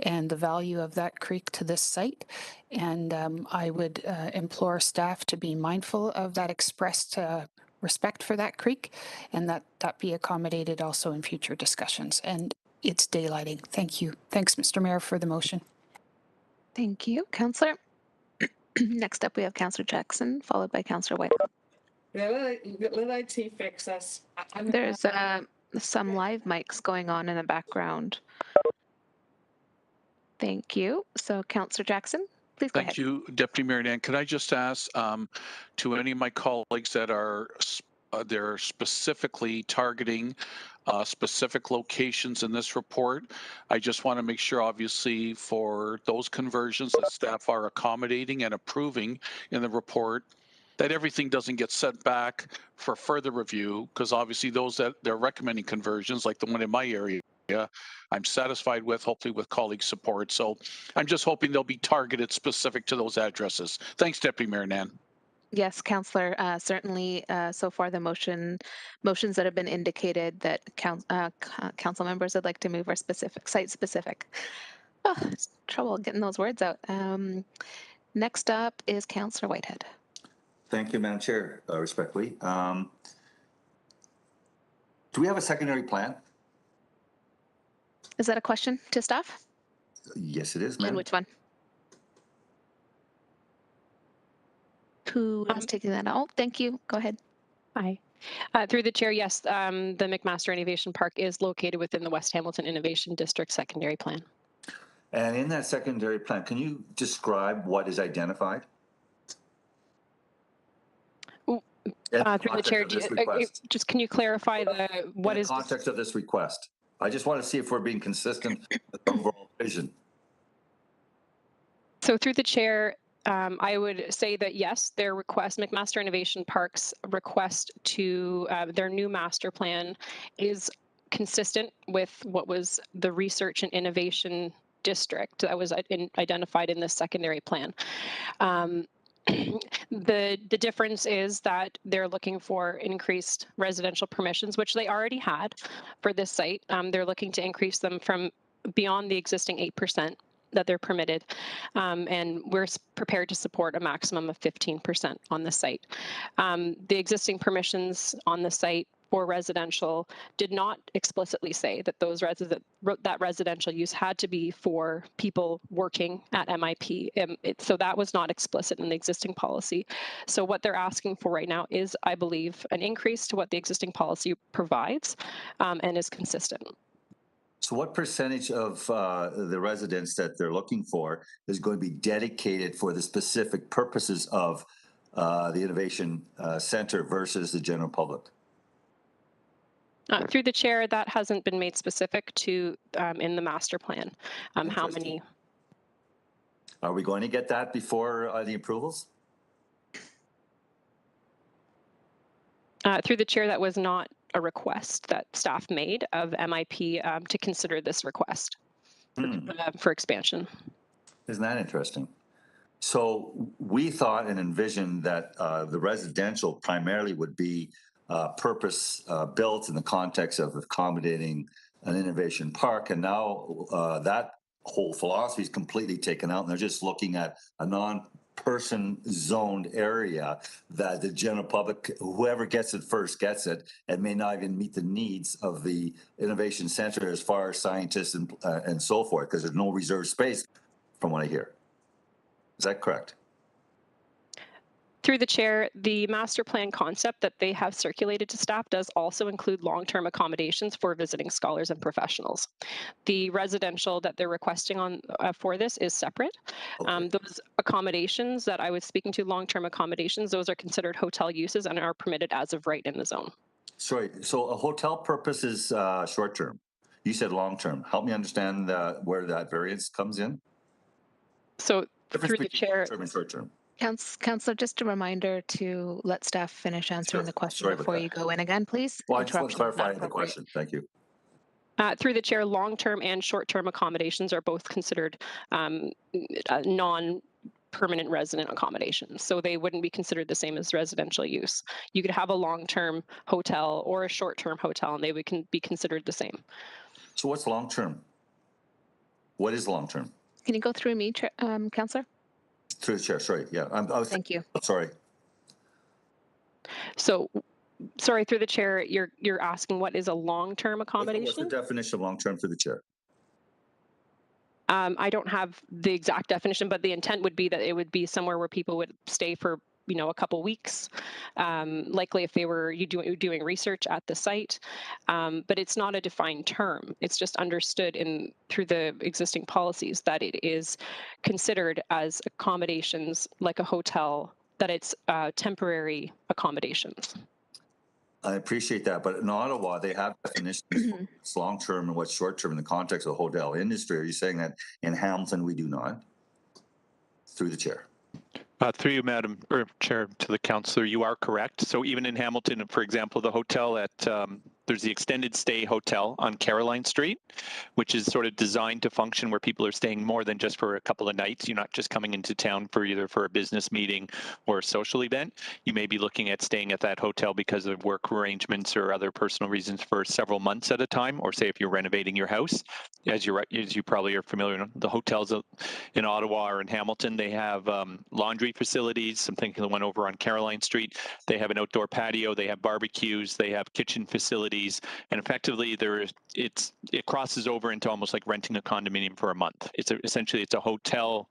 and the value of that creek to this site. And I would implore staff to be mindful of that expressed respect for that creek, and that be accommodated also in future discussions. And it's daylighting. Thank you. Thanks, Mr. Mayor, for the motion. Thank you, Councillor. Next up, we have Councillor Jackson, followed by Councillor White. Let IT fix us. There's some live mics going on in the background. Thank you. So, Councillor Jackson, please go ahead. Thank you, Deputy Mayor Nan. Could I just ask to any of my colleagues that are they're specifically targeting specific locations in this report. I just want to make sure, obviously, for those conversions that staff are accommodating and approving in the report, that everything doesn't get sent back for further review, because obviously those that they're recommending conversions, like the one in my area, I'm satisfied with, hopefully with colleague support. So I'm just hoping they'll be targeted specific to those addresses. Thanks, Deputy Mayor Nan. Yes, Councillor, certainly so far the motions that have been indicated that council members would like to move are specific, site specific. Oh, it's trouble getting those words out. Next up is Councillor Whitehead. Thank you, Madam Chair, respectfully. Do we have a secondary plan? Is that a question to staff? Yes, it is, ma'am. And which one? Who is taking that? Oh, thank you. Go ahead. Hi. Through the chair, yes, the Mcmaster Innovation Park is located within the West Hamilton Innovation District secondary plan. And in that secondary plan, can you describe what is identified? Through the chair, just can you clarify what is the context of this request? I just want to see if we're being consistent with the overall vision. So through the chair, I would say that yes, their request, Mcmaster Innovation Park's request to their new master plan is consistent with what was the research and innovation district that was identified in the secondary plan. The difference is that they're looking for increased residential permissions, which they already had for this site. They're looking to increase them from beyond the existing 8% that they're permitted, and we're prepared to support a maximum of 15% on the site. The existing permissions on the site for residential did not explicitly say that that residential use had to be for people working at MIP. So that was not explicit in the existing policy. So what they're asking for right now is, I believe, an increase to what the existing policy provides and is consistent. So what percentage of the residents that they're looking for is going to be dedicated for the specific purposes of the Innovation Center versus the general public? Through the chair, that hasn't been made specific to in the master plan. How many? Are we going to get that before the approvals? Through the chair, that was not a request that staff made of MIP to consider this request for expansion. Isn't that interesting? So we thought and envisioned that the residential primarily would be purpose built in the context of accommodating an innovation park, and now that whole philosophy is completely taken out, and they're just looking at a non-person zoned area that the general public, whoever gets it first gets it, and may not even meet the needs of the innovation center as far as scientists and so forth, because there's no reserved space from what I hear. Is that correct? Through the chair, the master plan concept that they have circulated to staff does also include long-term accommodations for visiting scholars and professionals. The residential that they're requesting on for this is separate. Okay. Those accommodations that I was speaking to, long-term accommodations, those are considered hotel uses and are permitted as of right in the zone. Sorry, so a hotel purpose is short-term. You said long-term. Help me understand where that variance comes in. So through the chair, short-term. Councillor, just a reminder to let staff finish answering the question before you go in again, please. Well, I just want to clarify the question. Thank you. Through the chair, long-term and short-term accommodations are both considered non-permanent resident accommodations. So they wouldn't be considered the same as residential use. You could have a long-term hotel or a short-term hotel, and they would be considered the same. So what's long-term? What is long-term? Can you go through me, Councillor? Through the chair, sorry. Yeah, thank you. Sorry. So, sorry, through the chair, you're asking what is a long-term accommodation? What's the definition of long-term through the chair? I don't have the exact definition, but the intent would be that it would be somewhere where people would stay for, you know, a couple weeks, likely if they were doing research at the site, but it's not a defined term. It's just understood through the existing policies that it is considered as accommodations like a hotel, that it's temporary accommodations. I appreciate that, but in Ottawa, they have definitions of what's long-term and what's short-term in the context of the hotel industry. Are you saying that in Hamilton we do not? Through the chair. Through you, Madam Chair, to the councillor, you are correct. So even in Hamilton, for example, the hotel at there's the extended stay hotel on Caroline Street, which is sort of designed to function where people are staying more than just for a couple of nights. You're not just coming into town for either for a business meeting or a social event. You may be looking at staying at that hotel because of work arrangements or other personal reasons for several months at a time, or say if you're renovating your house. As you probably are familiar, the hotels in Ottawa or in Hamilton, they have laundry facilities. I'm thinking the one over on Caroline Street. They have an outdoor patio. They have barbecues. They have kitchen facilities. And effectively, it crosses over into almost like renting a condominium for a month. Essentially it's a hotel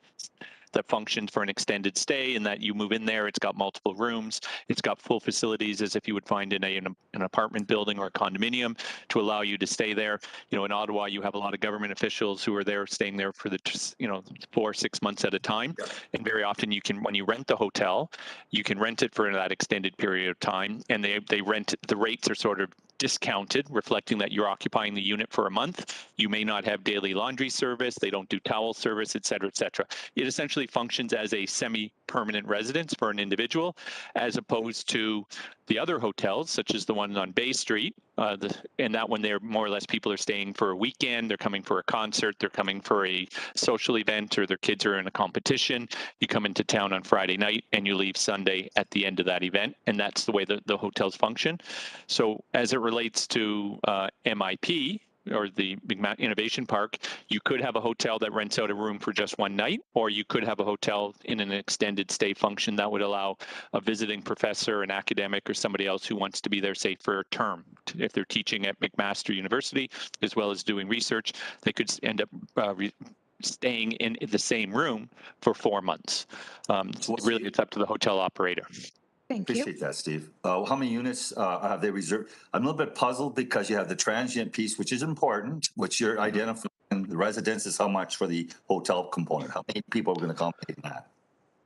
that functions for an extended stay, and that you move in there. It's got multiple rooms. It's got full facilities as if you would find in an apartment building or a condominium to allow you to stay there. You know, in Ottawa, you have a lot of government officials who are there staying there for 4 or 6 months at a time. Yeah. And very often when you rent the hotel, you can rent it for that extended period of time. And they rent, the rates are sort of discounted, reflecting that you're occupying the unit for a month. You may not have daily laundry service. They don't do towel service, et cetera, et cetera. It essentially functions as a semi-permanent residence for an individual, as opposed to the other hotels, such as the one on Bay Street. And that one there, more or less, people are staying for a weekend. They're coming for a concert. They're coming for a social event, or their kids are in a competition. You come into town on Friday night and you leave Sunday at the end of that event. And that's the way the hotels function. So as it relates to MIP, or the Innovation Park, you could have a hotel that rents out a room for just one night, or you could have a hotel in an extended stay function that would allow a visiting professor, an academic, or somebody else who wants to be there, say, for a term. If they're teaching at McMaster University, as well as doing research, they could end up staying in the same room for 4 months. Really, it's up to the hotel operator. Thank you. Appreciate that, Steve. How many units have they reserved? I'm a little bit puzzled because you have the transient piece, which is important, which you're identifying. The residence is how much for the hotel component? How many people are going to accommodate in that?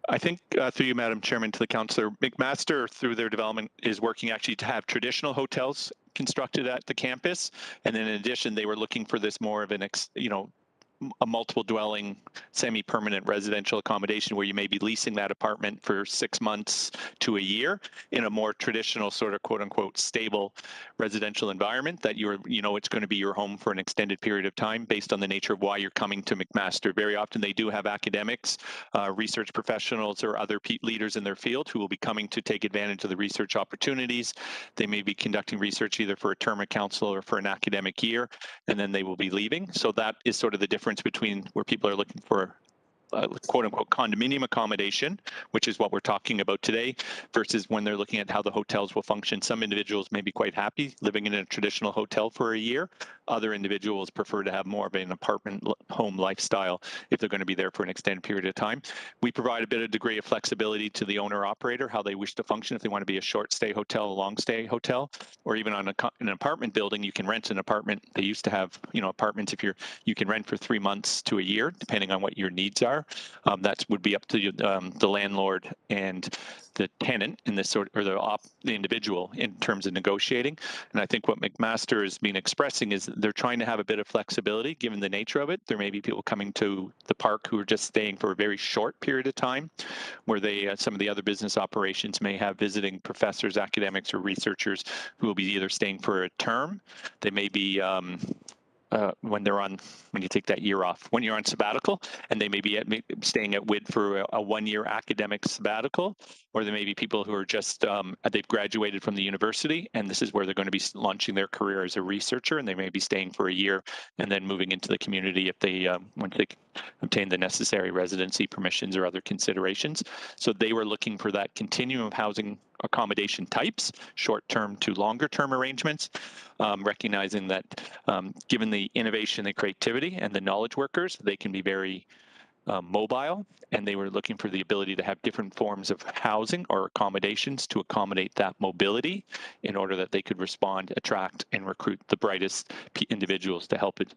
I think through you, Madam Chairman, to the councillor, McMaster, through their development, is working actually to have traditional hotels constructed at the campus. And then in addition, they were looking for this more of an, a multiple dwelling, semi-permanent residential accommodation where you may be leasing that apartment for 6 months to a year in a more traditional sort of quote unquote stable residential environment that it's going to be your home for an extended period of time based on the nature of why you're coming to McMaster. Very often they do have academics, research professionals, or other leaders in their field who will be coming to take advantage of the research opportunities. They may be conducting research either for a term of council or for an academic year, and then they will be leaving. So that is sort of the difference between where people are looking for quote unquote condominium accommodation, which is what we're talking about today, versus when they're looking at how the hotels will function. Some individuals may be quite happy living in a traditional hotel for a year. Other individuals prefer to have more of an apartment home lifestyle if they're going to be there for an extended period of time. We provide a bit of degree of flexibility to the owner operator, how they wish to function. If they want to be a short stay hotel, a long stay hotel, or even on an apartment building, you can rent an apartment. They used to have, apartments you can rent for 3 months to a year, depending on what your needs are. That would be up to the landlord and the tenant in this sort, or the individual in terms of negotiating. And I think what McMaster has been expressing is they're trying to have a bit of flexibility given the nature of it. There may be people coming to the park who are just staying for a very short period of time, where some of the other business operations may have visiting professors, academics, or researchers who will be either staying for a term. They may be when you take that year off, when you're on sabbatical, and they may be staying at WID for a 1-year academic sabbatical, or there may be people who are just, they've graduated from the university, and this is where they're going to be launching their career as a researcher, and they may be staying for a year and then moving into the community if they, once they obtain the necessary residency permissions or other considerations. So they were looking for that continuum of housing accommodation types, short-term to longer-term arrangements, recognizing that given the innovation and creativity and the knowledge workers, they can be very mobile, and they were looking for the ability to have different forms of housing or accommodations to accommodate that mobility in order that they could respond, attract, and recruit the brightest individuals to help it,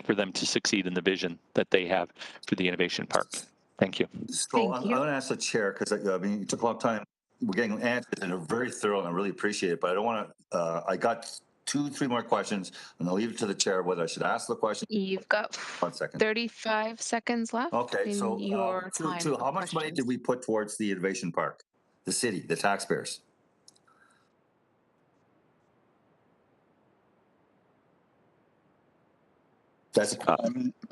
for them to succeed in the vision that they have for the Innovation Park. Thank you. So I'm going to ask the chair, because it took a long time. We're getting answers and they're very thorough, and I really appreciate it, but I don't want to, I got 2-3 more questions, and I'll leave it to the chair whether I should ask the question. You've got 1 second. 35 seconds left. Okay, so your time to how much money did we put towards the Innovation Park? The city, the taxpayers? That's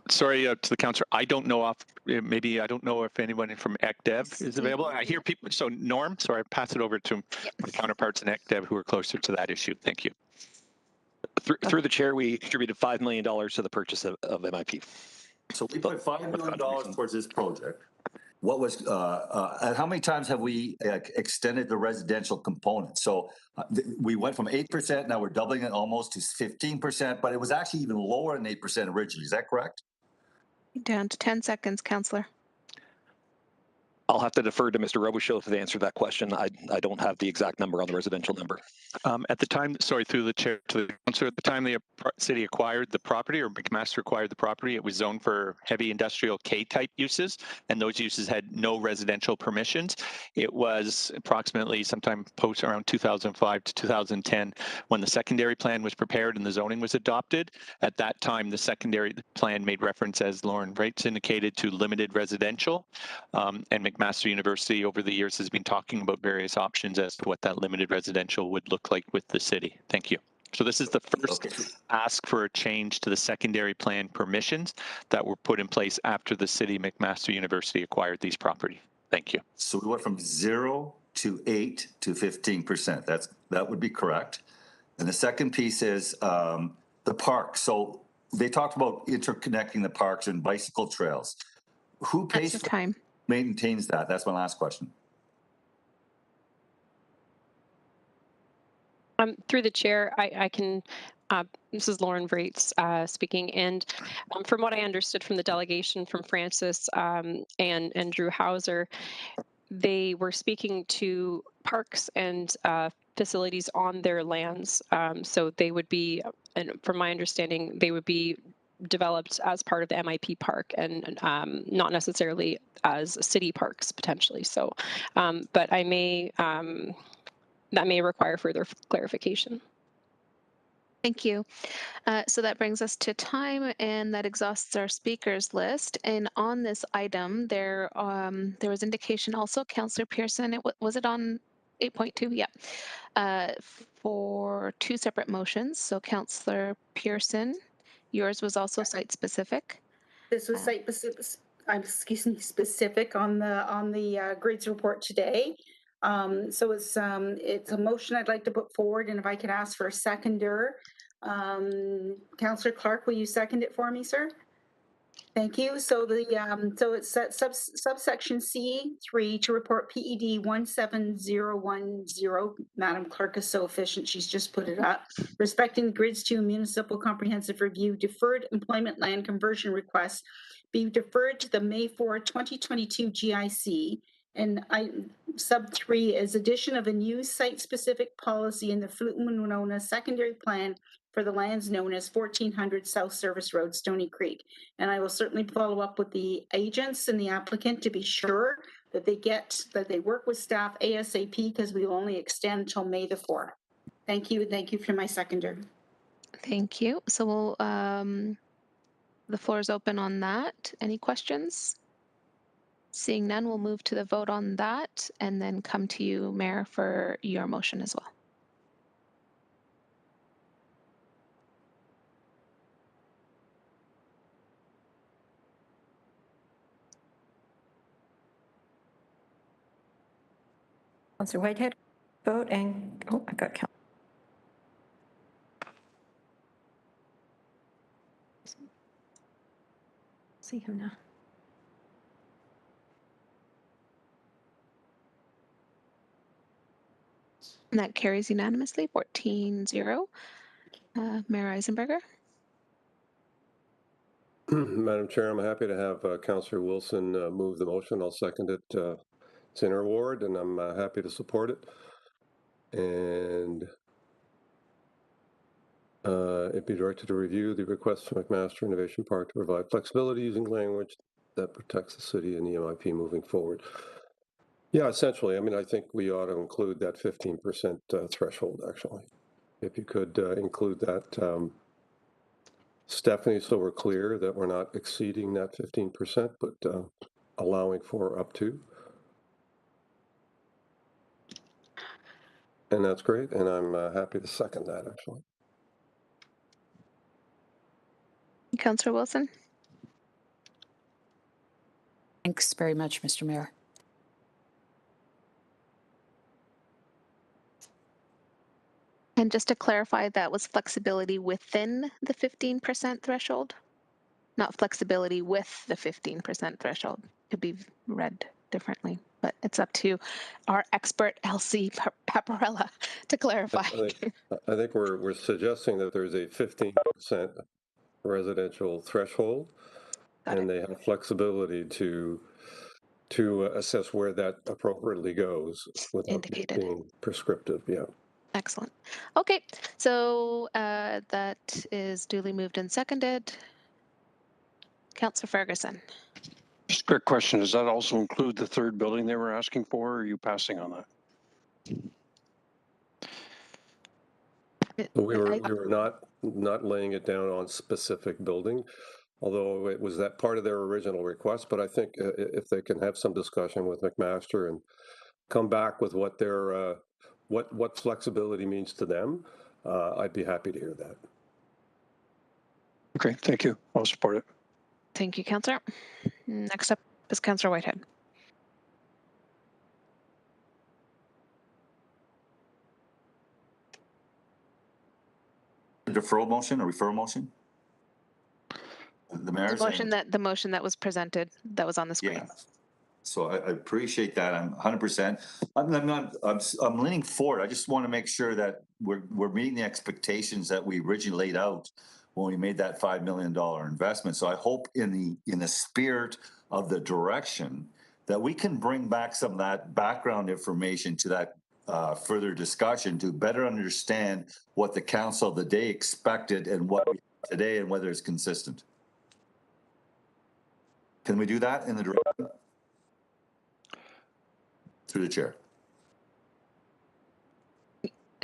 sorry to the councillor. I don't know maybe I don't know if anyone from ECDEV is available. I hear people. So Norm, sorry, I pass it over to my counterparts in ECDEV who are closer to that issue. Thank you. Through the chair, we contributed $5 million to the purchase of MIP. So we put $5 million towards this project. What was, and how many times have we extended the residential component? So we went from 8%, now we're doubling it almost to 15%, but it was actually even lower than 8% originally. Is that correct? Down to 10 seconds, councillor. I'll have to defer to Mr. Robichaud to answer that question. I don't have the exact number on the residential number. At the time, sorry, through the chair to the councillor, at the time the city acquired the property, or McMaster acquired the property, it was zoned for heavy industrial K-type uses, and those uses had no residential permissions. It was approximately sometime post around 2005 to 2010 when the secondary plan was prepared and the zoning was adopted. At that time, the secondary plan made reference, as Lauren Wrights indicated, to limited residential, and McMaster University over the years has been talking about various options as to what that limited residential would look like with the city. Thank you. So this is the first ask for a change to the secondary plan permissions that were put in place after the city McMaster University acquired these properties. Thank you. So we went from 0 to 8 to 15%. That would be correct. And the second piece is the The park. So they talked about interconnecting the parks and bicycle trails. Who pays That's the time. maintains that? That's my last question. Through the chair, I can, this is Lauren Vrates speaking, and from what I understood from the delegation from Francis and Drew Hauser, they were speaking to parks and facilities on their lands. So they would be, and from my understanding, they would be developed as part of the MIP park and not necessarily as city parks potentially. So, but I may, that may require further clarification. Thank you. So that brings us to time, and that exhausts our speakers list. And on this item, there was indication also, Councillor Pearson, was it on 8.2? Yeah. For two separate motions. So Councillor Pearson, yours was also site specific. This was site specific. Specific on the grids report today. So it's a motion I'd like to put forward, and if I could ask for a seconder. Councillor Clark, will you second it for me, sir? Thank you. So so it's subsection C3 to report PED 17010. Madam Clerk is so efficient, she's just put it up. Respecting grids to municipal comprehensive review, deferred employment land conversion requests be deferred to the May 4, 2022 GIC. And sub 3 is addition of a new site-specific policy in the Floot-Winona secondary plan for the lands known as 1400 South Service Road, Stoney Creek. And I will certainly follow up with the agents and the applicant to be sure that they work with staff ASAP, because we will only extend until May the 4th. Thank you. Thank you for my seconder. Thank you. So we'll, the floor is open on that. Any questions? Seeing none, we'll move to the vote on that and then come to you, Mayor, for your motion as well. Councillor Whitehead, vote, and I got count. See him now. And that carries unanimously, 14-0. Mayor Eisenberger. Madam Chair, I'm happy to have Councillor Wilson move the motion. I'll second it. It's in her ward, and I'm happy to support it. And it be directed to review the request from Mcmaster Innovation Park to provide flexibility using language that protects the city and the MIP moving forward. Yeah, essentially, I mean, I think we ought to include that 15% threshold, actually. If you could include that, Stephanie, so we're clear that we're not exceeding that 15%, but allowing for up to. And that's great, and I'm happy to second that, actually. Councillor Wilson. Thanks very much, Mr. Mayor. And just to clarify, that was flexibility within the 15% threshold, not flexibility with the 15% threshold. Could be read differently, but it's up to our expert Elsie Paparella to clarify. I think we're suggesting that there's a 15% residential threshold, and they have flexibility to assess where that appropriately goes without being prescriptive. Yeah. Excellent. Okay, so that is duly moved and seconded. Councillor Ferguson. Just a quick question. Does that also include the third building they were asking for, or are you passing on that? We were not laying it down on specific building, although it was that part of their original request. But I think if they can have some discussion with Mcmaster and come back with what their what flexibility means to them, I'd be happy to hear that. Okay, thank you. I'll support it. Thank you, Councillor. Next up is Councillor Whitehead. deferral motion or referral motion? The mayor's the motion that was presented, that was on the screen. Yeah. So I appreciate that. I'm 100%. I'm leaning forward. I just want to make sure that we're meeting the expectations that we originally laid out when we made that $5 million investment. So I hope in the spirit of the direction that we can bring back some of that background information to that further discussion to better understand what the council of the day expected and what we have today and whether it's consistent. Can we do that in the direction? Through the chair.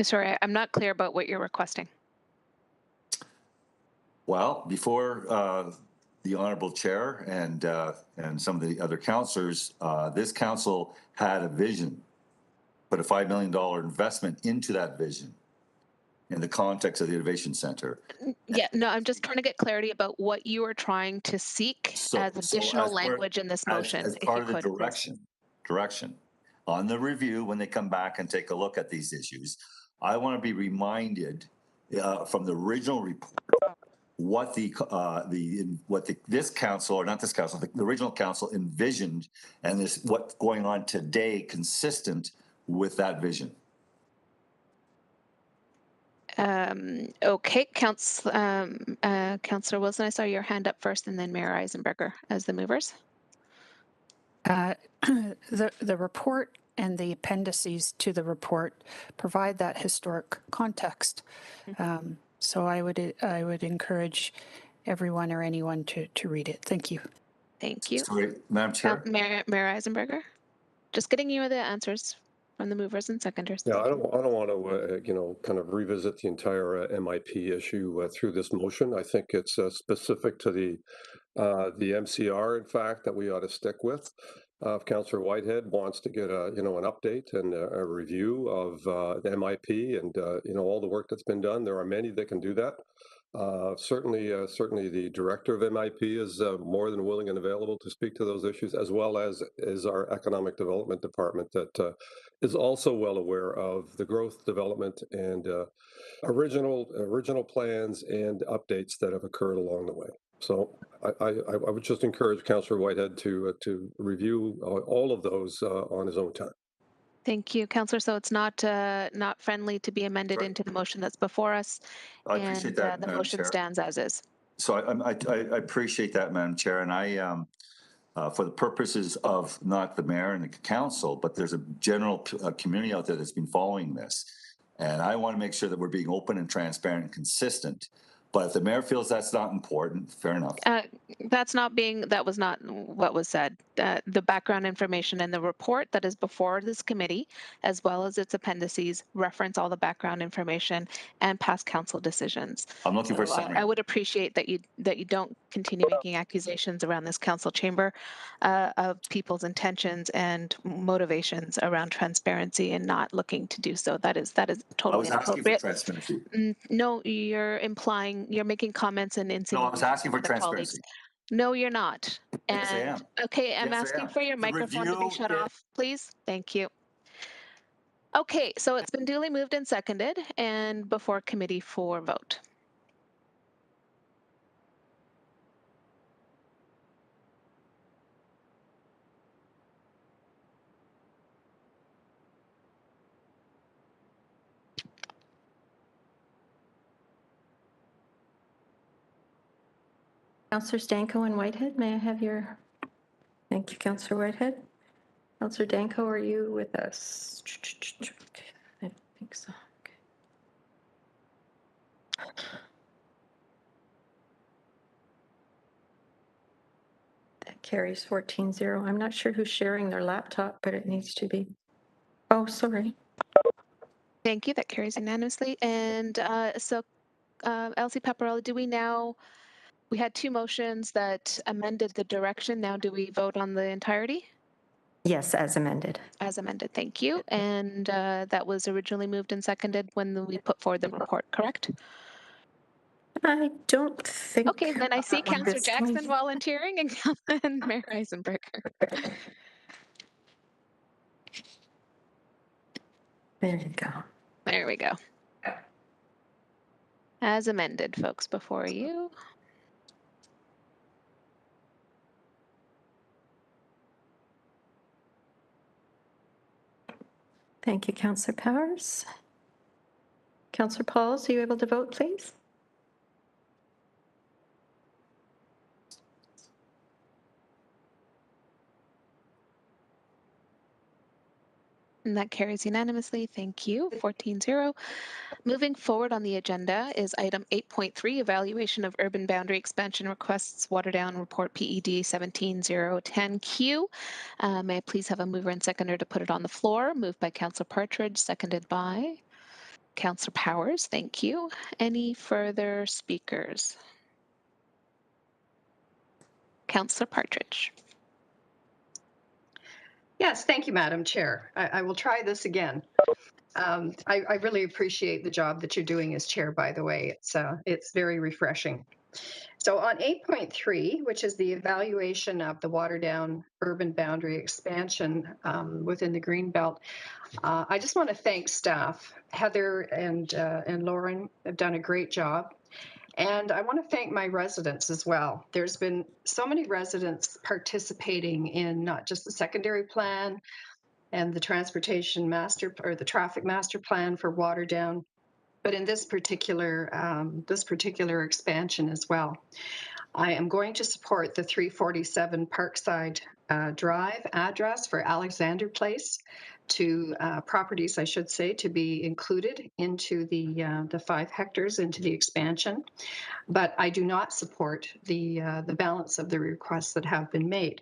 Sorry, I'm not clear about what you're requesting. Well, before the honorable chair and some of the other councillors, this council had a vision, put a $5 million investment into that vision in the context of the Innovation Center. Yeah, no, I'm just trying to get clarity about what you are trying to seek as additional language in this motion. As part of the direction on the review, when they come back and take a look at these issues, I want to be reminded from the original report what this council, or not this council, the original council envisioned, and what's going on today consistent with that vision. Okay, Councillor Wilson, I saw your hand up first, and then Mayor Eisenberger as the movers. The report and the appendices to the report provide that historic context. So I would encourage everyone or anyone to read it. Thank you. Thank you. Sorry, Madam Chair. Mayor Eisenberger, just getting you the answers from the movers and seconders. Yeah, I don't want to, kind of revisit the entire MIP issue through this motion. I think it's specific to the MCR, in fact, that we ought to stick with. If Councillor Whitehead wants to get an update and a review of the MIP and all the work that's been done, there are many that can do that. Certainly the director of MIP is more than willing and available to speak to those issues, as well as our economic development department that is also well aware of the growth, development, and original plans and updates that have occurred along the way. So I would just encourage Councillor Whitehead to review all of those on his own time. Thank you, Councillor. So it's not friendly to be amended into the motion that's before us. I appreciate that, the Madam motion Chair. stands as is. So I appreciate that, Madam Chair, and I, for the purposes of not the mayor and the council, but there's a general community out there that's been following this, and I want to make sure that we're being open and transparent and consistent. But if the mayor feels that's not important, fair enough. That was not what was said. The background information in the report that is before this committee, as well as its appendices, reference all the background information and past council decisions. I'm looking for a summary. I would appreciate that you don't continue making accusations around this council chamber of people's intentions and motivations around transparency and not looking to do so. That is totally inappropriate. I was asking for transparency. No, you're making comments and insinuations. No, I was asking for transparency. No, you're not. Yes, I am. Okay, I'm asking for your microphone to be shut off, please. Thank you. Okay, so it's been duly moved and seconded and before committee for vote. Councillors Danko and Whitehead, may I have your... Thank you, Councillor Whitehead. Councillor Danko, are you with us? I don't think so. Okay. That carries 14-0. I'm not sure who's sharing their laptop, but it needs to be. Oh, sorry. Thank you. That carries unanimously. And Elsie Pepperell, we had two motions that amended the direction. Now do we vote on the entirety? Yes, as amended. As amended, thank you. And that was originally moved and seconded when we put forward the report, correct? I don't think. Okay, then I see Councillor Jackson volunteering and Mayor Eisenberger. There you go. There we go. as amended, folks, before you. Thank you, Councillor Powers. Councillor Pauls, are you able to vote, please? And that carries unanimously. Thank you. 14-0. Moving forward on the agenda is item 8.3, evaluation of urban boundary expansion requests, Waterdown Report PED 17010Q. May I please have a mover and seconder to put it on the floor? Moved by Councillor Partridge, seconded by Councillor Powers. Thank you. Any further speakers? Councillor Partridge. Yes, thank you, Madam Chair. I will try this again. I really appreciate the job that you're doing as chair, by the way. It's very refreshing. So on 8.3, which is the evaluation of the Waterdown urban boundary expansion within the Greenbelt, I just want to thank staff. Heather and Lauren have done a great job. And I want to thank my residents as well. There's been so many residents participating in not just the secondary plan and the transportation master or the traffic master plan for Waterdown, but in this particular expansion as well. I am going to support the 347 Parkside Drive address for Alexander Place to properties, I should say, to be included into the 5 hectares into the expansion. But I do not support the balance of the requests that have been made.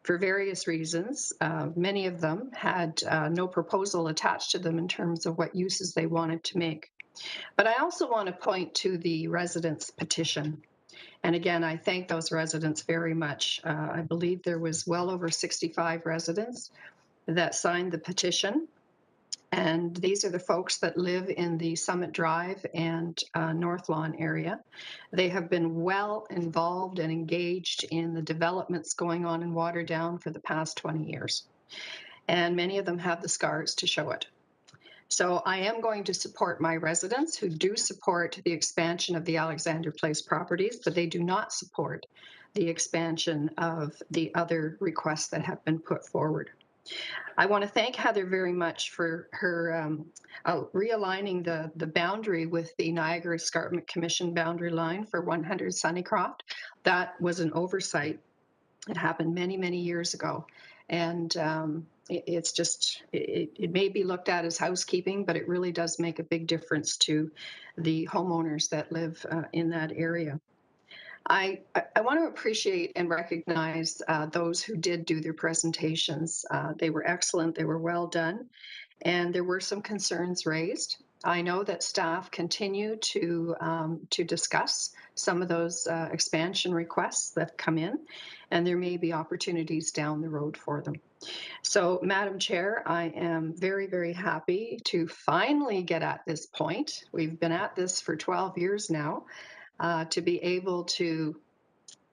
For various reasons, many of them had no proposal attached to them in terms of what uses they wanted to make. But I also want to point to the residents' petition. And again, I thank those residents very much. I believe there was well over 65 residents that signed the petition. And these are the folks that live in the Summit Drive and North Lawn area. They have been well involved and engaged in the developments going on in Waterdown for the past 20 years. And many of them have the scars to show it. So I am going to support my residents who do support the expansion of the Alexander Place properties, but they do not support the expansion of the other requests that have been put forward. I want to thank Heather very much for her realigning the boundary with the Niagara Escarpment Commission boundary line for 100 Sunnycroft. That was an oversight. It happened many, many years ago. And it's just, it may be looked at as housekeeping, but it really does make a big difference to the homeowners that live in that area. I want to appreciate and recognize those who did do their presentations. They were excellent, they were well done, and there were some concerns raised. I know that staff continue to discuss some of those expansion requests that come in, and there may be opportunities down the road for them. So, Madam Chair, I am very, very happy to finally get at this point. We've been at this for 12 years now. To be able to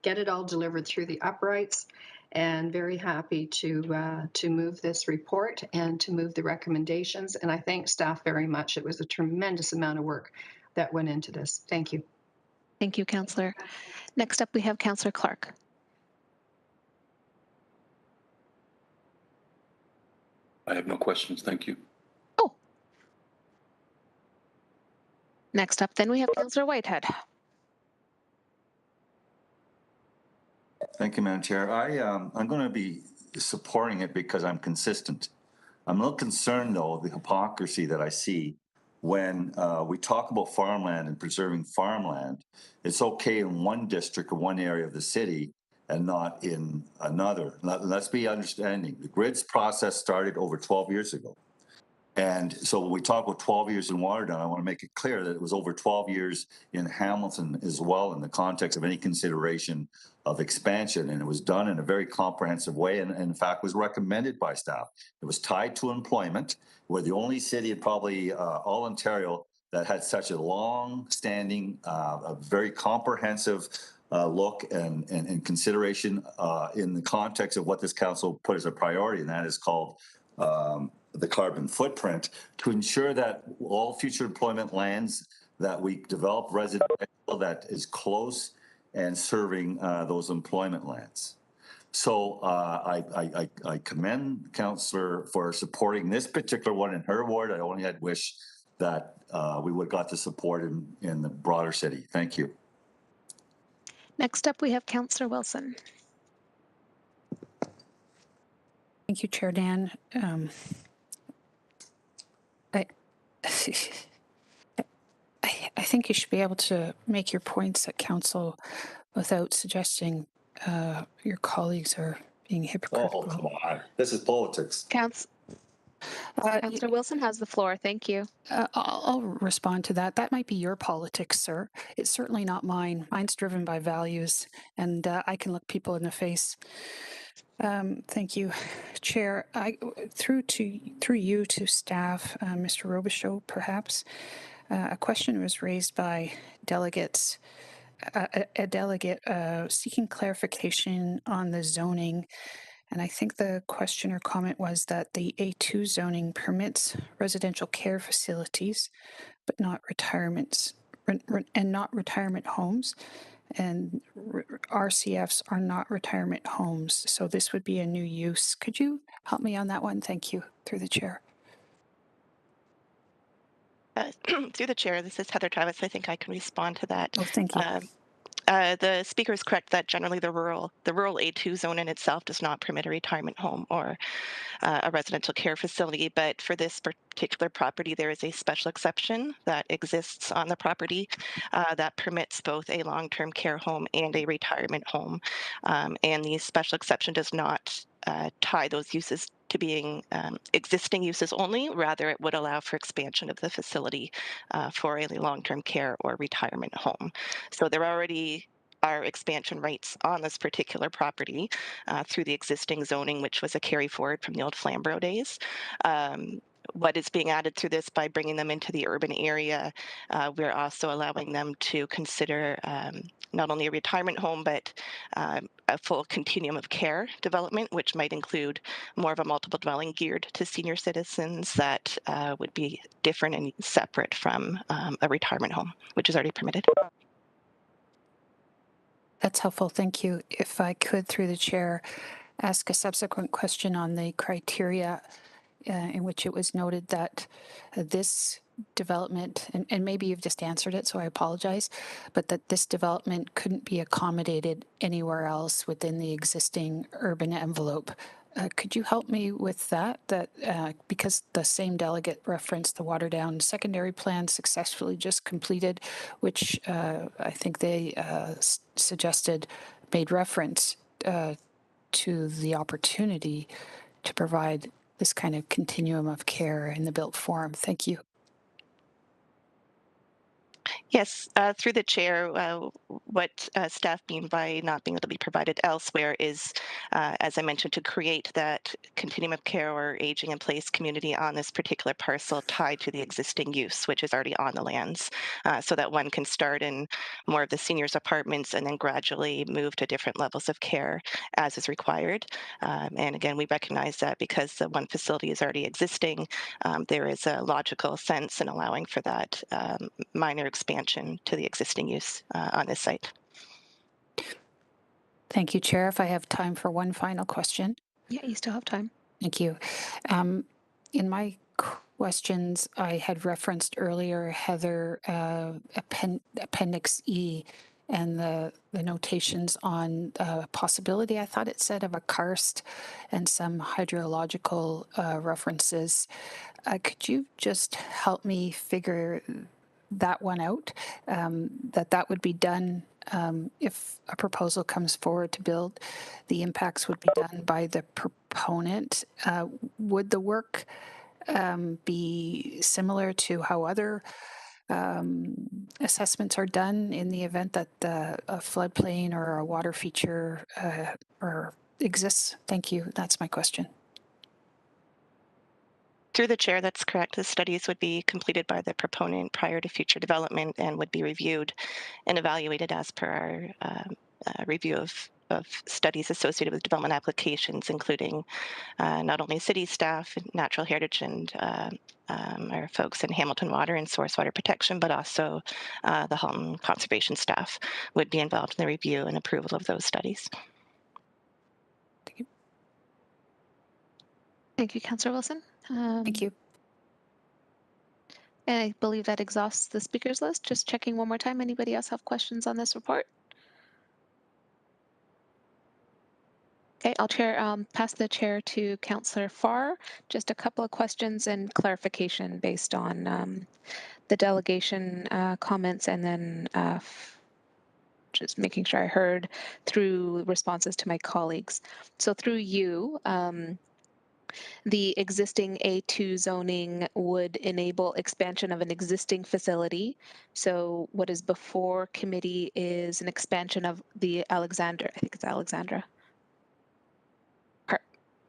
get it all delivered through the uprights, and very happy to move this report and to move the recommendations. And I thank staff very much. It was a tremendous amount of work that went into this. Thank you. Thank you, Councillor. Next up, we have Councillor Clark. I have no questions. Thank you. Oh. Next up, then we have Councillor Whitehead. Thank you, Madam Chair. I'm going to be supporting it because I'm consistent. I'm a little concerned, though, the hypocrisy that I see when we talk about farmland and preserving farmland. It's okay in one district or one area of the city and not in another. Let's be understanding. The grids process started over 12 years ago. And so when we talk about 12 years in Waterdown, I want to make it clear that it was over 12 years in Hamilton as well in the context of any consideration of expansion. And it was done in a very comprehensive way and in fact was recommended by staff. It was tied to employment. We're the only city in probably all Ontario that had such a long-standing, a very comprehensive look and consideration in the context of what this council put as a priority, and that is called the carbon footprint, to ensure that all future employment lands that we develop residential that is close and serving those employment lands. So I commend Councillor for supporting this particular one in her ward. I only had wish that we would have got the support in the broader city. Thank you. Next up, we have Councillor Wilson. Thank you, Chair Dan. I think you should be able to make your points at council without suggesting your colleagues are being hypocritical. Oh, come on. This is politics. Councillor Wilson has the floor. Thank you. I'll respond to that. That might be your politics, sir. It's certainly not mine. Mine's driven by values, and I can look people in the face. Thank you, Chair. Through you to staff, Mr. Robichaud, perhaps. A question was raised by delegates, a delegate seeking clarification on the zoning. And I think the question or comment was that the A2 zoning permits residential care facilities, but not retirements and not retirement homes. And RCFs are not retirement homes. So this would be a new use. Could you help me on that one? Thank you. Through the chair. Through the chair, this is Heather Travis. I think I can respond to that. Oh, thank you. The speaker is correct that generally the rural A2 zone in itself does not permit a retirement home or a residential care facility, but for this particular property, there is a special exception that exists on the property that permits both a long-term care home and a retirement home. And the special exception does not tie those uses to being existing uses only. Rather, it would allow for expansion of the facility for a long-term care or retirement home. So there already are expansion rights on this particular property through the existing zoning, which was a carry forward from the old Flamborough days. What is being added through this by bringing them into the urban area, we're also allowing them to consider not only a retirement home, but a full continuum of care development, which might include more of a multiple dwelling geared to senior citizens that would be different and separate from a retirement home, which is already permitted. That's helpful. Thank you. If I could, through the chair, ask a subsequent question on the criteria in which it was noted that this development, and maybe you've just answered it, so I apologize, but that this development couldn't be accommodated anywhere else within the existing urban envelope. Could you help me with that? Because the same delegate referenced the Waterdown secondary plan successfully just completed, which I think they suggested made reference to the opportunity to provide this kind of continuum of care in the built form. Thank you. Yes, through the chair, what staff mean by not being able to be provided elsewhere is, as I mentioned, to create that continuum of care or aging in place community on this particular parcel tied to the existing use, which is already on the lands, so that one can start in more of the seniors apartments and then gradually move to different levels of care as is required. And again, we recognize that because the one facility is already existing, there is a logical sense in allowing for that minor expansion to the existing use on this site. Thank you, Chair. If I have time for one final question. Yeah, you still have time. Thank you. In my questions, I had referenced earlier, Heather, Appendix E and the notations on possibility, I thought it said, of a karst and some hydrological references. Could you just help me figure that one out, that would be done if a proposal comes forward to build, the impacts would be done by the proponent. Would the work be similar to how other assessments are done in the event that a floodplain or a water feature exists? Thank you. That's my question. Through the chair, that's correct. The studies would be completed by the proponent prior to future development and would be reviewed and evaluated as per our review of of studies associated with development applications, including not only city staff, natural heritage, and our folks in Hamilton Water and Source Water Protection, but also the Halton Conservation staff would be involved in the review and approval of those studies. Thank you, Councillor Wilson. Thank you. And I believe that exhausts the speakers list. Just checking one more time. Anybody else have questions on this report? Okay, I'll pass the chair to Councillor Farr. Just a couple of questions and clarification based on the delegation comments, and then just making sure I heard through responses to my colleagues. So through you, the existing A2 zoning would enable expansion of an existing facility. So what is before committee is an expansion of the Alexandra, I think it's Alexandra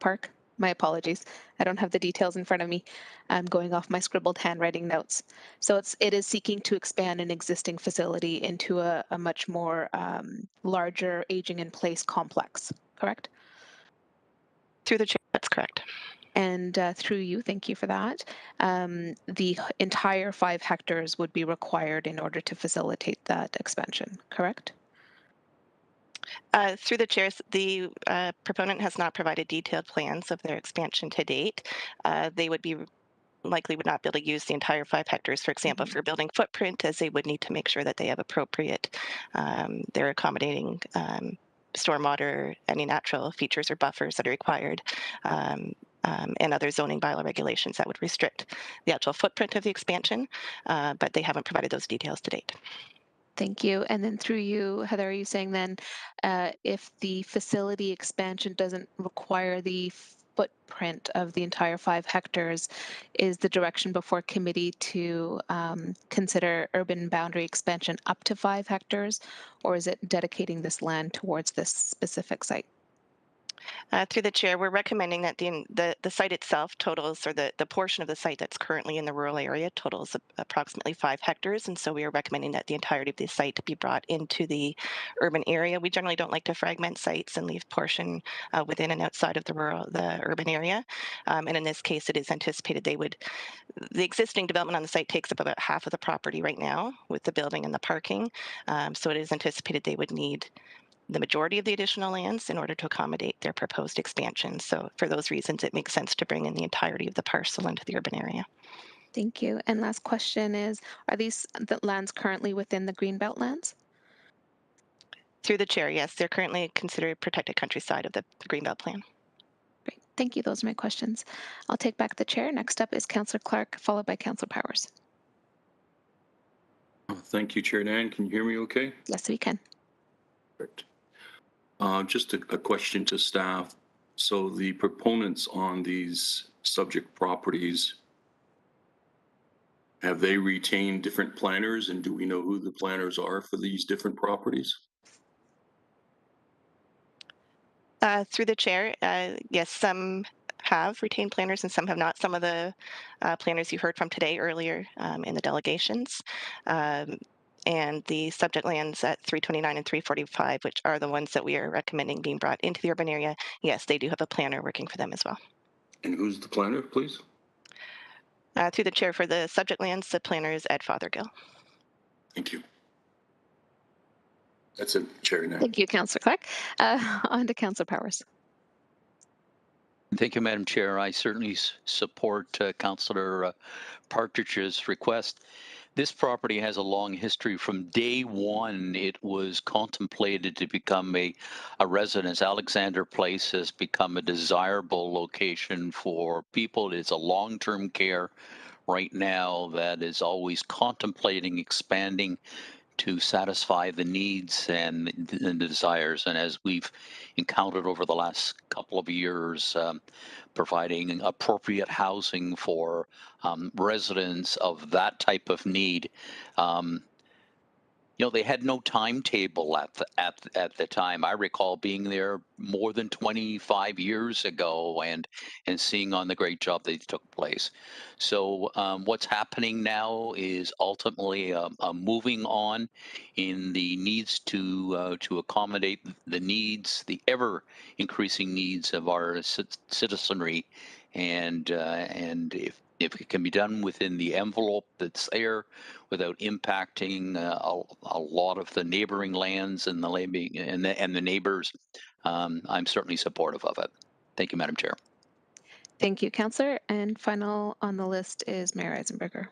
Park. My apologies. I don't have the details in front of me. I'm going off my scribbled handwriting notes. So it is seeking to expand an existing facility into a much more larger aging in place complex, correct? Through the chair, that's correct. And through you, thank you for that. The entire 5 hectares would be required in order to facilitate that expansion, correct? Through the chairs, the proponent has not provided detailed plans of their expansion to date. They would be likely would not be able to use the entire 5 hectares, for example, for building footprint, as they would need to make sure that they have appropriate, they're accommodating stormwater, any natural features or buffers that are required, and other zoning bylaw regulations that would restrict the actual footprint of the expansion, but they haven't provided those details to date. Thank you. And then through you, Heather, are you saying then if the facility expansion doesn't require the footprint of the entire 5 hectares, is the direction before committee to consider urban boundary expansion up to 5 hectares, or is it dedicating this land towards this specific site? Through the chair, we're recommending that the site itself totals, or the portion of the site that's currently in the rural area totals approximately 5 hectares, and so we are recommending that the entirety of the site be brought into the urban area. We generally don't like to fragment sites and leave portion within and outside of the urban area, and in this case, it is anticipated the existing development on the site takes up about half of the property right now with the building and the parking, so it is anticipated they would need the majority of the additional lands in order to accommodate their proposed expansion. So for those reasons, it makes sense to bring in the entirety of the parcel into the urban area. Thank you. And last question is, are these the lands currently within the Greenbelt lands? Through the chair, yes, they're currently considered protected countryside of the Greenbelt plan. Great. Thank you. Those are my questions. I'll take back the chair. Next up is Councillor Clark, followed by Councillor Powers. Thank you, Chair Nan. Can you hear me okay? Yes, we can. Perfect. Just a question to staff. So the proponents on these subject properties, have they retained different planners, and do we know who the planners are for these different properties? Through the chair, yes, some have retained planners and some have not. Some of the planners you heard from today earlier in the delegations, and the subject lands at 329 and 345, which are the ones that we are recommending being brought into the urban area, yes, they do have a planner working for them as well. And who's the planner, please? Through the chair, for the subject lands, the planner is Ed Fothergill. Thank you. That's it, Chair Nan. Thank you, Councillor Clark. On to Councillor Powers. Thank you, Madam Chair. I certainly support Councillor Partridge's request. This property has a long history. From day one, it was contemplated to become a residence. Alexander Place has become a desirable location for people. It's a long-term care right now that is always contemplating expanding to satisfy the needs and the desires. And as we've encountered over the last couple of years, providing appropriate housing for residents of that type of need. they had no timetable at the time. I recall being there more than 25 years ago and seeing on the great job that took place. So what's happening now is ultimately a moving on in the needs to accommodate the needs, the ever increasing needs of our citizenry, and if it can be done within the envelope that's there without impacting a lot of the neighboring lands and the neighbors, I'm certainly supportive of it. Thank you, Madam Chair. Thank you, Councillor. And final on the list is Mayor Eisenberger.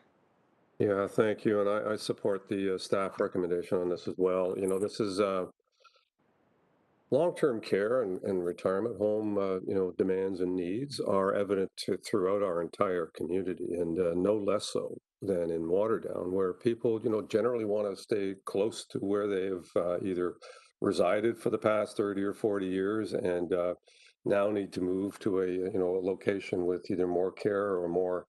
Yeah, thank you. And I support the staff recommendation on this as well. This is long-term care and retirement home, demands and needs are evident throughout our entire community, and no less so than in Waterdown, where people, generally want to stay close to where they've either resided for the past 30 or 40 years and now need to move to a location with either more care or more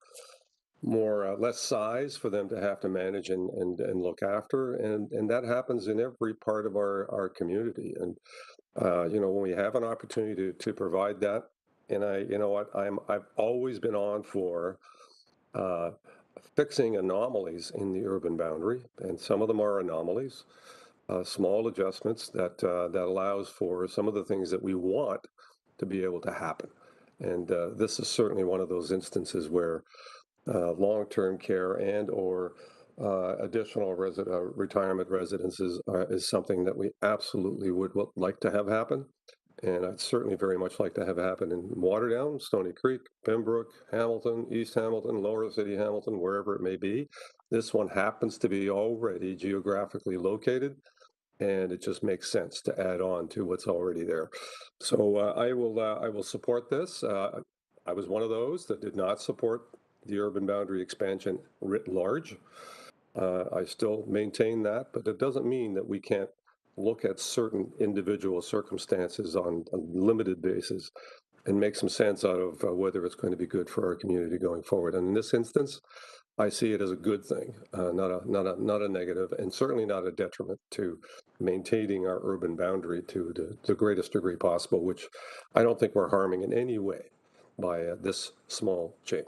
less size for them to have to manage and look after, and that happens in every part of our community. And when we have an opportunity to provide that, and I've always been on for fixing anomalies in the urban boundary, and some of them are anomalies, small adjustments that allows for some of the things that we want to be able to happen. And this is certainly one of those instances where long-term care and or additional retirement residences is something that we absolutely would like to have happen. And I'd certainly very much like to have happen in Waterdown, Stoney Creek, Pembroke, Hamilton, East Hamilton, Lower City Hamilton, wherever it may be. This one happens to be already geographically located, and it just makes sense to add on to what's already there. So I will support this. I was one of those that did not support the urban boundary expansion writ large. I still maintain that, but it doesn't mean that we can't look at certain individual circumstances on a limited basis and make some sense out of whether it's going to be good for our community going forward. And in this instance, I see it as a good thing, not a negative, and certainly not a detriment to maintaining our urban boundary to the greatest degree possible, which I don't think we're harming in any way by this small change.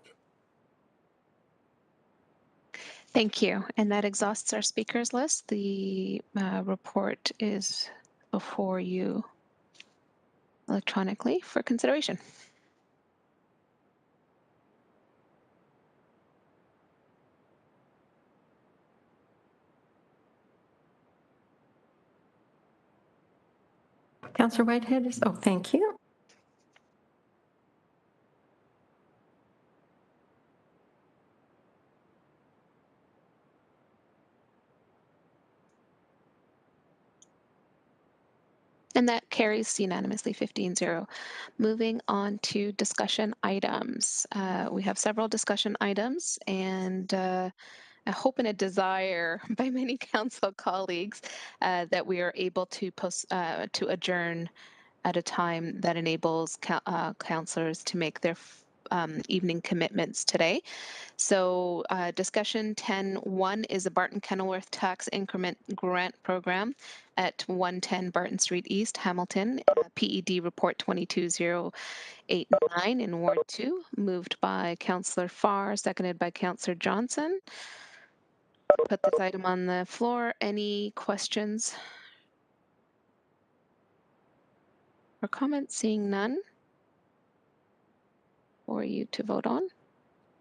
Thank you. And that exhausts our speakers list. The report is before you electronically for consideration. Councillor Whitehead is, thank you. And that carries unanimously 15-0. Moving on to discussion items. We have several discussion items, and a hope and a desire by many council colleagues that we are able to to adjourn at a time that enables councillors to make their evening commitments today. So discussion 10.1 is the Barton Kenilworth Tax Increment Grant Program at 110 Barton Street East, Hamilton, PED Report 22089 in Ward 2, moved by Councillor Farr, seconded by Councillor Johnson. Put this item on the floor. Any questions or comments? Seeing none. For you to vote on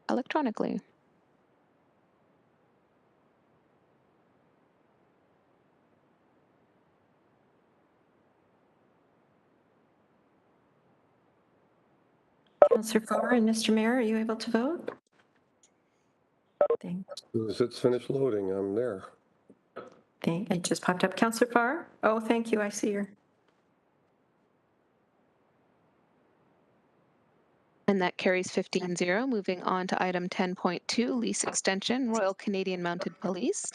electronically. Councillor Farr and Mr. Mayor, are you able to vote? Thanks. As soon as it's finished loading, I'm there. It just popped up. Councillor Farr? Oh, thank you. I see her. And that carries 15-0. Moving on to item 10.2, lease extension, Royal Canadian Mounted Police,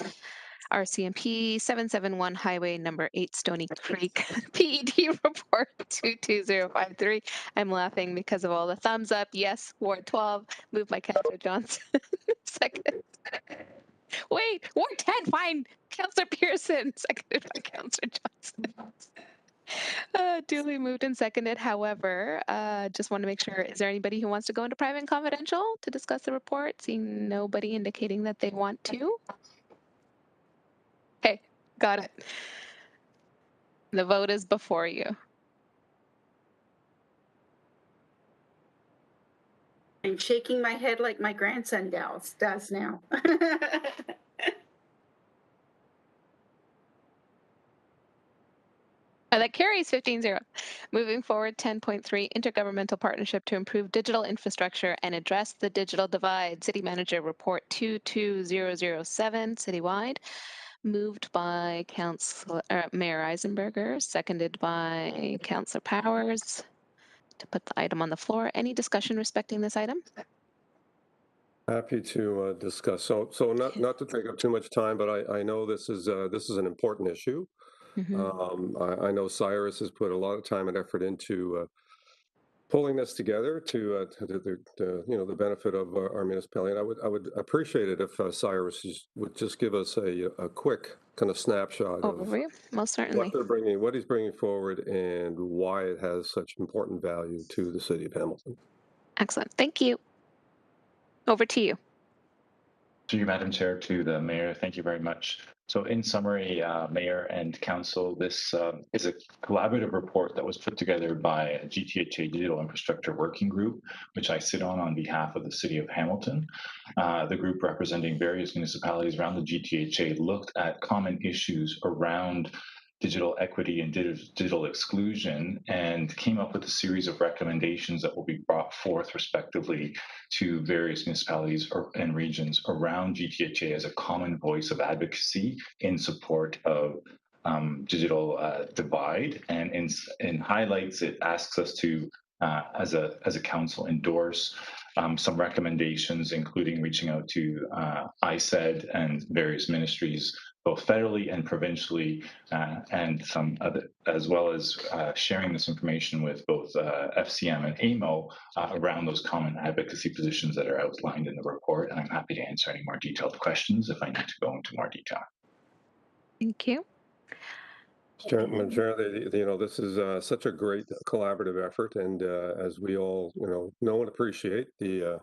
RCMP 771 Highway number 8 Stoney Creek, PED Report 22053. I'm laughing because of all the thumbs up. Yes, Ward 12, moved by Councillor Johnson. Second. Wait, Ward 10, fine. Councillor Pearson, seconded by Councillor Johnson. Duly moved and seconded. However, just want to make sure, is there anybody who wants to go into private and confidential to discuss the report? Seeing nobody indicating that they want to. Okay, got it. The vote is before you. I'm shaking my head like my grandson does now. That carries 15-0. Moving forward, 10.3, intergovernmental partnership to improve digital infrastructure and address the digital divide. City Manager Report 22007, citywide. Moved by Mayor Eisenberger, seconded by Councillor Powers. To put the item on the floor. Any discussion respecting this item? Happy to discuss. So not to take up too much time, but I know this is an important issue. I know Cyrus has put a lot of time and effort into pulling this together to the benefit of our municipality. And I would appreciate it if Cyrus would just give us a quick kind of snapshot overview. Most certainly. What he's bringing forward, and why it has such important value to the city of Hamilton. Excellent. Thank you. Over to you. Through you, Madam Chair, to the Mayor, thank you very much. So in summary, Mayor and Council, this is a collaborative report that was put together by a GTHA Digital Infrastructure Working Group, which I sit on behalf of the City of Hamilton. The group, representing various municipalities around the GTHA, looked at common issues around digital equity and digital exclusion, and came up with a series of recommendations that will be brought forth respectively to various municipalities and regions around GTHA as a common voice of advocacy in support of digital divide, and in highlights, it asks us to, as a council, endorse some recommendations, including reaching out to ISED and various ministries, both federally and provincially, and some other, as well as sharing this information with both FCM and AMO around those common advocacy positions that are outlined in the report. And I'm happy to answer any more detailed questions if I need to go into more detail. Thank you. This is such a great collaborative effort, and as we all know and appreciate, the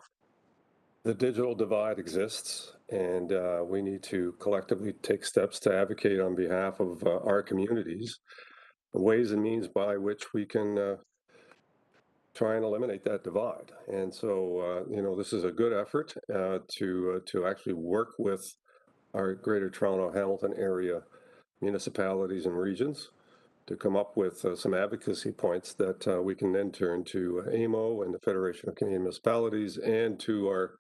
digital divide exists, and we need to collectively take steps to advocate on behalf of our communities, the ways and means by which we can try and eliminate that divide. And so, this is a good effort to actually work with our Greater Toronto Hamilton area municipalities and regions to come up with some advocacy points that we can then turn to AMO and the Federation of Canadian Municipalities, and to our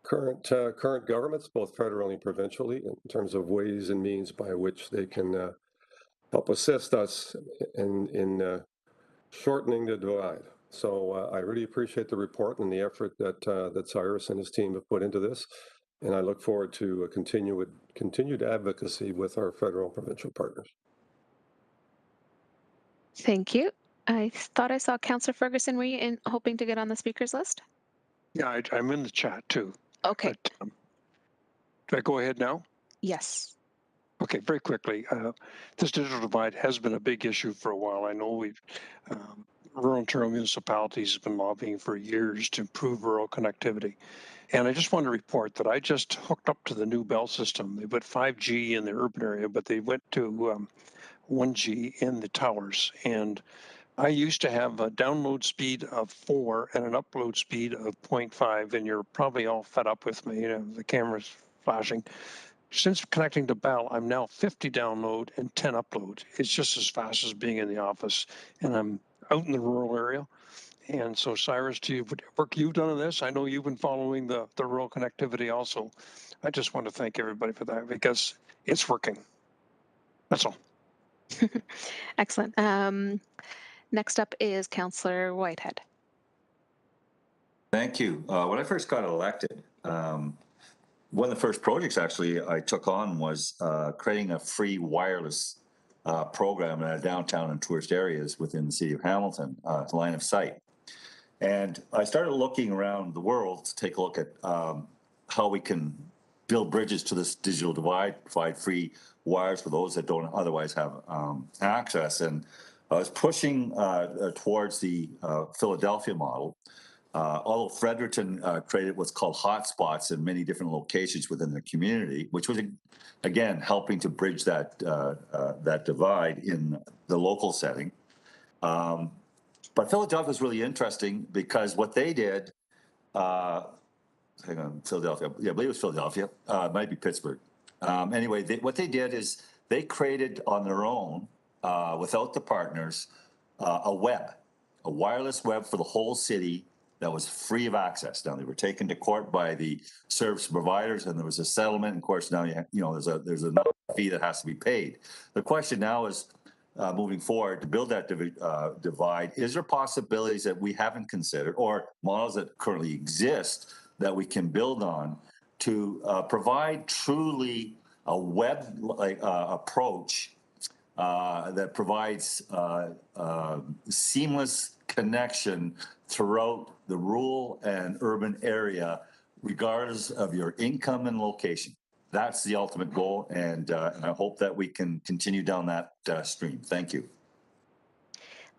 current governments, both federally and provincially, in terms of ways and means by which they can help assist us in shortening the divide. So I really appreciate the report and the effort that Cyrus and his team have put into this, and I look forward to continued advocacy with our federal and provincial partners. Thank you. I thought I saw Councillor Ferguson. Were you hoping to get on the speakers list? Yeah, I'm in the chat too. Okay. But, do I go ahead now? Yes. Okay, very quickly. This digital divide has been a big issue for a while. I know rural Ontario municipalities have been lobbying for years to improve rural connectivity. And I just want to report that I just hooked up to the new Bell system. They put 5G in the urban area, but they went to 1G in the towers. And I used to have a download speed of 4 and an upload speed of 0.5, and you're probably all fed up with me. The camera's flashing. Since connecting to Bell, I'm now 50 download and 10 upload. It's just as fast as being in the office, and I'm out in the rural area. And so, Cyrus, to you, work you've done on this, I know you've been following the rural connectivity also. I just want to thank everybody for that, because it's working. That's all. Excellent. Next up is Councillor Whitehead. Thank you. When I first got elected, one of the first projects actually I took on was creating a free wireless program in our downtown and tourist areas within the city of Hamilton, line of sight. And I started looking around the world to take a look at how we can build bridges to this digital divide, provide free wires for those that don't otherwise have access. And I was pushing towards the Philadelphia model. Although Fredericton created what's called hotspots in many different locations within the community, which was, again, helping to bridge that that divide in the local setting. But Philadelphia was really interesting because what they did, hang on, Philadelphia, yeah, I believe it was Philadelphia, it might be Pittsburgh. Anyway, what they did is they created on their own, without the partners, a wireless web for the whole city that was free of access. Now, they were taken to court by the service providers, and there was a settlement. And of course, now there's a fee that has to be paid. The question now is, moving forward, to build that divide, is there possibilities that we haven't considered, or models that currently exist that we can build on to provide truly a web-like approach that provides seamless connection throughout the rural and urban area, regardless of your income and location? That's the ultimate goal, and I hope that we can continue down that stream. Thank you.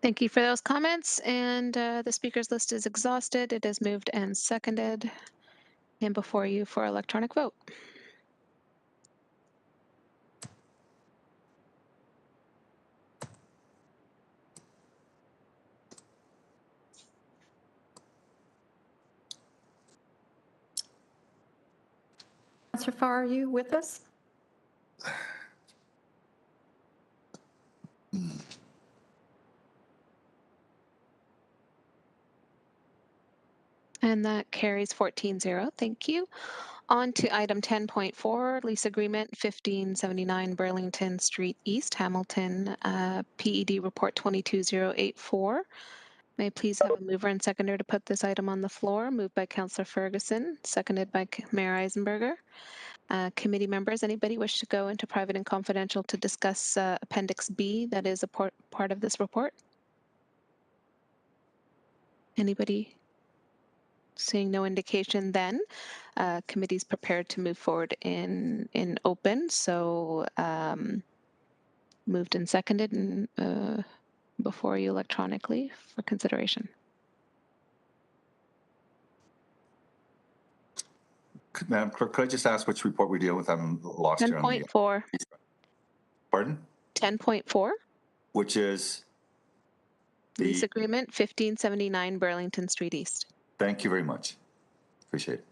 Thank you for those comments. And the speakers list is exhausted. It is moved and seconded. And before you for electronic vote. Councillor Farr, are you with us? And that carries 14-0. Thank you. On to item 10.4, lease agreement 1579 Burlington Street East, Hamilton, PED report 22084. May I please have a mover and seconder to put this item on the floor? Moved by Councillor Ferguson, seconded by Mayor Eisenberger. Committee members, anybody wish to go into private and confidential to discuss Appendix B that is a part of this report? Anybody? Seeing no indication, then committee's prepared to move forward in open. So moved and seconded and before you electronically for consideration. Madam Clerk, could I just ask which report we're dealing with? I'm lost here on the... 10.4. Pardon? 10.4. Which is? Lease agreement 1579 Burlington Street East. Thank you very much. Appreciate it.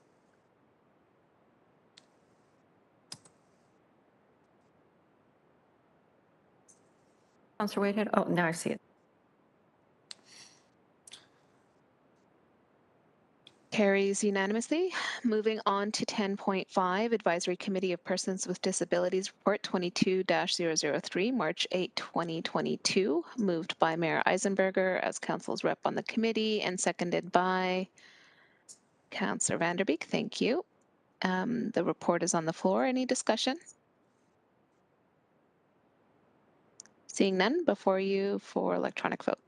Councillor Whitehead. Oh, now I see it. Carries unanimously. Moving on to 10.5, Advisory Committee of Persons with Disabilities Report 22-003, March 8, 2022. Moved by Mayor Eisenberger as Council's rep on the committee and seconded by Councillor Vanderbeek. Thank you. The report is on the floor. Any discussion? Seeing none, before you for electronic vote.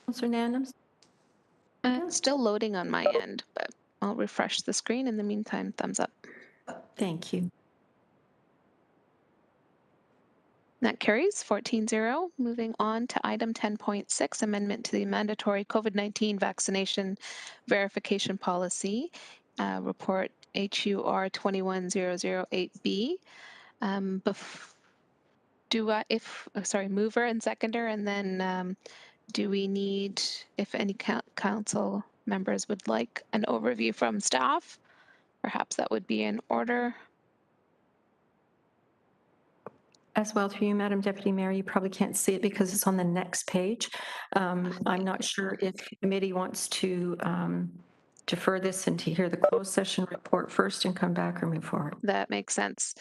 Councillor Nandams? Still loading on my end, but I'll refresh the screen. In the meantime, thumbs up. Thank you. That carries 14-0. Moving on to item 10.6, amendment to the mandatory COVID-19 vaccination verification policy, report HUR 21008B. Mover and seconder, and then do we need, if any council members would like an overview from staff, perhaps that would be in order. As well through you, Madam Deputy Mayor, you probably can't see it because it's on the next page. I'm not sure if the committee wants to defer this and to hear the closed session report first and come back or move forward. That makes sense.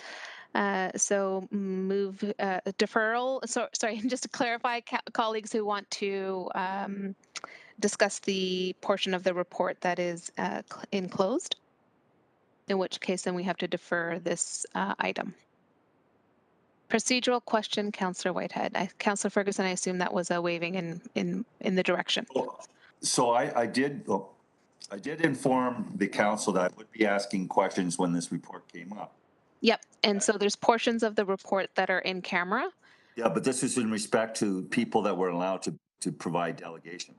So move deferral. So sorry, just to clarify, colleagues who want to discuss the portion of the report that is enclosed. in which case then we have to defer this item. Procedural question, Councillor Whitehead. Councillor Ferguson, I assume that was a waving in the direction. So I did inform the council that I would be asking questions when this report came up. Yep, and so there's portions of the report that are in camera. Yeah, but this is in respect to people that were allowed to provide delegation.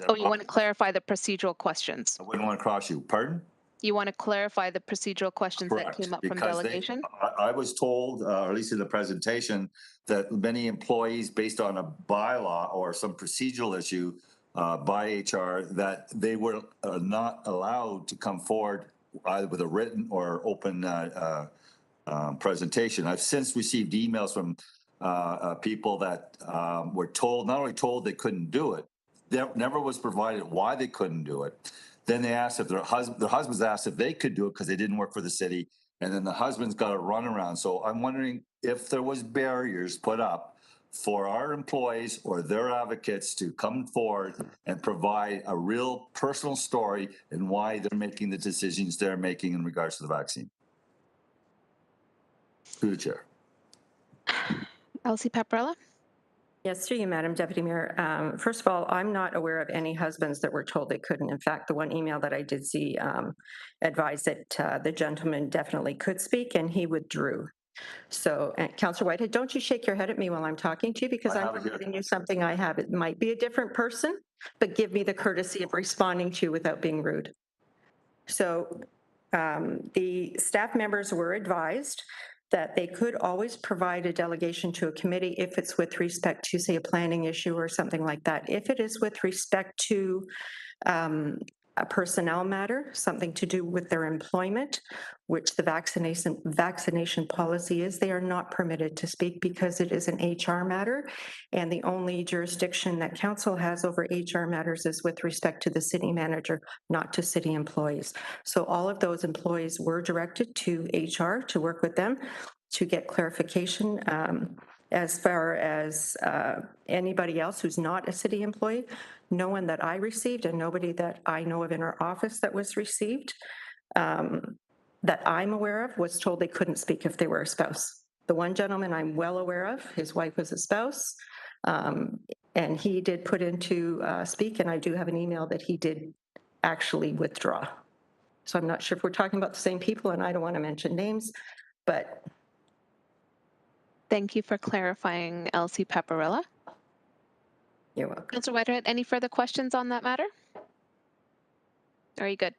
Oh, you want to clarify the procedural questions? I wouldn't want to cross you. Pardon? You want to clarify the procedural questions Correct, that came up because from delegation? I was told, or at least in the presentation, that many employees, based on a bylaw or some procedural issue by HR, that they were not allowed to come forward either with a written or open presentation. I've since received emails from people that were told, not only told they couldn't do it, there never was provided why they couldn't do it. Then they asked if their husbands asked if they could do it because they didn't work for the city, and then the husbands got a runaround. So I'm wondering if there was barriers put up for our employees or their advocates to come forward and provide a real personal story and why they're making the decisions they're making in regards to the vaccine. Through the chair. Elsie Paparella? Yes, through you, Madam Deputy Mayor. First of all, I'm not aware of any husbands that were told they couldn't. In fact, the one email that I did see advised that the gentleman definitely could speak, and he withdrew. So, Councillor Whitehead, don't you shake your head at me while I'm talking to you, because I'm giving you something I have. It might be a different person, but give me the courtesy of responding to you without being rude. So, the staff members were advised that they could always provide a delegation to a committee if it's with respect to, say, a planning issue or something like that. If it is with respect to a personnel matter, something to do with their employment, which the vaccination policy is, they are not permitted to speak because it is an HR matter. And the only jurisdiction that council has over HR matters is with respect to the city manager, not to city employees. So all of those employees were directed to HR to work with them to get clarification. As far as anybody else who's not a city employee, no one that I received and nobody that I know of in our office that was received that I'm aware of was told they couldn't speak if they were a spouse. The one gentleman I'm well aware of, his wife was a spouse, and he did put into speak, and I do have an email that he did actually withdraw. So I'm not sure if we're talking about the same people, and I don't want to mention names, but... Thank you for clarifying, Elsie Paparella. You're welcome. Councillor Whitehead, any further questions on that matter? Are you good?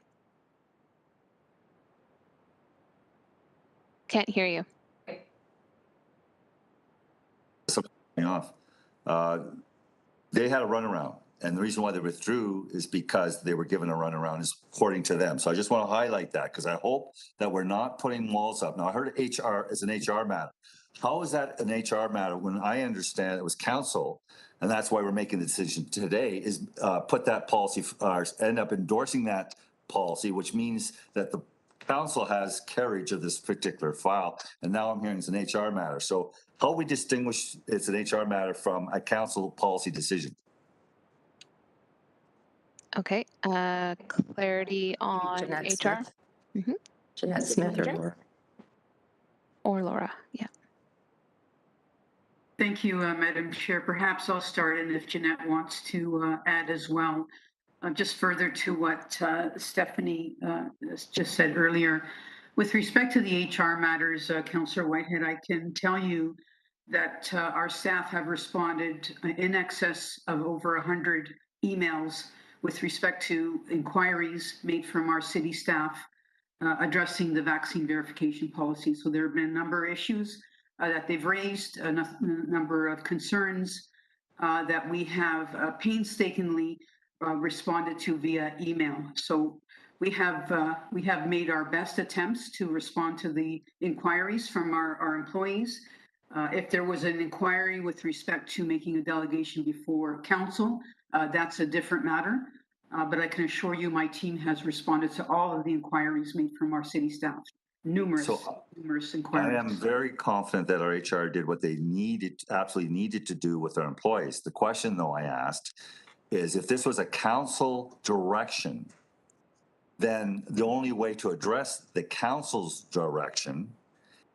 Can't hear you. Off. They had a runaround, and the reason why they withdrew is because they were given a runaround, is according to them. So I just want to highlight that, because I hope that we're not putting walls up. Now, I heard HR is an HR matter. How is that an HR matter when I understand it was council, and that's why we're making the decision today, is put that policy, end up endorsing that policy, which means that the council has carriage of this particular file, and now I'm hearing it's an HR matter. So how we distinguish it's an HR matter from a council policy decision? Okay, clarity on Jeanette HR? Smith. Jeanette Smith or Laura. Or Laura, yeah. Thank you, Madam Chair. Perhaps I'll start, and if Jeanette wants to add as well. Just further to what Stephanie just said earlier. With respect to the HR matters, Councillor Whitehead, I can tell you that our staff have responded in excess of over 100 emails with respect to inquiries made from our city staff addressing the vaccine verification policy. So there have been a number of issues that they've raised, a number of concerns that we have painstakingly responded to via email. So we have made our best attempts to respond to the inquiries from our employees. If there was an inquiry with respect to making a delegation before council, that's a different matter. But I can assure you my team has responded to all of the inquiries made from our city staff. Numerous inquiries. I am very confident that our HR did what they absolutely needed to do with our employees. The question, though, I asked is if this was a council direction, then the only way to address the council's direction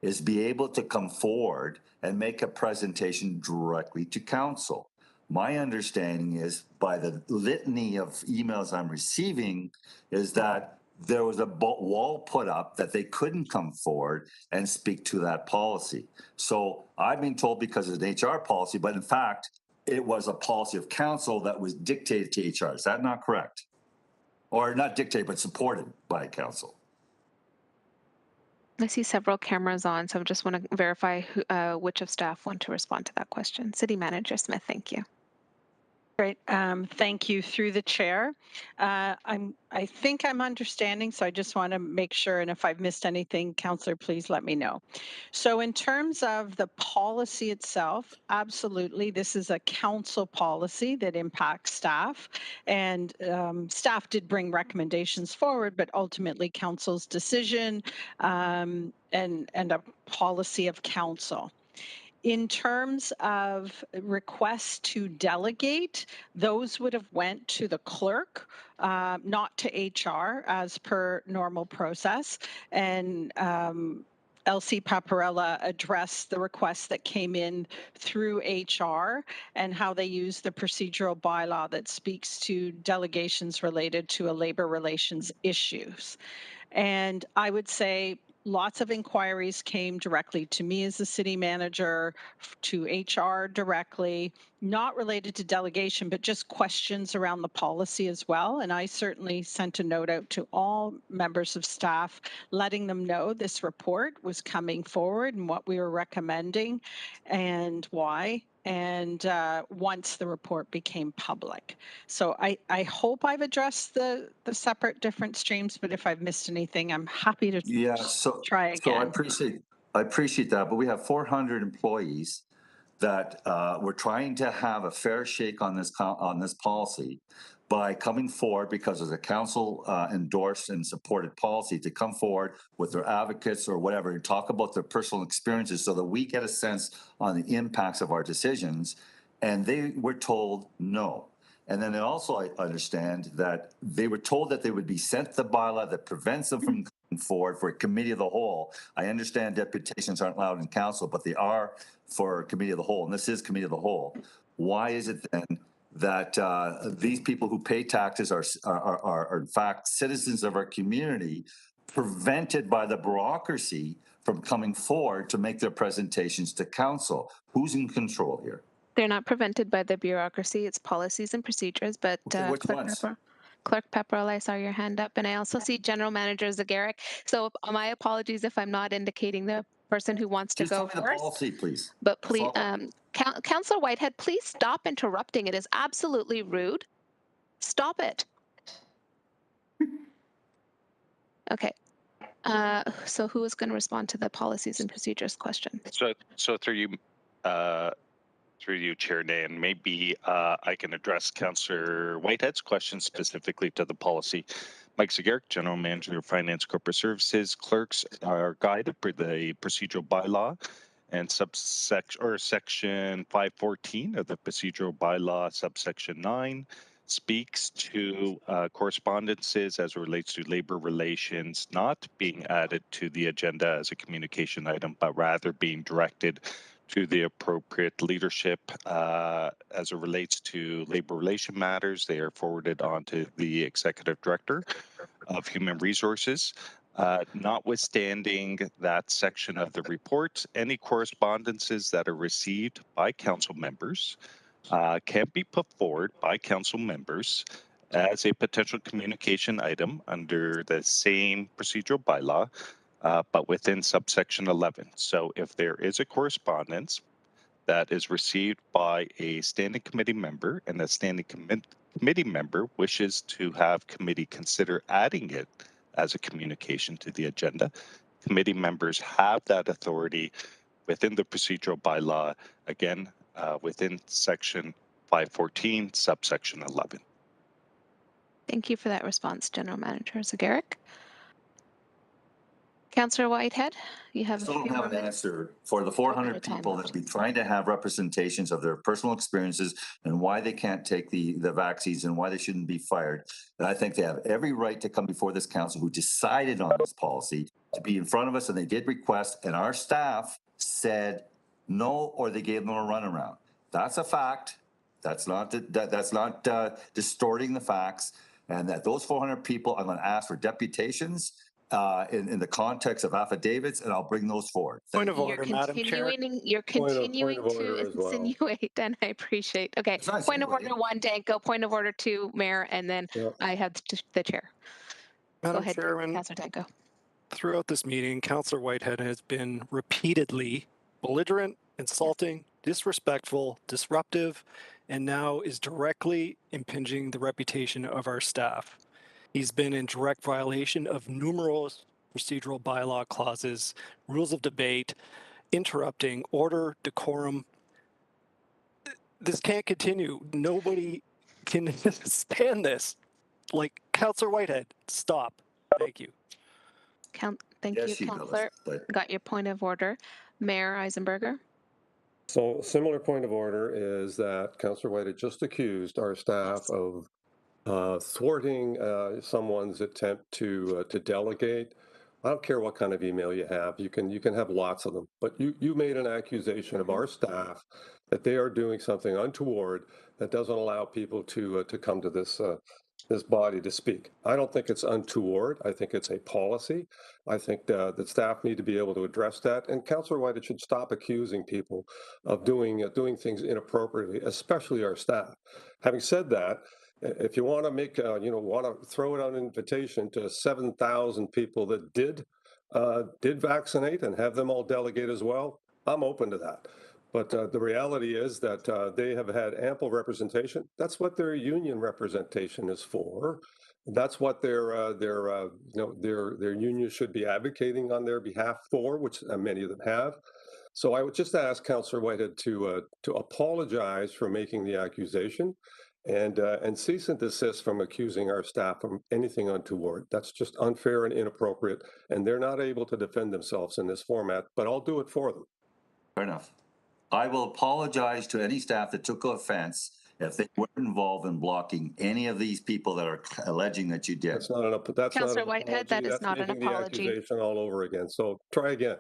is be able to come forward and make a presentation directly to council. My understanding is, by the litany of emails I'm receiving, is that there was a wall put up that they couldn't come forward and speak to that policy. So I've been told because it's an HR policy, but in fact, it was a policy of council that was dictated to HR. Is that not correct? Or not dictated, but supported by council? I see several cameras on, so I just want to verify which of staff want to respond to that question. City Manager Smith, thank you. Great. Thank you through the chair. I think I'm understanding, so I just want to make sure, and if I've missed anything, Councillor, please let me know. So in terms of the policy itself, absolutely, this is a council policy that impacts staff, and staff did bring recommendations forward, but ultimately council's decision and a policy of council. In terms of requests to delegate, those would have went to the clerk, not to HR as per normal process. And LC Paparella addressed the requests that came in through HR and how they use the procedural bylaw that speaks to delegations related to a labor relations issues. And I would say lots of inquiries came directly to me as the city manager, to HR directly, not related to delegation, but just questions around the policy as well. And I certainly sent a note out to all members of staff, letting them know this report was coming forward and what we were recommending and why. And once the report became public. So I hope I've addressed the separate different streams, but if I've missed anything, I'm happy to try again. So I appreciate that, but we have 400 employees that we're trying to have a fair shake on this policy by coming forward, because as a council endorsed and supported policy, to come forward with their advocates or whatever and talk about their personal experiences so that we get a sense on the impacts of our decisions. And they were told no. And then also I understand that they were told that they would be sent the bylaw that prevents them from coming forward for a committee of the whole. I understand deputations aren't allowed in council, but they are for committee of the whole, and this is committee of the whole. Why is it then that these people who pay taxes are in fact citizens of our community, prevented by the bureaucracy from coming forward to make their presentations to council? Who's in control here? They're not prevented by the bureaucracy, it's policies and procedures, but Clerk Pepperell, I saw your hand up, and I also see General Manager Zagarek. So my apologies if I'm not indicating the person who wants to go first. The policy, please. But please, Councillor Whitehead, please stop interrupting. It is absolutely rude. Stop it. Okay. So who is going to respond to the policies and procedures question? So through you, Chair Nan, maybe I can address Councillor Whitehead's question specifically to the policy. Mike Zagarek, General Manager of Finance Corporate Services. Clerks are guided per the procedural bylaw and section 514 of the procedural bylaw, subsection 9, speaks to correspondences as it relates to labor relations not being added to the agenda as a communication item, but rather being directed to the appropriate leadership as it relates to labor relation matters. They are forwarded on to the Executive Director of Human Resources. Notwithstanding that section of the report, any correspondences that are received by council members can be put forward by council members as a potential communication item under the same procedural bylaw, but within subsection 11. So if there is a correspondence that is received by a standing committee member and that standing committee member wishes to have committee consider adding it as a communication to the agenda, committee members have that authority within the procedural bylaw, again, within section 514, subsection 11. Thank you for that response, General Manager Zagarek. Councillor Whitehead, you have I a still don't few have more an minutes. answer for the 400 of time people left. that be trying to have representations of their personal experiences and why they can't take the vaccines and why they shouldn't be fired. And I think they have every right to come before this council who decided on this policy to be in front of us, and they did request, and our staff said no, or they gave them a runaround. That's a fact. That's not distorting the facts. And that those 400 people, I'm going to ask for deputations in the context of affidavits, and I'll bring those forward. Point of order, Madam Chair. You're continuing Point of to order as well. insinuate, and I appreciate. Okay, point of order 1, Danko. Point of order 2, Mayor, and then I have the chair. Go Madam ahead, Chairman, Councillor Danko. throughout this meeting, Councillor Whitehead has been repeatedly belligerent, insulting, disrespectful, disruptive, and now is directly impinging the reputation of our staff. He's been in direct violation of numerous procedural bylaw clauses, rules of debate, interrupting, order, decorum. This can't continue. Nobody can stand this. Like, Councillor Whitehead, stop. Thank you. Thank Yes, you, she does, Councillor. but Got your point of order. Mayor Eisenberger. So similar point of order is that Councillor White had just accused our staff of thwarting someone's attempt to delegate. I don't care what kind of email you have. You can have lots of them, but you made an accusation of our staff that they are doing something untoward that doesn't allow people to come to this this body to speak. I don't think it's untoward. I think it's a policy. I think that staff need to be able to address that. And Councillor White should stop accusing people of doing things inappropriately, especially our staff. Having said that, if you want to make, want to throw it out an invitation to 7,000 people that did vaccinate and have them all delegate as well, I'm open to that. But the reality is that they have had ample representation. That's what their union representation is for. That's what their union should be advocating on their behalf for, which many of them have. So I would just ask Councillor Whitehead to apologize for making the accusation and cease and desist from accusing our staff from anything untoward. That's just unfair and inappropriate, and they're not able to defend themselves in this format, but I'll do it for them. fair enough. I will apologize to any staff that took offense if they weren't involved in blocking any of these people that are alleging that you did. That's not an Councillor Whitehead, that is not an making the apology. accusation all over again. So try again.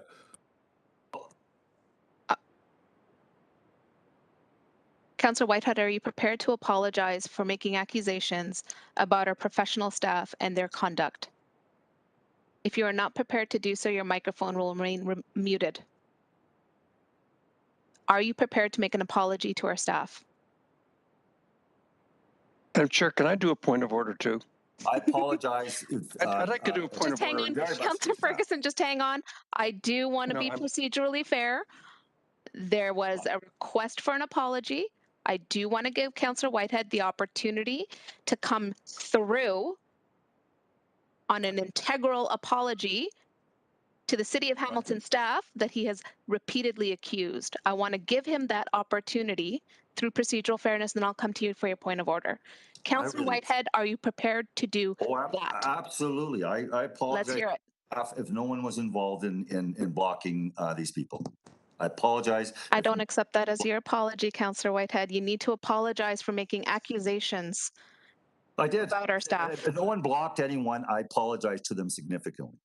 Councillor Whitehead, are you prepared to apologize for making accusations about our professional staff and their conduct? If you are not prepared to do so, your microphone will remain muted. Are you prepared to make an apology to our staff? Madam Chair, can I do a point of order too? I apologize. I'd like to do a point Just of hang order. on, Councillor Ferguson, just hang on. I do want to No, be I'm- procedurally fair. There was a request for an apology. I do want to give Councillor Whitehead the opportunity to come through on an integral apology to the City of Hamilton staff that he has repeatedly accused. I want to give him that opportunity through procedural fairness, and then I'll come to you for your point of order. Councillor Whitehead, are you prepared to do that? Absolutely. I apologize. Let's hear it. If no one was involved in blocking these people. I apologize. I don't accept that as your apology, Councillor Whitehead. You need to apologize for making accusations I did. about our staff. If no one blocked anyone, I apologize to them significantly.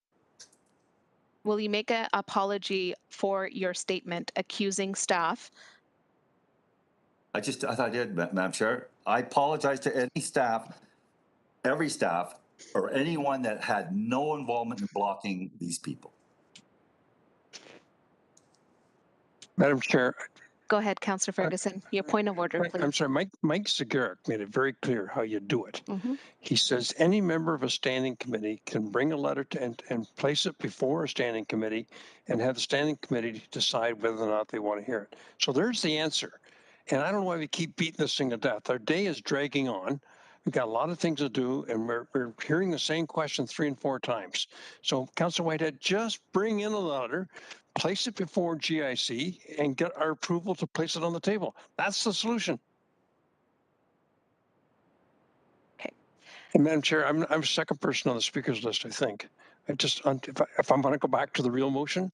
Will you make an apology for your statement accusing staff? I thought I did, Madam Chair. I apologize to any staff, every staff, or anyone that had no involvement in blocking these people. Madam Chair. Go ahead, Councillor Ferguson. Your point of order, please. I'm sorry, Mike Zagaric made it very clear how you do it. Mm-hmm. He says any member of a standing committee can bring a letter to and place it before a standing committee and have the standing committee decide whether or not they want to hear it. So there's the answer. And I don't know why we keep beating this thing to death. Our day is dragging on. We've got a lot of things to do, and we're hearing the same question 3 and 4 times. So, Councillor Whitehead, just bring in a letter, place it before GIC, and get our approval to place it on the table. That's the solution. Okay. And Madam Chair, I'm second person on the speakers list, I think. If I'm going to go back to the real motion,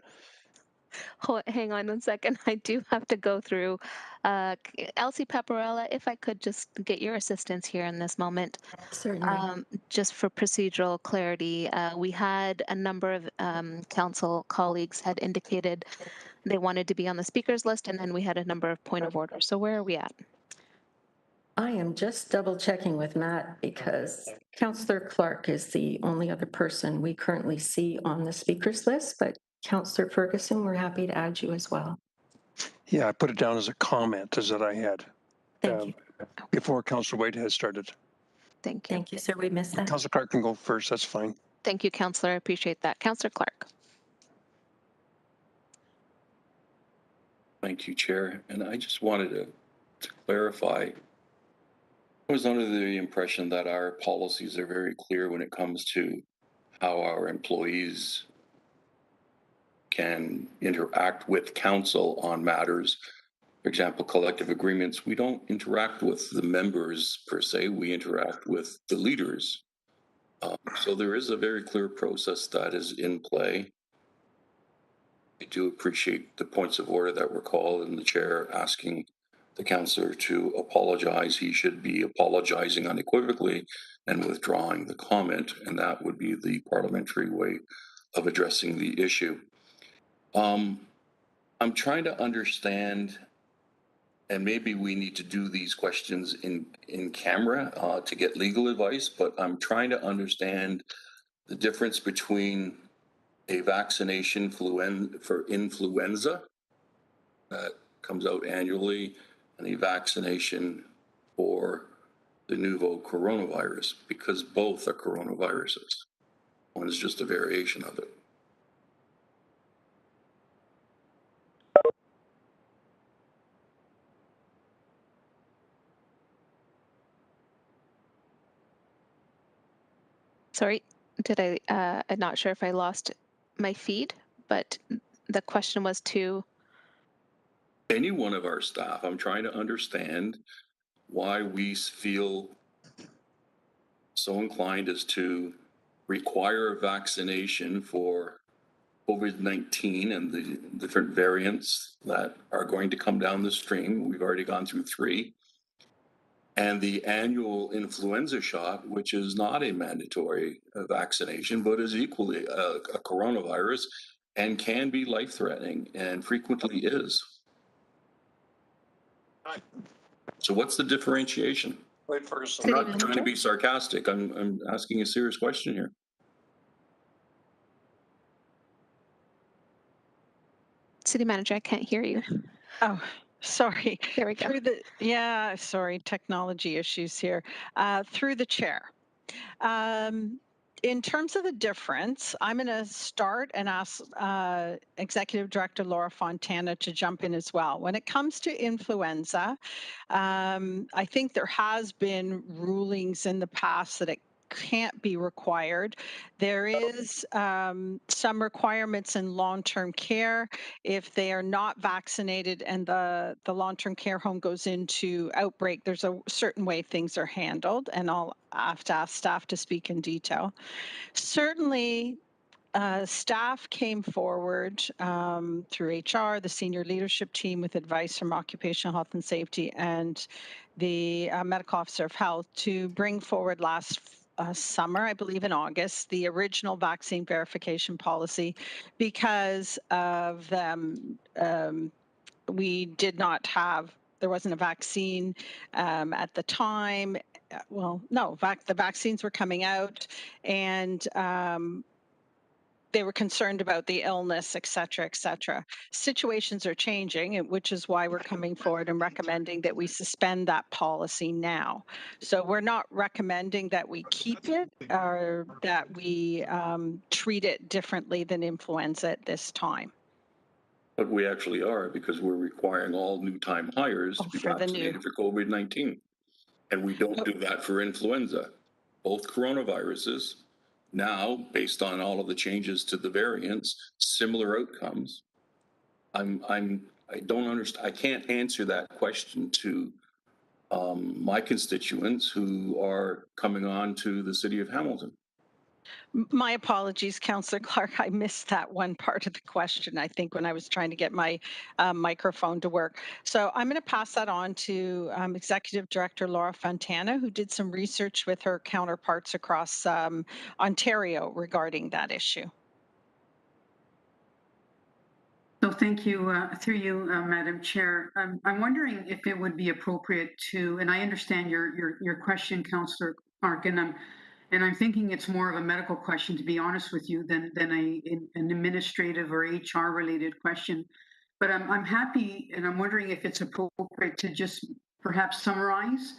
Hang on 1 second. I do have to go through. Elsie Paparella, if I could just get your assistance here in this moment. Certainly. Just for procedural clarity, we had a number of council colleagues had indicated they wanted to be on the speakers list, and then we had a number of point of order. So where are we at? I am just double checking with Matt because Councillor Clark is the only other person we currently see on the speakers list, but Councillor Ferguson, we're happy to add you as well. yeah, I put it down as a comment as that I had Thank you. before Councillor Whitehead started. Thank you. Thank you, sir. We missed that. Councillor Clark can go first. That's fine. Thank you, Councillor. I appreciate that. Councillor Clark. Thank you, Chair. And I just wanted to clarify. I was under the impression that our policies are very clear when it comes to how our employees can interact with council on matters. For example, collective agreements. We don't interact with the members per se. We interact with the leaders. So there is a very clear process that is in play. I do appreciate the points of order that were called and the chair asking the councillor to apologize. He should be apologizing unequivocally and withdrawing the comment, and that would be the parliamentary way of addressing the issue. I'm trying to understand, and maybe we need to do these questions in camera to get legal advice, but I'm trying to understand the difference between a vaccination for influenza that comes out annually and a vaccination for the nouveau coronavirus, because both are coronaviruses. One is just a variation of it. Sorry, I'm not sure if I lost my feed, but the question was to Any one of our staff. I'm trying to understand why we feel so inclined as to require vaccination for COVID-19 and the different variants that are going to come down the stream. We've already gone through 3. And the annual influenza shot, which is not a mandatory vaccination, but is equally a coronavirus and can be life-threatening and frequently is. So what's the differentiation? I'm not trying to be sarcastic. I'm asking a serious question here. City Manager, I can't hear you. Oh, sorry. There we go. Sorry, technology issues here. Through the chair. In terms of the difference, I'm going to start and ask Executive Director Laura Fontana to jump in as well. When it comes to influenza, I think there has been rulings in the past that it can't be required. There is some requirements in long-term care. If they are not vaccinated and the long-term care home goes into outbreak, there's a certain way things are handled, and I'll have to ask staff to speak in detail. Certainly, staff came forward through HR, the senior leadership team, with advice from Occupational Health and Safety and the Medical Officer of Health to bring forward last summer, I believe in August, the original vaccine verification policy, because of them. We did not have, there wasn't a vaccine at the time. Well, no, the vaccines were coming out, and they were concerned about the illness, et cetera, et cetera. Situations are changing, which is why we're coming forward and recommending that we suspend that policy now. So we're not recommending that we keep it or that we treat it differently than influenza at this time. But we actually are, because we're requiring all new time hires to be vaccinated for COVID-19. And we don't do that for influenza. Both coronaviruses, now, based on all of the changes to the variants, similar outcomes. I don't understand. I can't answer that question to my constituents who are coming on to the city of Hamilton. My apologies, Councillor Clark. I missed that one part of the question, I think, when I was trying to get my microphone to work. So I'm going to pass that on to Executive Director Laura Fontana, who did some research with her counterparts across Ontario regarding that issue. So thank you, through you, Madam Chair. I'm wondering if it would be appropriate to, and I understand your question, Councillor Clark, and I'm thinking it's more of a medical question, to be honest with you, than an administrative or HR related question. But I'm happy, and I'm wondering if it's appropriate to just perhaps summarize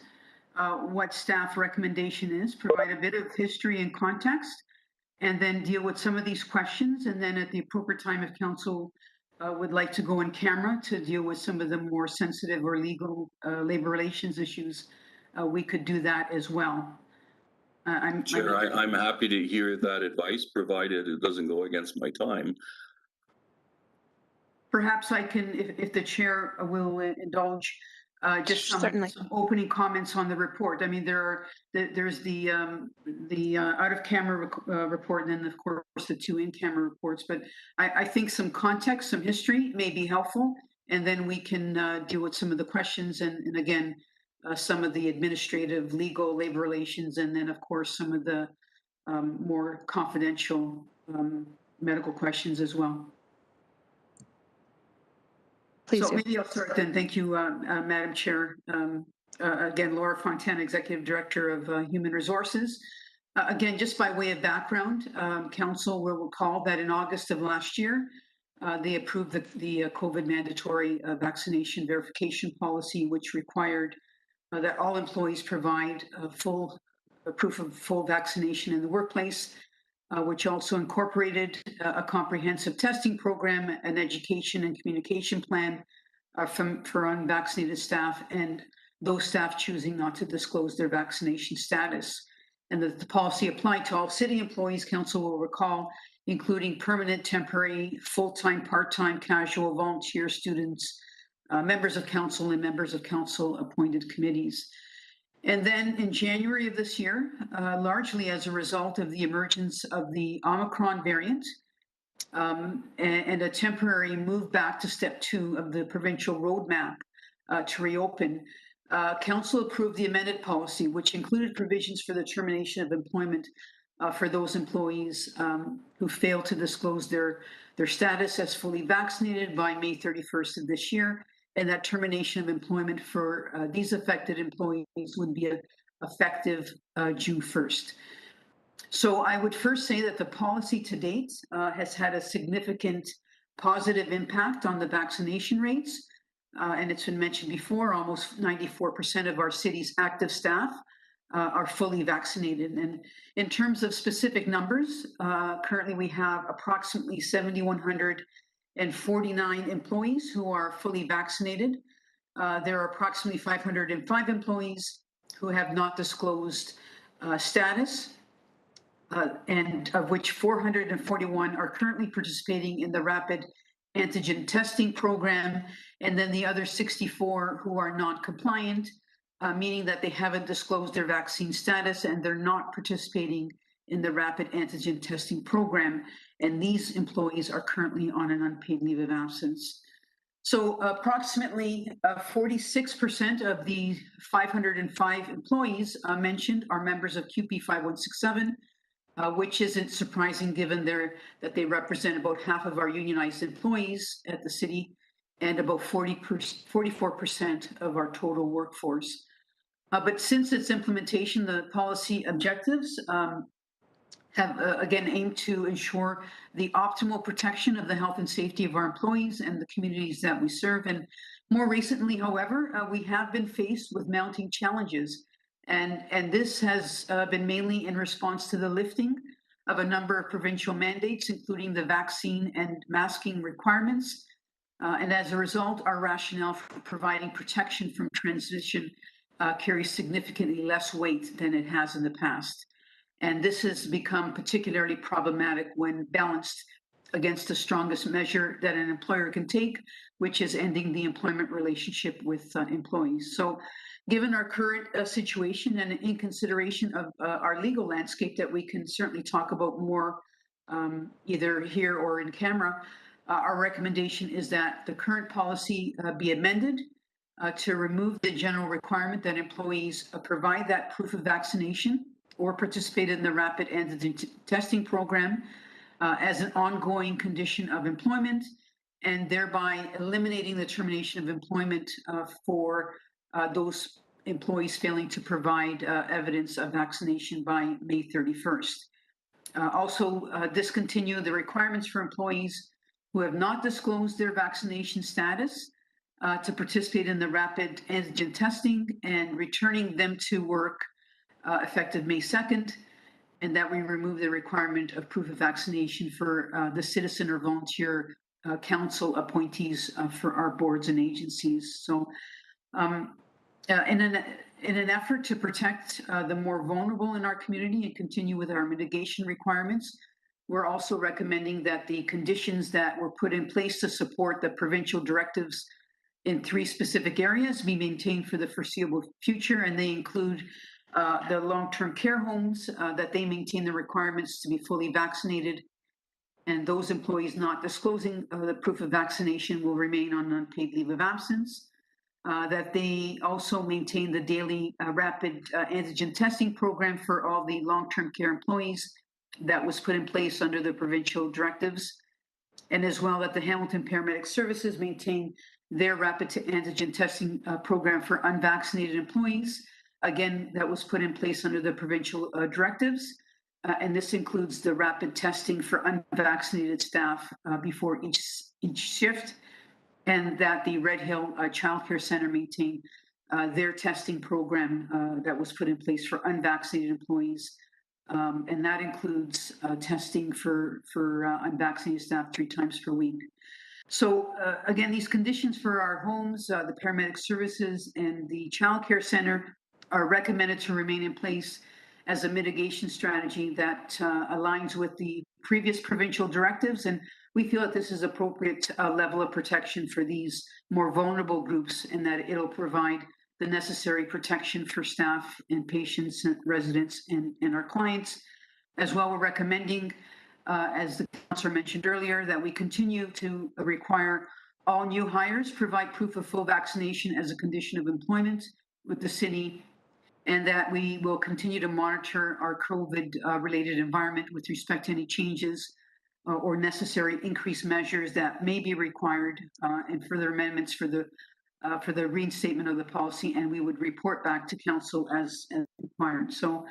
what staff recommendation is, provide a bit of history and context, and then deal with some of these questions. And then at the appropriate time, if council would like to go in camera to deal with some of the more sensitive or legal labor relations issues, we could do that as well. Chair, I'm happy to hear that advice, provided it doesn't go against my time. Perhaps I can, if the chair will indulge, just some opening comments on the report. I mean, there's the out of camera report, and then of course the two in-camera reports. But I think some context, some history may be helpful, and then we can deal with some of the questions, and again, some of the administrative, legal, labor relations, and then of course some of the more confidential medical questions as well. Please. So maybe I'll start then. Thank you, Madam Chair. Again, Laura Fontana, Executive Director of Human Resources. Again, just by way of background, Council will recall that in August of last year, they approved the COVID mandatory vaccination verification policy, which required that all employees provide full proof of full vaccination in the workplace, which also incorporated a comprehensive testing program, an education and communication plan for unvaccinated staff and those staff choosing not to disclose their vaccination status. And the policy applied to all city employees, Council will recall, including permanent, temporary, full-time, part-time, casual, volunteer students, members of Council, and members of Council appointed committees. And then in January of this year, largely as a result of the emergence of the Omicron variant and a temporary move back to step 2 of the provincial roadmap to reopen, Council approved the amended policy, which included provisions for the termination of employment for those employees who failed to disclose their status as fully vaccinated by May 31st of this year. And that termination of employment for these affected employees would be effective June 1st. So I would first say that the policy to date has had a significant positive impact on the vaccination rates. And it's been mentioned before, almost 94% of our city's active staff are fully vaccinated. And in terms of specific numbers, currently we have approximately 7,149 employees who are fully vaccinated. There are approximately 505 employees who have not disclosed status, and of which 441 are currently participating in the rapid antigen testing program, and then the other 64 who are not compliant, meaning that they haven't disclosed their vaccine status and they're not participating in the rapid antigen testing program. And these employees are currently on an unpaid leave of absence. So approximately 46% of the 505 employees mentioned are members of QP 5167, which isn't surprising given that they represent about half of our unionized employees at the city and about 44% of our total workforce. But since its implementation, the policy objectives have again aimed to ensure the optimal protection of the health and safety of our employees and the communities that we serve. And more recently, however, we have been faced with mounting challenges. And this has been mainly in response to the lifting of a number of provincial mandates, including the vaccine and masking requirements. And as a result, our rationale for providing protection from transmission carries significantly less weight than it has in the past. And this has become particularly problematic when balanced against the strongest measure that an employer can take, which is ending the employment relationship with employees. So given our current situation and in consideration of our legal landscape that we can certainly talk about more either here or in camera, our recommendation is that the current policy be amended to remove the general requirement that employees provide that proof of vaccination or participate in the rapid antigen testing program as an ongoing condition of employment, and thereby eliminating the termination of employment for those employees failing to provide evidence of vaccination by May 31st. Also, discontinue the requirements for employees who have not disclosed their vaccination status to participate in the rapid antigen testing and returning them to work effective May 2nd, and that we remove the requirement of proof of vaccination for the citizen or volunteer council appointees for our boards and agencies. So in an effort to protect the more vulnerable in our community and continue with our mitigation requirements, we're also recommending that the conditions that were put in place to support the provincial directives in 3 specific areas be maintained for the foreseeable future, and they include the long-term care homes, that they maintain the requirements to be fully vaccinated, and those employees not disclosing the proof of vaccination will remain on unpaid leave of absence. That they also maintain the daily rapid antigen testing program for all the long-term care employees that was put in place under the provincial directives, and as well that the Hamilton Paramedic Services maintain their rapid antigen testing program for unvaccinated employees. Again, that was put in place under the provincial directives, and this includes the rapid testing for unvaccinated staff before each shift, and that the Red Hill Child Care Center maintain their testing program that was put in place for unvaccinated employees. And that includes testing for unvaccinated staff 3 times per week. So again, these conditions for our homes, the paramedic services, and the child care center are recommended to remain in place as a mitigation strategy that aligns with the previous provincial directives. And we feel that this is appropriate level of protection for these more vulnerable groups, and that it'll provide the necessary protection for staff and patients and residents and our clients. As well, we're recommending, as the councillor mentioned earlier, that we continue to require all new hires provide proof of full vaccination as a condition of employment with the city, and that we will continue to monitor our COVID-related environment with respect to any changes or necessary increased measures that may be required, and further amendments for the reinstatement of the policy, and we would report back to council as required. So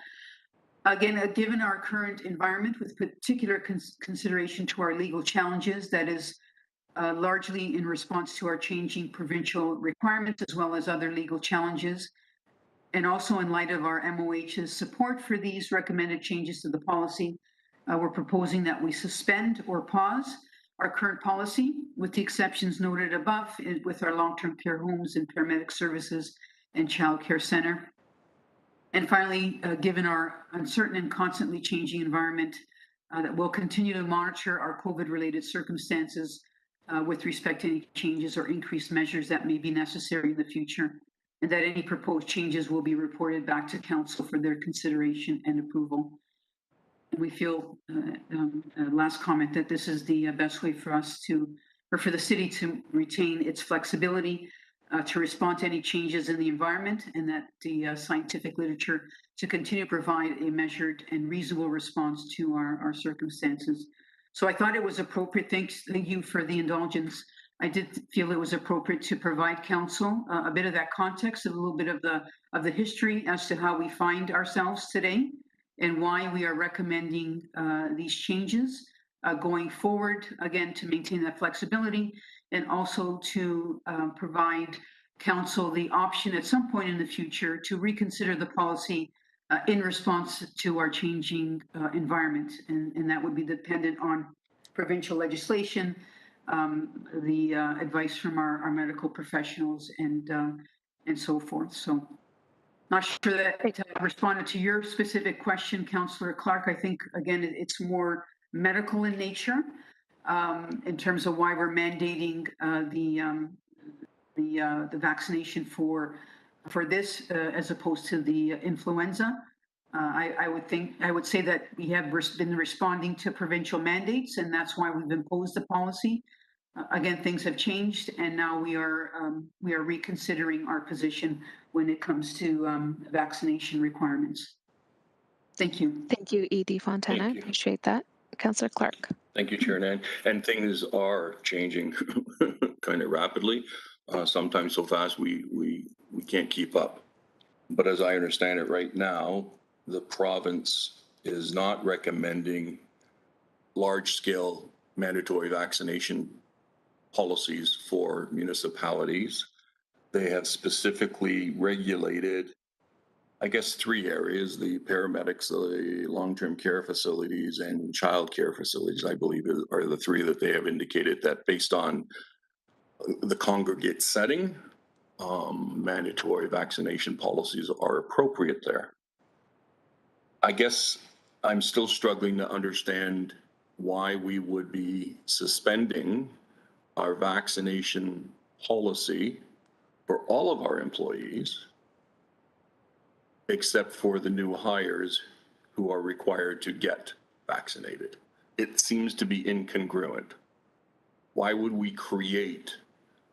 again, given our current environment with particular consideration to our legal challenges, that is largely in response to our changing provincial requirements as well as other legal challenges, and also in light of our MOH's support for these recommended changes to the policy, we're proposing that we suspend or pause our current policy with the exceptions noted above with our long-term care homes and paramedic services and child care center. And finally, given our uncertain and constantly changing environment, that we'll continue to monitor our COVID-related circumstances with respect to any changes or increased measures that may be necessary in the future, and that any proposed changes will be reported back to council for their consideration and approval. And we feel, last comment, that this is the best way for us to, or for the city to retain its flexibility to respond to any changes in the environment, and that the scientific literature to continue to provide a measured and reasonable response to our circumstances. So I thought it was appropriate, thank you for the indulgence. I did feel it was appropriate to provide council a bit of that context, a little bit of the history as to how we find ourselves today and why we are recommending these changes going forward, again, to maintain that flexibility, and also to provide council the option at some point in the future to reconsider the policy in response to our changing environment. And that would be dependent on provincial legislation, the advice from our medical professionals, and so forth. So not sure that I responded to your specific question, Councillor Clark. I think, again, it's more medical in nature in terms of why we're mandating the vaccination for for this as opposed to the influenza. I would say that we have been responding to provincial mandates, and that's why we've imposed the policy. Again, things have changed, and now we are reconsidering our position when it comes to vaccination requirements. Thank you. Thank you, E.D. Fontana. I appreciate that. Councillor Clark. Thank you, Chair Nan. And things are changing kind of rapidly, sometimes so fast we can't keep up. But as I understand it right now, the province is not recommending large-scale mandatory vaccination policies for municipalities. They have specifically regulated, I guess, 3 areas: the paramedics, the long-term care facilities, and child care facilities, I believe, are the 3 that they have indicated that based on the congregate setting, mandatory vaccination policies are appropriate there. I guess I'm still struggling to understand why we would be suspending our vaccination policy for all of our employees, except for the new hires who are required to get vaccinated. It seems to be incongruent. Why would we create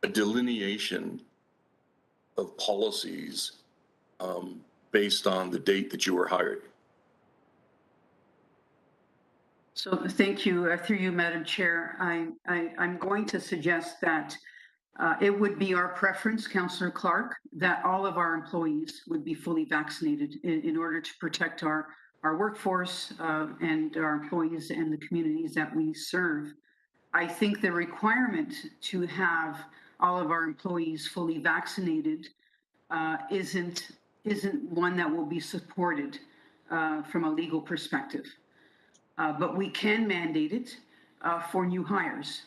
a delineation of policies based on the date that you were hired? So thank you. Through you, Madam Chair, I'm going to suggest that it would be our preference, Councillor Clark, that all of our employees would be fully vaccinated in order to protect our workforce and our employees and the communities that we serve. I think the requirement to have all of our employees fully vaccinated isn't one that will be supported from a legal perspective. But we can mandate it for new hires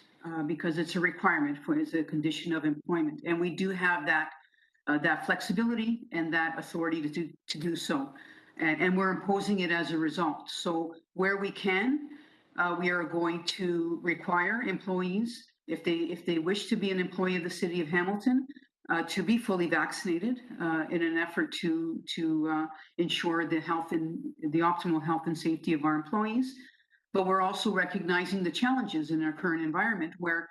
because it's a requirement it's a condition of employment. And we do have that flexibility and that authority to do so. And we're imposing it as a result. So where we can, we are going to require employees, if they wish to be an employee of the City of Hamilton, to be fully vaccinated in an effort to ensure the health and the optimal health and safety of our employees. But we're also recognizing the challenges in our current environment where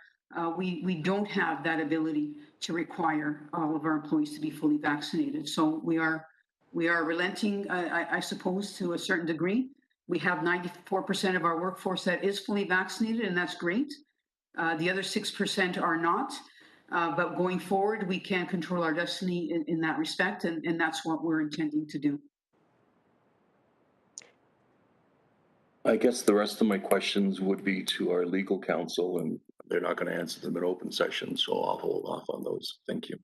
we don't have that ability to require all of our employees to be fully vaccinated. So we are relenting, I suppose, to a certain degree. We have 94% of our workforce that is fully vaccinated, and that's great. The other 6% are not. But going forward, we can control our destiny in that respect, and that's what we're intending to do. I guess the rest of my questions would be to our legal counsel, and they're not going to answer them in open session, so I'll hold off on those. Thank you.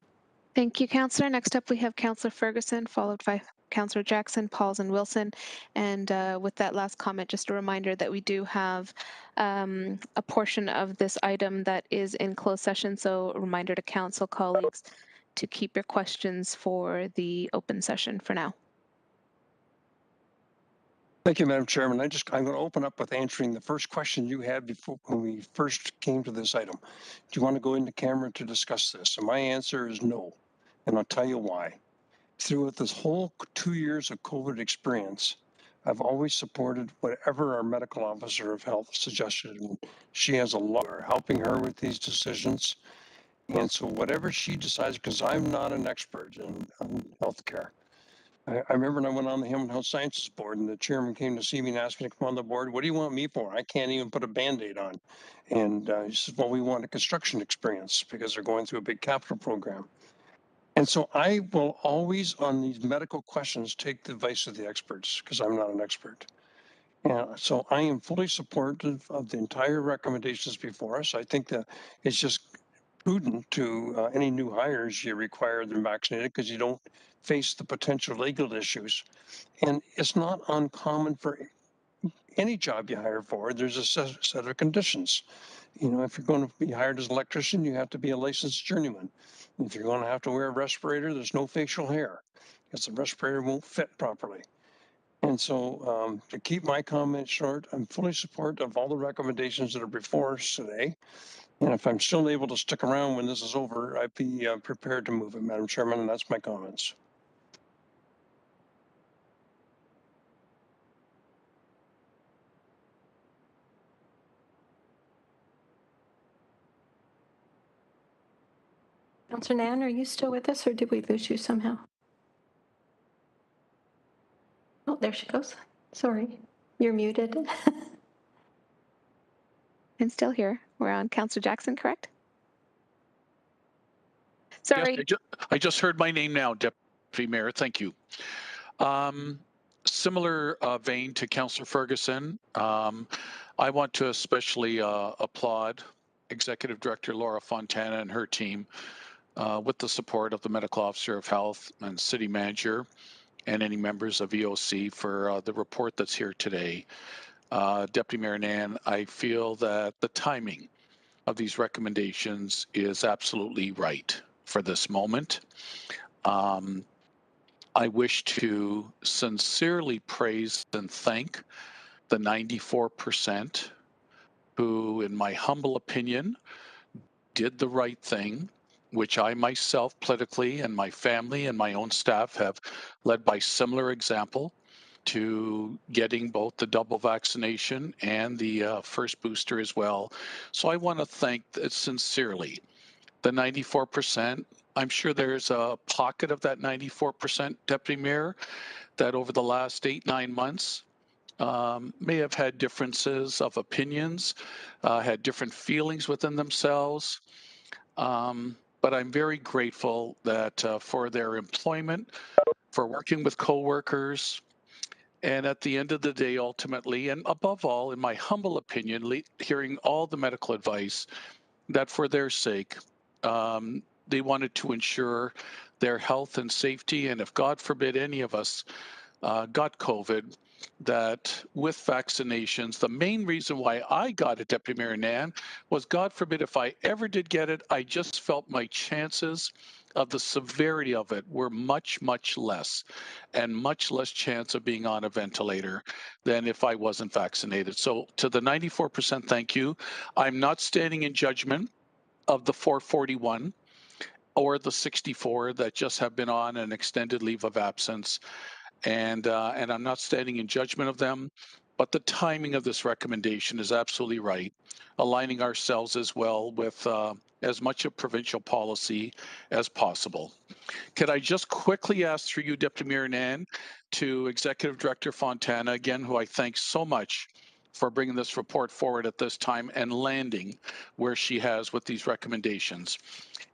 Thank you, Councillor. Next up, we have Councillor Ferguson, followed by Councillor Jackson, Pauls, and Wilson. And with that last comment, just a reminder that we do have a portion of this item that is in closed session. So a reminder to council colleagues to keep your questions for the open session for now. Thank you, Madam Chairman. I'm going to open up with answering the first question you had before when we first came to this item. Do you want to go into camera to discuss this? And my answer is no. And I'll tell you why. Throughout this whole 2 years of COVID experience, I've always supported whatever our medical officer of health suggested. And she has a lot of helping her with these decisions. And so whatever she decides, because I'm not an expert in healthcare. I remember when I went on the Hamilton Health Sciences Board and the chairman came to see me and asked me to come on the board. What do you want me for? I can't even put a Band-Aid on. And he said, well, we want a construction experience because they're going through a big capital program. And so I will always, on these medical questions, take the advice of the experts because I'm not an expert. And so I am fully supportive of the entire recommendations before us. I think that it's just prudent to any new hires, you require them vaccinated because you don't face the potential legal issues. And it's not uncommon for any job you hire for. There's a set of conditions. You know, if you're going to be hired as an electrician, you have to be a licensed journeyman. If you're going to have to wear a respirator, there's no facial hair because the respirator won't fit properly. And so to keep my comments short, I'm fully supportive of all the recommendations that are before us today. And if I'm still able to stick around when this is over, I'd be prepared to move it, Madam Chairman, and that's my comments. Councillor Nan, are you still with us or did we lose you somehow? Oh, there she goes. Sorry, you're muted. I'm still here. We're on Councillor Jackson, correct? Yes, Sorry. I just heard my name now, Deputy Mayor. Thank you. Similar vein to Councillor Ferguson, I want to especially applaud Executive Director Laura Fontana and her team with the support of the Medical Officer of Health and City Manager and any members of EOC for the report that's here today. Deputy Mayor Nan, I feel that the timing of these recommendations is absolutely right for this moment. I wish to sincerely praise and thank the 94% who, in my humble opinion, did the right thing, which I myself politically and my family and my own staff have led by similar example to getting both the double vaccination and the first booster as well. So I want to thank sincerely the 94%. I'm sure there's a pocket of that 94%, Deputy Mayor, that over the last 8-9 months may have had differences of opinions, had different feelings within themselves. But I'm very grateful that for their employment, for working with coworkers, and at the end of the day, ultimately, and above all, in my humble opinion, hearing all the medical advice, that for their sake, they wanted to ensure their health and safety. And if God forbid any of us got COVID, that with vaccinations, the main reason why I got it, Deputy Mayor Nan, was God forbid if I ever did get it, I just felt my chances of the severity of it were much, much less, and much less chance of being on a ventilator than if I wasn't vaccinated. So to the 94%, thank you. I'm not standing in judgment of the 441 or the 64 that just have been on an extended leave of absence. And I'm not standing in judgment of them, but the timing of this recommendation is absolutely right, aligning ourselves as well with as much of provincial policy as possible. Could I just quickly ask through you, Deputy Mayor Nan, to Executive Director Fontana, again, who I thank so much for bringing this report forward at this time and landing where she has with these recommendations.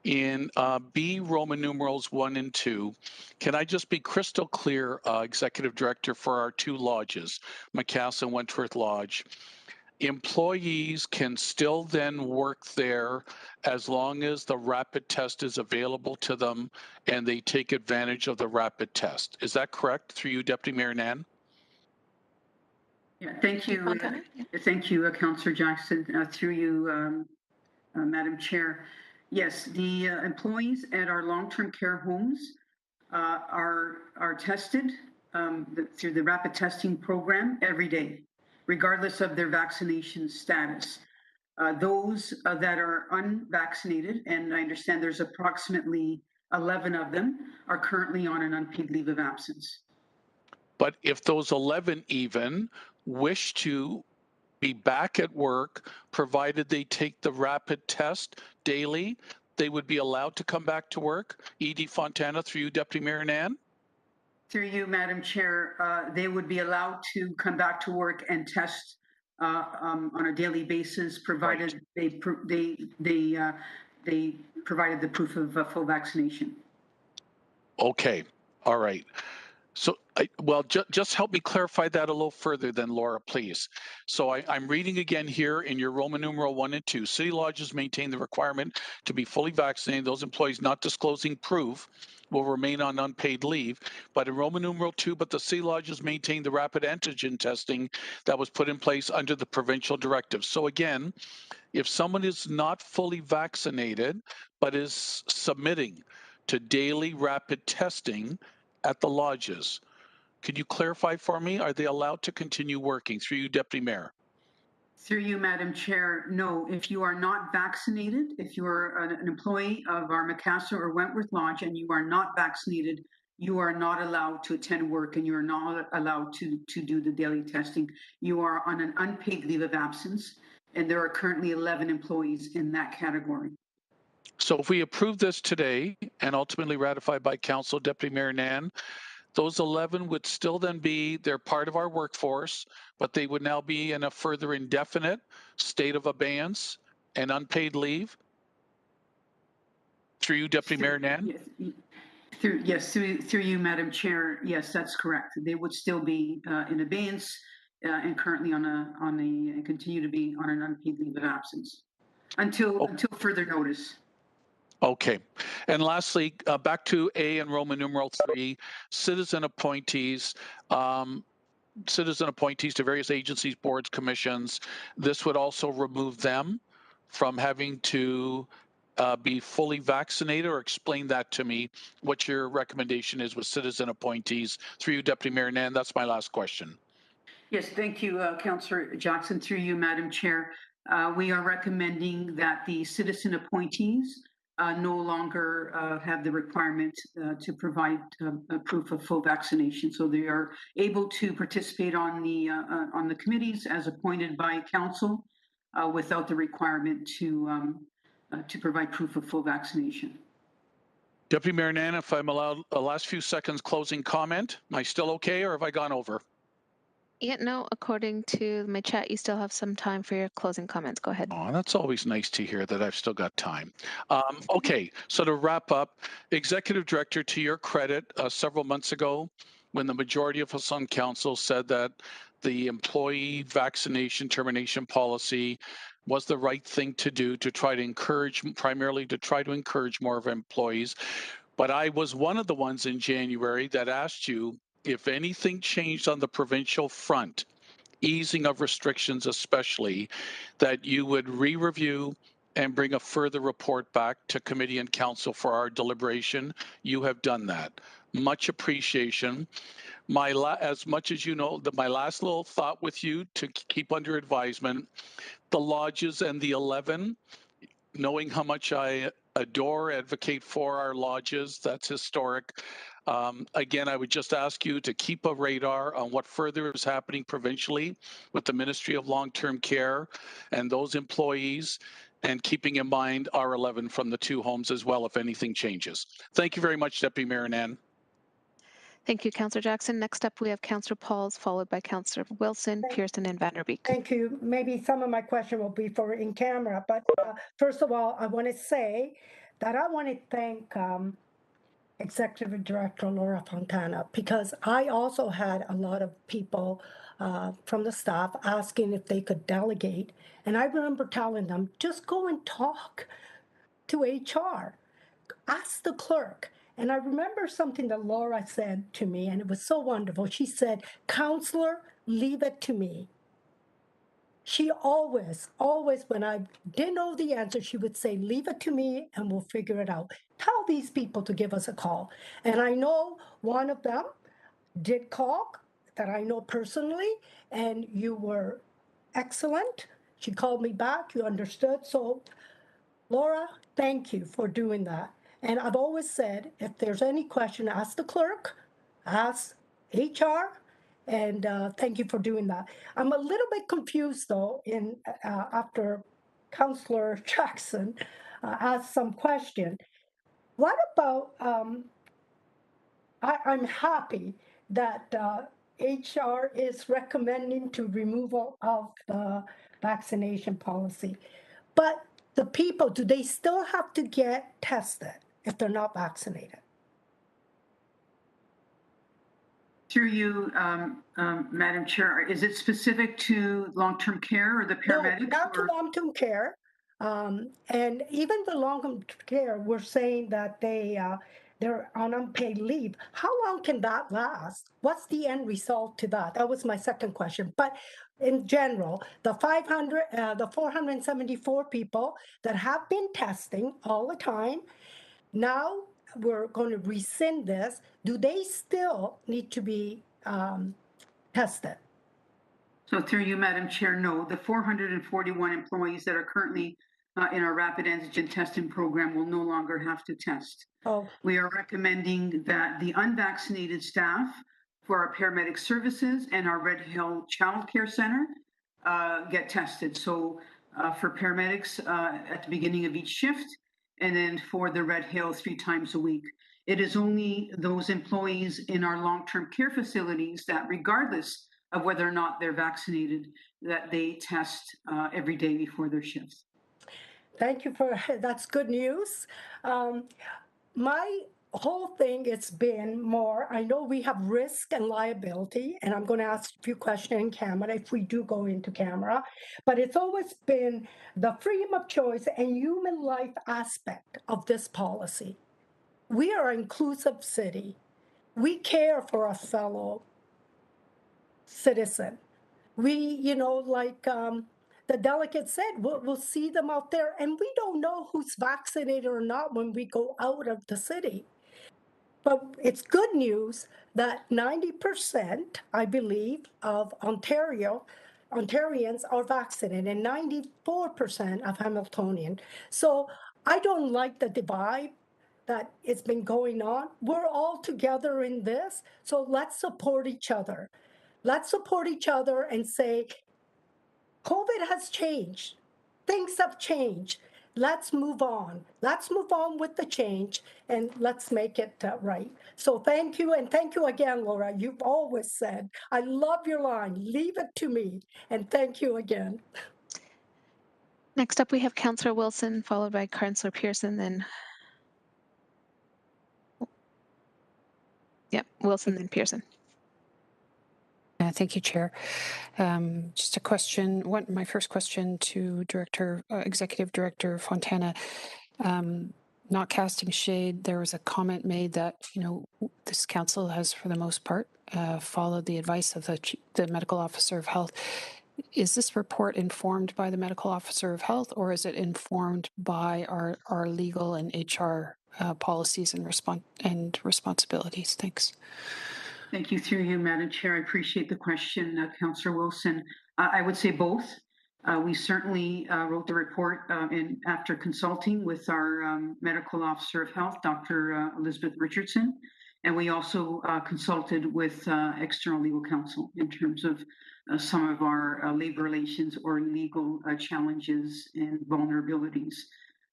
In B, Roman numerals 1 and 2, can I just be crystal clear, Executive Director, for our two lodges, Mcmaster and Wentworth Lodge, employees can still then work there as long as the rapid test is available to them and they take advantage of the rapid test. Is that correct through you, Deputy Mayor Nan? Yeah, thank you. Thank you, Councillor Jackson. Through you, Madam Chair. Yes, the employees at our long-term care homes are tested through the rapid testing program every day, regardless of their vaccination status. Those that are unvaccinated, and I understand there's approximately 11 of them, are currently on an unpaid leave of absence. But if those 11 even wish to be back at work, provided they take the rapid test daily, they would be allowed to come back to work? E.D. Fontana, through you, Deputy Mayor Nan? Through you, Madam Chair, they would be allowed to come back to work and test on a daily basis, provided they provided the proof of full vaccination. Okay, all right. So, just help me clarify that a little further then, Laura, please. So I'm reading again here in your Roman numeral 1 and 2. City lodges maintain the requirement to be fully vaccinated. Those employees not disclosing proof will remain on unpaid leave. But in Roman numeral 2, but the city lodges maintain the rapid antigen testing that was put in place under the provincial directive. So again, if someone is not fully vaccinated, but is submitting to daily rapid testing at the lodges, could you clarify for me, are they allowed to continue working through you, Deputy Mayor? Through you, Madam Chair, no, if you are not vaccinated, if you are an employee of our Mcmaster or Wentworth Lodge and you are not vaccinated, you are not allowed to attend work and you are not allowed to do the daily testing. You are on an unpaid leave of absence, and there are currently 11 employees in that category. So if we approve this today and ultimately ratified by Council, Deputy Mayor Nan, those 11 would still then be, they're part of our workforce, but they would now be in a further indefinite state of abeyance and unpaid leave? Through you, Deputy Mayor Nan? Yes, through you, Madam Chair. Yes, that's correct. They would still be in abeyance and currently and continue to be on an unpaid leave of absence until further notice. Okay. And lastly, back to A and Roman numeral 3, citizen appointees. Citizen appointees to various agencies, boards, commissions. This would also remove them from having to be fully vaccinated, or explain that to me, what your recommendation is with citizen appointees. Through you, Deputy Mayor Nan, that's my last question. Yes, thank you, Councillor Jackson. Through you, Madam Chair. We are recommending that the citizen appointees no longer have the requirement to provide a proof of full vaccination. So they are able to participate on the committees as appointed by council without the requirement to provide proof of full vaccination. Deputy Mayor Nan, if I'm allowed a last few seconds closing comment, am I still okay, or have I gone over? Yeah, no, according to my chat, you still have some time for your closing comments. Go ahead. Oh, that's always nice to hear that I've still got time. Okay, so to wrap up, Executive Director, to your credit, several months ago, when the majority of us on council said that the employee vaccination termination policy was the right thing to do to try to encourage, primarily to try to encourage more of employees. But I was one of the ones in January that asked you if anything changed on the provincial front, easing of restrictions especially, that you would re-review and bring a further report back to committee and council for our deliberation. You have done that. Much appreciation. As much as you know, my last little thought with you to keep under advisement, the lodges and the 11, knowing how much I adore, advocate for our lodges, that's historic. Again, I would just ask you to keep a radar on what further is happening provincially with the Ministry of Long-Term Care and those employees, and keeping in mind R11 from the 2 homes as well if anything changes. Thank you very much, Deputy Mayor Nan. Thank you, Councillor Jackson. Next up, we have Councillor Pauls, followed by Councillor Wilson, Pearson, and Vanderbeek. Thank you. Maybe some of my question will be for in camera, but first of all, I want to say that I want to thank Executive Director Laura Fontana, because I also had a lot of people from the staff asking if they could delegate. And I remember telling them, just go and talk to HR, ask the clerk. And I remember something that Laura said to me, and it was so wonderful. She said, "Counselor, leave it to me." She always, when I didn't know the answer, she would say, "Leave it to me and we'll figure it out. Tell these people to give us a call." And I know one of them did call, that I know personally, and you were excellent. She called me back, you understood. So Laura, thank you for doing that. And I've always said, if there's any question, ask the clerk, ask HR, and thank you for doing that. I'm a little bit confused, though, after Councillor Jackson asked some question. What about, I'm happy that HR is recommending to removal of the vaccination policy, but the people, do they still have to get tested if they're not vaccinated? Through you, Madam Chair, is it specific to long-term care or the paramedics? No, not to long-term care. And even the long-term care, we're saying that they're on unpaid leave. How long can that last? What's the end result to that? That was my second question. But in general, the 474 people that have been testing all the time, now we're going to rescind this. Do they still need to be tested? So through you, Madam Chair, no, the 441 employees that are currently in our rapid antigen testing program will no longer have to test. Oh. We are recommending that the unvaccinated staff for our paramedic services and our Red Hill Child Care Center get tested. So for paramedics at the beginning of each shift, and then for the Red Hill 3 times a week. It is only those employees in our long-term care facilities that, regardless of whether or not they're vaccinated, that they test every day before their shifts. Thank you for, that's good news. My whole thing, it's been more, I know we have risk and liability, and I'm going to ask a few questions in camera if we do go into camera, but it's always been the freedom of choice and human life aspect of this policy. We are an inclusive city. We care for a fellow citizen. We, you know, like the delegate said, we'll see them out there, and we don't know who's vaccinated or not when we go out of the city. But it's good news that 90%, I believe, of Ontarians are vaccinated and 94% of Hamiltonian. So I don't like the divide that it's been going on. We're all together in this, so let's support each other. Let's support each other and say, COVID has changed. Things have changed. Let's move on. Let's move on with the change and let's make it right. So thank you. And thank you again, Laura. You've always said, I love your line. Leave it to me. And thank you again. Next up, we have Councillor Wilson, followed by Councillor Pearson, then. Yep, Wilson, then Pearson. Thank you, Chair. Just a question. My first question to Executive Director Fontana. Not casting shade, there was a comment made that this council has, for the most part, followed the advice of the medical officer of health. Is this report informed by the medical officer of health, or is it informed by our legal and HR policies and responsibilities? Thanks. Thank you. Through you, Madam Chair. I appreciate the question, Councillor Wilson. I would say both. We certainly wrote the report after consulting with our medical officer of health, Dr. Elizabeth Richardson, and we also consulted with external legal counsel in terms of some of our labor relations or legal challenges and vulnerabilities.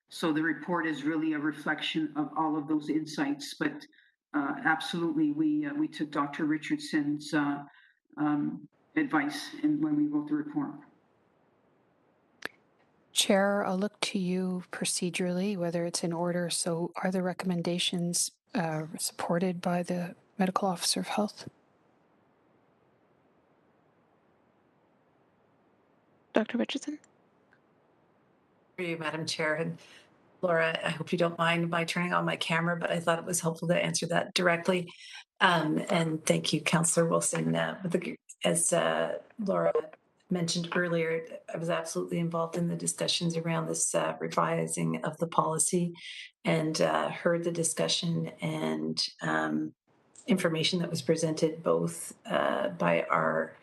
So the report is really a reflection of all of those insights, but absolutely, we took Dr. Richardson's advice when we wrote the report. Chair, I'll look to you procedurally, whether it's in order. So are the recommendations supported by the medical officer of health? Dr. Richardson? For you, Madam Chair. And Laura, I hope you don't mind my turning on my camera, but I thought it was helpful to answer that directly. And thank you, Councillor Wilson. As Laura mentioned earlier, I was absolutely involved in the discussions around this revising of the policy and heard the discussion and information that was presented both by our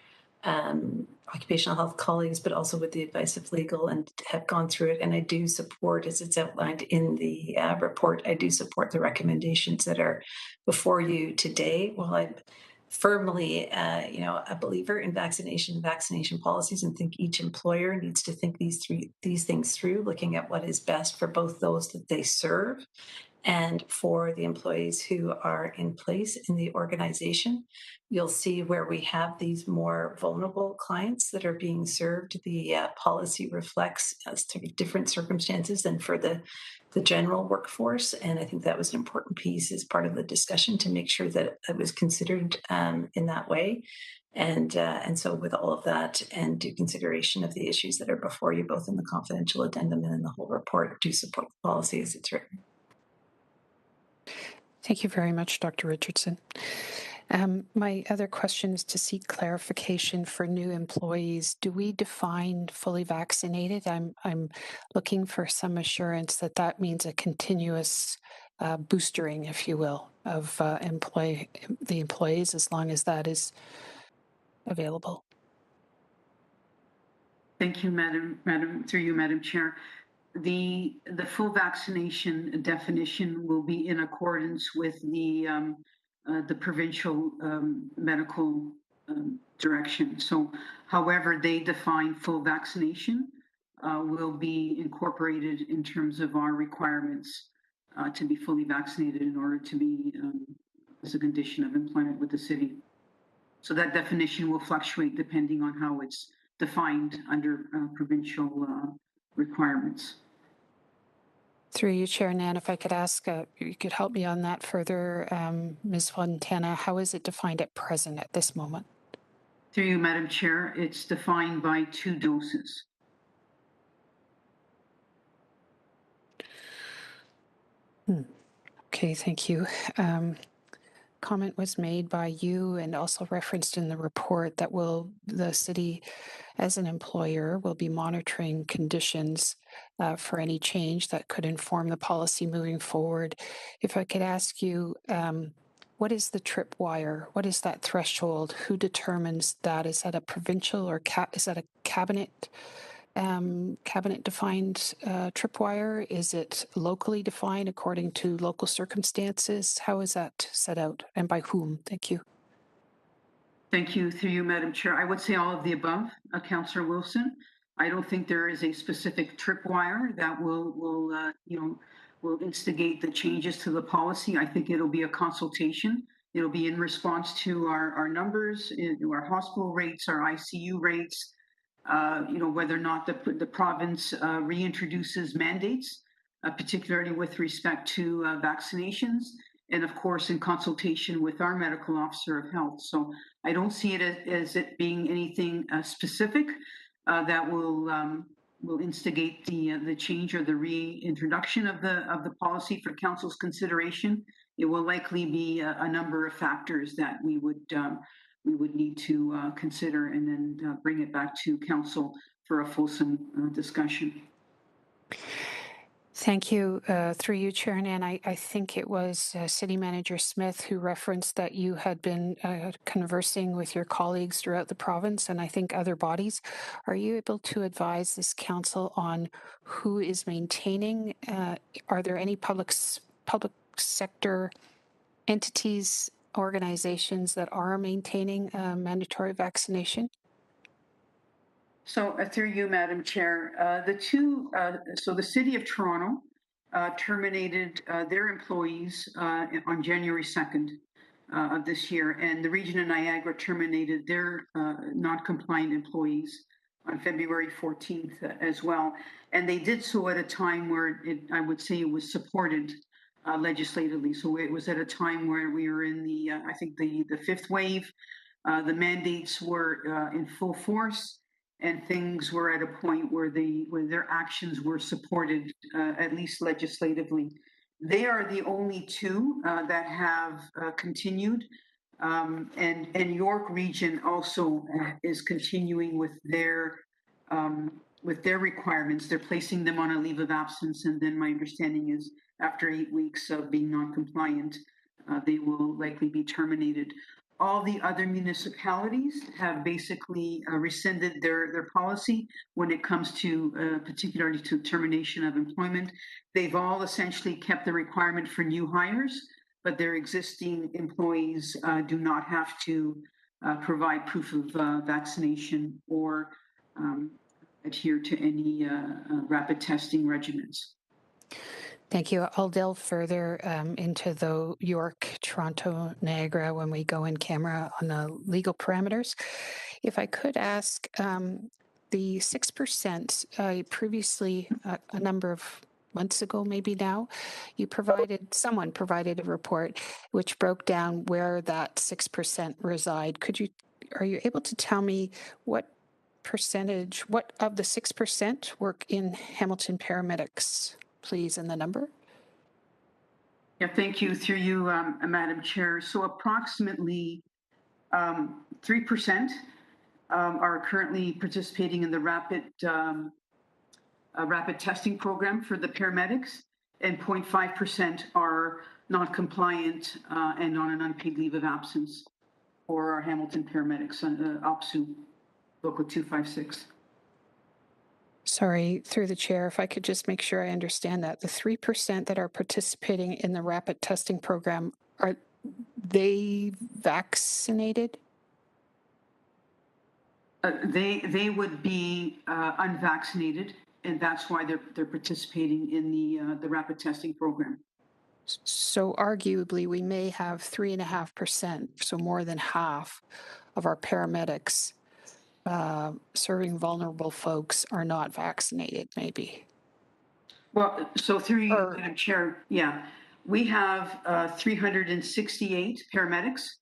occupational health colleagues, but also with the advice of legal, and have gone through it. And I do support, as it's outlined in the report, I do support the recommendations that are before you today. While I'm firmly, a believer in vaccination policies, and think each employer needs to think these things through, looking at what is best for both those that they serve and for the employees who are in place in the organization. You'll see where we have these more vulnerable clients that are being served, the policy reflects different circumstances than for the general workforce. And I think that was an important piece as part of the discussion to make sure that it was considered in that way. And so with all of that and due consideration of the issues that are before you, both in the confidential addendum and in the whole report, do support the policy as it's written. Thank you very much, Dr. Richardson. My other question is to seek clarification for new employees. Do we define fully vaccinated? I'm looking for some assurance that that means a continuous boostering, if you will, of the employees, as long as that is available. Thank you, through you, Madam Chair. The full vaccination definition will be in accordance with the provincial medical direction. So, however they define full vaccination will be incorporated in terms of our requirements to be fully vaccinated in order to be as a condition of employment with the city. So that definition will fluctuate depending on how it's defined under provincial requirements. Through you, Chair Nan, if I could ask, you could help me on that further, Ms. Fontana, how is it defined at present at this moment? Through you, Madam Chair, it's defined by 2 doses. Okay, thank you. Comment was made by you and also referenced in the report that the city as an employer will be monitoring conditions for any change that could inform the policy moving forward. If I could ask you, what is the tripwire? What is that threshold? Who determines that? Is that a provincial or is that a cabinet defined tripwire? Is it locally defined according to local circumstances? How is that set out and by whom? Thank you. Thank you. Through you, Madam Chair. I would say all of the above, Councillor Wilson. I don't think there is a specific tripwire that will instigate the changes to the policy. I think it'll be a consultation. It'll be in response to our numbers, our hospital rates, our ICU rates, whether or not the province reintroduces mandates, particularly with respect to vaccinations, and of course in consultation with our medical officer of health. So I don't see it as it being anything specific that will instigate the change or the reintroduction of the policy for council's consideration. It will likely be a number of factors that we would need to consider and then bring it back to council for a fulsome discussion. Thank you. Through you, Chair Nan, I think it was City Manager Smith who referenced that you had been conversing with your colleagues throughout the province and I think other bodies. Are you able to advise this council on who is maintaining? Are there any public sector entities, organizations that are maintaining mandatory vaccination? So through you, Madam Chair, the City of Toronto terminated their employees on January 2nd of this year, and the Region of Niagara terminated their non-compliant employees on February 14th as well. And they did so at a time where I would say it was supported legislatively. So it was at a time where we were in I think the 5th wave. The mandates were in full force, and things were at a point where their actions were supported, at least legislatively. They are the only 2 that have continued, and York Region also is continuing with their requirements. They're placing them on a leave of absence, and then my understanding is after 8 weeks of being non-compliant, they will likely be terminated. All the other municipalities have basically rescinded their policy when it comes to particularly to termination of employment. They've all essentially kept the requirement for new hires, but their existing employees do not have to provide proof of vaccination or adhere to any rapid testing regimens. Thank you. I'll delve further into the York, Toronto, Niagara when we go in camera on the legal parameters. If I could ask, the 6%, previously, a number of months ago, maybe now, someone provided a report which broke down where that 6% reside. Are you able to tell me what of the 6% work in Hamilton paramedics? Please, and the number? Yeah, thank you. Through you, Madam Chair. So approximately 3% are currently participating in the rapid testing program for the paramedics, and 0.5% are not compliant and on an unpaid leave of absence for our Hamilton paramedics, OPSU Local 256. Sorry, through the chair, if I could just make sure I understand that. The 3% that are participating in the rapid testing program, are they vaccinated? They would be unvaccinated, and that's why they're participating in the rapid testing program. So arguably, we may have 3.5%, so more than half of our paramedics serving vulnerable folks are not vaccinated, maybe. Well, so through you, Madam Chair, yeah, we have 368 paramedics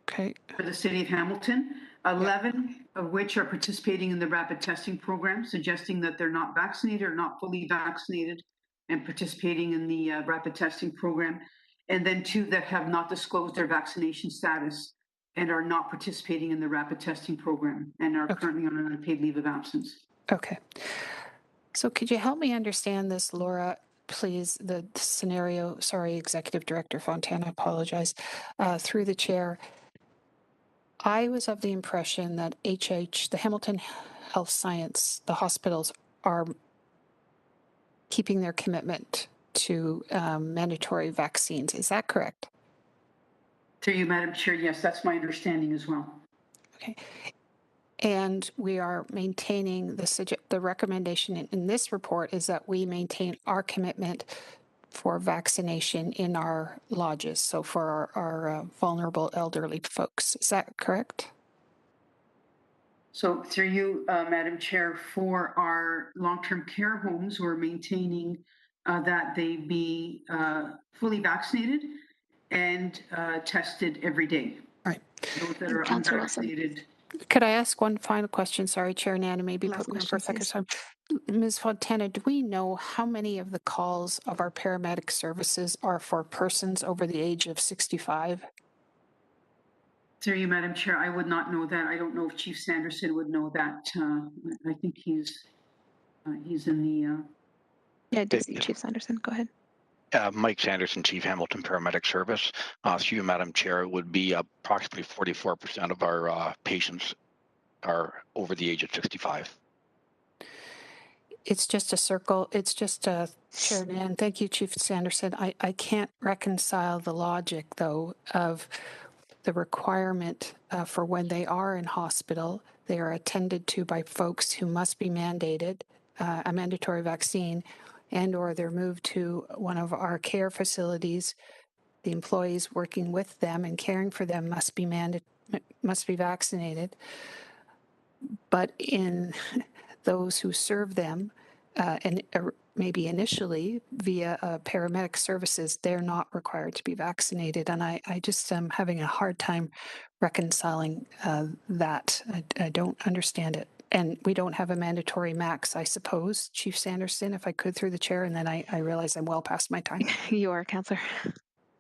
for the city of Hamilton, 11 of which are participating in the rapid testing program, suggesting that they're not vaccinated or not fully vaccinated and participating in the rapid testing program. And then 2 that have not disclosed their vaccination status and are not participating in the rapid testing program and are currently on an unpaid leave of absence. Okay. So could you help me understand this, Laura, please, the scenario? Sorry, Executive Director Fontana, I apologize. Through the chair, I was of the impression that the Hamilton Health Science, the hospitals are keeping their commitment to mandatory vaccines. Is that correct? Through you, Madam Chair, yes, that's my understanding as well. Okay. And we are maintaining the recommendation in this report is that we maintain our commitment for vaccination in our lodges, so for our vulnerable elderly folks. Is that correct? So through you, Madam Chair, for our long-term care homes, we're maintaining that they be fully vaccinated and tested every day. All right. Those that are unvaccinated. Could I ask one final question? Sorry, Chair Nana, maybe put me on for a second. So, Ms. Fontana, do we know how many of the calls of our paramedic services are for persons over the age of 65? Through you, Madam Chair, I would not know that. I don't know if Chief Sanderson would know that. I think he's in the... Yeah, I did see Chief Sanderson. Go ahead. Mike Sanderson, Chief Hamilton Paramedic Service. Through you, Madam Chair, it would be approximately 44% of our patients are over the age of 65. It's just a circle. It's just a Chair Nan. Thank you, Chief Sanderson. I can't reconcile the logic, though, of the requirement for when they are in hospital, they are attended to by folks who must be mandated a mandatory vaccine, and or they're moved to one of our care facilities. The employees working with them and caring for them must be vaccinated. But in those who serve them, and maybe initially via paramedic services, they're not required to be vaccinated. And I just am having a hard time reconciling that. I don't understand it. And we don't have a mandatory max, I suppose, Chief Sanderson, if I could through the chair, and then I realize I'm well past my time. You are, Councillor.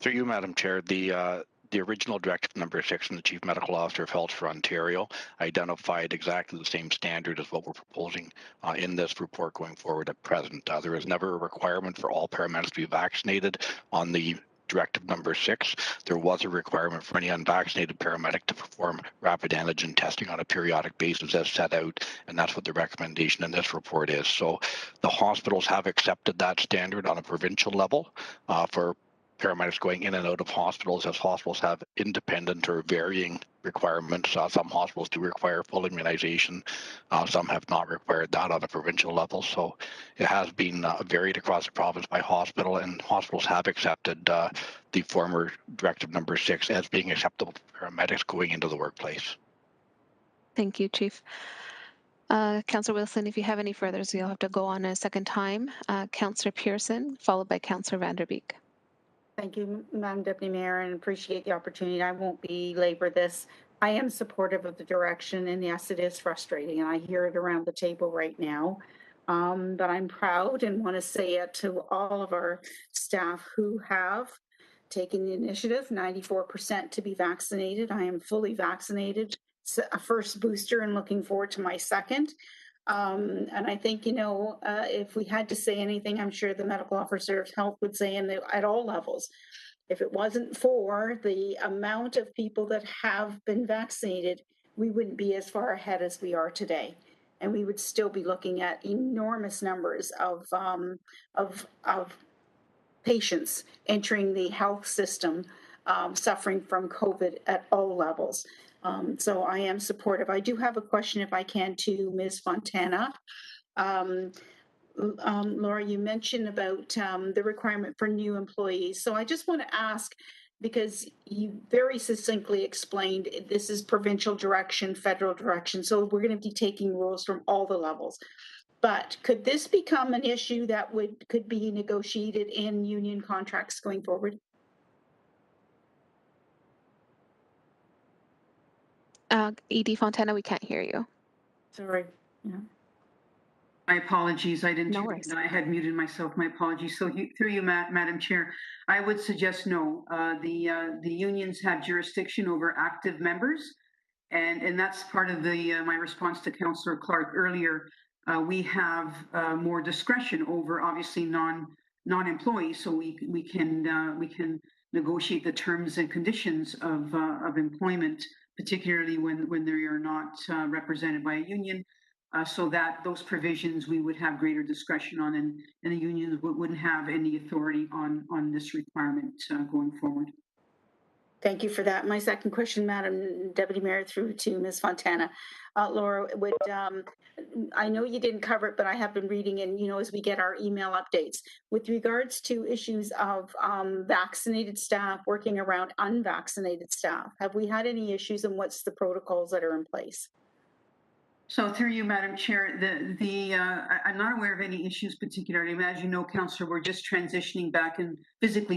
Through you, Madam Chair, the original directive number 6 from the Chief Medical Officer of Health for Ontario identified exactly the same standard as what we're proposing in this report going forward at present. There is never a requirement for all paramedics to be vaccinated on the directive number 6. There was a requirement for any unvaccinated paramedic to perform rapid antigen testing on a periodic basis as set out, and that's what the recommendation in this report is. So the hospitals have accepted that standard on a provincial level for paramedics going in and out of hospitals, as hospitals have independent or varying requirements. Some hospitals do require full immunization. Some have not required that on a provincial level. So it has been varied across the province by hospital, and hospitals have accepted the former directive number 6 as being acceptable for paramedics going into the workplace. Thank you, Chief. Councillor Wilson, if you have any further, so you'll have to go on a second time. Councillor Pearson, followed by Councillor Vanderbeek. Thank you, Madam Deputy Mayor, and appreciate the opportunity. I won't belabor this. I am supportive of the direction, and yes, it is frustrating, and I hear it around the table right now. But I'm proud and want to say it to all of our staff who have taken the initiative, 94% to be vaccinated. I am fully vaccinated, a first booster, and looking forward to my second. And I think, if we had to say anything, I'm sure the medical officer of health would say at all levels, if it wasn't for the amount of people that have been vaccinated, we wouldn't be as far ahead as we are today. and we would still be looking at enormous numbers of patients entering the health system suffering from COVID at all levels. So I am supportive. I do have a question, if I can, to Ms. Fontana. Laura, you mentioned about the requirement for new employees. So I just want to ask, because you very succinctly explained this is provincial direction, federal direction, so we're going to be taking rules from all the levels. But could this become an issue that could be negotiated in union contracts going forward? ED Fontana, we can't hear you. Sorry. Yeah. My apologies. I didn't. No worries. I had muted myself. My apologies. So through you, Madam Chair, I would suggest no. The unions have jurisdiction over active members, and that's part of the my response to Councillor Clark earlier. We have more discretion over obviously non-employees, so we can negotiate the terms and conditions of employment, particularly when they are not represented by a union. So that those provisions we would have greater discretion on, and the unions wouldn't have any authority on this requirement going forward. Thank you for that. My second question, Madam Deputy Mayor, through to Ms. Fontana. Laura, I know you didn't cover it, but I have been reading, and as we get our email updates with regards to issues of vaccinated staff working around unvaccinated staff. Have we had any issues, and what's the protocols that are in place? So through you, Madam Chair, I'm not aware of any issues particularly. As you know, Councillor, we're just physically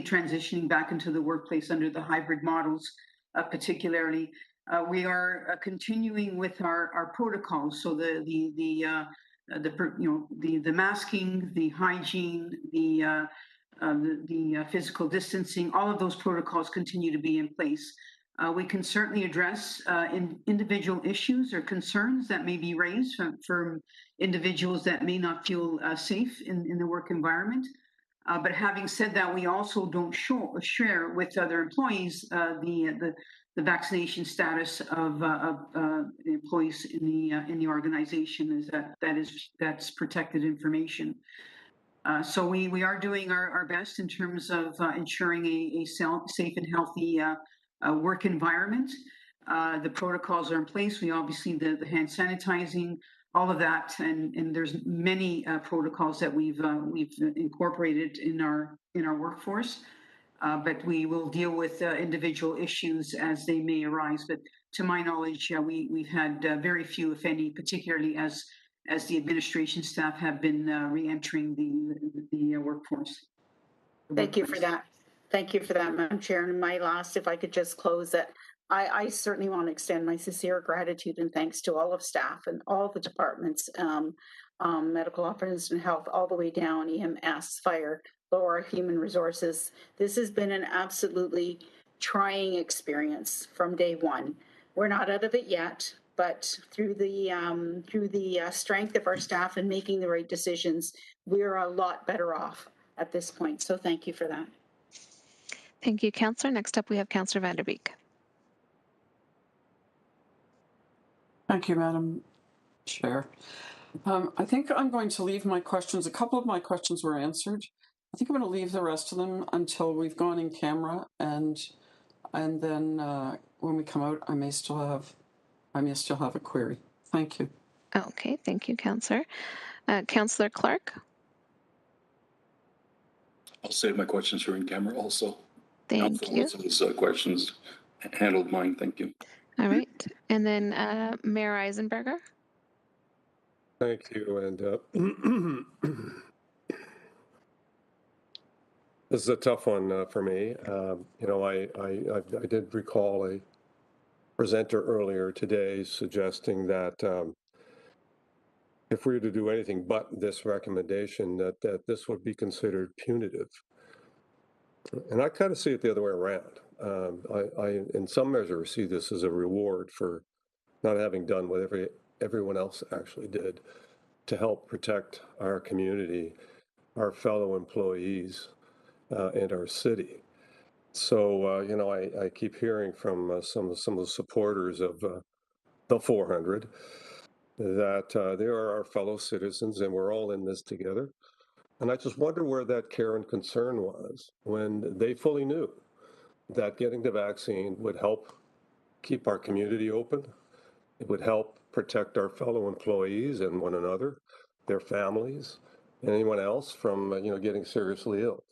transitioning back into the workplace under the hybrid models, particularly. We are continuing with our protocols. So the masking, the hygiene, the physical distancing, all of those protocols continue to be in place. We can certainly address individual issues or concerns that may be raised from individuals that may not feel safe in the work environment. But having said that, we also don't share with other employees the vaccination status of employees in the organization. That's protected information. So we are doing our best in terms of ensuring a safe and healthy work environment. The protocols are in place. We obviously the hand sanitizing, all of that, and there's many protocols that we've incorporated in our workforce. But we will deal with individual issues as they may arise. But to my knowledge, we've had very few, if any, particularly as the administration staff have been re-entering the workforce. Thank you for that. Thank you for that, Madam Chair. And my last, if I could just close that, I certainly want to extend my sincere gratitude and thanks to all of staff and all the departments, medical officers and health, all the way down, EMS, fire, Laura, human resources. This has been an absolutely trying experience from day one. We're not out of it yet, but through the strength of our staff and making the right decisions, we're a lot better off at this point. So thank you for that. Thank you, Councillor. Next up, we have Councillor Van Der Beek. Thank you, Madam Chair. I think I'm going to leave my questions. A couple of my questions were answered. I think I'm going to leave the rest of them until we've gone in camera, and then when we come out, I may still have a query. Thank you. Okay, thank you, Councillor. Councillor Clark. I'll save my questions for in camera also. Thank you. Those questions handled mine. Thank you. All right. And then Mayor Eisenberger. Thank you. And this is a tough one for me. I did recall a presenter earlier today suggesting that if we were to do anything but this recommendation, that this would be considered punitive. And I kind of see it the other way around. I in some measure, see this as a reward for not having done what everyone else actually did to help protect our community, our fellow employees, and our city. So, I keep hearing from some of the supporters of the 400 that they are our fellow citizens and we're all in this together. And I just wonder where that care and concern was when they fully knew that getting the vaccine would help keep our community open. It would help protect our fellow employees and one another, their families, and anyone else from getting seriously ill.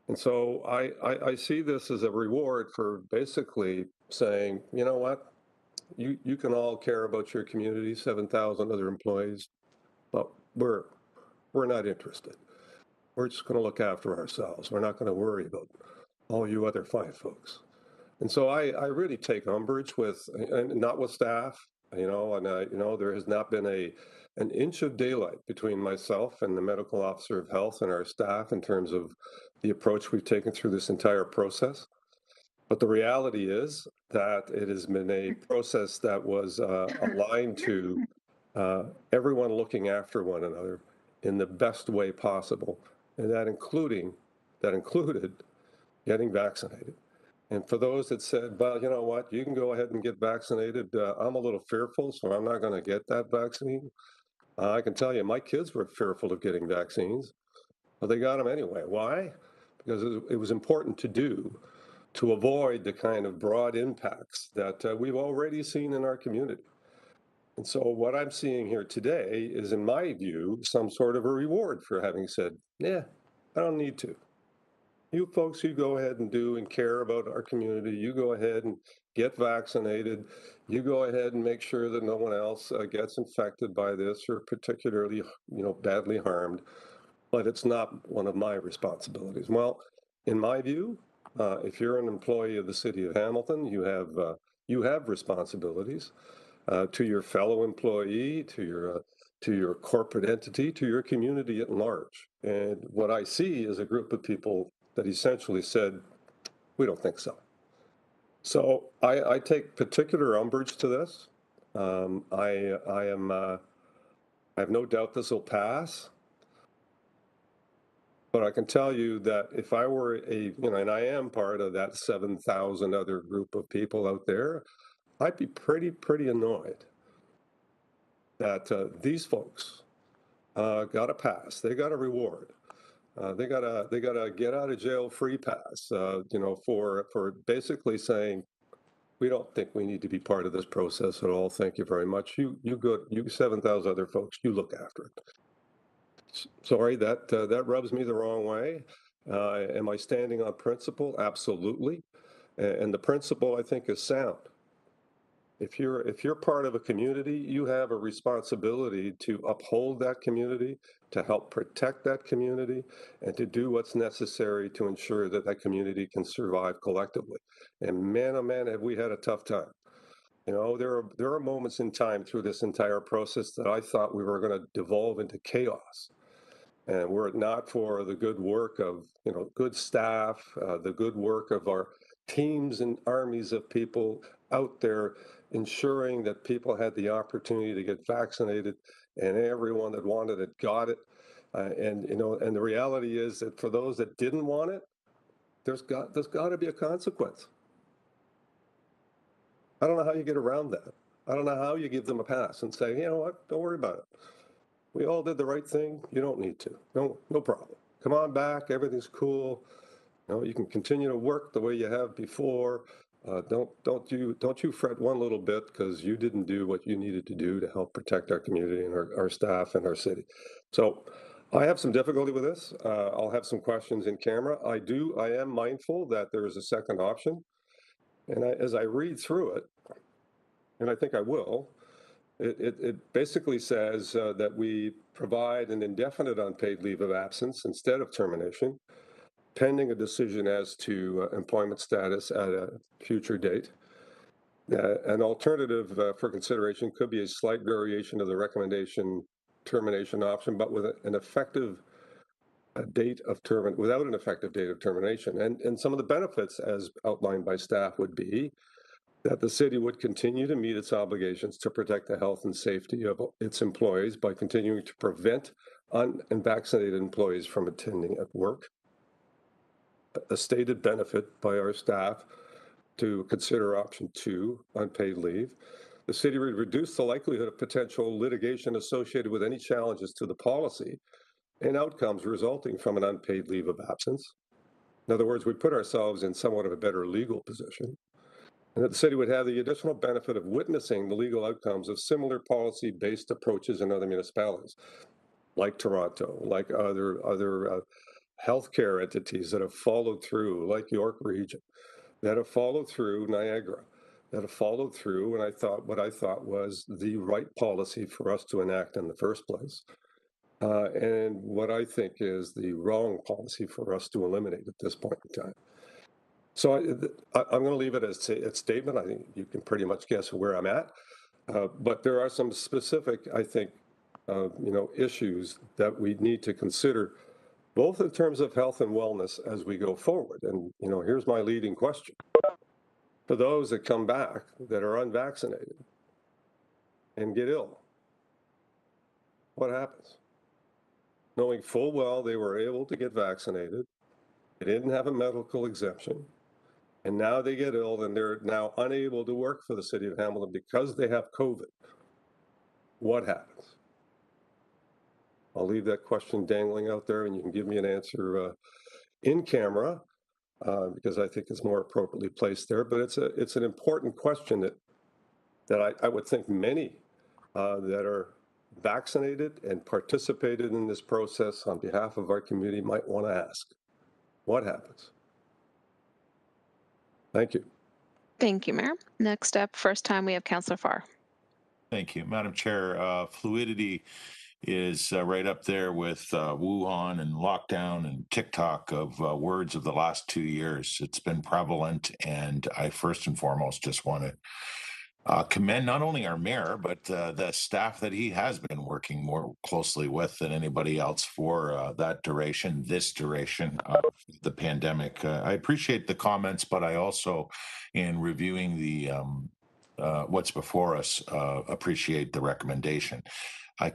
And so I see this as a reward for basically saying, you know what, you can all care about your community, 7,000 other employees, but we're not interested. We're just going to look after ourselves. We're not going to worry about all you other fine folks. And so I really take umbrage with, and not with staff, and there has not been an inch of daylight between myself and the medical officer of health and our staff in terms of the approach we've taken through this entire process. But the reality is that it has been a process that was aligned to everyone looking after one another in the best way possible, and that included getting vaccinated. And for those that said, well, you know what, you can go ahead and get vaccinated, I'm a little fearful, so I'm not going to get that vaccine. I can tell you, my kids were fearful of getting vaccines, but they got them anyway. Why? Because it was important to do to avoid the kind of broad impacts that we've already seen in our community. And so what I'm seeing here today is, in my view, some sort of a reward for having said, yeah, I don't need to. You folks, you go ahead and do and care about our community. You go ahead and get vaccinated. You go ahead and make sure that no one else gets infected by this or particularly, badly harmed. But it's not one of my responsibilities. Well, in my view, if you're an employee of the city of Hamilton, you have responsibilities to your fellow employee, to your corporate entity, to your community at large. And what I see is a group of people that essentially said, we don't think so. So I take particular umbrage to this. I have no doubt this will pass. But I can tell you that if I were and I am part of that 7,000 other group of people out there, I'd be pretty annoyed that these folks got a pass. They got a reward. They got a get out of jail free pass. For basically saying, we don't think we need to be part of this process at all. Thank you very much. You 7,000 other folks, you look after it. Sorry, that rubs me the wrong way. Am I standing on principle? Absolutely. And the principle, I think, is sound. If you're part of a community, you have a responsibility to uphold that community, to help protect that community, and to do what's necessary to ensure that that community can survive collectively. And man, oh man, have we had a tough time. There are moments in time through this entire process that I thought we were going to devolve into chaos. And were it not for the good work of good staff, the good work of our teams and armies of people out there ensuring that people had the opportunity to get vaccinated, and everyone that wanted it got it. And the reality is that for those that didn't want it, there's got to be a consequence. I don't know how you get around that. I don't know how you give them a pass and say, you know what, don't worry about it. We all did the right thing. You don't need to. No problem. Come on back. Everything's cool. You can continue to work the way you have before. Don't you fret one little bit because you didn't do what you needed to do to help protect our community and our staff and our city. So I have some difficulty with this. I'll have some questions in camera. I am mindful that there is a second option. And as I read through it, and I think I will, it basically says that we provide an indefinite unpaid leave of absence instead of termination, pending a decision as to employment status at a future date. An alternative for consideration could be a slight variation of the recommendation termination option, but with an effective date of without an effective date of termination. And some of the benefits, as outlined by staff, would be that the city would continue to meet its obligations to protect the health and safety of its employees by continuing to prevent unvaccinated employees from attending at work. A stated benefit by our staff to consider option 2, unpaid leave. the city would reduce the likelihood of potential litigation associated with any challenges to the policy and outcomes resulting from an unpaid leave of absence. In other words, we put ourselves in somewhat of a better legal position, and that the city would have the additional benefit of witnessing the legal outcomes of similar policy-based approaches in other municipalities, like Toronto, like other healthcare entities that have followed through, like York Region, that have followed through, Niagara, that have followed through, and what I thought was the right policy for us to enact in the first place. And what I think is the wrong policy for us to eliminate at this point in time. So I'm going to leave it as a statement. I think you can pretty much guess where I'm at. But there are some specific, I think, issues that we need to consider, both in terms of health and wellness as we go forward. And, here's my leading question. For those that come back that are unvaccinated and get ill, what happens? Knowing full well they were able to get vaccinated, they didn't have a medical exemption, and now they get ill and they're now unable to work for the city of Hamilton because they have COVID. What happens? I'll leave that question dangling out there, and you can give me an answer in camera because I think it's more appropriately placed there. But it's an important question that I would think many that are vaccinated and participated in this process on behalf of our community might want to ask. What happens? Thank you. Thank you, Mayor. Next up, first time we have Councillor Farr. Thank you, Madam Chair. Fluidity is right up there with Wuhan and lockdown and TikTok of words of the last 2 years. It's been prevalent, and I first and foremost just want to commend not only our mayor, but the staff that he has been working more closely with than anybody else for this duration of the pandemic. I appreciate the comments, but I also, in reviewing the what's before us, appreciate the recommendation. I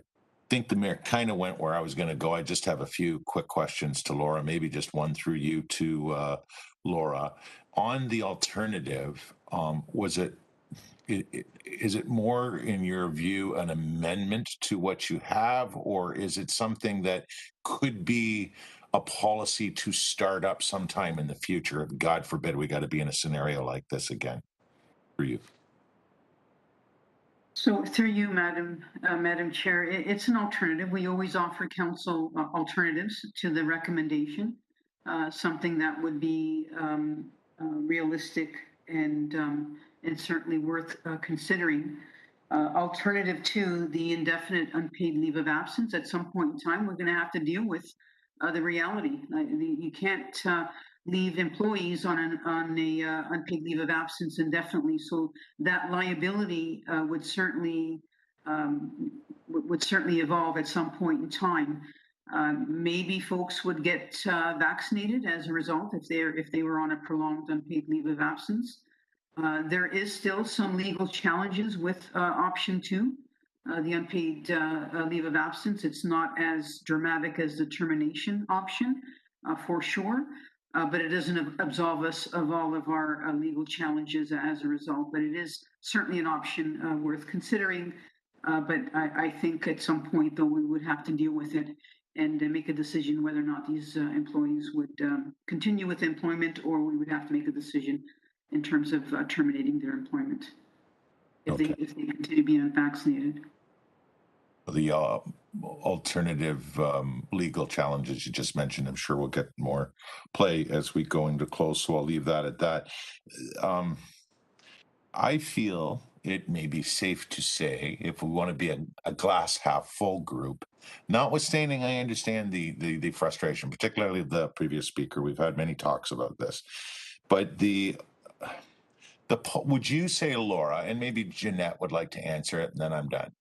think the mayor kind of went where I was going to go. I just have a few quick questions to Laura, maybe just one through you to Laura. On the alternative, is it more, in your view, an amendment to what you have, or is it something that could be a policy to start up sometime in the future? God forbid we got to be in a scenario like this again. For you. So through you, Madam Chair, it's an alternative. We always offer council alternatives to the recommendation, something that would be realistic and certainly worth considering. Alternative to the indefinite unpaid leave of absence, at some point in time, we're going to have to deal with the reality. You can't leave employees on an unpaid leave of absence indefinitely. So that liability would certainly evolve at some point in time. Maybe folks would get vaccinated as a result if they were on a prolonged unpaid leave of absence. There is still some legal challenges with option 2, the unpaid leave of absence. It's not as dramatic as the termination option, for sure, but it doesn't absolve us of all of our legal challenges as a result. But it is certainly an option worth considering. But I think at some point, though, we would have to deal with it and make a decision whether or not these employees would continue with employment, or we would have to make a decision in terms of terminating their employment if they continue being unvaccinated. The alternative legal challenges you just mentioned, I'm sure we'll get more play as we go into close, so I'll leave that at that. I feel it may be safe to say, if we want to be a glass half full group, notwithstanding I understand the frustration, particularly the previous speaker, we've had many talks about this, but would you say, Laura, and maybe Jeanette would like to answer it and then I'm done,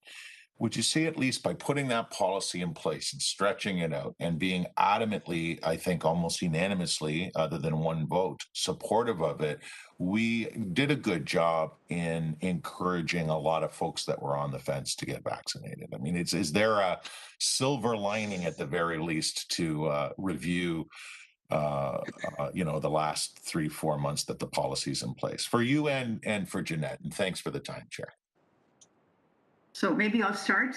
would you say, at least by putting that policy in place and stretching it out and being adamantly, I think almost unanimously, other than one vote, supportive of it, we did a good job in encouraging a lot of folks that were on the fence to get vaccinated? I mean, is there a silver lining at the very least to review the last 3-4 months that the policy's in place for you and for Jeanette? And thanks for the time, Chair. So maybe I'll start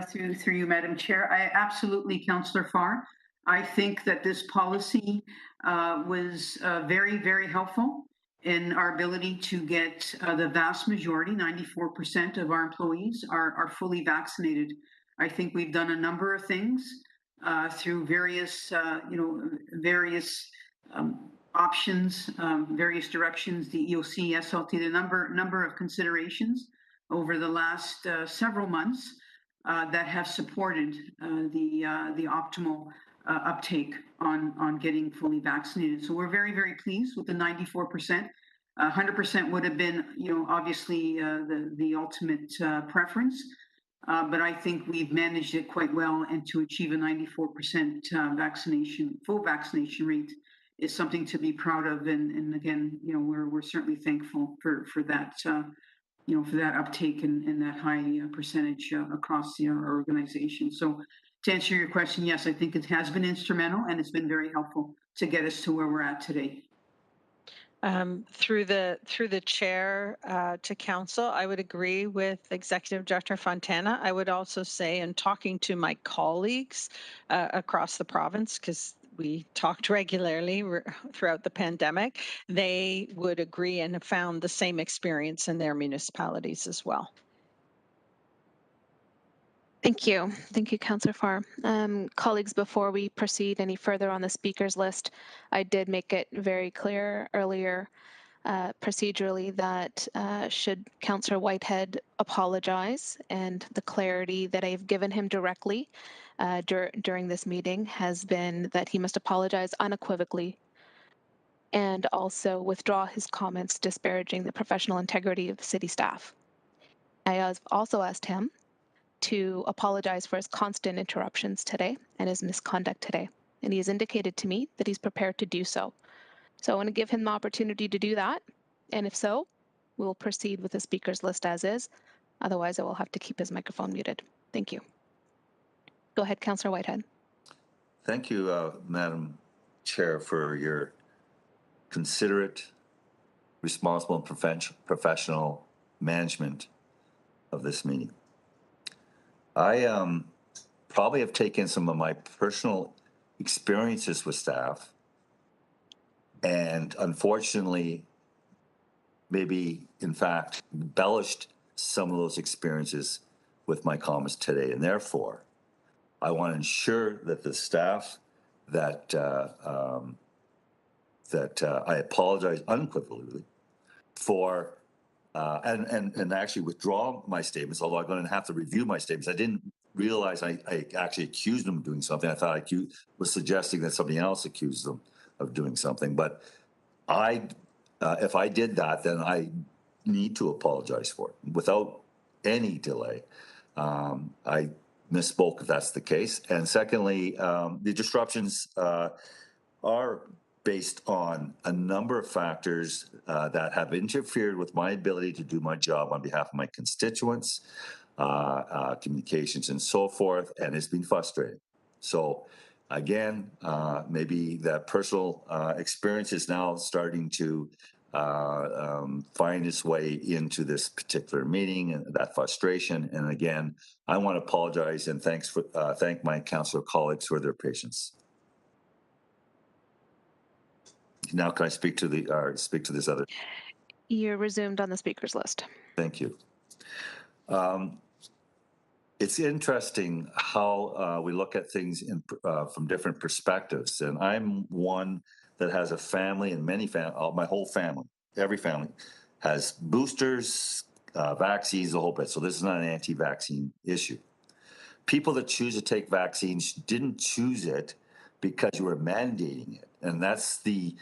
through you, Madam Chair. I absolutely, Councillor Farr. I think that this policy was very, very helpful in our ability to get the vast majority, 94% of our employees are fully vaccinated. I think we've done a number of things through various, various options, various directions, the EOC, SLT, the number of considerations over the last several months that have supported the optimal uptake on getting fully vaccinated. So we're very, very pleased with the 94%. 100% would have been, obviously the ultimate preference. But I think we've managed it quite well, and to achieve a 94% full vaccination rate is something to be proud of. And again, we're certainly thankful for that, for that uptake and that high percentage across our organization. So to answer your question, yes, I think it has been instrumental and it's been very helpful to get us to where we're at today. Through the chair to council, I would agree with Executive Director Fontana. I would also say, in talking to my colleagues across the province, because we talked regularly throughout the pandemic, they would agree and have found the same experience in their municipalities as well. Thank you. Thank you, Councillor Farr. Colleagues, before we proceed any further on the speakers list, I did make it very clear earlier procedurally that should Councillor Whitehead apologize, and the clarity that I've given him directly during this meeting has been that he must apologize unequivocally and also withdraw his comments disparaging the professional integrity of the city staff. I have also asked him to apologize for his constant interruptions today and his misconduct today. And he has indicated to me that he's prepared to do so. So I want to give him the opportunity to do that. And if so, we'll proceed with the speakers list as is. Otherwise, I will have to keep his microphone muted. Thank you. Go ahead, Councillor Whitehead. Thank you, Madam Chair, for your considerate, responsible, and professional management of this meeting. I probably have taken some of my personal experiences with staff and unfortunately, maybe in fact, embellished some of those experiences with my comments today. And therefore, I want to ensure that the staff that I apologize unequivocally for and actually withdraw my statements, although I'm going to have to review my statements. I didn't realize I actually accused them of doing something. I thought I was suggesting that somebody else accused them of doing something. But if I did that, then I need to apologize for it without any delay. I misspoke if that's the case. And secondly, the disruptions are based on a number of factors that have interfered with my ability to do my job on behalf of my constituents, communications and so forth, and it's been frustrating. So again, maybe that personal experience is now starting to find its way into this particular meeting, and that frustration. And again, I want to apologize and thank my councillor colleagues for their patience. Now, can I speak to this other? You're resumed on the speakers list. Thank you. It's interesting how we look at things from different perspectives, and I'm one that has a family and my whole family, every family has boosters, vaccines, the whole bit. So this is not an anti-vaccine issue. People that choose to take vaccines didn't choose it because you were mandating it, and that's the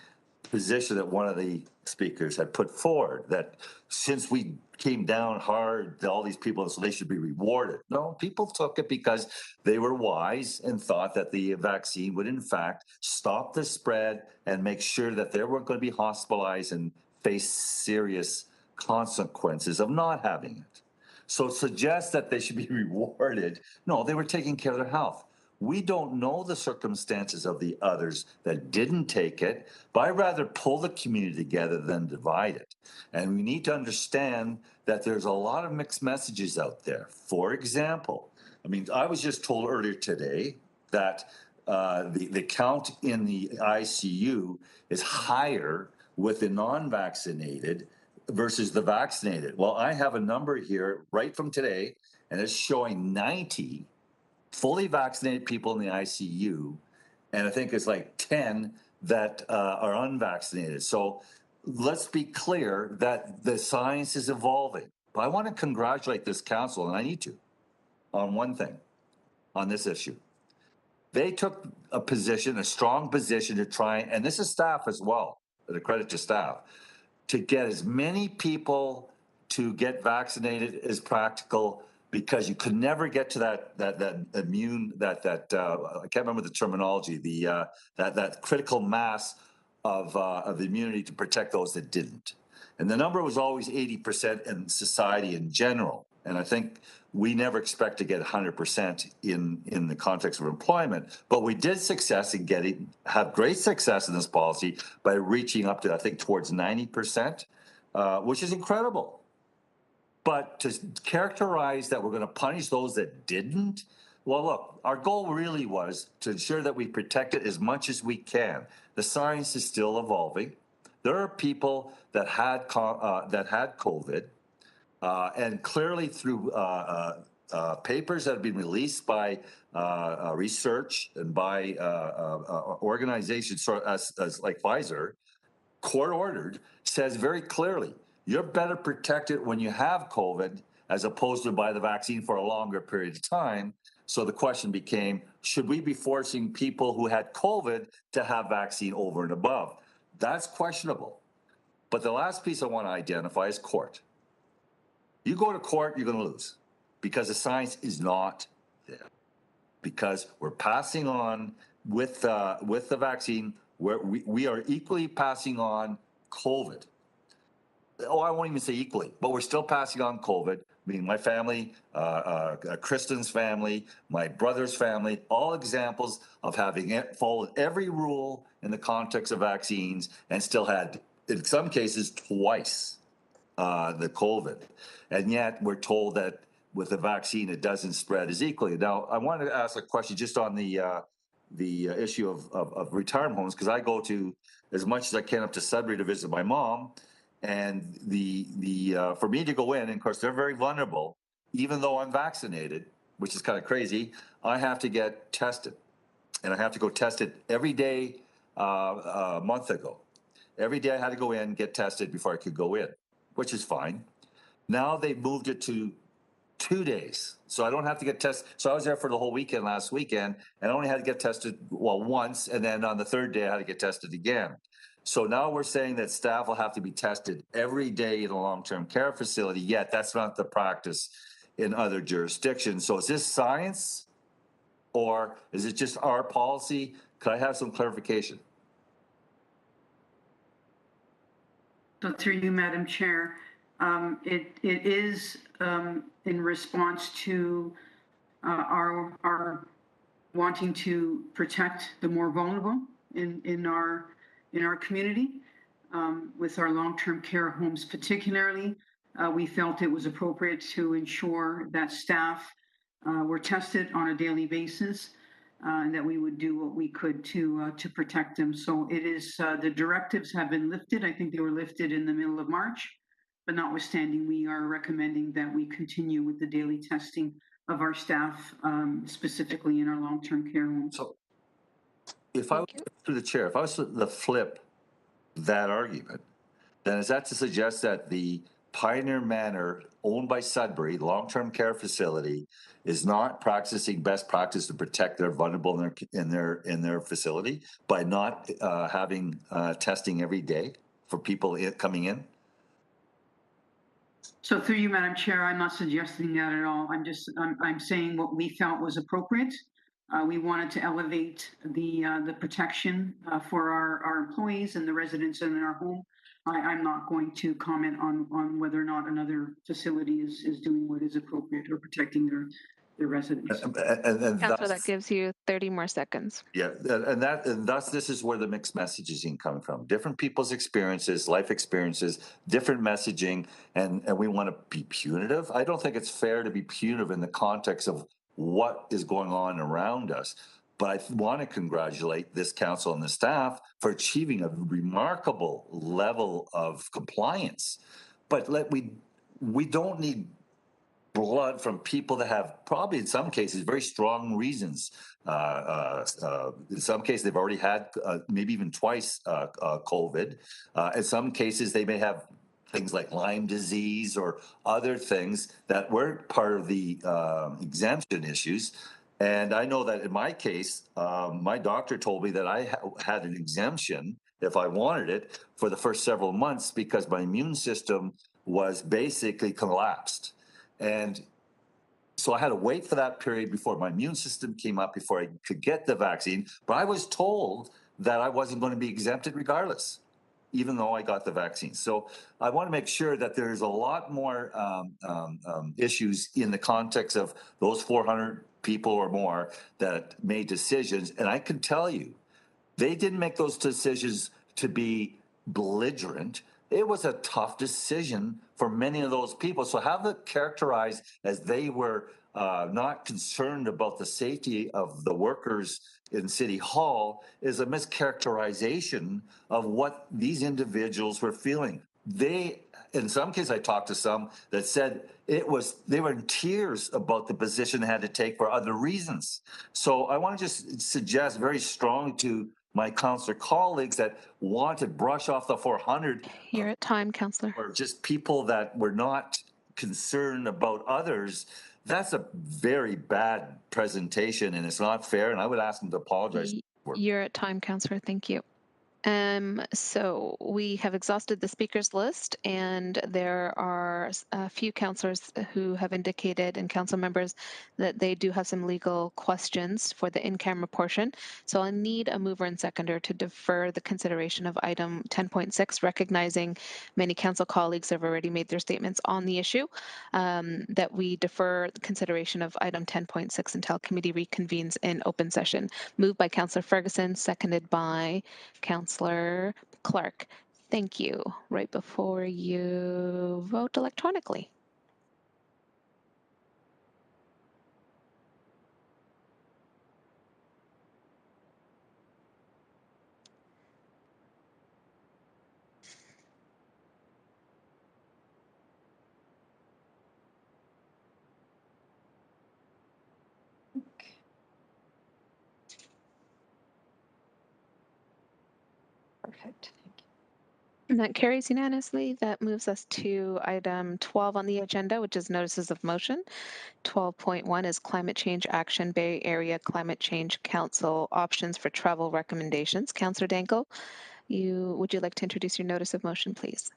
position that one of the speakers had put forward, that since we came down hard, all these people, so they should be rewarded. No, people took it because they were wise and thought that the vaccine would in fact stop the spread and make sure that they weren't going to be hospitalized and face serious consequences of not having it. So suggest that they should be rewarded. No, they were taking care of their health. We don't know the circumstances of the others that didn't take it, but I'd rather pull the community together than divide it. And we need to understand that there's a lot of mixed messages out there. For example, I mean, I was just told earlier today that the count in the ICU is higher with the non-vaccinated versus the vaccinated. Well, I have a number here right from today, and it's showing 90 fully vaccinated people in the ICU, and I think it's like 10 that are unvaccinated. So let's be clear that the science is evolving. But I want to congratulate this council, and I need to, on one thing, on this issue. They took a position, a strong position to try, and this is staff as well, a credit to staff, to get as many people to get vaccinated as practical, because you could never get to that immune, I can't remember the terminology, that critical mass of immunity to protect those that didn't. And the number was always 80% in society in general. And I think we never expect to get 100% in the context of employment, but we did have great success in this policy by reaching up to, I think, towards 90%, which is incredible. But to characterize that we're going to punish those that didn't, well, look, our goal really was to ensure that we protect it as much as we can. The science is still evolving. There are people that had COVID, and clearly through papers that have been released by research and by organizations as like Pfizer, court-ordered, says very clearly, you're better protected when you have COVID as opposed to by the vaccine for a longer period of time. So the question became, should we be forcing people who had COVID to have vaccine over and above? That's questionable. But the last piece I want to identify is court. You go to court, you're going to lose because the science is not there. Because we're passing on with the vaccine, where we are equally passing on COVID. Oh, I won't even say equally, but we're still passing on COVID. I mean, my family, Kristen's family, my brother's family, all examples of having followed every rule in the context of vaccines and still had, in some cases, twice the COVID. And yet we're told that with the vaccine, it doesn't spread as equally. Now, I wanted to ask a question just on the issue of retirement homes, because I go to, as much as I can, up to Sudbury to visit my mom. And for me to go in, and of course they're very vulnerable, even though I'm vaccinated, which is kind of crazy, I have to get tested. And I have to go tested every day a month ago. Every day I had to go in, get tested before I could go in, which is fine. Now they've moved it to 2 days. So I don't have to get tested. So I was there for the whole weekend last weekend, and I only had to get tested, once. And then on the third day, I had to get tested again. So now we're saying that staff will have to be tested every day in a long-term care facility, yet that's not the practice in other jurisdictions. So is this science, or is it just our policy? Could I have some clarification? So through you, Madam Chair, it is in response to our wanting to protect the more vulnerable in our community, with our long-term care homes particularly. We felt it was appropriate to ensure that staff were tested on a daily basis, and that we would do what we could to protect them. So it is, the directives have been lifted. I think they were lifted in the middle of March, but notwithstanding, we are recommending that we continue with the daily testing of our staff, specifically in our long-term care homes. So if I was through the chair, if I was to flip that argument, then is that to suggest that the Pioneer Manor, owned by Sudbury, long-term care facility, is not practicing best practice to protect their vulnerable in their facility by not having testing every day for people coming in? So through you, Madam Chair, I'm not suggesting that at all. I'm saying what we felt was appropriate. We wanted to elevate the protection for our employees and the residents in our home. I'm not going to comment on whether or not another facility is doing what is appropriate or protecting their residents. And Councillor, that thus, gives you 30 more seconds. yeah, and thus this is where the mixed messaging coming from. Different people's experiences, life experiences, different messaging, and we want to be punitive. I don't think it's fair to be punitive in the context of what is going on around us. But I want to congratulate this council and the staff for achieving a remarkable level of compliance. But we don't need blood from people that have probably in some cases very strong reasons. In some cases, they've already had maybe even twice COVID. In some cases, they may have things like Lyme disease or other things that weren't part of the exemption issues. And I know that in my case, my doctor told me that I had an exemption if I wanted it for the first several months because my immune system was basically collapsed. And so I had to wait for that period before my immune system came up before I could get the vaccine. But I was told that I wasn't going to be exempted regardless, even though I got the vaccine. So I want to make sure that there's a lot more issues in the context of those 400 people or more that made decisions. And I can tell you, they didn't make those decisions to be belligerent. It was a tough decision for many of those people. So have it characterized as they were not concerned about the safety of the workers in City Hall is a mischaracterization of what these individuals were feeling. They, in some cases, I talked to some that said they were in tears about the position they had to take for other reasons. So I want to just suggest very strongly to my councillor colleagues that want to brush off the 400. You're at time, councillor. Or just people that were not concerned about others. That's a very bad presentation and it's not fair. And I would ask them to apologize. You're at time, councillor. Thank you. So we have exhausted the speakers list, and there are a few councillors who have indicated, and council members, that they do have some legal questions for the in-camera portion. So I need a mover and seconder to defer the consideration of item 10.6, recognizing many council colleagues have already made their statements on the issue, that we defer the consideration of item 10.6 until committee reconvenes in open session. Moved by councillor Ferguson, seconded by Councillor Clark. Thank you. Right before you vote electronically. Perfect. And that carries unanimously. That moves us to item 12 on the agenda, which is notices of motion. 12.1 is Climate Change Action Bay Area Climate Change Council options for travel recommendations. Councillor Danko, would you like to introduce your notice of motion, please?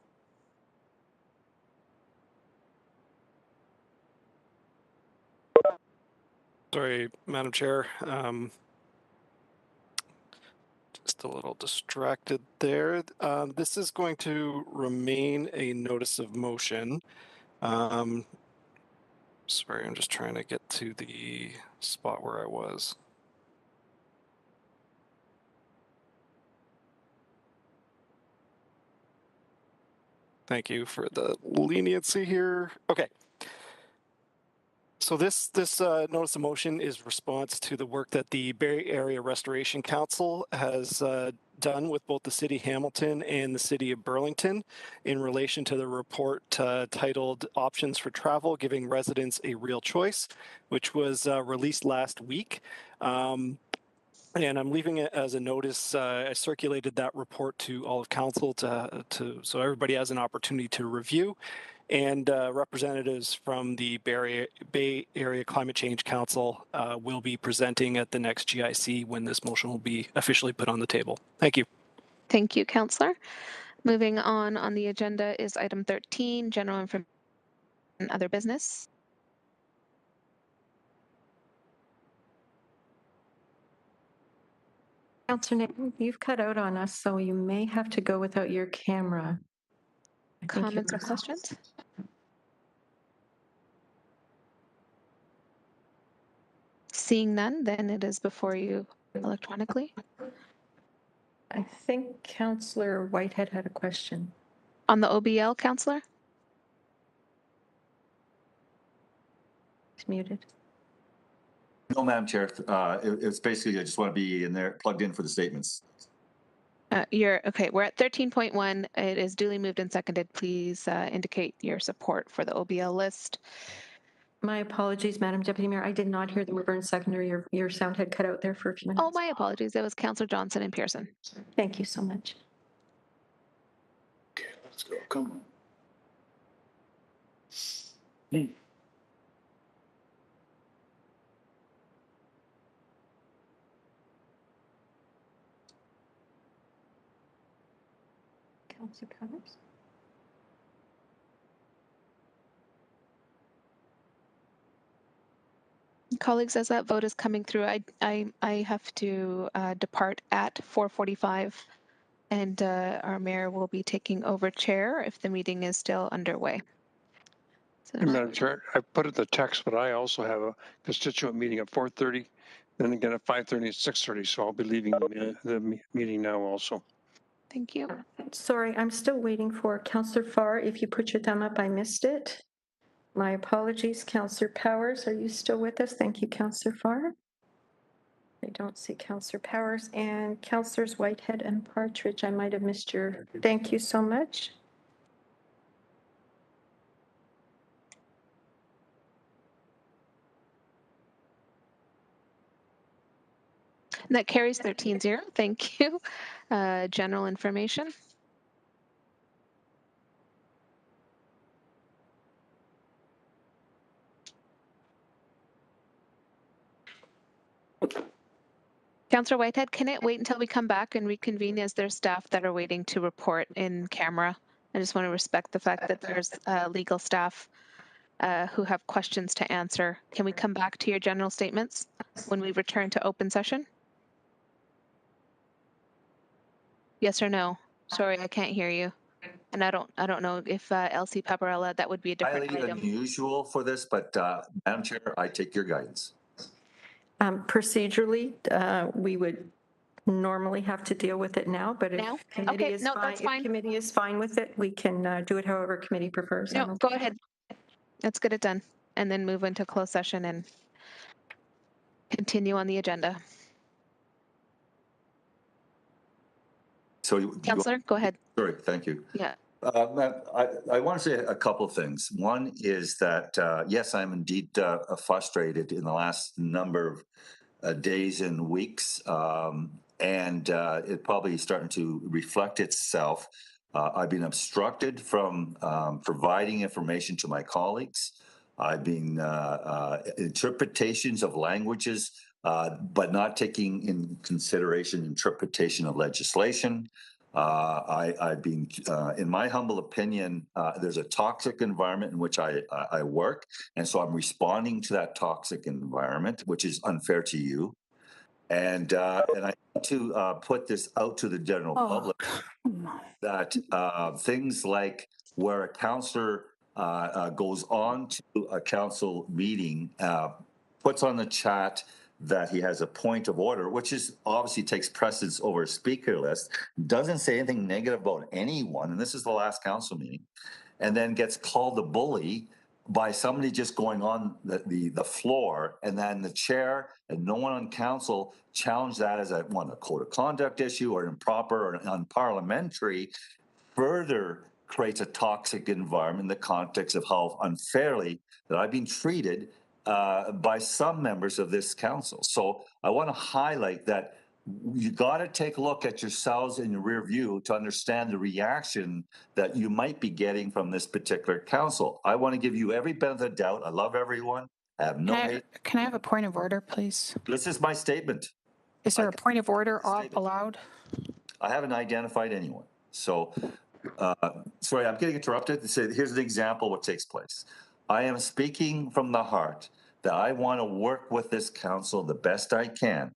Sorry, Madam Chair. Just a little distracted there. This is going to remain a notice of motion. Sorry, I'm just trying to get to the spot where I was. Thank you for the leniency here. Okay. So this notice of motion is response to the work that the Bay Area Restoration Council has done with both the City of Hamilton and the City of Burlington in relation to the report titled Options for Travel, Giving Residents a Real Choice, which was released last week. And I'm leaving it as a notice. I circulated that report to all of council so everybody has an opportunity to review. And representatives from the Bay Area Climate Change Council will be presenting at the next GIC when this motion will be officially put on the table. Thank you. Thank you, Councillor. Moving on the agenda is item 13, general information and other business. Councillor Nathan, you've cut out on us, so you may have to go without your camera. Comments or questions? Seeing none, then it is before you electronically. I think Councillor Whitehead had a question. On the OBL, Councillor? He's muted. No, Madam Chair. It's basically, I just want to be in there, plugged in for the statements. Okay. We're at 13.1. It is duly moved and seconded. Please indicate your support for the OBL list. My apologies, Madam Deputy Mayor. I did not hear the Woodburn seconder. Your sound had cut out there for a few minutes. Oh, my apologies. It was Councillor Johnson and Pearson. Thank you so much. Okay, let's go. Come on. Councillor Powers? Colleagues, as that vote is coming through, I have to depart at 4:45, and our mayor will be taking over chair if the meeting is still underway. So, Madam Chair, I put it in the text, but I also have a constituent meeting at 4:30, then again at 5:30 and 6:30, so I'll be leaving the meeting now also. Thank you. Sorry, I'm still waiting for Councillor Farr. If you put your thumb up, I missed it. My apologies. Councillor Powers, are you still with us? Thank you, Councillor Farr. I don't see Councillor Powers. And Councillors Whitehead and Partridge, I might have missed your... Thank you so much. And that carries 13-0. Thank you. General information. Councillor Whitehead, can it wait until we come back and reconvene, as there's staff that are waiting to report in camera? I just want to respect the fact that there's legal staff who have questions to answer. Can we come back to your general statements when we return to open session? Yes or no? Sorry, I can't hear you. And I don't know if Elsie Paparella, that would be a different Highly item. unusual for this, but Madam Chair, I take your guidance. Procedurally, we would normally have to deal with it now, but if committee okay. is No, fine, that's fine. if committee is fine with it, we can do it however committee prefers. No, go ahead. Let's get it done and then move into closed session and continue on the agenda. So, Councillor, go ahead. Sorry, thank you. Yeah. I want to say a couple of things. One is that, yes, I'm indeed frustrated in the last number of days and weeks, and it probably is starting to reflect itself. I've been obstructed from providing information to my colleagues. I've been interpretations of languages, but not taking in consideration interpretation of legislation. I've been, in my humble opinion, there's a toxic environment in which I work, and so I'm responding to that toxic environment, which is unfair to you. And I need to put this out to the general public that things like where a councillor goes on to a council meeting, puts on the chat that he has a point of order, which is obviously takes precedence over a speaker list, doesn't say anything negative about anyone, and this is the last council meeting, and then gets called a bully by somebody just going on the floor, and then the chair and no one on council challenge that as a code of conduct issue or improper or unparliamentary, further creates a toxic environment in the context of how unfairly that I've been treated by some members of this council. So I want to highlight that you got to take a look at yourselves in your rear view to understand the reaction that you might be getting from this particular council. I want to give you every benefit of the doubt. I love everyone. I have no hate. Can I have a point of order, please? This is my statement. Is there a point of order allowed? I haven't identified anyone. So, sorry, I'm getting interrupted. Here's an example of what takes place. I am speaking from the heart that I want to work with this council the best I can.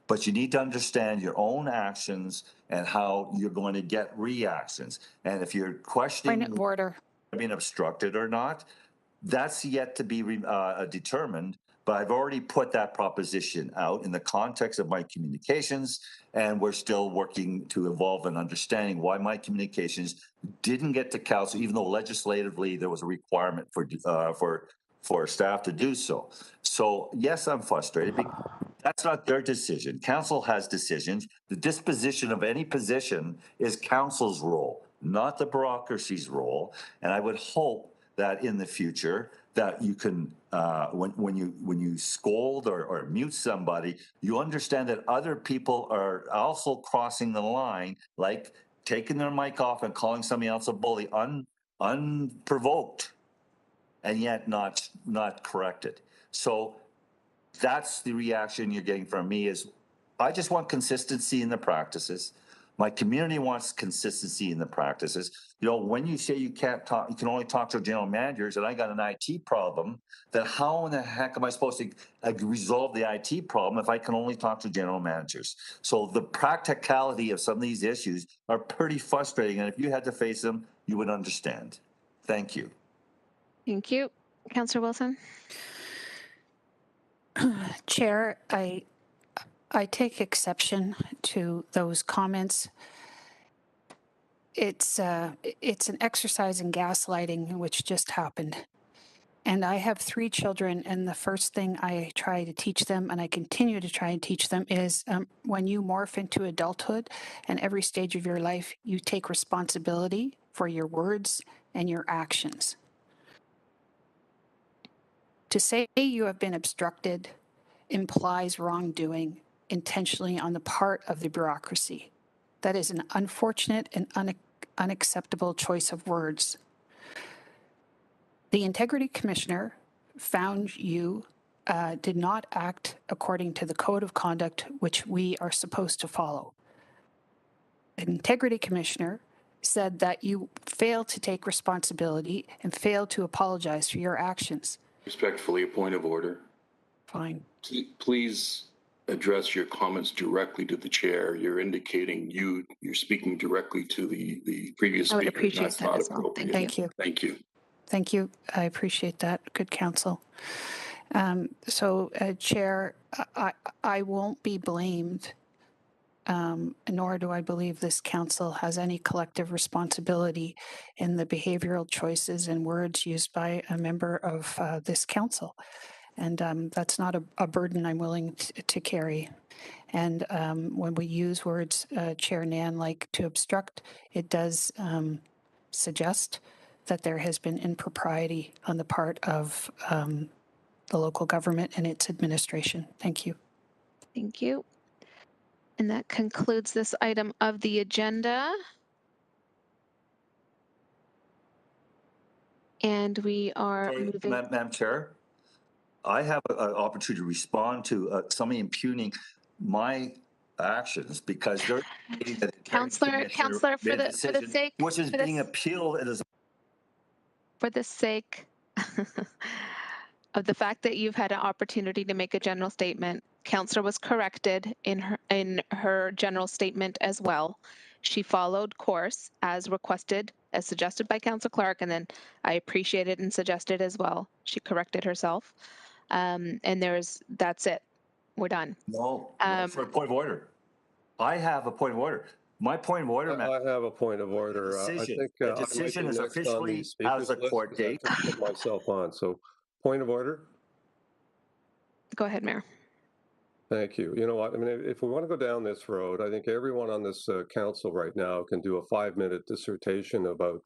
But you need to understand your own actions and how you're going to get reactions. And if you're questioning order, being obstructed or not, that's yet to be determined but I've already put that proposition out in the context of my communications, and we're still working to evolve and understanding why my communications didn't get to council, even though legislatively there was a requirement for staff to do so. So yes, I'm frustrated because that's not their decision. Council has decisions. The disposition of any position is council's role, not the bureaucracy's role. And I would hope that in the future that you can, when you scold or mute somebody, you understand that other people are also crossing the line, like taking their mic off and calling somebody else a bully unprovoked, and yet not corrected. So that's the reaction you're getting from me. Is I just want consistency in the practices. My community wants consistency in the practices. You know, when you say you can't talk, you can only talk to general managers, and I got an IT problem, then how in the heck am I supposed to resolve the IT problem if I can only talk to general managers? So the practicality of some of these issues are pretty frustrating, and if you had to face them, you would understand. Thank you. Thank you. Councillor Wilson. Chair, I take exception to those comments. It's an exercise in gaslighting which just happened. And I have 3 children, and the first thing I try to teach them, and I continue to try and teach them, is when you morph into adulthood and every stage of your life, you take responsibility for your words and your actions. To say you have been obstructed implies wrongdoing intentionally on the part of the bureaucracy. That is an unfortunate and unacceptable choice of words. The Integrity Commissioner found you did not act according to the Code of Conduct which we are supposed to follow. The Integrity Commissioner said that you failed to take responsibility and failed to apologize for your actions. Respectfully, a point of order. Fine. Please address your comments directly to the chair. You're indicating you're speaking directly to the previous speaker. I would appreciate That's that not as well. appropriate. Thank you. Thank you. Thank you. I appreciate that. Good counsel. Chair, I won't be blamed, nor do I believe this council has any collective responsibility in the behavioral choices and words used by a member of this council. And that's not a burden I'm willing to carry. And when we use words, Chair Nan, like to obstruct, it does suggest that there has been impropriety on the part of the local government and its administration. Thank you. Thank you. And that concludes this item of the agenda. And we are moving. Madam Chair, I have an opportunity to respond to somebody impugning my actions because they're Councillor, for the sake, which is being appealed as for the sake of the fact that you've had an opportunity to make a general statement, Councillor was corrected in her general statement as well. She followed course as requested, as suggested by Councillor Clark, and then I appreciated and suggested as well. She corrected herself. And that's it. We're done. No, for a point of order. I have a point of order. My point of order, I have a point of order. I think the decision is officially has a court date. I put myself on. So, point of order. Go ahead, Mayor. Thank you. You know what? I mean, if we want to go down this road, I think everyone on this council right now can do a 5-minute dissertation about,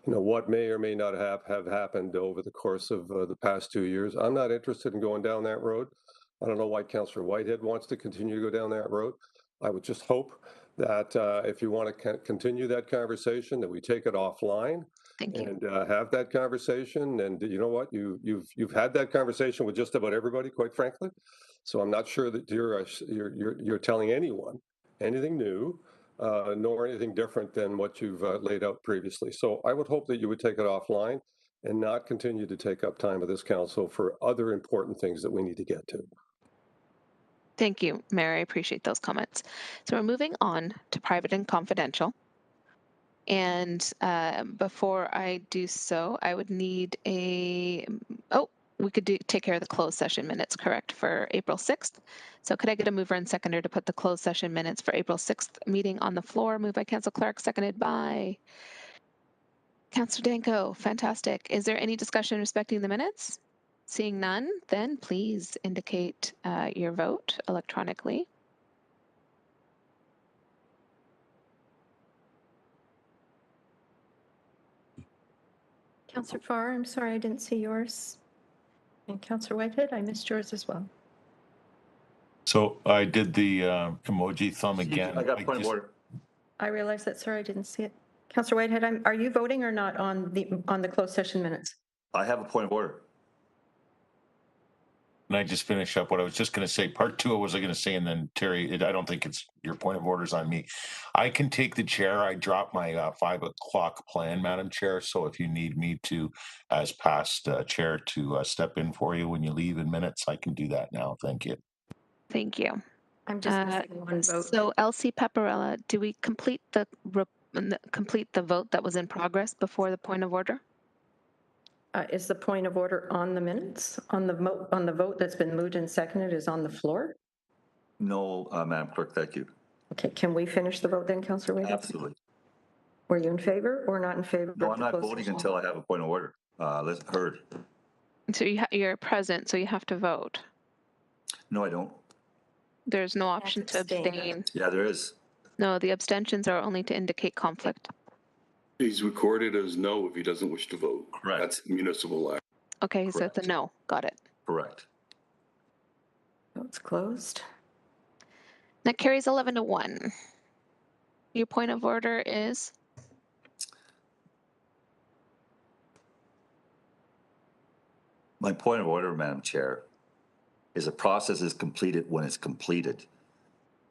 what may or may not have happened over the course of the past 2 years. I'm not interested in going down that road. I don't know why Councillor Whitehead wants to continue to go down that road. I would just hope that if you want to continue that conversation, that we take it offline and have that conversation. And you know what? You've had that conversation with just about everybody, quite frankly. So I'm not sure that you're telling anyone anything new, nor anything different than what you've laid out previously. So I would hope that you would take it offline and not continue to take up time of this council for other important things that we need to get to. Thank you, Mayor. I appreciate those comments. So we're moving on to private and confidential. And before I do so, I would need we could take care of the closed session minutes, correct, for April 6th. So could I get a mover and seconder to put the closed session minutes for April 6th meeting on the floor? Moved by Councillor Clark, seconded by Councillor Danko. Fantastic. Is there any discussion respecting the minutes? Seeing none, then please indicate your vote electronically. Councillor Farr, I'm sorry I didn't see yours. And Councillor Whitehead, I missed yours as well. So I did the emoji thumb again. I got point of order. I realize that, sir, I didn't see it. Councillor Whitehead, are you voting or not on the closed session minutes? I have a point of order. And I just finish up what I was just going to say. Part two, I was going to say, and then Terry, I don't think it's your point of orders on me. I can take the chair. I dropped my 5 o'clock plan, Madam Chair. So if you need me to, as past chair, to step in for you when you leave in minutes, I can do that now. Thank you. Thank you. I'm just missing one vote. So Elsie Paparella, do we complete the vote that was in progress before the point of order? Is the point of order on the minutes? On the vote that's been moved and seconded is on the floor? No, Madam Clerk, thank you. Okay, can we finish the vote then, Councillor Whitehead? Absolutely. Were you in favor or not in favor? No, I'm not voting until I have a point of order. Let's heard. So you're present, so you have to vote. No, I don't. There's no option to abstain. Yeah, there is. No, the abstentions are only to indicate conflict. He's recorded as no if he doesn't wish to vote. Correct. That's municipal act. Okay, so it's a no. Got it. Correct. Vote's closed. That carries 11-1. Your point of order is? My point of order, Madam Chair, is a process is completed when it's completed.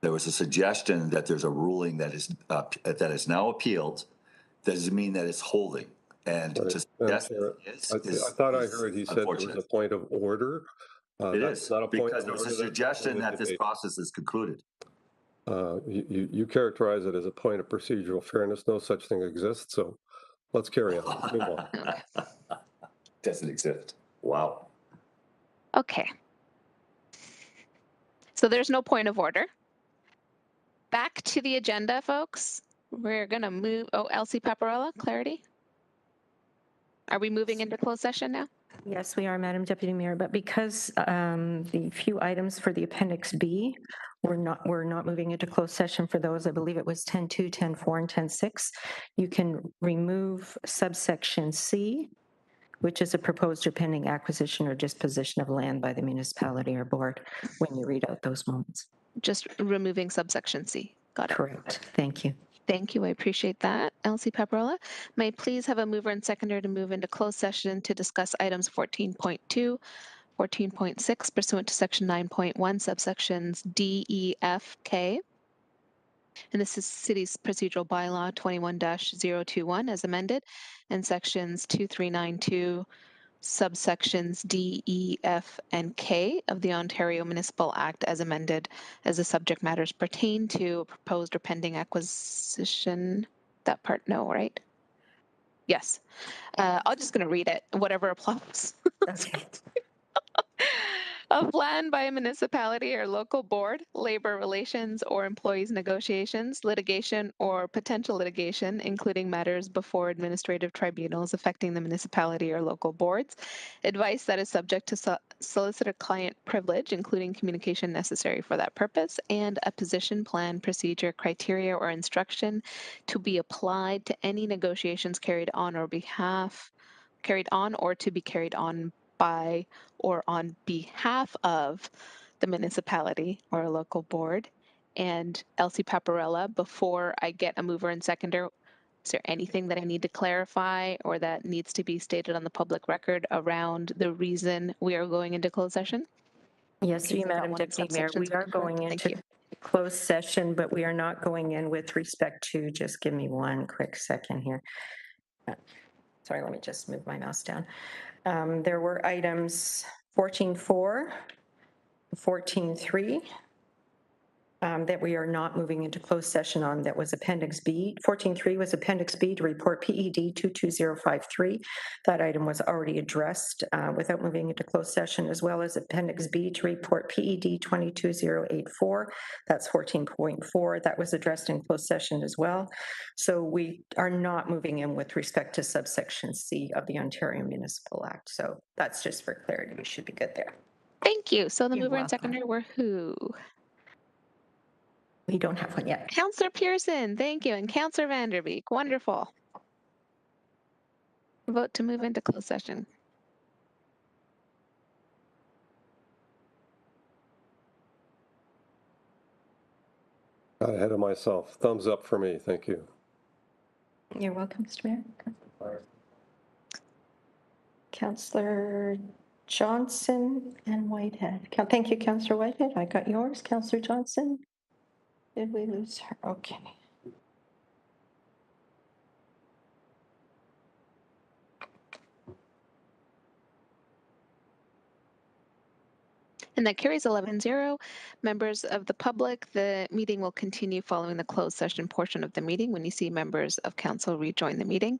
There was a suggestion that there's a ruling that is now appealed. Doesn't mean that it's holding. And to suggest I thought I heard he said there was a point of order. It is not a point because there was a suggestion that this process is concluded. You characterize it as a point of procedural fairness. No such thing exists. So let's carry on. Move on. Doesn't exist. Wow. Okay. So there's no point of order. Back to the agenda, folks. We're going to move. Oh, Elsie Paparella, clarity? Are we moving into closed session now? Yes, we are, Madam Deputy Mayor, but because the few items for the Appendix B, we're not moving into closed session for those. I believe it was 10.2, 10.4, and 10.6. You can remove subsection C, which is a proposed or pending acquisition or disposition of land by the municipality or board when you read out those moments. Just removing subsection C. Got it. Correct. Thank you. Thank you. I appreciate that. Elsie Paparella, may I please have a mover and seconder to move into closed session to discuss items 14.2, 14.6 pursuant to section 9.1 subsections D, E, F, K. And this is City's Procedural Bylaw 21-021 as amended, and sections 2392, subsections D, E, F, and K of the Ontario Municipal Act as amended, as the subject matters pertain to a proposed or pending acquisition. That part, no, right? Yes. I'm just going to read it, whatever applies. Okay. Of land by a municipality or local board, labor relations or employees negotiations, litigation or potential litigation, including matters before administrative tribunals affecting the municipality or local boards, advice that is subject to solicitor-client privilege, including communication necessary for that purpose, and a position, plan, procedure, criteria, or instruction to be applied to any negotiations carried on or to be carried on by or on behalf of the municipality or a local board. And Elsie Paparella, before I get a mover and seconder, is there anything that I need to clarify or that needs to be stated on the public record around the reason we are going into closed session? Yes, Madam Deputy Mayor, we are going into closed session, but we are not going in with respect to, just give me one quick second here. Sorry, let me just move my mouse down. There were items 14.4, 14.3, that we are not moving into closed session on. That was Appendix B. 14.3 was Appendix B to report PED 22053. That item was already addressed without moving into closed session, as well as Appendix B to report PED 22084. That's 14.4. That was addressed in closed session as well. So we are not moving in with respect to subsection C of the Ontario Municipal Act. So that's just for clarity. We should be good there. Thank you. So the You're mover and welcome. seconder were who? We don't have one yet. Councillor Pearson, thank you, and Councillor Vanderbeek. Wonderful. Vote to move into closed session. Got ahead of myself. Thumbs up for me. Thank you. You're welcome, Mr. Mayor. Councillor Johnson and Whitehead. Thank you, Councillor Whitehead. I got yours. Councillor Johnson. Did we lose her? Okay. And that carries 11-0. Members of the public, the meeting will continue following the closed session portion of the meeting when you see members of council rejoin the meeting.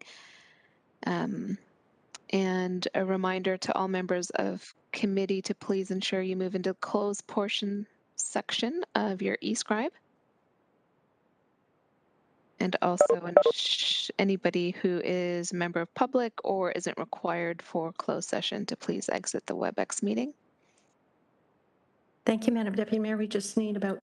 And a reminder to all members of committee to please ensure you move into closed portion section of your e-scribe. And also anybody who is a member of public or isn't required for closed session to please exit the WebEx meeting. Thank you, Madam Deputy Mayor. We just need about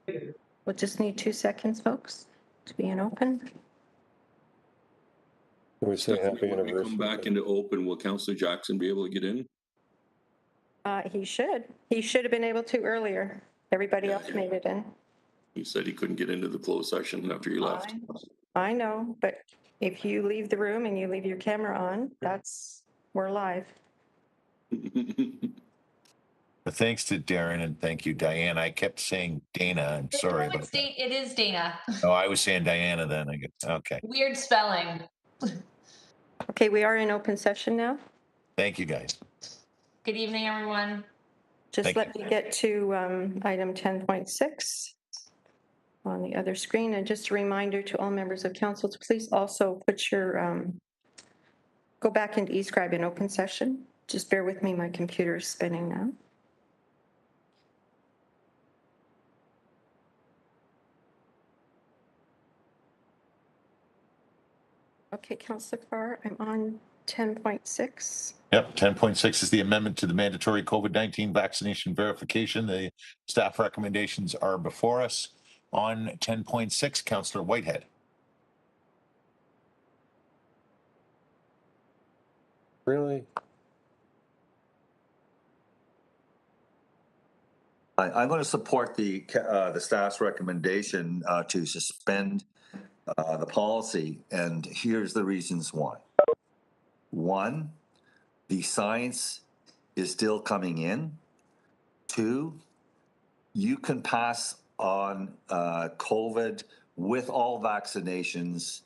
We'll just need 2 seconds, folks, to be in open. Can we say happy When we anniversary? come back into open, will Councillor Jackson be able to get in? He should. He should have been able to earlier. Everybody else made it in. He said he couldn't get into the closed session after you left. I know, but if you leave the room and you leave your camera on, we're live. But thanks to Darren and thank you, Diana. I kept saying Dana. I'm sorry about that. It is Dana. Oh, I was saying Diana then. I guess. Okay. Weird spelling. Okay, we are in open session now. Thank you, guys. Good evening, everyone. Just let me get to item 10.6 on the other screen. And just a reminder to all members of council to please also put your, go back into eScribe in open session. Just bear with me, my computer is spinning now. Okay, Councillor Carr, I'm on 10.6. Yep, 10.6 is the amendment to the mandatory COVID-19 vaccination verification. The staff recommendations are before us. On 10.6, Councillor Whitehead. Really? I'm going to support the staff's recommendation to suspend the policy, and here's the reasons why. One, the science is still coming in. Two, you can pass on COVID with all vaccinations,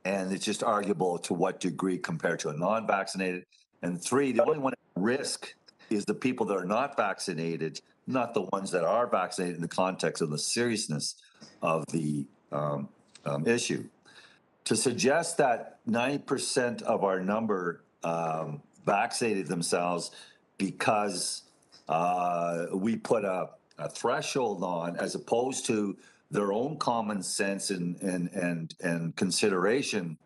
and it's just arguable to what degree compared to a non-vaccinated. And three, the only one at risk is the people that are not vaccinated, not the ones that are vaccinated in the context of the seriousness of the issue. To suggest that 90% of our number vaccinated themselves because we put a threshold on, as opposed to their own common sense and consideration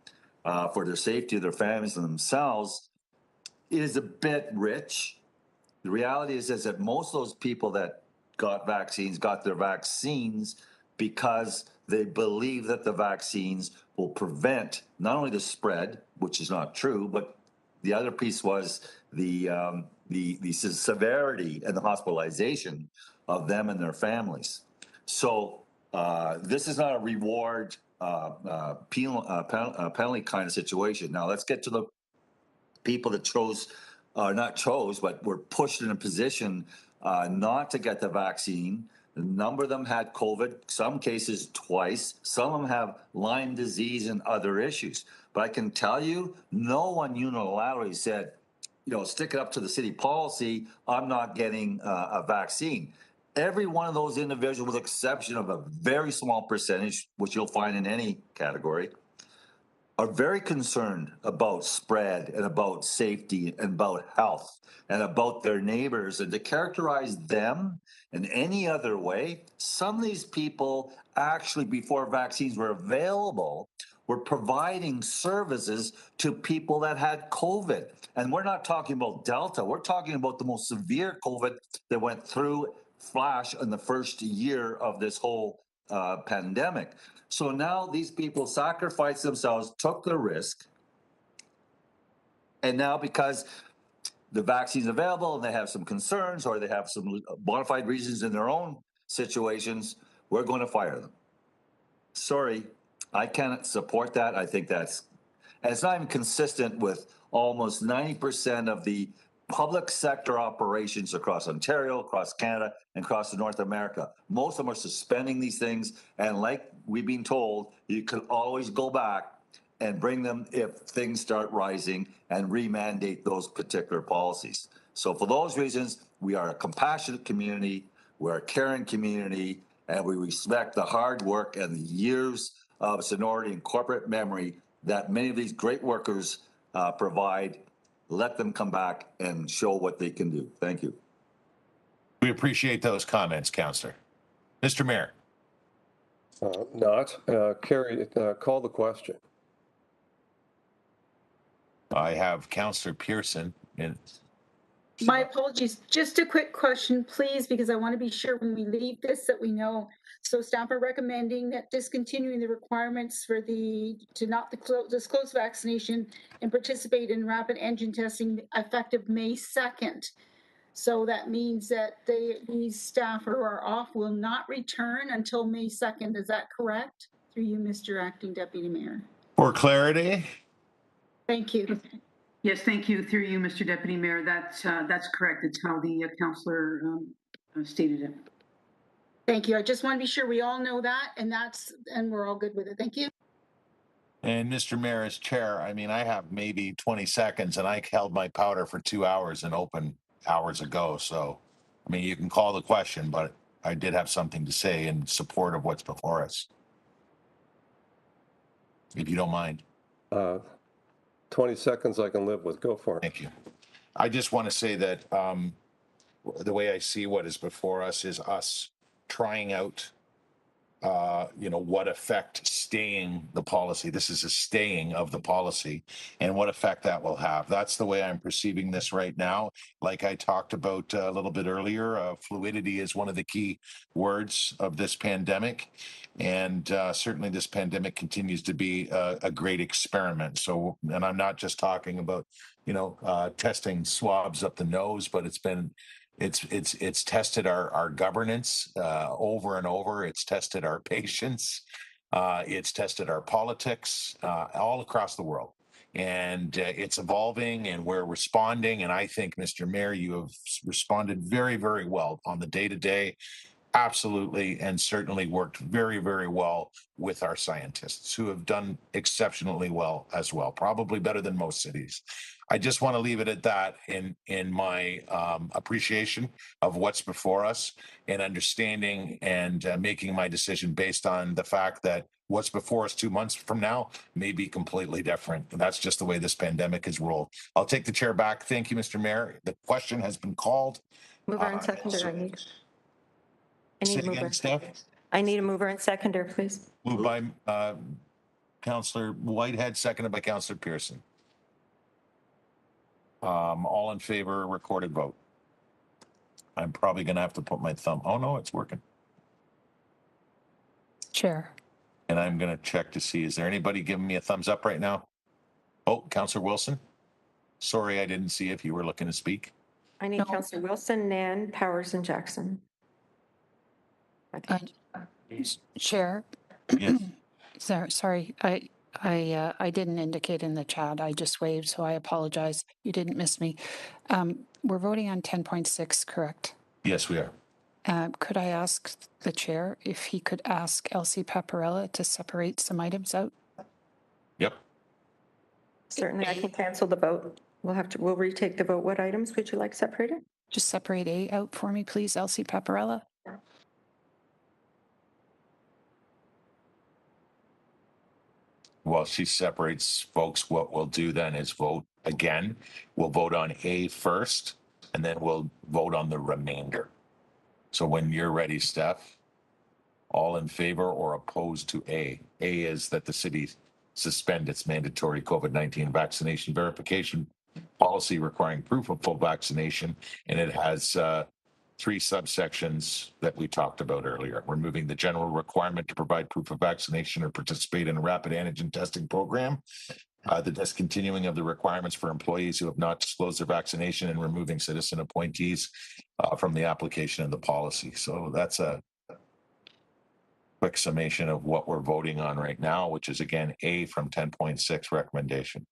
for their safety of their families and themselves, is a bit rich. The reality is that most of those people that got their vaccines because they believe that the vaccines will prevent not only the spread, which is not true, but the other piece was the severity and the hospitalization of them and their families. So this is not a reward penalty kind of situation. Now let's get to the people that but were pushed in a position not to get the vaccine. A number of them had COVID, some cases twice. Some of them have Lyme disease and other issues. But I can tell you, no one unilaterally said, stick it up to the city policy, I'm not getting a vaccine. Every one of those individuals, with the exception of a very small percentage, which you'll find in any category, are very concerned about spread and about safety and about health and about their neighbors. And to characterize them in any other way, some of these people actually, before vaccines were available, were providing services to people that had COVID. And we're not talking about Delta. We're talking about the most severe COVID that went through flash in the first year of this whole pandemic. So now these people sacrificed themselves, took the risk, and now because the vaccine's available and they have some concerns or they have some bona fide reasons in their own situations, we're going to fire them. Sorry, I cannot support that. I think and it's not even consistent with almost 90% of the public sector operations across Ontario, across Canada, and across North America. Most of them are suspending these things, and like we've been told, you can always go back and bring them if things start rising and re-mandate those particular policies. So for those reasons, we are a compassionate community, we're a caring community, and we respect the hard work and the years of seniority and corporate memory that many of these great workers provide. Let them come back and show what they can do. Thank you. We appreciate those comments, Councillor. Mr. Mayor. Carrie, call the question. I have Councillor Pearson. My apologies. Just a quick question, please, because I want to be sure when we leave this that we know. So staff are recommending that discontinuing the requirements for to not disclose vaccination and participate in rapid antigen testing effective May 2nd. So that means that these staff who are off will not return until May 2nd. Is that correct? Through you, Mr. Acting Deputy Mayor. For clarity. Thank you. Yes, thank you. Through you, Mr. Deputy Mayor. That's correct. It's how the councillor stated it. Thank you. I just want to be sure we all know that, and we're all good with it. Thank you. And Mr. Mayor, as chair, I mean, I have maybe 20 seconds and I held my powder for 2 hours and opened hours ago. So, I mean, you can call the question, but I did have something to say in support of what's before us. If you don't mind. 20 seconds I can live with. Go for it. Thank you. I just want to say that the way I see what is before us is us trying out what effect staying the policy. This is a staying of the policy and what effect that will have. That's the way I'm perceiving this right now. Like I talked about a little bit earlier, fluidity is one of the key words of this pandemic. And certainly this pandemic continues to be a great experiment. So, and I'm not just talking about, testing swabs up the nose, but it's tested our governance over and over. It's tested our patience. It's tested our politics all across the world. And it's evolving and we're responding. And I think, Mr. Mayor, you have responded very, very well on the day-to-day. Absolutely, and certainly worked very, very well with our scientists who have done exceptionally well as well, probably better than most cities. I just want to leave it at that in my appreciation of what's before us and understanding and making my decision based on the fact that what's before us 2 months from now may be completely different. And that's just the way this pandemic has rolled. I'll take the chair back. Thank you, Mr. Mayor. The question has been called. Mover and seconder, I need a mover. Steph? I need a mover and seconder, please. Moved by Councillor Whitehead, seconded by Councillor Pearson. All in favor, recorded vote. I'm probably going to have to put my thumb. Oh, no, it's working. Chair. And I'm going to check to see, is there anybody giving me a thumbs up right now? Oh, Councillor Wilson. Sorry, I didn't see if you were looking to speak. I need Councillor Wilson, Nan, Powers, and Jackson. Chair. Yes. Sorry, I didn't indicate in the chat. I just waved, so I apologize. You didn't miss me. We're voting on 10.6, correct? Yes, we are. Could I ask the chair if he could ask Elsie Paparella to separate some items out? Yep. Certainly, I can cancel the vote. We'll retake the vote. What items would you like separated? Just separate A out for me, please, Elsie Paparella. While she separates, folks, what we'll do then is vote again. We'll vote on A first, and then we'll vote on the remainder. So when you're ready, Steph, all in favor or opposed to A? A is that the city suspend its mandatory COVID-19 vaccination verification policy requiring proof of full vaccination, and it has 3 subsections that we talked about earlier. Removing the general requirement to provide proof of vaccination or participate in a rapid antigen testing program, the discontinuing of the requirements for employees who have not disclosed their vaccination, and removing citizen appointees from the application of the policy. So that's a quick summation of what we're voting on right now, which is again A from 10.6 recommendation.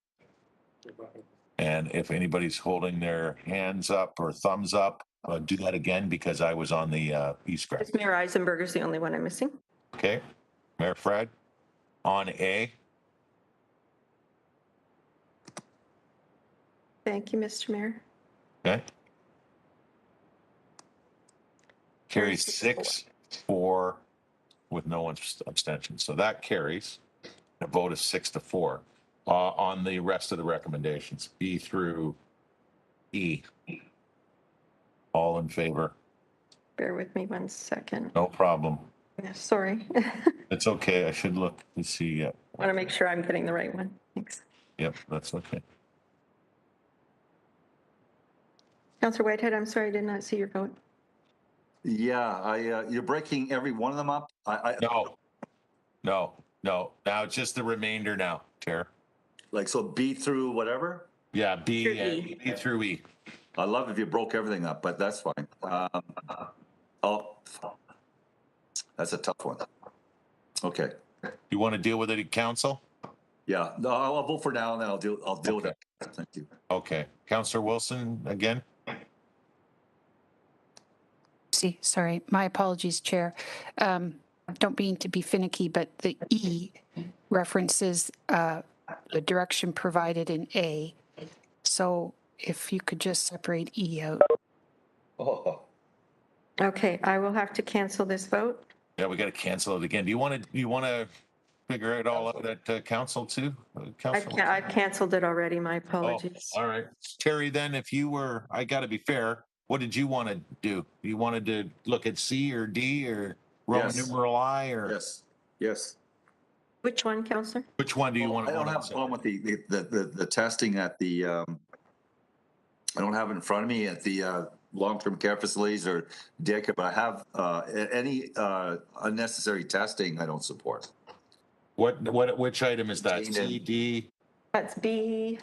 And if anybody's holding their hands up or thumbs up, do that again because I was on the e-script. Mayor Eisenberger is the only one I'm missing. Okay. Mayor Fred, on A. Thank you, Mr. Mayor. Okay. Carries 6-4 with no abstention. So that carries. A vote of 6-4 on the rest of the recommendations, B through E. All in favor? Bear with me 1 second. No problem. Yeah, sorry. It's okay. I should look to see. I want to make sure I'm getting the right one. Thanks. Yep, that's okay. Councillor Whitehead, I'm sorry, I did not see your vote. Yeah, you're breaking every one of them up. No. Now it's just the remainder now, Chair. Like, so B through whatever? Yeah, B through E. I'd love if you broke everything up, but that's fine. Oh, that's a tough one. Okay. You want to deal with it in council? Yeah, no, I'll vote for now, and then I'll deal with it. Thank you. Okay. Councillor Wilson again. See, sorry, my apologies, Chair. Don't mean to be finicky, but the E references the direction provided in A. So if you could just separate E out. Oh. Okay, I will have to cancel this vote. Yeah, we got to cancel it again. Do you want to figure it all out at council too? I've canceled it already. My apologies. Oh, all right. Terry, then if you were, I got to be fair, what did you want to do? You wanted to look at C or D or Roman numeral I or? Yes. Which one, Councillor? Which one do you want to? I don't have a problem with the testing at the, I don't have it in front of me at the long-term care facilities or daycare, but I have any unnecessary testing I don't support. Which item is that? C, D? That's B.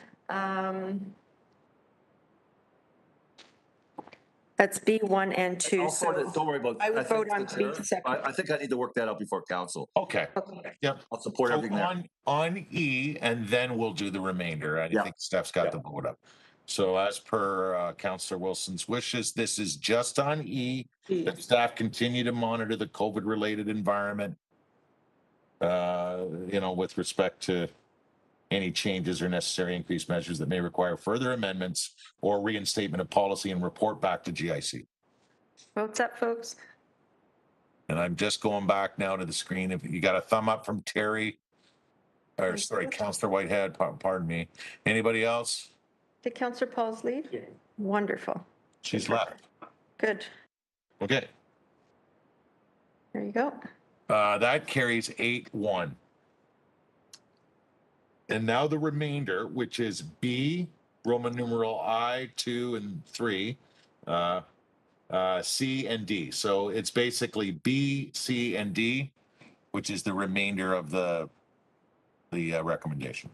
That's B1 and 2. So don't worry about. I would vote on B separate. I think I need to work that out before council. Okay. Yep. I'll support everything there. On E, and then we'll do the remainder. I think Steph's got the vote up. So as per Councillor Wilson's wishes, this is just on E. That staff continue to monitor the COVID-related environment, with respect to any changes or necessary increased measures that may require further amendments or reinstatement of policy and report back to GIC. Votes up, folks. And I'm just going back now to the screen. If you got a thumb up from Terry, or sorry, Councillor Whitehead, pardon me. Anybody else? Did Councillor Pauls leave? Yeah. Wonderful. She's left. Good. Okay. There you go. That carries 8-1. And now the remainder, which is B, Roman numeral I, 2, and 3, C, and D. So it's basically B, C, and D, which is the remainder of the recommendation.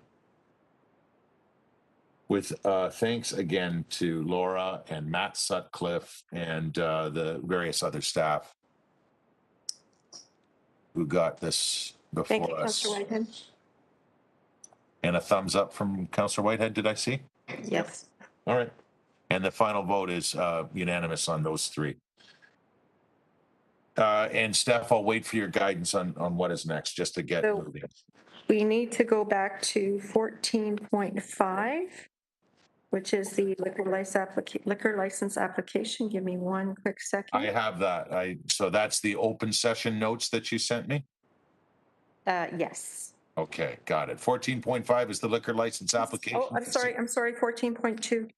With thanks again to Laura and Matt Sutcliffe and the various other staff who got this before us. Thank you, Councillor Whitehead. And a thumbs up from Councillor Whitehead, did I see? Yes. All right. And the final vote is unanimous on those three. And Steph, I'll wait for your guidance on what is next, just to get moving. We need to go back to 14.5, which is the liquor license application. Give me one quick second. I have that. So that's the open session notes that you sent me? Yes. Okay, got it. 14.5 is the liquor license application. Oh, I'm sorry, 14.2.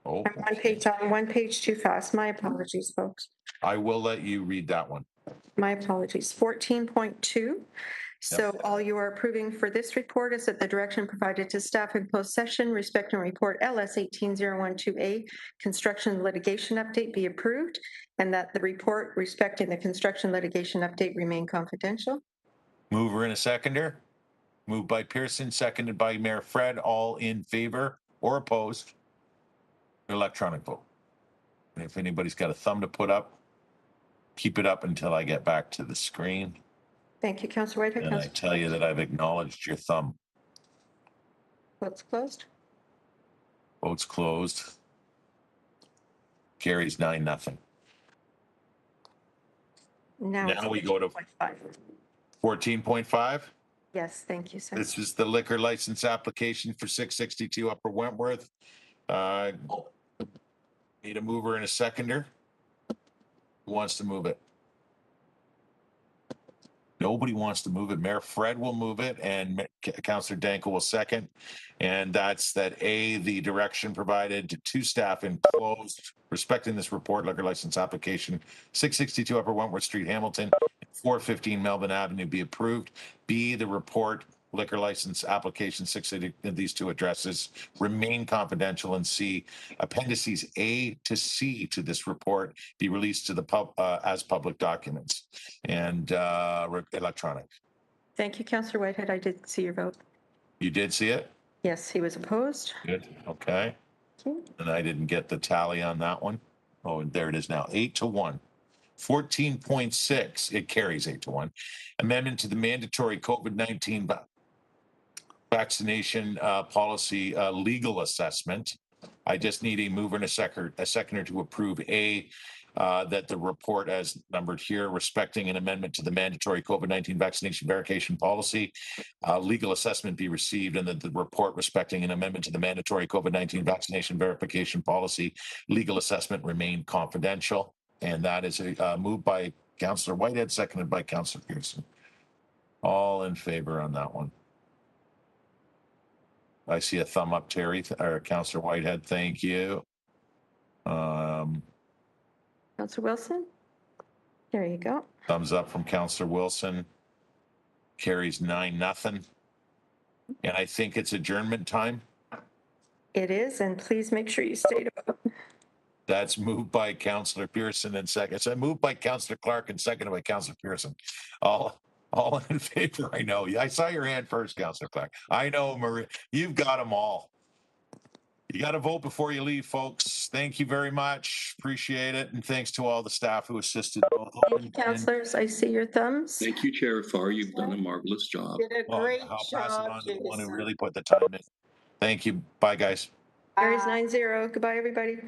Oh, I'm one page too fast. My apologies, folks. I will let you read that one. My apologies. 14.2. So all you are approving for this report is that the direction provided to staff in closed session respecting report LS 18012A construction litigation update be approved, and that the report respecting the construction litigation update remain confidential. Mover and a seconder. Moved by Pearson, seconded by Mayor Fred. All in favor or opposed? Electronic vote. And if anybody's got a thumb to put up, keep it up until I get back to the screen. Thank you, Councillor Whitehead. And I tell you that I've acknowledged your thumb. Votes closed. Votes closed. Carries 9-0. Now we go to 14.5. Yes, thank you, sir. This is the liquor license application for 662 Upper Wentworth. Need a mover and a seconder. Who wants to move it? Nobody wants to move it. Mayor Fred will move it, and Councillor Danko will second. And that's that A, the direction provided to staff enclosed respecting this report, liquor license application 662 Upper Wentworth Street, Hamilton, 415 Melbourne Avenue be approved. B, the report liquor license application 6 of these 2 addresses remain confidential, and C, appendices A to C to this report be released to the as public documents and electronic. Thank you, Councillor Whitehead. I did see your vote. You did see it? Yes, he was opposed. Good. Okay. And I didn't get the tally on that one. Oh, and there it is now, 8-1. 14.6, it carries 8-1. Amendment to the mandatory COVID-19 vaccination policy legal assessment. I just need a mover and a seconder to approve A, that the report as numbered here respecting an amendment to the mandatory COVID-19 vaccination verification policy legal assessment be received, and that the report respecting an amendment to the mandatory COVID-19 vaccination verification policy legal assessment remain confidential. And that is moved by Councillor Whitehead, seconded by Councillor Pearson. All in favor on that one. I see a thumb up, Terry, or Councillor Whitehead. Thank you. Councillor Wilson? There you go. Thumbs up from Councillor Wilson. Carries 9-0. And I think it's adjournment time. It is, and please make sure you stay to vote. That's moved by Councillor Pearson and second. So moved by Councillor Clark and seconded by Councillor Pearson. All in favor. I know. I saw your hand first, Councillor Clark. I know, Maria. You've got them all. You got to vote before you leave, folks. Thank you very much. Appreciate it. And thanks to all the staff who assisted. Thank you, councillors. I see your thumbs. Thank you, Chair Farr. You've done a marvelous job. Did a great I'll job, pass it on to the one who Jason. really put the time in. Thank you. Bye, guys. Carries 9-0. Goodbye, everybody.